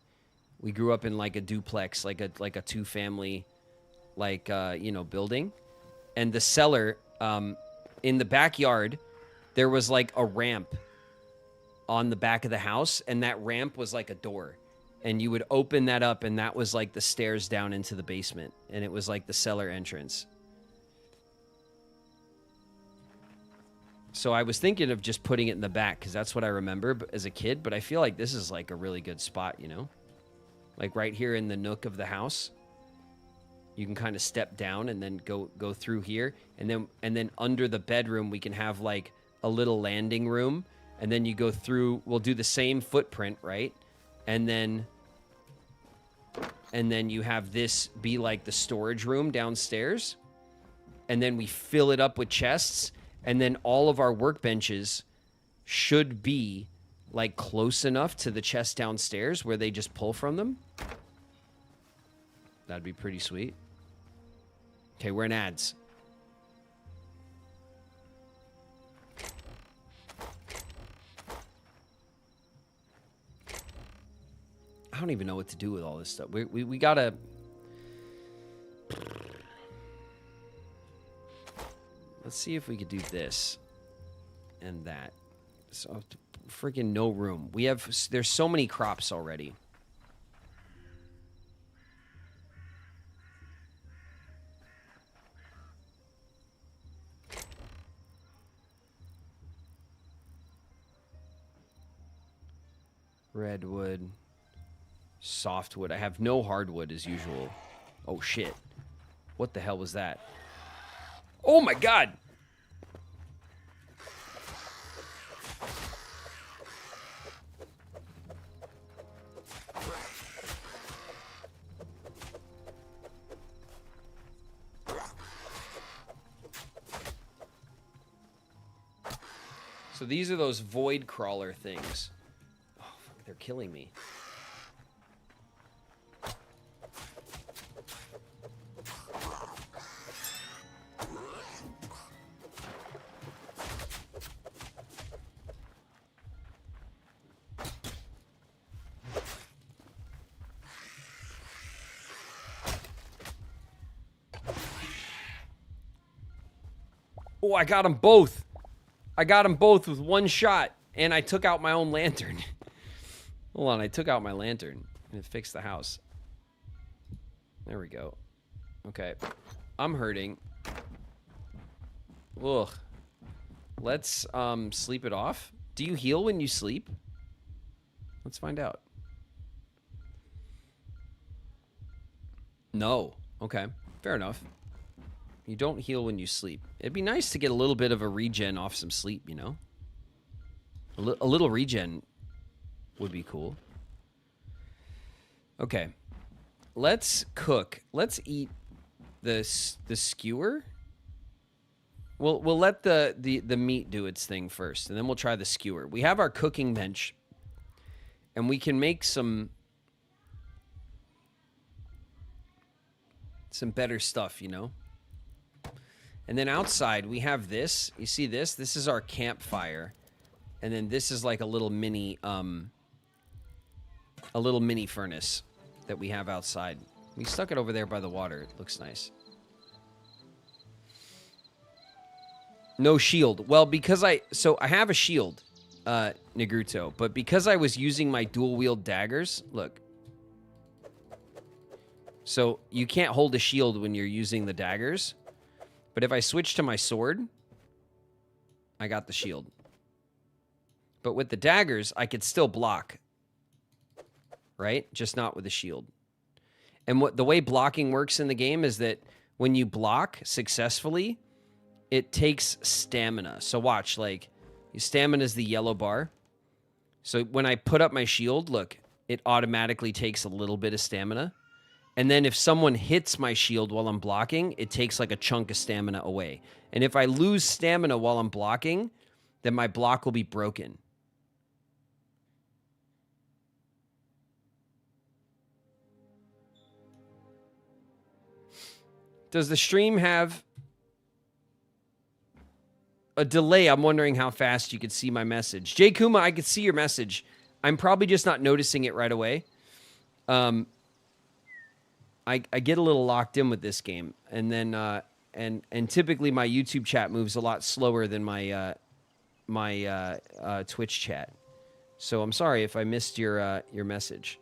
we grew up in like a duplex, like a 2-family, building. And the cellar, in the backyard, there was like a ramp on the back of the house, and that ramp was like a door. And you would open that up, and that was like the stairs down into the basement. And it was like the cellar entrance. So I was thinking of just putting it in the back because that's what I remember as a kid. But I feel like this is like a really good spot, you know? Like right here in the nook of the house. You can kind of step down and then go through here. And then under the bedroom, we can have like a little landing room. And then you go through, we'll do the same footprint, right? And then you have this be like the storage room downstairs. And then we fill it up with chests. And then all of our workbenches should be like close enough to the chest downstairs where they just pull from them. That'd be pretty sweet. Okay, we're in ads. I don't even know what to do with all this stuff. We gotta... Let's see if we could do this and that. So freaking no room. There's so many crops already. Redwood, softwood. I have no hardwood as usual. Oh shit. What the hell was that? Oh my god! So these are those void crawler things. Oh, fuck, they're killing me. Oh, I got them both. I got them both with one shot, and I took out my own lantern. Hold on, I took out my lantern, and it fixed the house. There we go. Okay. I'm hurting. Ugh. Let's sleep it off. Do you heal when you sleep? Let's find out. No. Okay. Fair enough. You don't heal when you sleep. It'd be nice to get a little bit of a regen off some sleep, you know? A little regen would be cool. Okay. Let's cook. Let's eat the skewer. We'll let the meat do its thing first, and then we'll try the skewer. We have our cooking bench, and we can make some better stuff, you know? And then outside, we have this. You see this? This is our campfire. And then this is like a little mini furnace that we have outside. We stuck it over there by the water. It looks nice. No shield. Well, because I have a shield, Negruto, but because I was using my dual-wield daggers, look. So you can't hold a shield when you're using the daggers. But if I switch to my sword, I got the shield. But with the daggers, I could still block. Right? Just not with the shield. And the way blocking works in the game is that when you block successfully, it takes stamina. So watch, like, stamina is the yellow bar. So when I put up my shield, look, it automatically takes a little bit of stamina. And then if someone hits my shield while I'm blocking, it takes like a chunk of stamina away. And if I lose stamina while I'm blocking, then my block will be broken. Does the stream have a delay? I'm wondering how fast you could see my message. Jay Kuma, I could see your message. I'm probably just not noticing it right away. I get a little locked in with this game, and then and typically my YouTube chat moves a lot slower than my Twitch chat. So I'm sorry if I missed your message.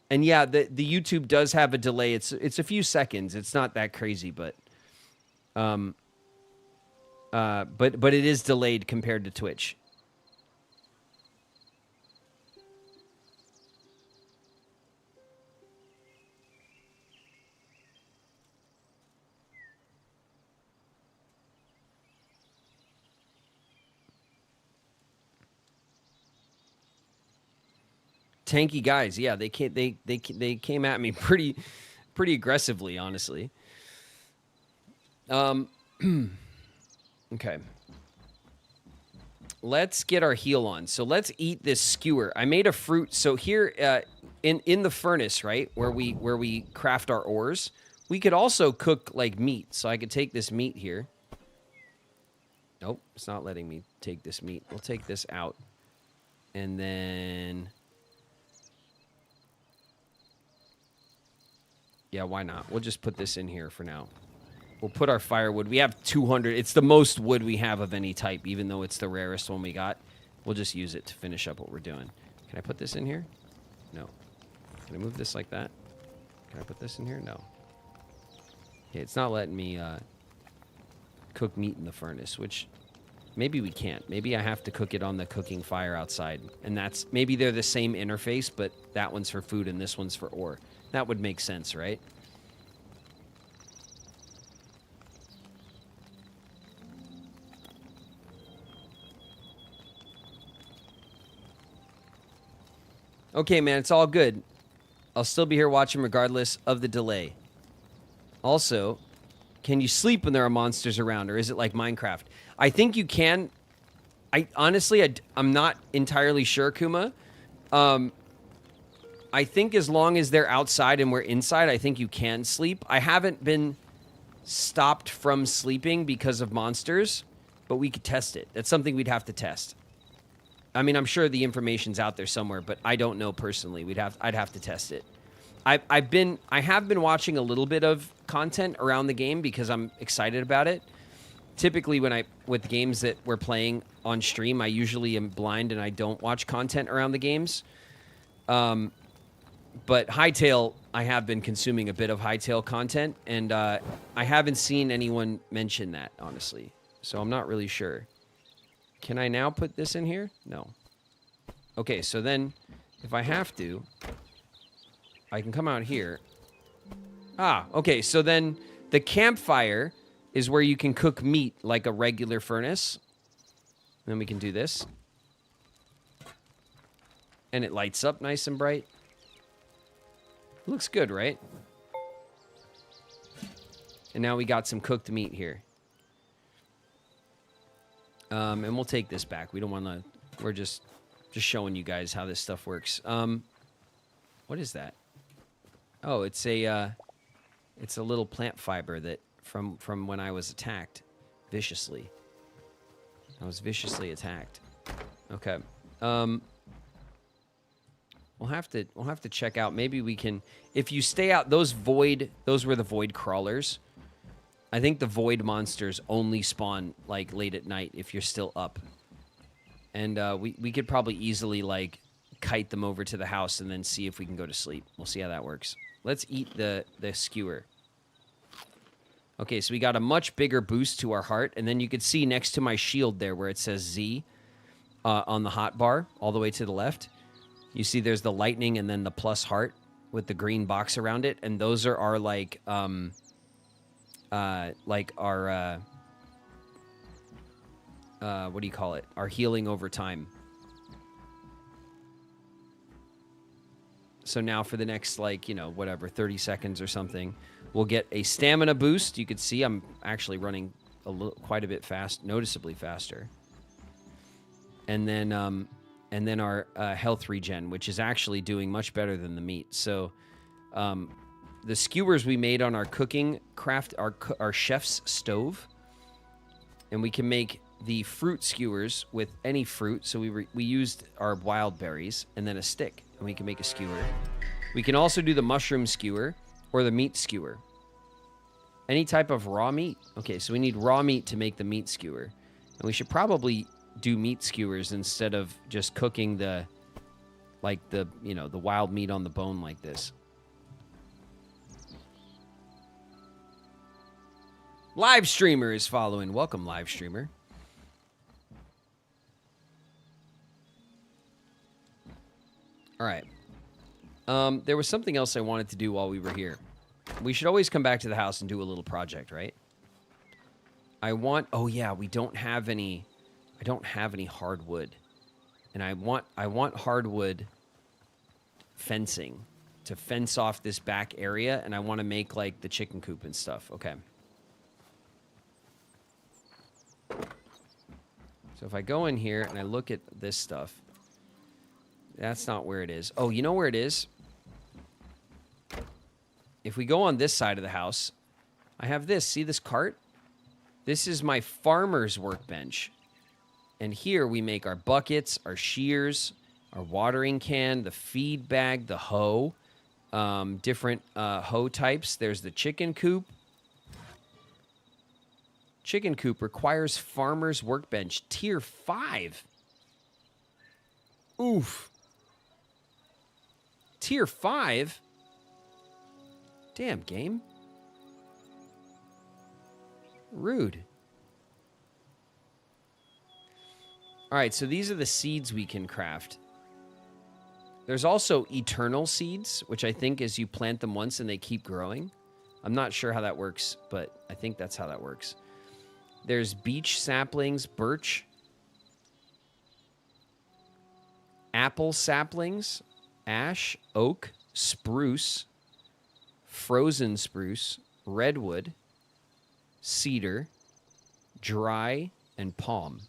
And yeah, the YouTube does have a delay. It's a few seconds. It's not that crazy, but it is delayed compared to Twitch. Tanky guys, yeah, they came at me pretty aggressively, honestly. Okay. Let's get our heal on. So let's eat this skewer. I made a fruit. So here in the furnace, right, where we craft our ores, we could also cook like meat. So I could take this meat here. Nope, it's not letting me take this meat. We'll take this out. And then yeah, why not? We'll just put this in here for now. We'll put our firewood. We have 200. It's the most wood we have of any type, even though it's the rarest one we got. We'll just use it to finish up what we're doing. Can I put this in here? No. Can I move this like that? Can I put this in here? No. Okay, it's not letting me cook meat in the furnace, which maybe we can't. Maybe I have to cook it on the cooking fire outside. And that's, maybe they're the same interface, but that one's for food and this one's for ore. That would make sense, right? Okay, man, it's all good. I'll still be here watching regardless of the delay. Also, Can you sleep when there are monsters around, or is it like Minecraft? I think you can. I honestly, I'm not entirely sure, Kuma. I think as long as they're outside and we're inside, I think you can sleep. I haven't been stopped from sleeping because of monsters, but we could test it. That's something we'd have to test. I mean, I'm sure the information's out there somewhere, but I don't know personally. I'd have to test it. I have been watching a little bit of content around the game because I'm excited about it. Typically, with games that we're playing on stream, I usually am blind and I don't watch content around the games. But HYTALE, I have been consuming a bit of HYTALE content, and I haven't seen anyone mention that, honestly. So I'm not really sure. Can I now put this in here? No. Okay, so then, if I have to, I can come out here. Okay, so then the campfire is where you can cook meat like a regular furnace. Then we can do this. And it lights up nice and bright. Looks good, right? And now we got some cooked meat here. And we'll take this back. We don't want to... We're just showing you guys how this stuff works. What is that? Oh, it's a little plant fiber that from when I was attacked viciously. I was viciously attacked. Okay. We'll have to check out. Maybe we can, if you stay out, those were the void crawlers. I think the void monsters only spawn like late at night if you're still up. And we could probably easily like kite them over to the house and then see if we can go to sleep. We'll see how that works. Let's eat the skewer. Okay, so we got a much bigger boost to our heart, and then you could see next to my shield there where it says Z on the hot bar all the way to the left. You see there's the lightning and then the plus heart with the green box around it, and those are our like our what do you call it? Our healing over time. So now for the next like, whatever, 30 seconds or something, we'll get a stamina boost. You can see I'm actually running quite a bit noticeably faster. And then our health regen, which is actually doing much better than the meat. So the skewers we made on our cooking craft, our chef's stove, and we can make the fruit skewers with any fruit. So we used our wild berries and then a stick, and we can make a skewer. We can also do the mushroom skewer or the meat skewer. Any type of raw meat. Okay, so we need raw meat to make the meat skewer. And we should probably do meat skewers instead of just cooking the wild meat on the bone like this. Live streamer is following. Welcome, live streamer. All right. There was something else I wanted to do while we were here. We should always come back to the house and do a little project, right? Oh yeah, I don't have any hardwood. And I want hardwood fencing to fence off this back area, and I want to make like the chicken coop and stuff. Okay. So if I go in here and I look at this stuff, that's not where it is. Oh, you know where it is? If we go on this side of the house, I have this. See this cart? This is my farmer's workbench. And here we make our buckets, our shears, our watering can, the feed bag, the hoe, different hoe types. There's the chicken coop. Chicken coop requires farmer's workbench, tier 5. Oof. Tier 5? Damn, game. Rude. All right, so these are the seeds we can craft. There's also eternal seeds, which I think is you plant them once and they keep growing. I'm not sure how that works, but I think that's how that works. There's beech saplings, birch, apple saplings, ash, oak, spruce, frozen spruce, redwood, cedar, dry, and palm.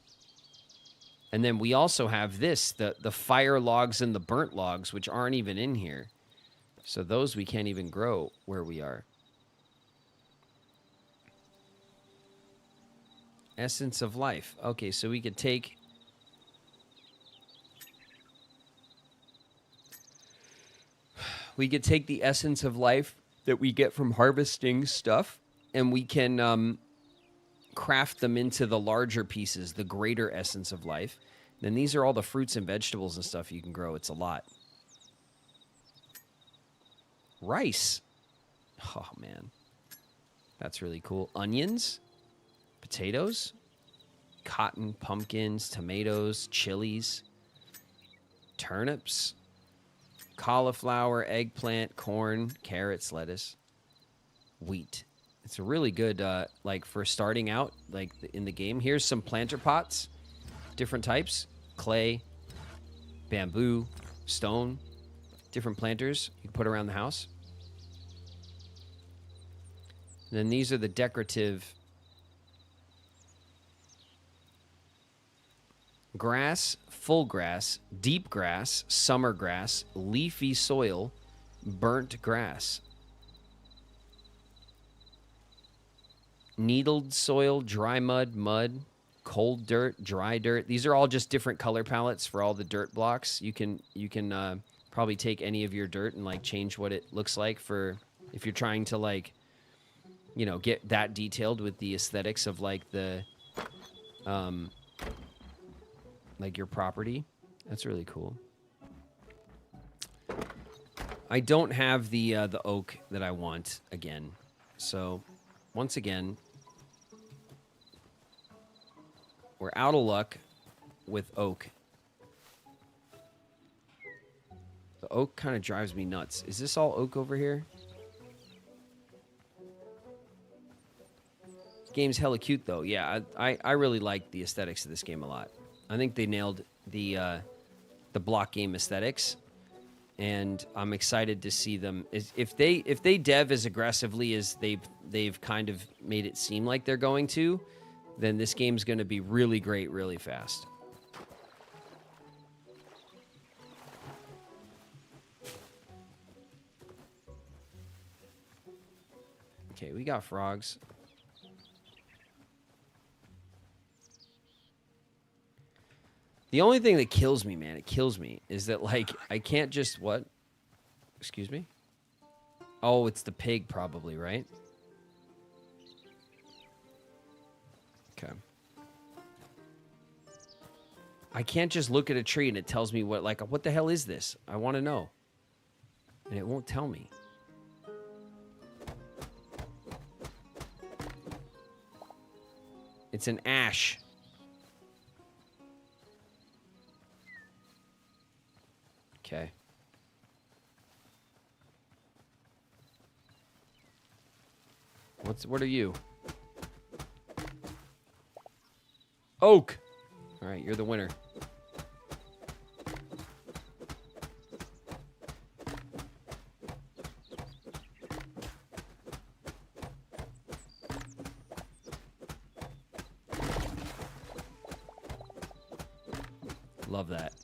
And then we also have this, the fire logs and the burnt logs, which aren't even in here. So those we can't even grow where we are. Essence of life. Okay, so we could take... We could take the essence of life that we get from harvesting stuff, and we can craft them into the larger pieces, the greater essence of life. Then these are all the fruits and vegetables and stuff you can grow. It's a lot. Rice. Oh, man. That's really cool. Onions. Potatoes. Cotton, pumpkins, tomatoes, chilies. Turnips. Cauliflower, eggplant, corn, carrots, lettuce. Wheat. It's a really good, like, for starting out, like, in the game. Here's some planter pots. Different types. Clay. Bamboo. Stone. Different planters you can put around the house. And then these are the decorative grass, full grass, deep grass, summer grass, leafy soil, burnt grass. Needled soil, dry mud, mud, cold dirt, dry dirt. These are all just different color palettes for all the dirt blocks. You can probably take any of your dirt and like change what it looks like for if you're trying to like, you know, get that detailed with the aesthetics of like the like your property. That's really cool. I don't have the oak that I want again. So once again, we're out of luck with oak. The oak kind of drives me nuts. Is this all oak over here? This game's hella cute though. Yeah, I really like the aesthetics of this game a lot. I think they nailed the block game aesthetics, and I'm excited to see them. If they dev as aggressively as they've kind of made it seem like they're going to, then this game's going to be really great, really fast. Okay, we got frogs. The only thing that kills me, man, it kills me, is that, like, I can't just... What? Excuse me? Oh, it's the pig, probably, right? Okay. I can't just look at a tree and it tells me what, like, what the hell is this? I want to know. And it won't tell me. It's an ash. Okay. What are you? Oak. All right, you're the winner. Love that.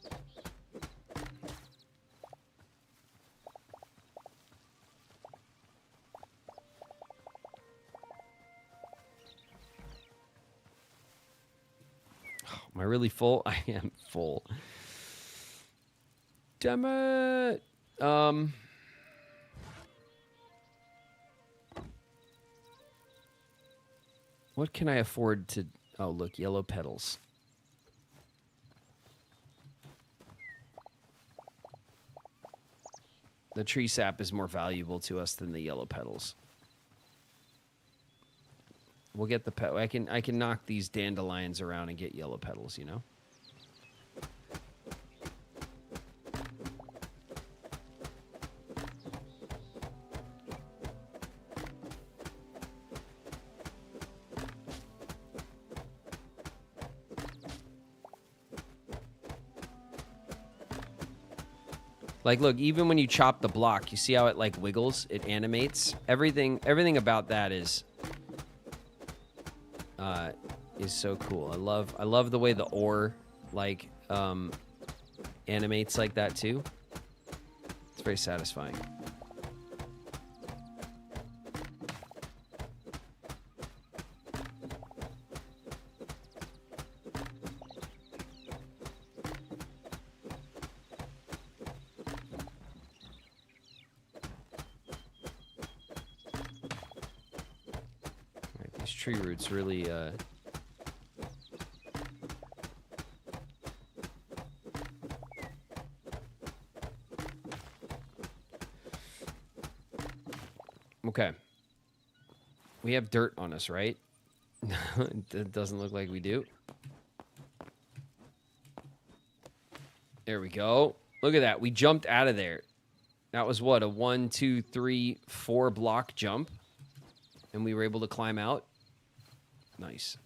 Am I really full? I am full. Damn it. What can I afford to... Oh, look, yellow petals. The tree sap is more valuable to us than the yellow petals. We'll get the pet. I can knock these dandelions around and get yellow petals, you know? Like, look, even when you chop the block, you see how it, like, wiggles? It animates. Everything about that is is so cool. I love the way the ore like animates like that too. It's very satisfying. These tree roots really okay. We have dirt on us, right? It doesn't look like we do. There we go. Look at that. We jumped out of there. That was what, a 1, 2, 3, 4 block jump? And we were able to climb out. Nice.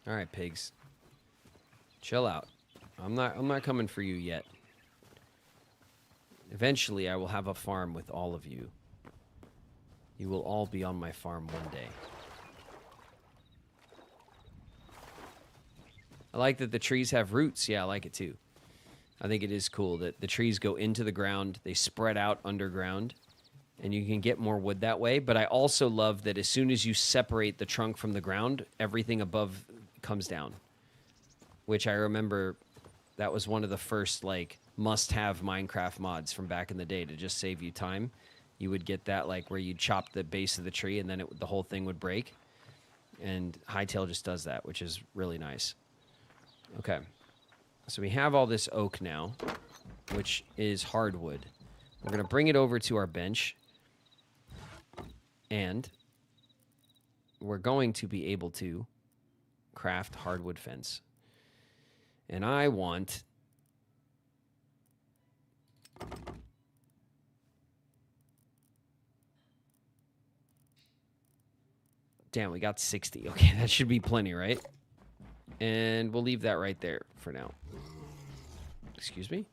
All right, pigs. Chill out. I'm not coming for you yet. Eventually, I will have a farm with all of you. You will all be on my farm one day. I like that the trees have roots. Yeah, I like it too. I think it is cool that the trees go into the ground, they spread out underground, and you can get more wood that way. But I also love that as soon as you separate the trunk from the ground, everything above comes down. Which I remember that was one of the first, like, must-have Minecraft mods from back in the day to just save you time. You would get that, like, where you'd chop the base of the tree and then the whole thing would break. And HYTALE just does that, which is really nice. Okay. So we have all this oak now, which is hardwood. We're going to bring it over to our bench. And we're going to be able to craft hardwood fence. And I want... Damn, we got 60. Okay, that should be plenty, right? And we'll leave that right there for now. Excuse me?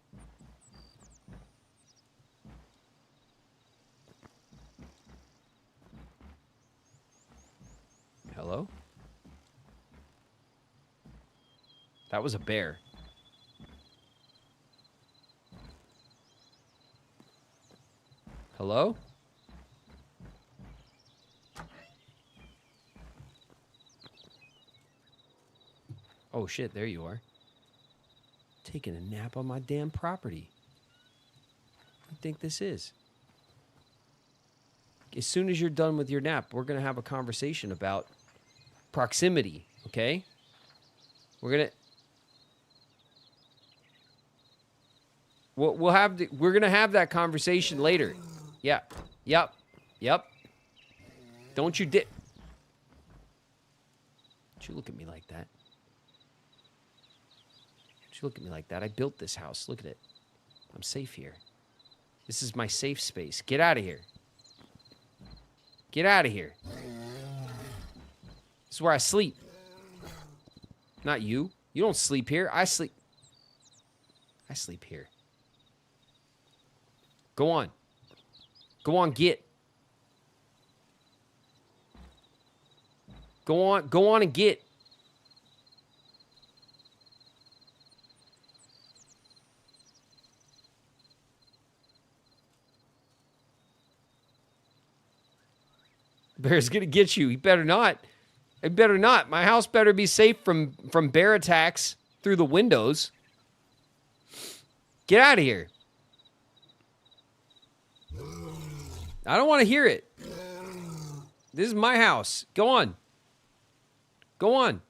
Hello? That was a bear. Hello? Oh shit, there you are. Taking a nap on my damn property. What do you think this is? As soon as you're done with your nap, we're going to have a conversation about proximity, okay? We're going to we're going to have that conversation later. Yeah. Yep. Don't you Don't you look at me like that. You look at me like that. I built this house. Look at it. I'm safe here. This is my safe space. Get out of here. Get out of here. This is where I sleep. Not you. You don't sleep here. I sleep here. Go on. Go on, get. Go on and get. Bear's gonna get you. He better not. He better not. My house better be safe from bear attacks through the windows. Get out of here. I don't want to hear it. This is my house. Go on. Go on.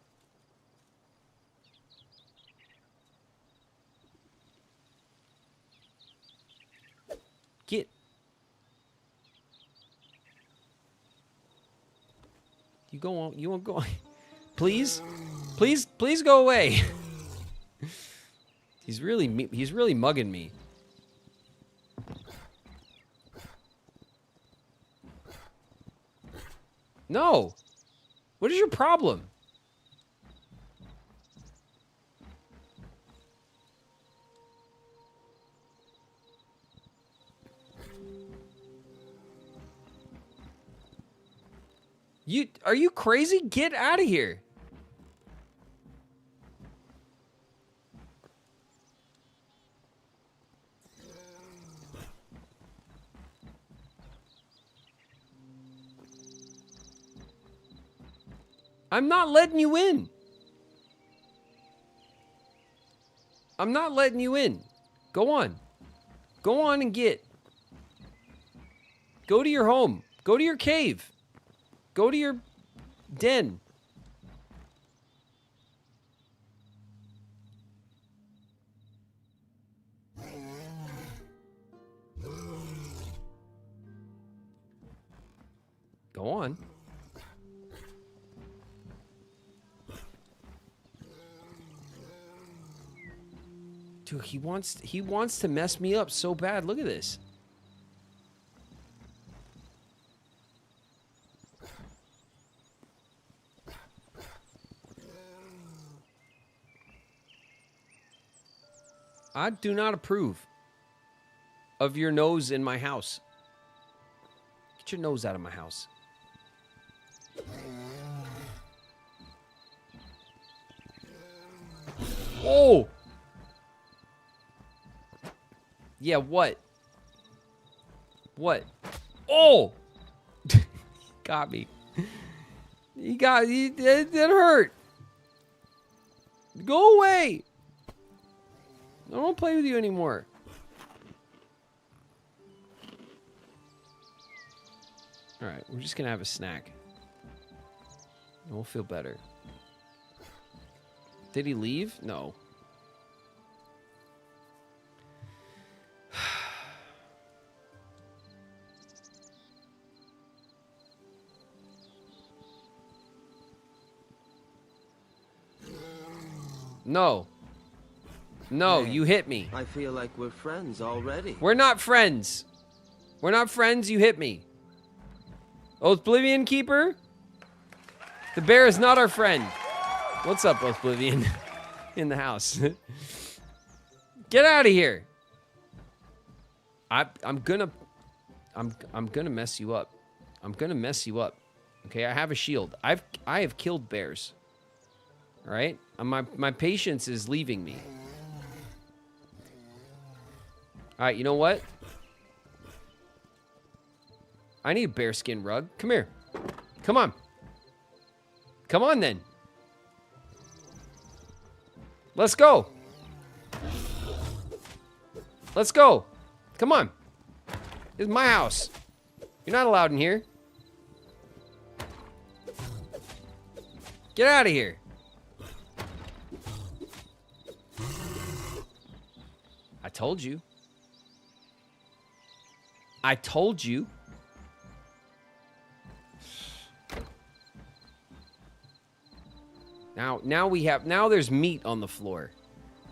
Get. You go on. You won't go on. Please? Please go away. He's really mugging me. No. What is your problem? Are you crazy? Get out of here. I'm not letting you in. I'm not letting you in. Go on. Go on and get. Go to your home. Go to your cave. Go to your den. Go on. Dude, he wants to mess me up so bad. Look at this. I do not approve of your nose in my house. Get your nose out of my house. Oh! Yeah, what? What? Oh! Got me. That hurt. Go away. I don't want to play with you anymore. Alright, we're just gonna have a snack. And we'll feel better. Did he leave? No. No. No, you hit me. I feel like we're friends already. We're not friends. We're not friends, you hit me. Oblivion Keeper? The bear is not our friend. What's up, Oblivion? In the house. Get out of here. I'm gonna mess you up. I'm gonna mess you up. Okay, I have a shield. I have killed bears. All right? My patience is leaving me. All right, you know what? I need a bearskin rug. Come here. Come on. Come on, then. Let's go. Let's go. Come on. This is my house. You're not allowed in here. Get out of here. I told you. I told you. Now there's meat on the floor.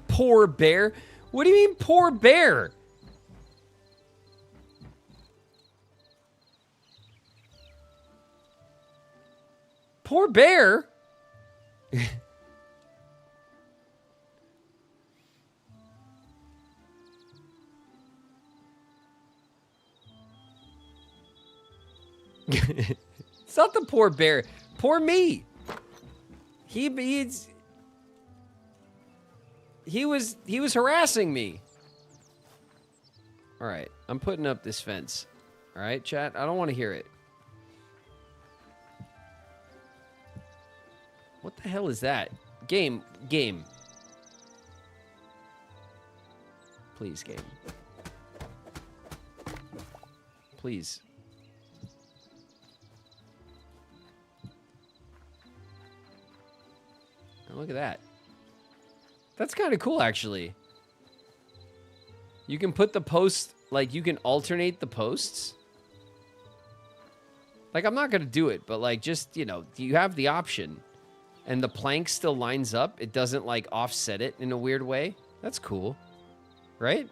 Poor bear. What do you mean, poor bear? Poor bear? It's not the poor bear. Poor me. He was harassing me. All right, I'm putting up this fence. All right, chat. I don't want to hear it. What the hell is that? Game. Please, game. Please. Oh, look at that. That's kind of cool, actually. You can put the post, like, you can alternate the posts. Like, I'm not going to do it, but, like, just, you know, you have the option. And the plank still lines up. It doesn't, like, offset it in a weird way. That's cool. Right?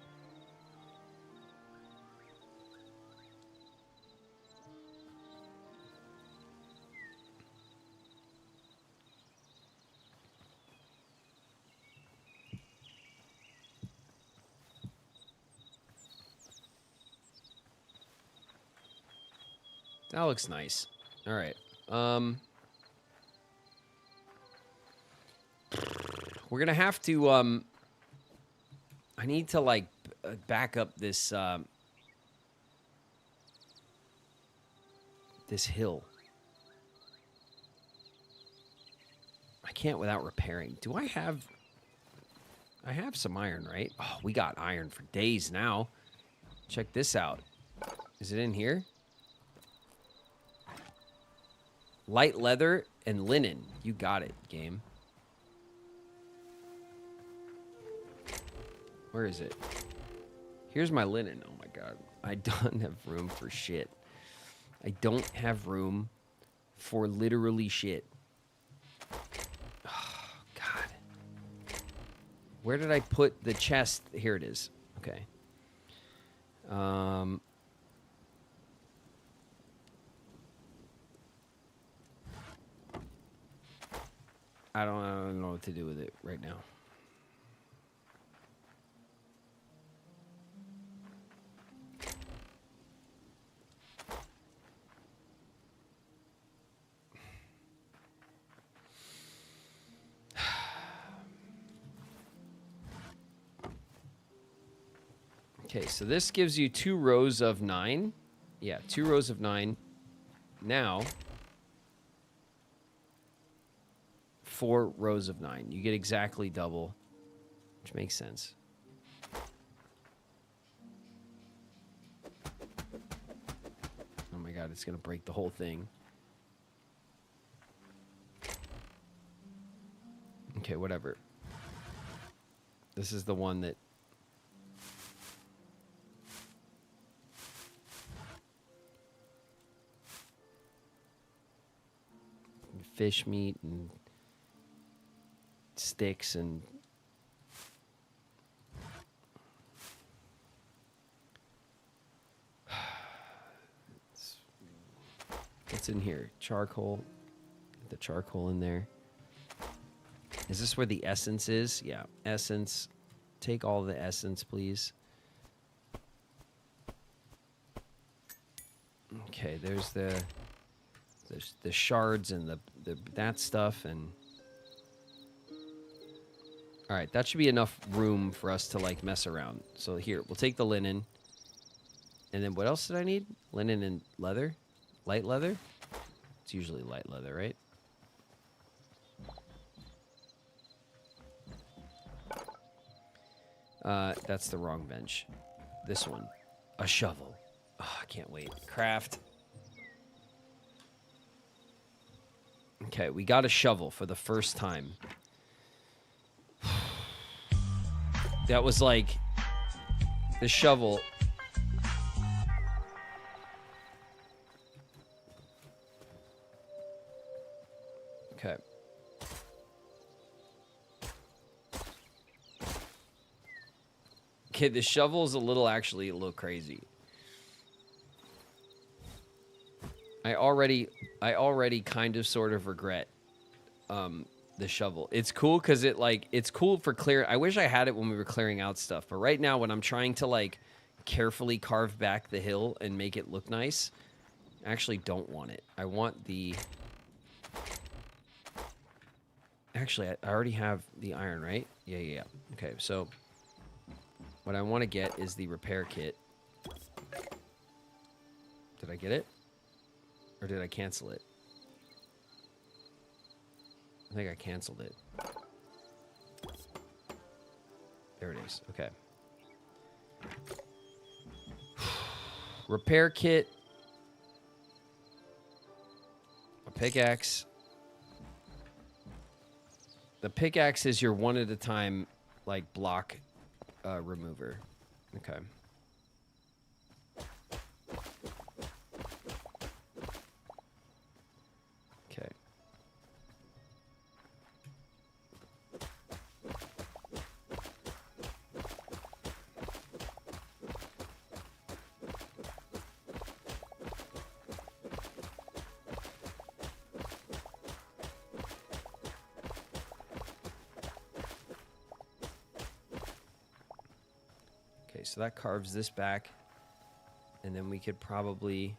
That looks nice. All right. We're gonna have to, I need to, like, back up this, this hill. I can't without repairing. Do I have... I have some iron, right? Oh, we got iron for days now. Check this out. Is it in here? Light leather and linen. You got it, game. Where is it? Here's my linen. Oh my god. I don't have room for shit. I don't have room for literally shit. Oh, god. Where did I put the chest? Here it is. Okay. I don't know what to do with it right now. Okay, so this gives you 2 rows of 9. Yeah, 2 rows of 9. Now, 4 rows of 9. You get exactly double, which makes sense. Oh my god, it's going to break the whole thing. Okay, whatever. This is the one that... fish meat and sticks and what's in here? Charcoal. Get the charcoal in there. Is this where the essence is? Yeah, essence. Take all the essence, please. Okay, there's the shards and the that stuff, and all right, that should be enough room for us to like mess around. So here, we'll take the linen, and then what else did I need? Linen and leather, light leather. It's usually light leather, right? That's the wrong bench. This one, a shovel. Oh, I can't wait. Craft. Okay, we got a shovel for the first time. That was like the shovel. Okay. Okay, the shovel is actually a little crazy. I already kind of sort of regret the shovel. It's cool because it's cool for clear. I wish I had it when we were clearing out stuff, but right now when I'm trying to like carefully carve back the hill and make it look nice, I actually don't want it. I want the... Actually, I already have the iron, right? Yeah. Okay, so what I want to get is the repair kit. Did I get it? Or did I cancel it? I think I canceled it. There it is. Okay. Repair kit. A pickaxe. The pickaxe is your one at a time, like, block remover. Okay. Okay. Okay, so that carves this back, and then we could probably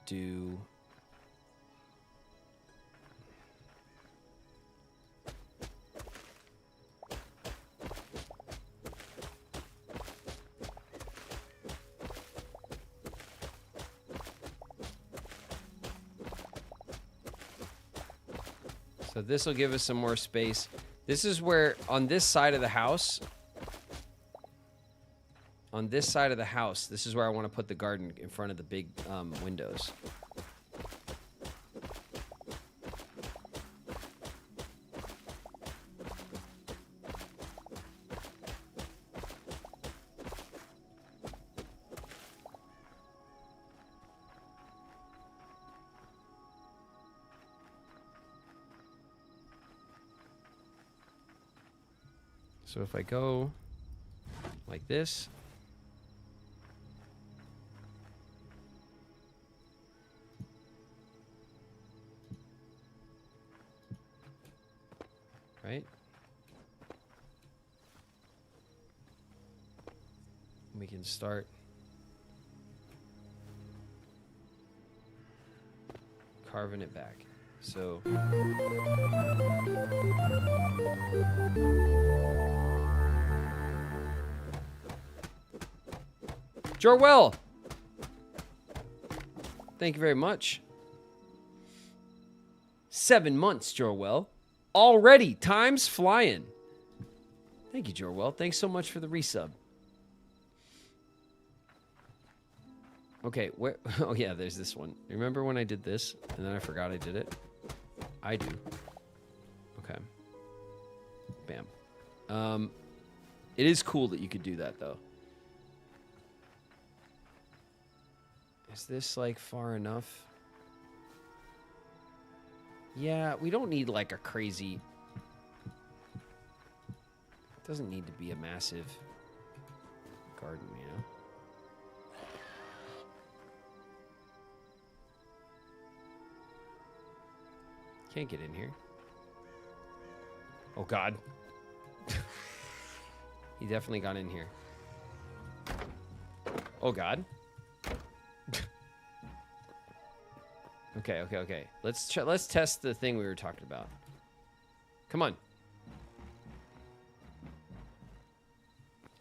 do So this will give us some more space. This is where, on this side of the house, this is where I want to put the garden in front of the big windows. So if I go like this, right? We can start carving it back. So Jorwell, thank you very much. 7 months, Jorwell. Already, time's flying. Thank you, Jorwell. Thanks so much for the resub. Okay, where? Oh yeah, there's this one. Remember when I did this and then I forgot I did it? I do. Okay. Bam. It is cool that you could do that though. Is this like far enough? Yeah, we don't need like a crazy... It doesn't need to be a massive garden, you know? Can't get in here. Oh, God. He definitely got in here. Oh, God. Okay. Let's test the thing we were talking about. Come on.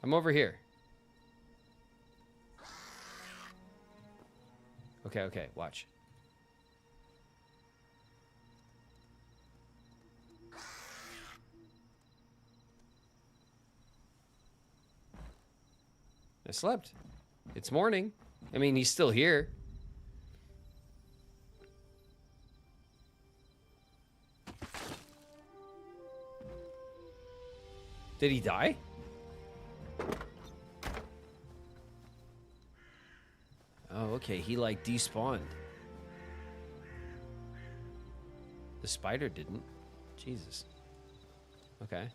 I'm over here. Okay, watch. I slept. It's morning. I mean, he's still here. Did he die? Oh, okay. He, like, despawned. The spider didn't. Jesus. Okay.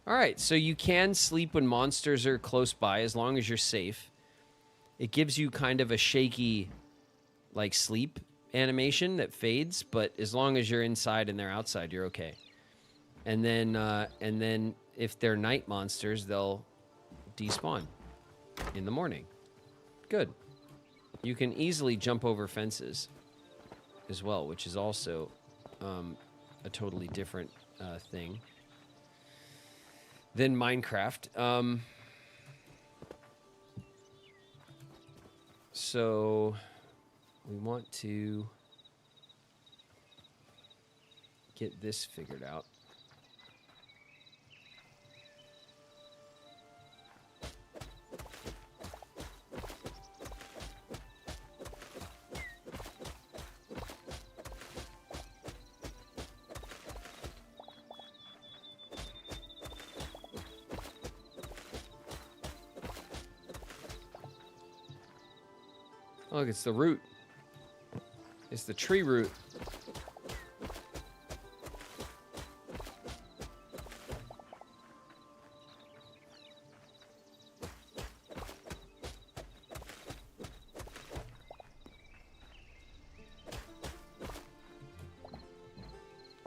Alright, so you can sleep when monsters are close by as long as you're safe. It gives you kind of a shaky, like, sleep animation that fades, but as long as you're inside and they're outside, you're okay. And then if they're night monsters, they'll despawn in the morning. Good. You can easily jump over fences as well, which is also a totally different thing than Minecraft. So we want to get this figured out. Look, it's the root. It's the tree root.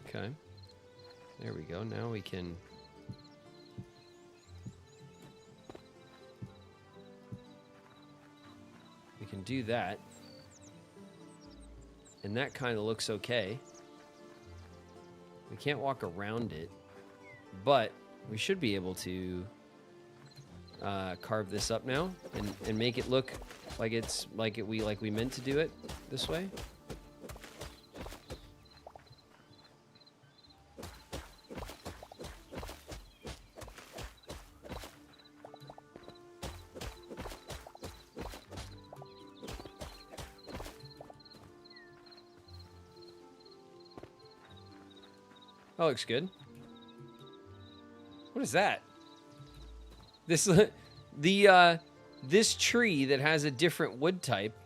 Okay. There we go. Now we can... do that, and that kind of looks okay. We can't walk around it, but we should be able to carve this up now and make it look like it's like we meant to do it this way. That looks good. What is that? This this tree that has a different wood type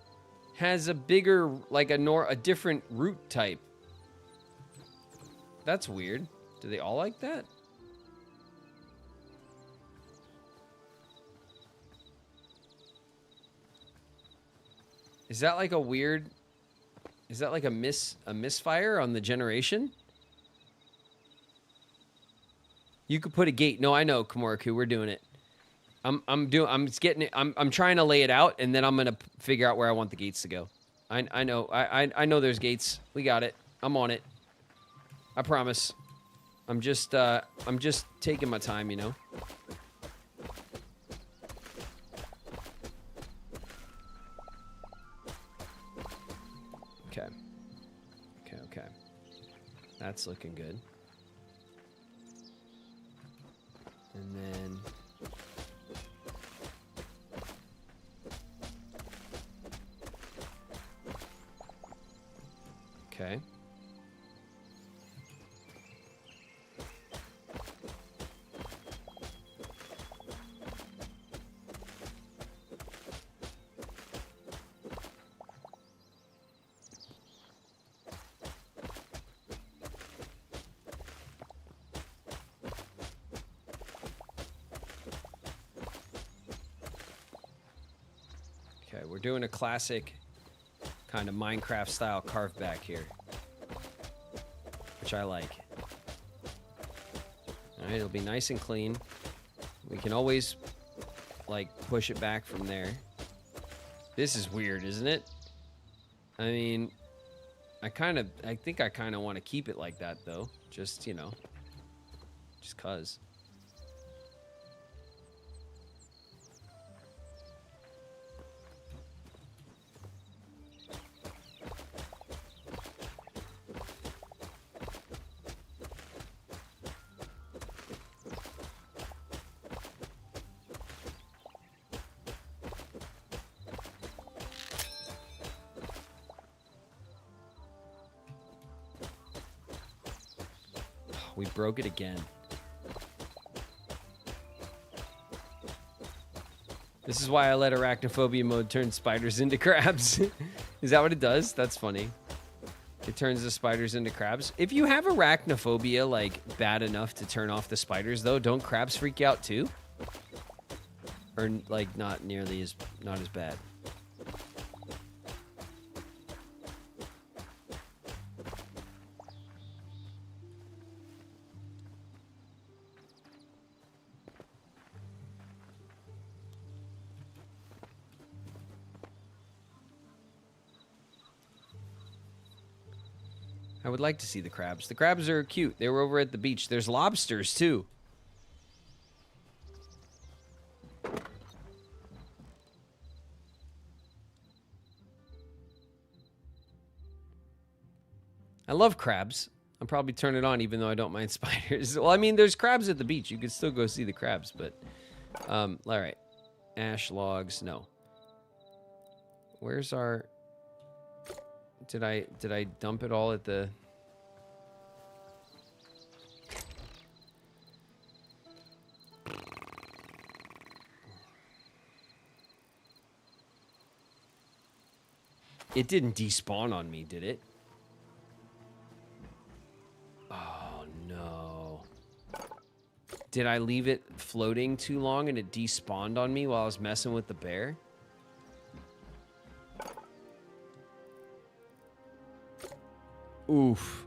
has a bigger, like a different root type. That's weird. Do they all like that? Is that like a weird? Is that like a misfire on the generation? You could put a gate. No, I know, Komuraku, we're doing it. I'm trying to lay it out, and then I'm gonna figure out where I want the gates to go. I know. I know there's gates. We got it. I'm on it. I promise. I'm just taking my time, you know. Okay. Okay. That's looking good. And then okay. Okay, we're doing a classic kind of Minecraft style carve back here, which I like. All right, it'll be nice and clean. We can always like push it back from there. This is weird, isn't it? I mean, I think I kind of want to keep it like that though. Just, you know, just 'cause. We broke it again. This is why I let arachnophobia mode turn spiders into crabs. Is that what it does? That's funny. It turns the spiders into crabs. If you have arachnophobia, like, bad enough to turn off the spiders, though, don't crabs freak you out, too? Or, like, not as bad. I would like to see the crabs. The crabs are cute. They were over at the beach. There's lobsters, too. I love crabs. I'll probably turn it on even though I don't mind spiders. Well, I mean, there's crabs at the beach. You could still go see the crabs, but... all right. Ash logs. No. Where's our... Did I dump it all at the... It didn't despawn on me, did it? Oh, no. Did I leave it floating too long and it despawned on me while I was messing with the bear? Oof.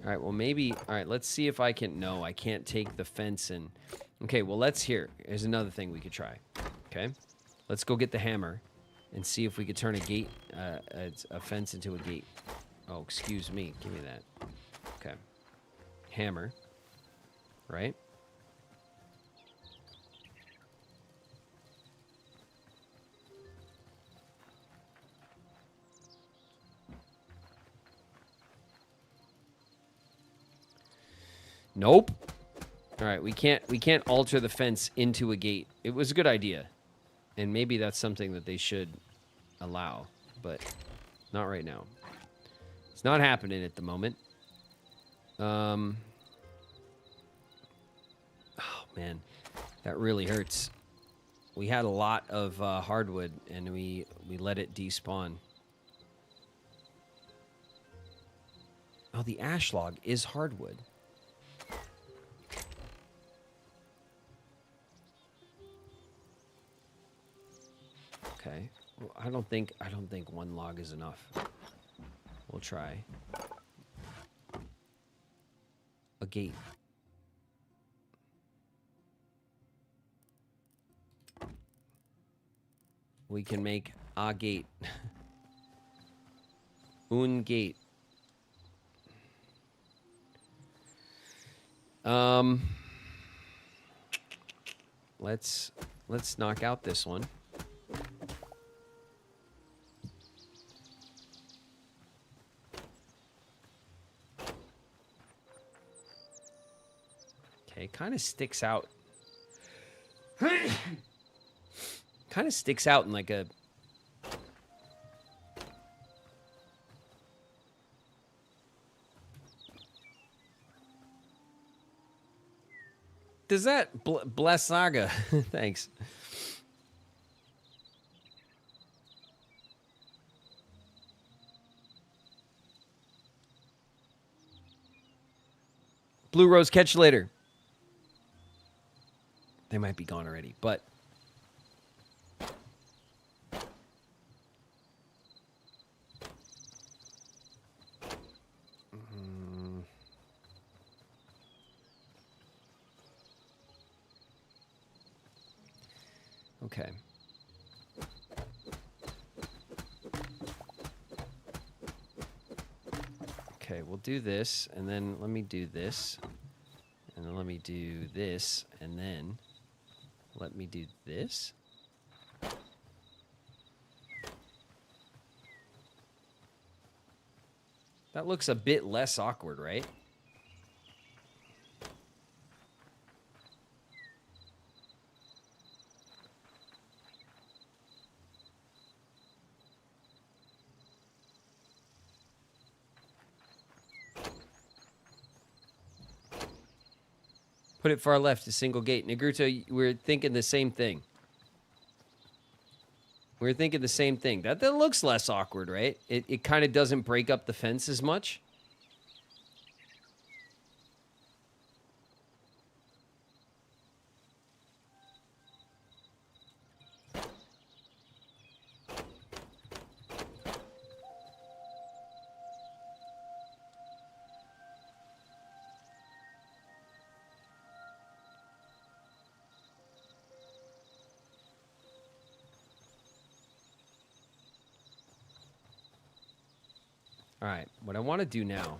All right, well, maybe... All right, let's see if I can... No, I can't take the fence and... Okay, well, let's hear. Here's another thing we could try. Okay? Let's go get the hammer and see if we could turn a gate, a fence into a gate. Oh, excuse me. Give me that. Okay. Hammer. Right? Nope. All right, we can't alter the fence into a gate. It was a good idea. And maybe that's something that they should allow, but not right now. It's not happening at the moment. Oh man, that really hurts. We had a lot of hardwood and we let it despawn. Oh, the ash log is hardwood. Okay. Well, I don't think one log is enough. We'll try. A gate. We can make a gate. Un gate. Let's knock out this one. Okay, kind of sticks out. Kind of sticks out in like a... Does that... Bless Saga. Thanks. Blue Rose, catch you later. They might be gone already, but... Okay. Okay, we'll do this, and then let me do this, and then let me do this, and then let me do this. That looks a bit less awkward, right? Put it far left, a single gate. Negruto, we're thinking the same thing. We're thinking the same thing. That looks less awkward, right? It kind of doesn't break up the fence as much. All right, what I want to do now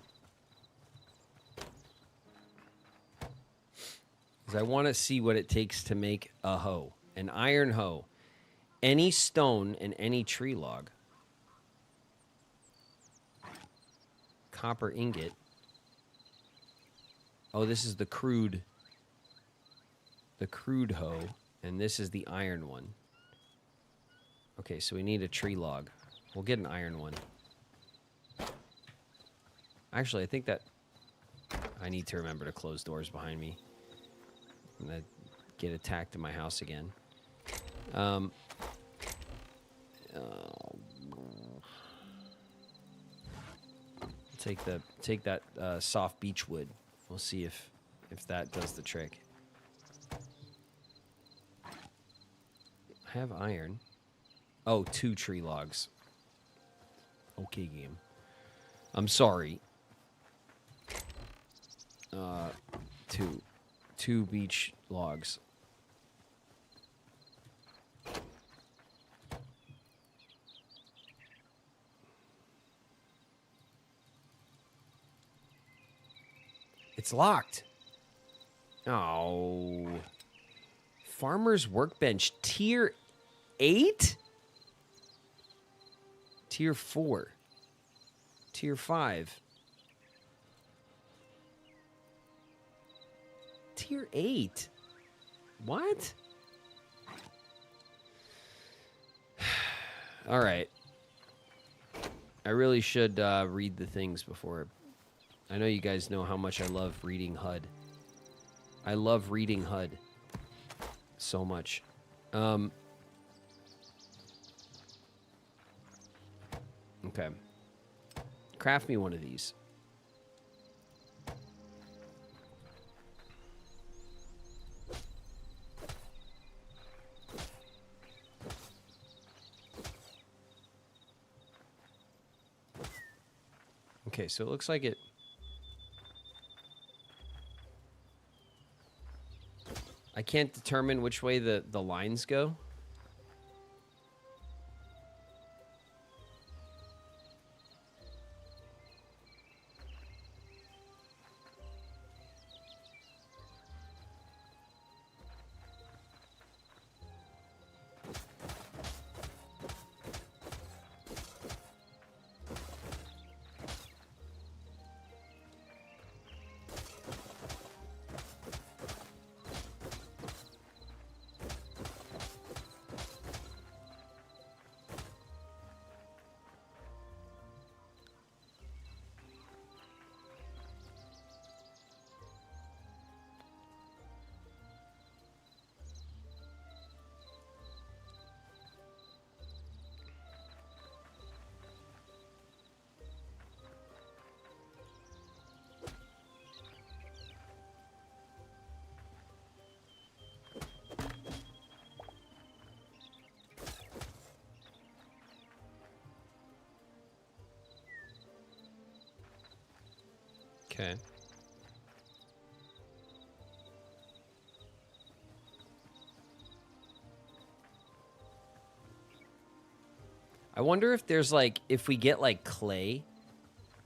is I want to see what it takes to make a hoe, an iron hoe. Any stone and any tree log. Copper ingot. Oh, this is the crude hoe, and this is the iron one. Okay, so we need a tree log. We'll get an iron one. Actually, I think that I need to remember to close doors behind me. I'm gonna get attacked in my house again. Take that soft beech wood. We'll see if that does the trick. I have iron. Oh, 2 tree logs. Okay, game. I'm sorry. 2 beech logs. It's locked. Oh. Farmer's Workbench. Tier 8? Tier 4. Tier 5. Tier 8. What? All right. I really should read the things before. I know you guys know how much I love reading HUD. I love reading HUD so much. Okay. Craft me one of these. Okay, so it looks like it... I can't determine which way the lines go. Okay. I wonder if there's like, if we get like clay,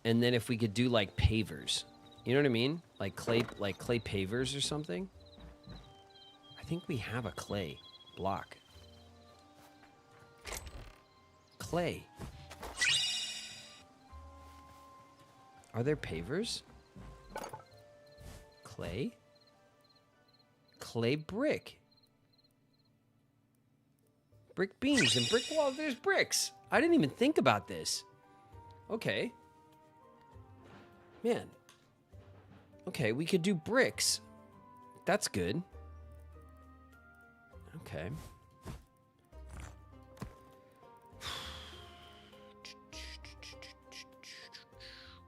and then if we could do like pavers. You know what I mean? Like clay pavers or something. I think we have a clay block. Clay. Are there pavers? Clay? Clay brick. Brick beams and brick wall. There's bricks. I didn't even think about this. Okay. Man. Okay, we could do bricks. That's good. Okay.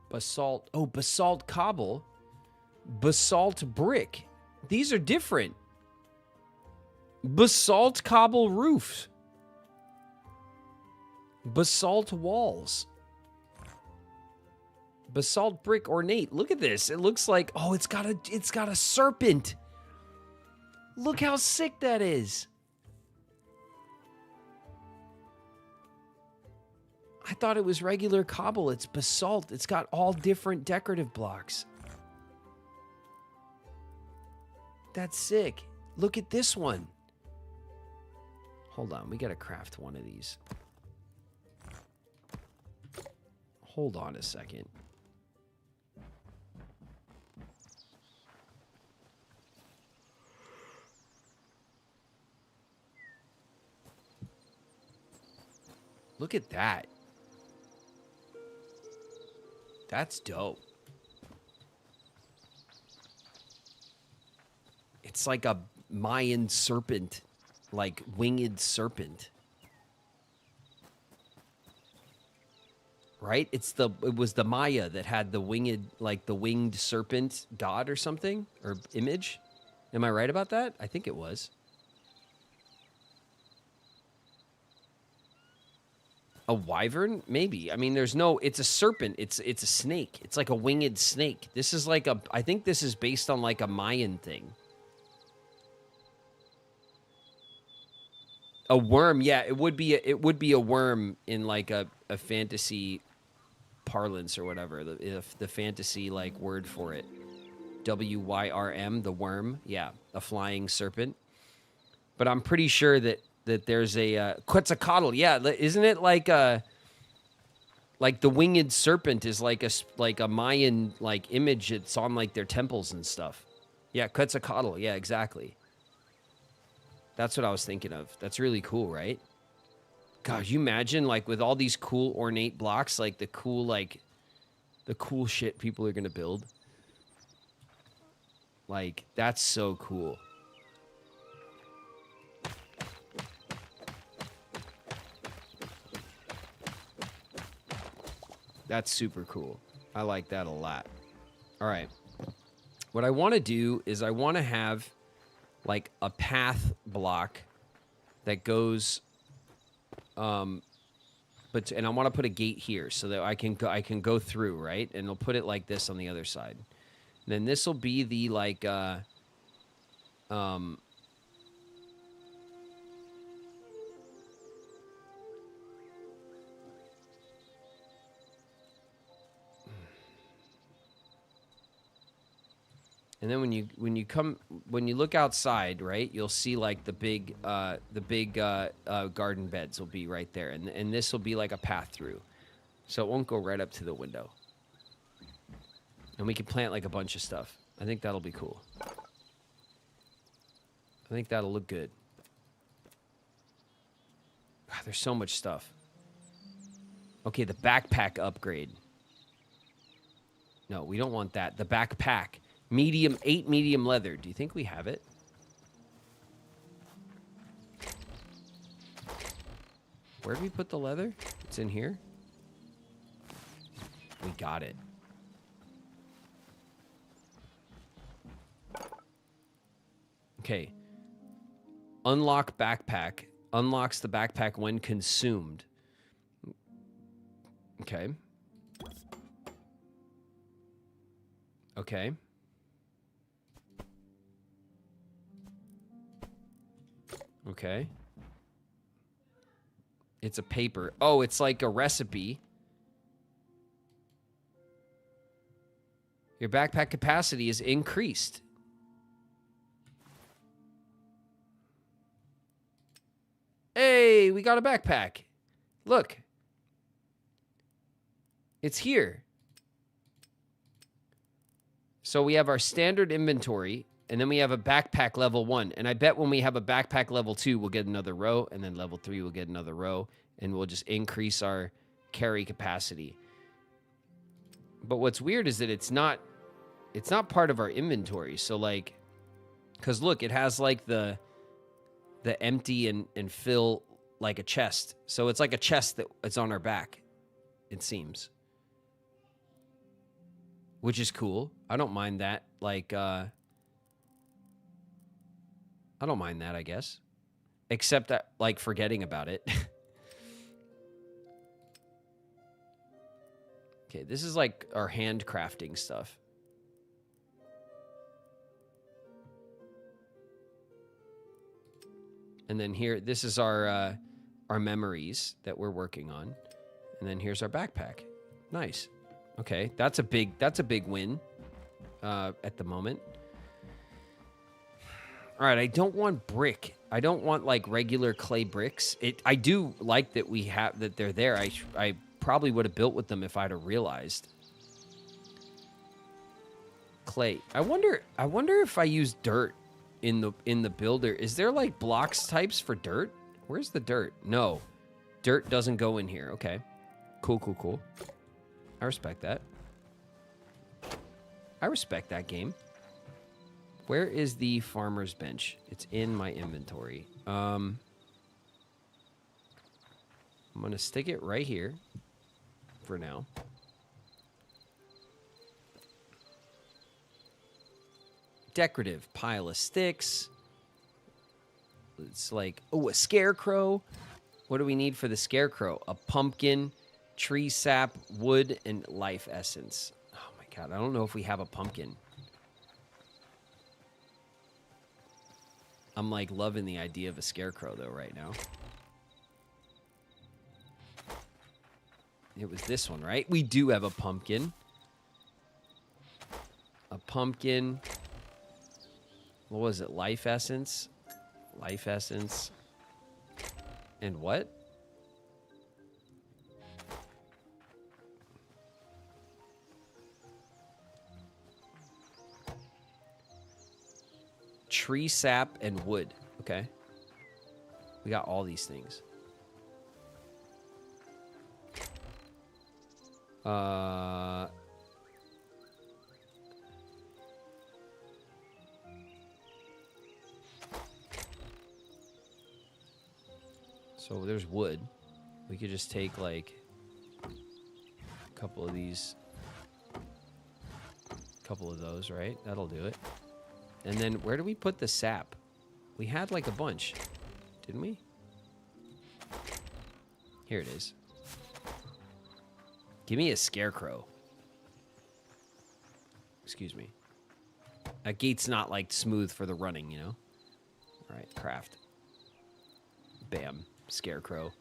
Basalt. Oh, basalt cobble. Basalt brick. These are different. Basalt cobble roofs. Basalt walls. Basalt brick ornate. Look at this. It looks like, oh, it's got a serpent. Look how sick that is. I thought it was regular cobble. It's basalt. It's got all different decorative blocks. That's sick. Look at this one. Hold on. We got to craft one of these. Hold on a second. Look at that. That's dope. It's like a Mayan serpent, like winged serpent. Right? It was the Maya that had the winged, like the winged serpent god or something, or image. Am I right about that? I think it was. A wyvern? Maybe. I mean, there's no, it's a serpent. It's a snake. It's like a winged snake. This is like a, I think this is based on like a Mayan thing. A worm, yeah, it would be a worm in like a fantasy parlance or whatever, the fantasy like word for it. W-Y-R-M, the worm. Yeah, a flying serpent. But I'm pretty sure that there's a Quetzalcoatl. Yeah, isn't it like the winged serpent is like a Mayan like image. It's on like their temples and stuff. Yeah, Quetzalcoatl. Yeah, exactly. That's what I was thinking of. That's really cool, right? God, you imagine like with all these cool ornate blocks, like the cool shit people are gonna build. Like, that's so cool. That's super cool. I like that a lot. All right. What I want to do is I want to have like a path block that goes and I want to put a gate here so that I can go through, right? And I'll put it like this on the other side. And then this will be the like and then when you look outside, right, you'll see like the big garden beds will be right there, and this will be like a path through, so it won't go right up to the window. And we can plant like a bunch of stuff. I think that'll be cool. I think that'll look good. God, there's so much stuff. Okay, the backpack upgrade. No, we don't want that. The backpack. 8 medium leather. Do you think we have it? Where did we put the leather? It's in here. We got it. Okay. Unlock backpack. Unlocks the backpack when consumed. Okay. Okay. Okay. It's a paper. Oh, it's like a recipe. Your backpack capacity is increased. Hey, we got a backpack. Look. It's here. So we have our standard inventory, and then we have a backpack level 1. And I bet when we have a backpack level 2, we'll get another row, and then level 3, we'll get another row, and we'll just increase our carry capacity. But what's weird is that it's not part of our inventory. So like, because look, it has like the empty and fill like a chest. So it's like a chest that it's on our back, it seems. Which is cool. I don't mind that. Like, I don't mind that, I guess. Except that, like, forgetting about it. Okay, this is like our handcrafting stuff. And then here, this is our memories that we're working on. And then here's our backpack. Nice. Okay, that's a big win at the moment. All right, I don't want brick. I don't want like regular clay bricks. I do like that we have that they're there. I probably would have built with them if I'd have realized. Clay. I wonder if I use dirt in the builder. Is there like blocks types for dirt? Where's the dirt? No. Dirt doesn't go in here. Okay. Cool. I respect that. I respect that game. Where is the farmer's bench? It's in my inventory. I'm going to stick it right here for now. Decorative pile of sticks. It's like, oh, a scarecrow. What do we need for the scarecrow? A pumpkin, tree sap, wood, and life essence. Oh my god, I don't know if we have a pumpkin. I'm like loving the idea of a scarecrow though right now. It was this one, right? We do have a pumpkin. A pumpkin. What was it? Life essence. Life essence. And what? Tree sap and wood. Okay. We got all these things. So there's wood. We could just take like a couple of these, couple of those, right? That'll do it. And then where do we put the sap? We had like a bunch, didn't we? Here it is. Give me a scarecrow. Excuse me. That gate's not like smooth for the running, you know? All right, craft. Bam. Scarecrow.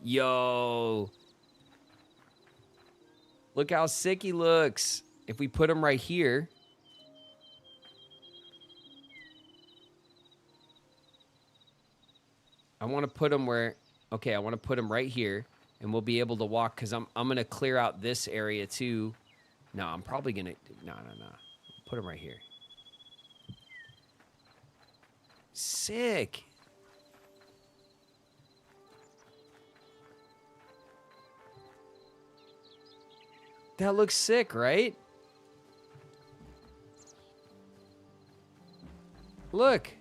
Yo. Look how sick he looks. If we put him right here. I want to put him where... Okay, I want to put him right here. And we'll be able to walk because I'm going to clear out this area too. No, I'm probably going to... No. Put him right here. Sick. That looks sick, right? Look.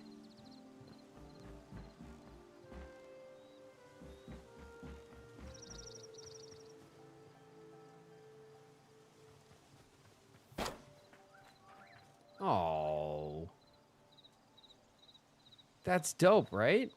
Oh. That's dope, right?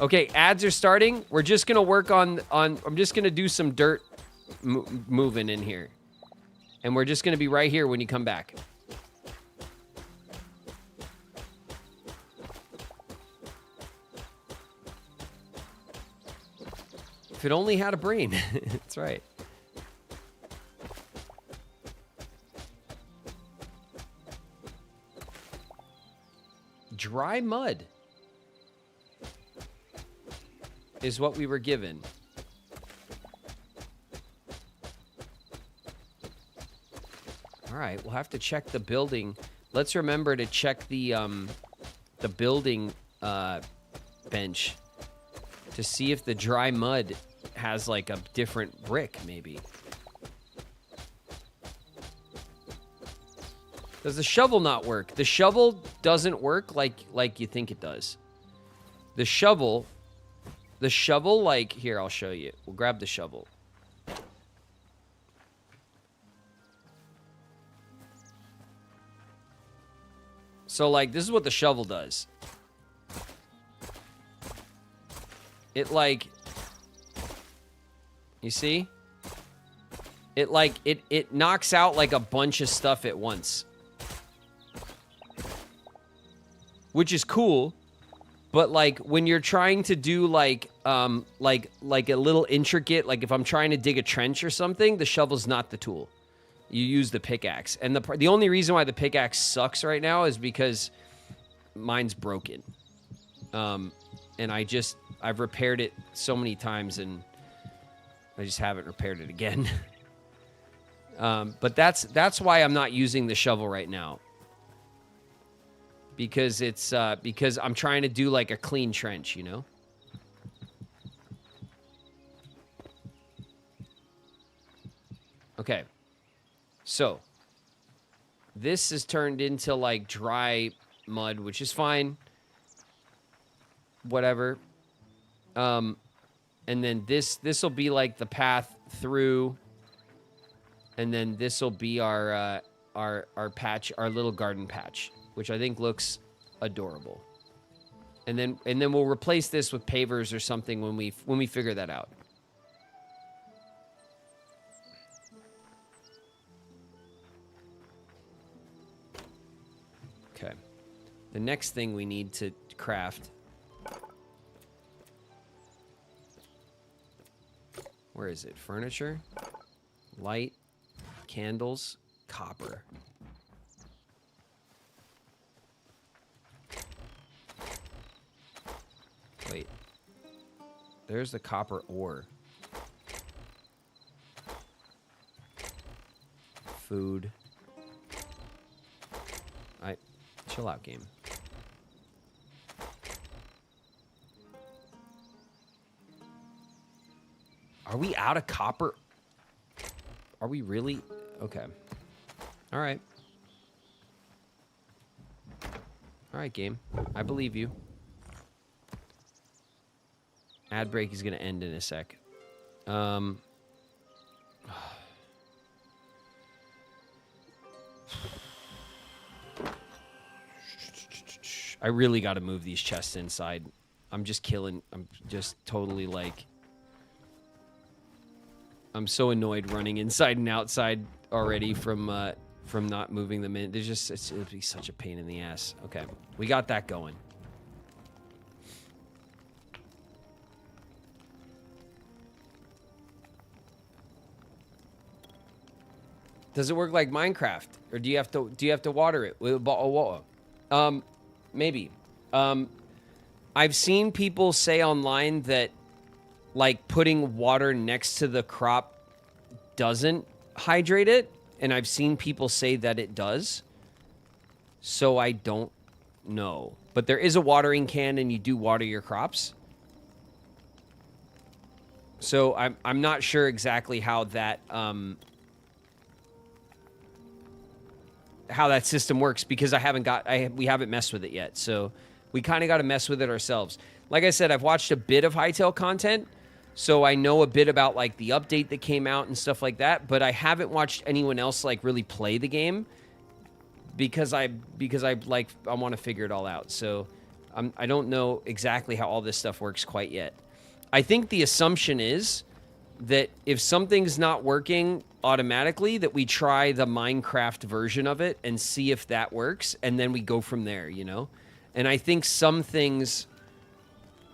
Okay, ads are starting. We're just going to work on I'm just going to do some dirt moving in here. And we're just going to be right here when you come back. If it only had a brain. That's right. Dry mud is what we were given. All right, we'll have to check the building. Let's remember to check the building bench to see if the dry mud has like a different brick, maybe. Does the shovel not work? The shovel doesn't work like you think it does. The shovel, like, here, I'll show you. We'll grab the shovel. So, like, this is what the shovel does. It, like, you see? It, like, it knocks out, like, a bunch of stuff at once. Which is cool. But, like, when you're trying to do, like a little intricate, like if I'm trying to dig a trench or something, the shovel's not the tool. You use the pickaxe. And the only reason why the pickaxe sucks right now is because mine's broken. And I've repaired it so many times and I just haven't repaired it again. But that's why I'm not using the shovel right now. Because it's because I'm trying to do like a clean trench, you know? Okay. So this is turned into like dry mud, which is fine. Whatever. And then this will be like the path through. And then this will be our patch, our little garden patch, which I think looks adorable. And then we'll replace this with pavers or something when we figure that out. Okay. The next thing we need to craft. Where is it? Furniture, light, candles, copper. Wait. There's the copper ore. Food. Chill out, game. Are we out of copper? Are we really? Okay. All right. All right, game. I believe you. Ad break is going to end in a sec. I really got to move these chests inside. I'm just killing. I'm just totally like. I'm so annoyed running inside and outside already from not moving them in. There's just it'll be such a pain in the ass. Okay, we got that going. Does it work like Minecraft, or do you have to water it with a bottle of water? Maybe. I've seen people say online that like putting water next to the crop doesn't hydrate it, and I've seen people say that it does. So I don't know, but there is a watering can, and you do water your crops. So I'm not sure exactly how that system works, because we haven't messed with it yet. So we kind of got to mess with it ourselves. Like I said, I've watched a bit of HYTALE content, so I know a bit about like the update that came out and stuff like that, but I haven't watched anyone else like really play the game because I want to figure it all out. So I don't know exactly how all this stuff works quite yet. I think the assumption is that if something's not working automatically, that we try the Minecraft version of it and see if that works, and then we go from there, you know? And I think some things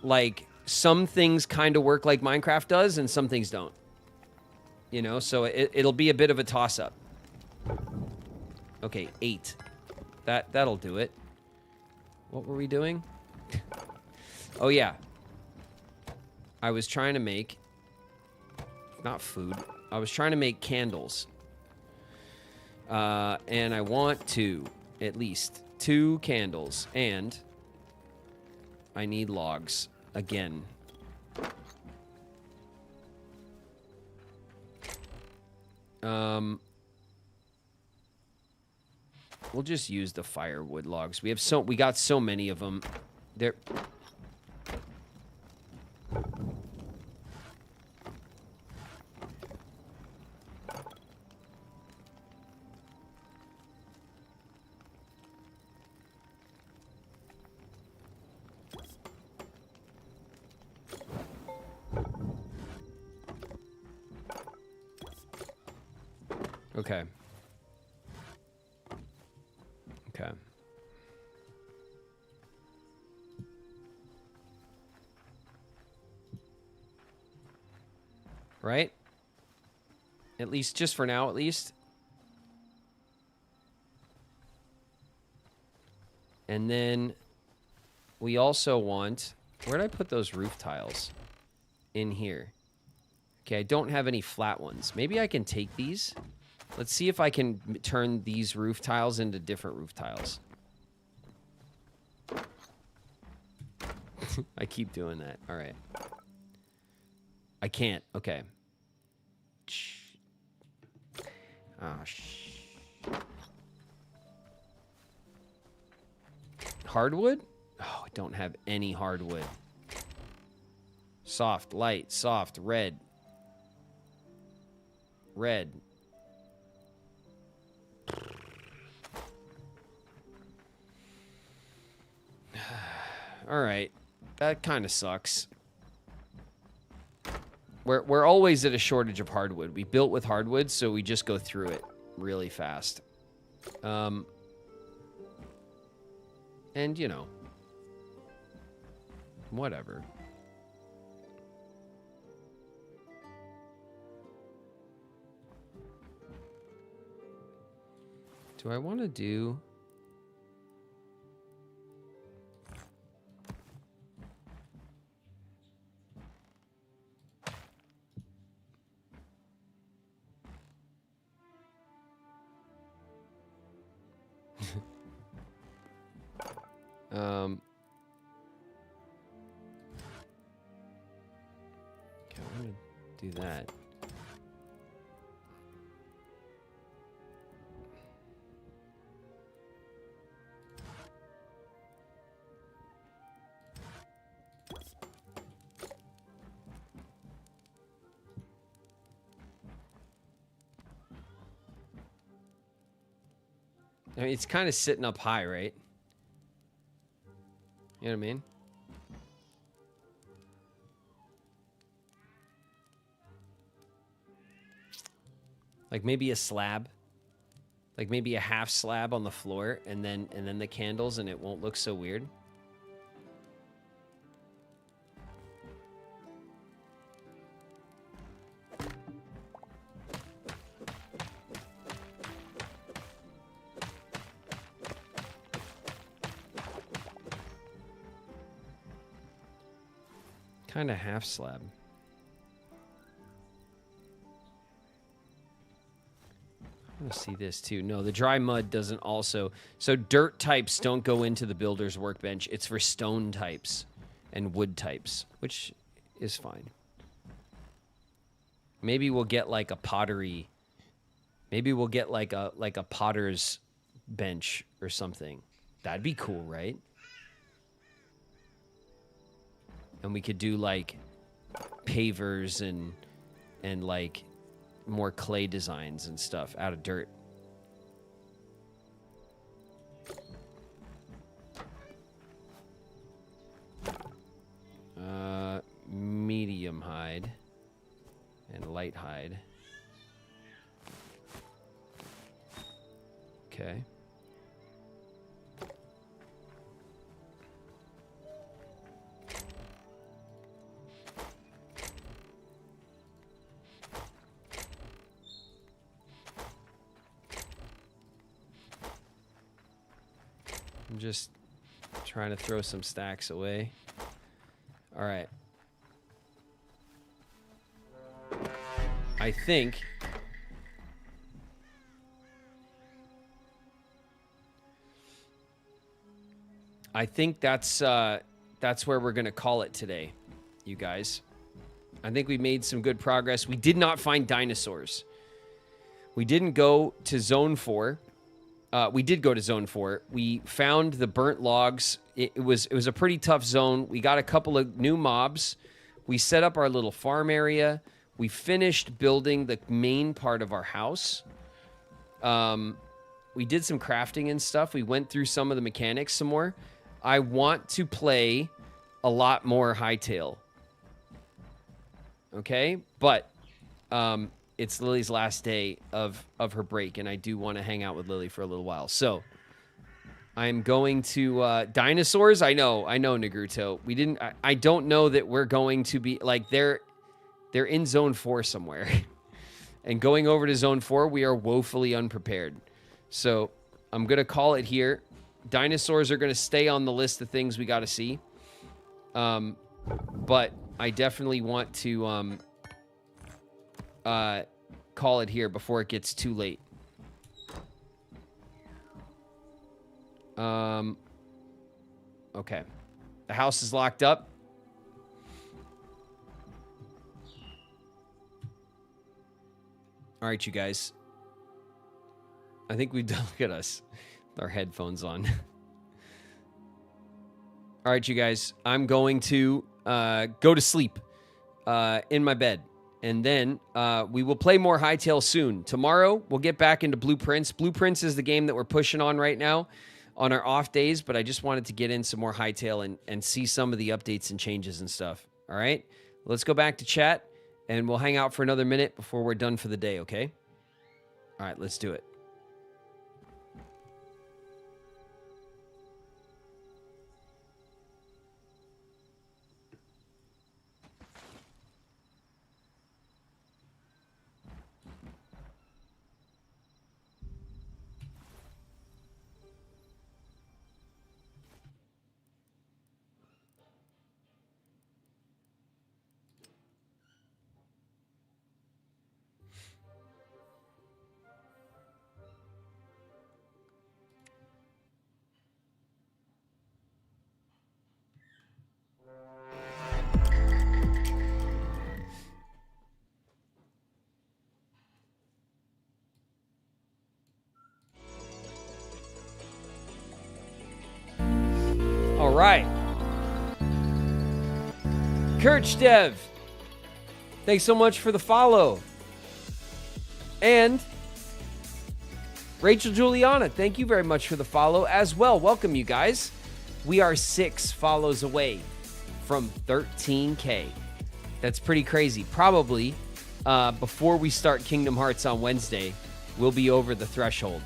kind of work like Minecraft does, and some things don't. You know, so it'll be a bit of a toss-up. Okay, 8. That'll do it. What were we doing? Oh, yeah. I was trying to make... Not food. I was trying to make candles. And I want at least 2 candles. And I need logs again. We'll just use the firewood logs. We got so many of them. They're... Okay. Okay. Right? At least, just for now, at least. And then we also want... Where did I put those roof tiles? In here. Okay, I don't have any flat ones. Maybe I can take these... Let's see if I can turn these roof tiles into different roof tiles. I keep doing that. All right. I can't. Okay. Hardwood? Oh, I don't have any hardwood. Soft, light, soft, red. Red. All right, that kind of sucks. We're always at a shortage of hardwood. We built with hardwood, so we just go through it really fast. And, you know, whatever. Do I want to do... Okay, I'm gonna do that. I mean, it's kind of sitting up high, right? You know what I mean? Like maybe a slab. Like maybe a half slab on the floor and then the candles, and it won't look so weird. Kind of half slab. I want to see this too. No, the dry mud doesn't also. So dirt types don't go into the builder's workbench. It's for stone types and wood types, which is fine. Maybe we'll get like a pottery. Maybe we'll get like a potter's bench or something. That'd be cool, right? And we could do like pavers and like more clay designs and stuff out of dirt. Medium hide and light hide. Okay. I'm just trying to throw some stacks away. All right. I think that's where we're gonna call it today, you guys. I think we made some good progress. We did not find dinosaurs. We didn't go to Zone 4. We did go to Zone 4. We found the burnt logs. It was a pretty tough zone. We got a couple of new mobs. We set up our little farm area. We finished building the main part of our house. We did some crafting and stuff. We went through some of the mechanics some more. I want to play a lot more HYTALE. Okay? But it's Lily's last day of her break, and I do want to hang out with Lily for a little while. So I'm going to dinosaurs. I know, Nagruto. We didn't. I don't know that we're going to be like they're in Zone 4 somewhere, and going over to Zone 4, we are woefully unprepared. So I'm gonna call it here. Dinosaurs are gonna stay on the list of things we got to see. But I definitely want to call it here before it gets too late. Okay. The house is locked up. All right, you guys. I think we've done. Look at us. With our headphones on. All right, you guys. I'm going to go to sleep in my bed. And then we will play more HYTALE soon. Tomorrow, we'll get back into Blueprints. Blueprints is the game that we're pushing on right now on our off days, but I just wanted to get in some more HYTALE and see some of the updates and changes and stuff. All right? Let's go back to chat, and we'll hang out for another minute before we're done for the day, okay? All right, let's do it. right. Kirch Dev, thanks so much for the follow. And Rachel Juliana, thank you very much for the follow as well. Welcome, you guys. We are 6 follows away from 13K. That's pretty crazy. Probably before we start Kingdom Hearts on Wednesday, we'll be over the threshold.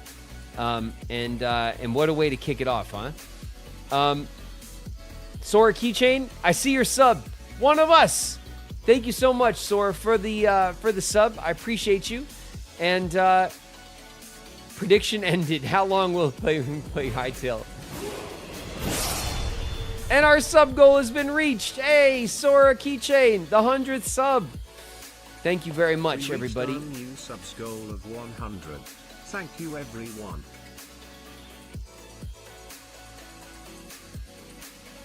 And what a way to kick it off, huh? Sora Keychain, I see your sub. One of us. Thank you so much, Sora, for the sub. I appreciate you. And prediction ended. How long will it play HYTALE? And our sub goal has been reached. Hey, Sora Keychain, the 100th sub. Thank you very much, everybody. We reached our new subs goal of 100. Thank you, everyone.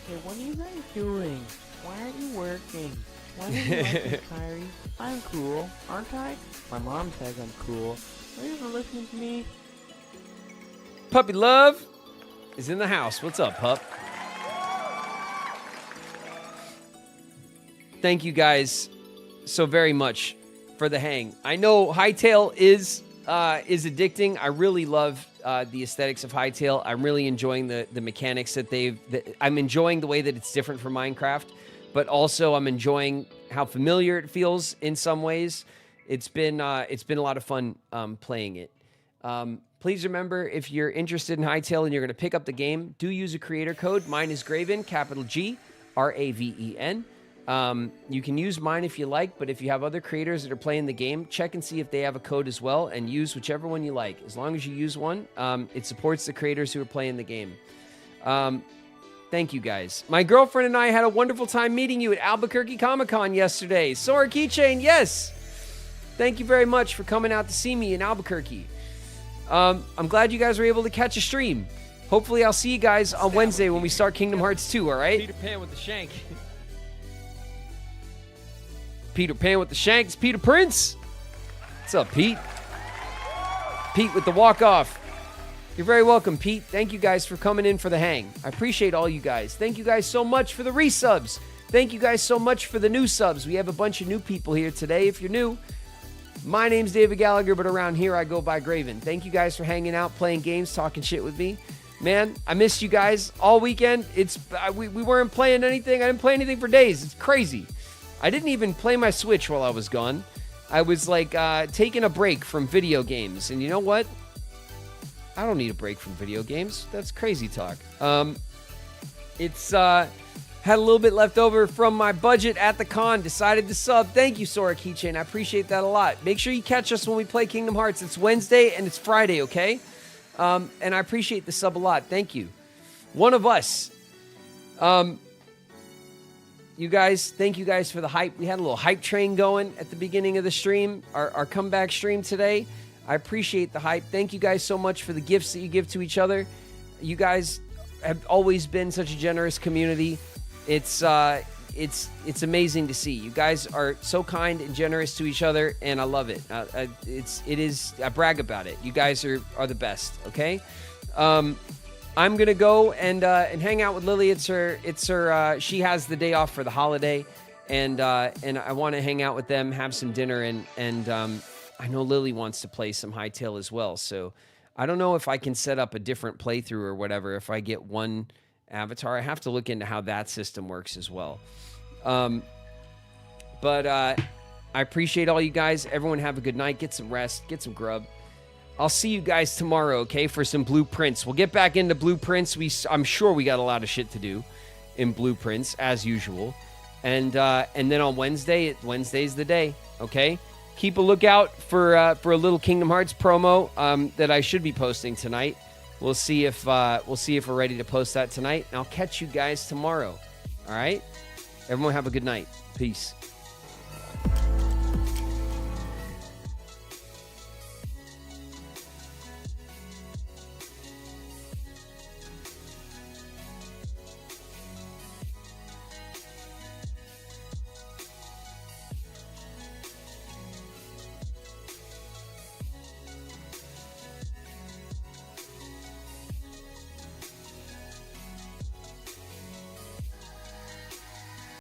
Hey, what are you guys doing? Why aren't you working? Why don't you like me, Kyrie? I'm cool, aren't I? My mom says I'm cool. Are you ever listening to me? Puppy Love is in the house. What's up, pup? Thank you guys so very much for the hang. I know HYTALE is addicting. I really love the aesthetics of HYTALE. I'm really enjoying the mechanics I'm enjoying the way that it's different from Minecraft, but also I'm enjoying how familiar it feels in some ways. It's been a lot of fun playing it. Please remember, if you're interested in HYTALE and you're going to pick up the game, do use a creator code. Mine is Graven, capital G, R-A-V-E-N. You can use mine if you like, but if you have other creators that are playing the game, check and see if they have a code as well, and use whichever one you like. As long as you use one, it supports the creators who are playing the game. Thank you, guys. My girlfriend and I had a wonderful time meeting you at Albuquerque Comic-Con yesterday. Sora Keychain, yes! Thank you very much for coming out to see me in Albuquerque. I'm glad you guys were able to catch a stream. Hopefully I'll see you guys on Wednesday when we start Kingdom Hearts 2, all right? Peter Pan with the shank. Peter Pan with the shanks. Peter Prince. What's up, Pete? Pete with the walk-off. You're very welcome, Pete. Thank you guys for coming in for the hang. I appreciate all you guys. Thank you guys so much for the resubs. Thank you guys so much for the new subs. We have a bunch of new people here today. If you're new, my name's David Gallagher, but around here I go by Graven. Thank you guys for hanging out, playing games, talking shit with me. Man, I missed you guys all weekend. We weren't playing anything. I didn't play anything for days. It's crazy. I didn't even play my Switch while I was gone. I was like taking a break from video games. And you know what? I don't need a break from video games. That's crazy talk. It's had a little bit left over from my budget at the con. Decided to sub. Thank you, Sora Keychain. I appreciate that a lot. Make sure you catch us when we play Kingdom Hearts. It's Wednesday and it's Friday, okay? And I appreciate the sub a lot. Thank you. One of us. You guys, thank you guys for the hype. We had a little hype train going at the beginning of the stream, our comeback stream today. I appreciate the hype. Thank you guys so much for the gifts that you give to each other. You guys have always been such a generous community. It's amazing to see. You guys are so kind and generous to each other, and I love it. I brag about it. You guys are the best. Okay. I'm gonna go and hang out with Lily. It's her. She has the day off for the holiday, and I want to hang out with them, have some dinner, and I know Lily wants to play some HYTALE as well. So I don't know if I can set up a different playthrough or whatever. If I get one avatar, I have to look into how that system works as well. But I appreciate all you guys. Everyone have a good night. Get some rest. Get some grub. I'll see you guys tomorrow, okay, for some blueprints. We'll get back into blueprints. I'm sure we got a lot of shit to do in blueprints, as usual. And then on Wednesday, Wednesday's the day, okay? Keep a lookout for a little Kingdom Hearts promo that I should be posting tonight. We'll see if we're ready to post that tonight. And I'll catch you guys tomorrow, all right? Everyone have a good night. Peace.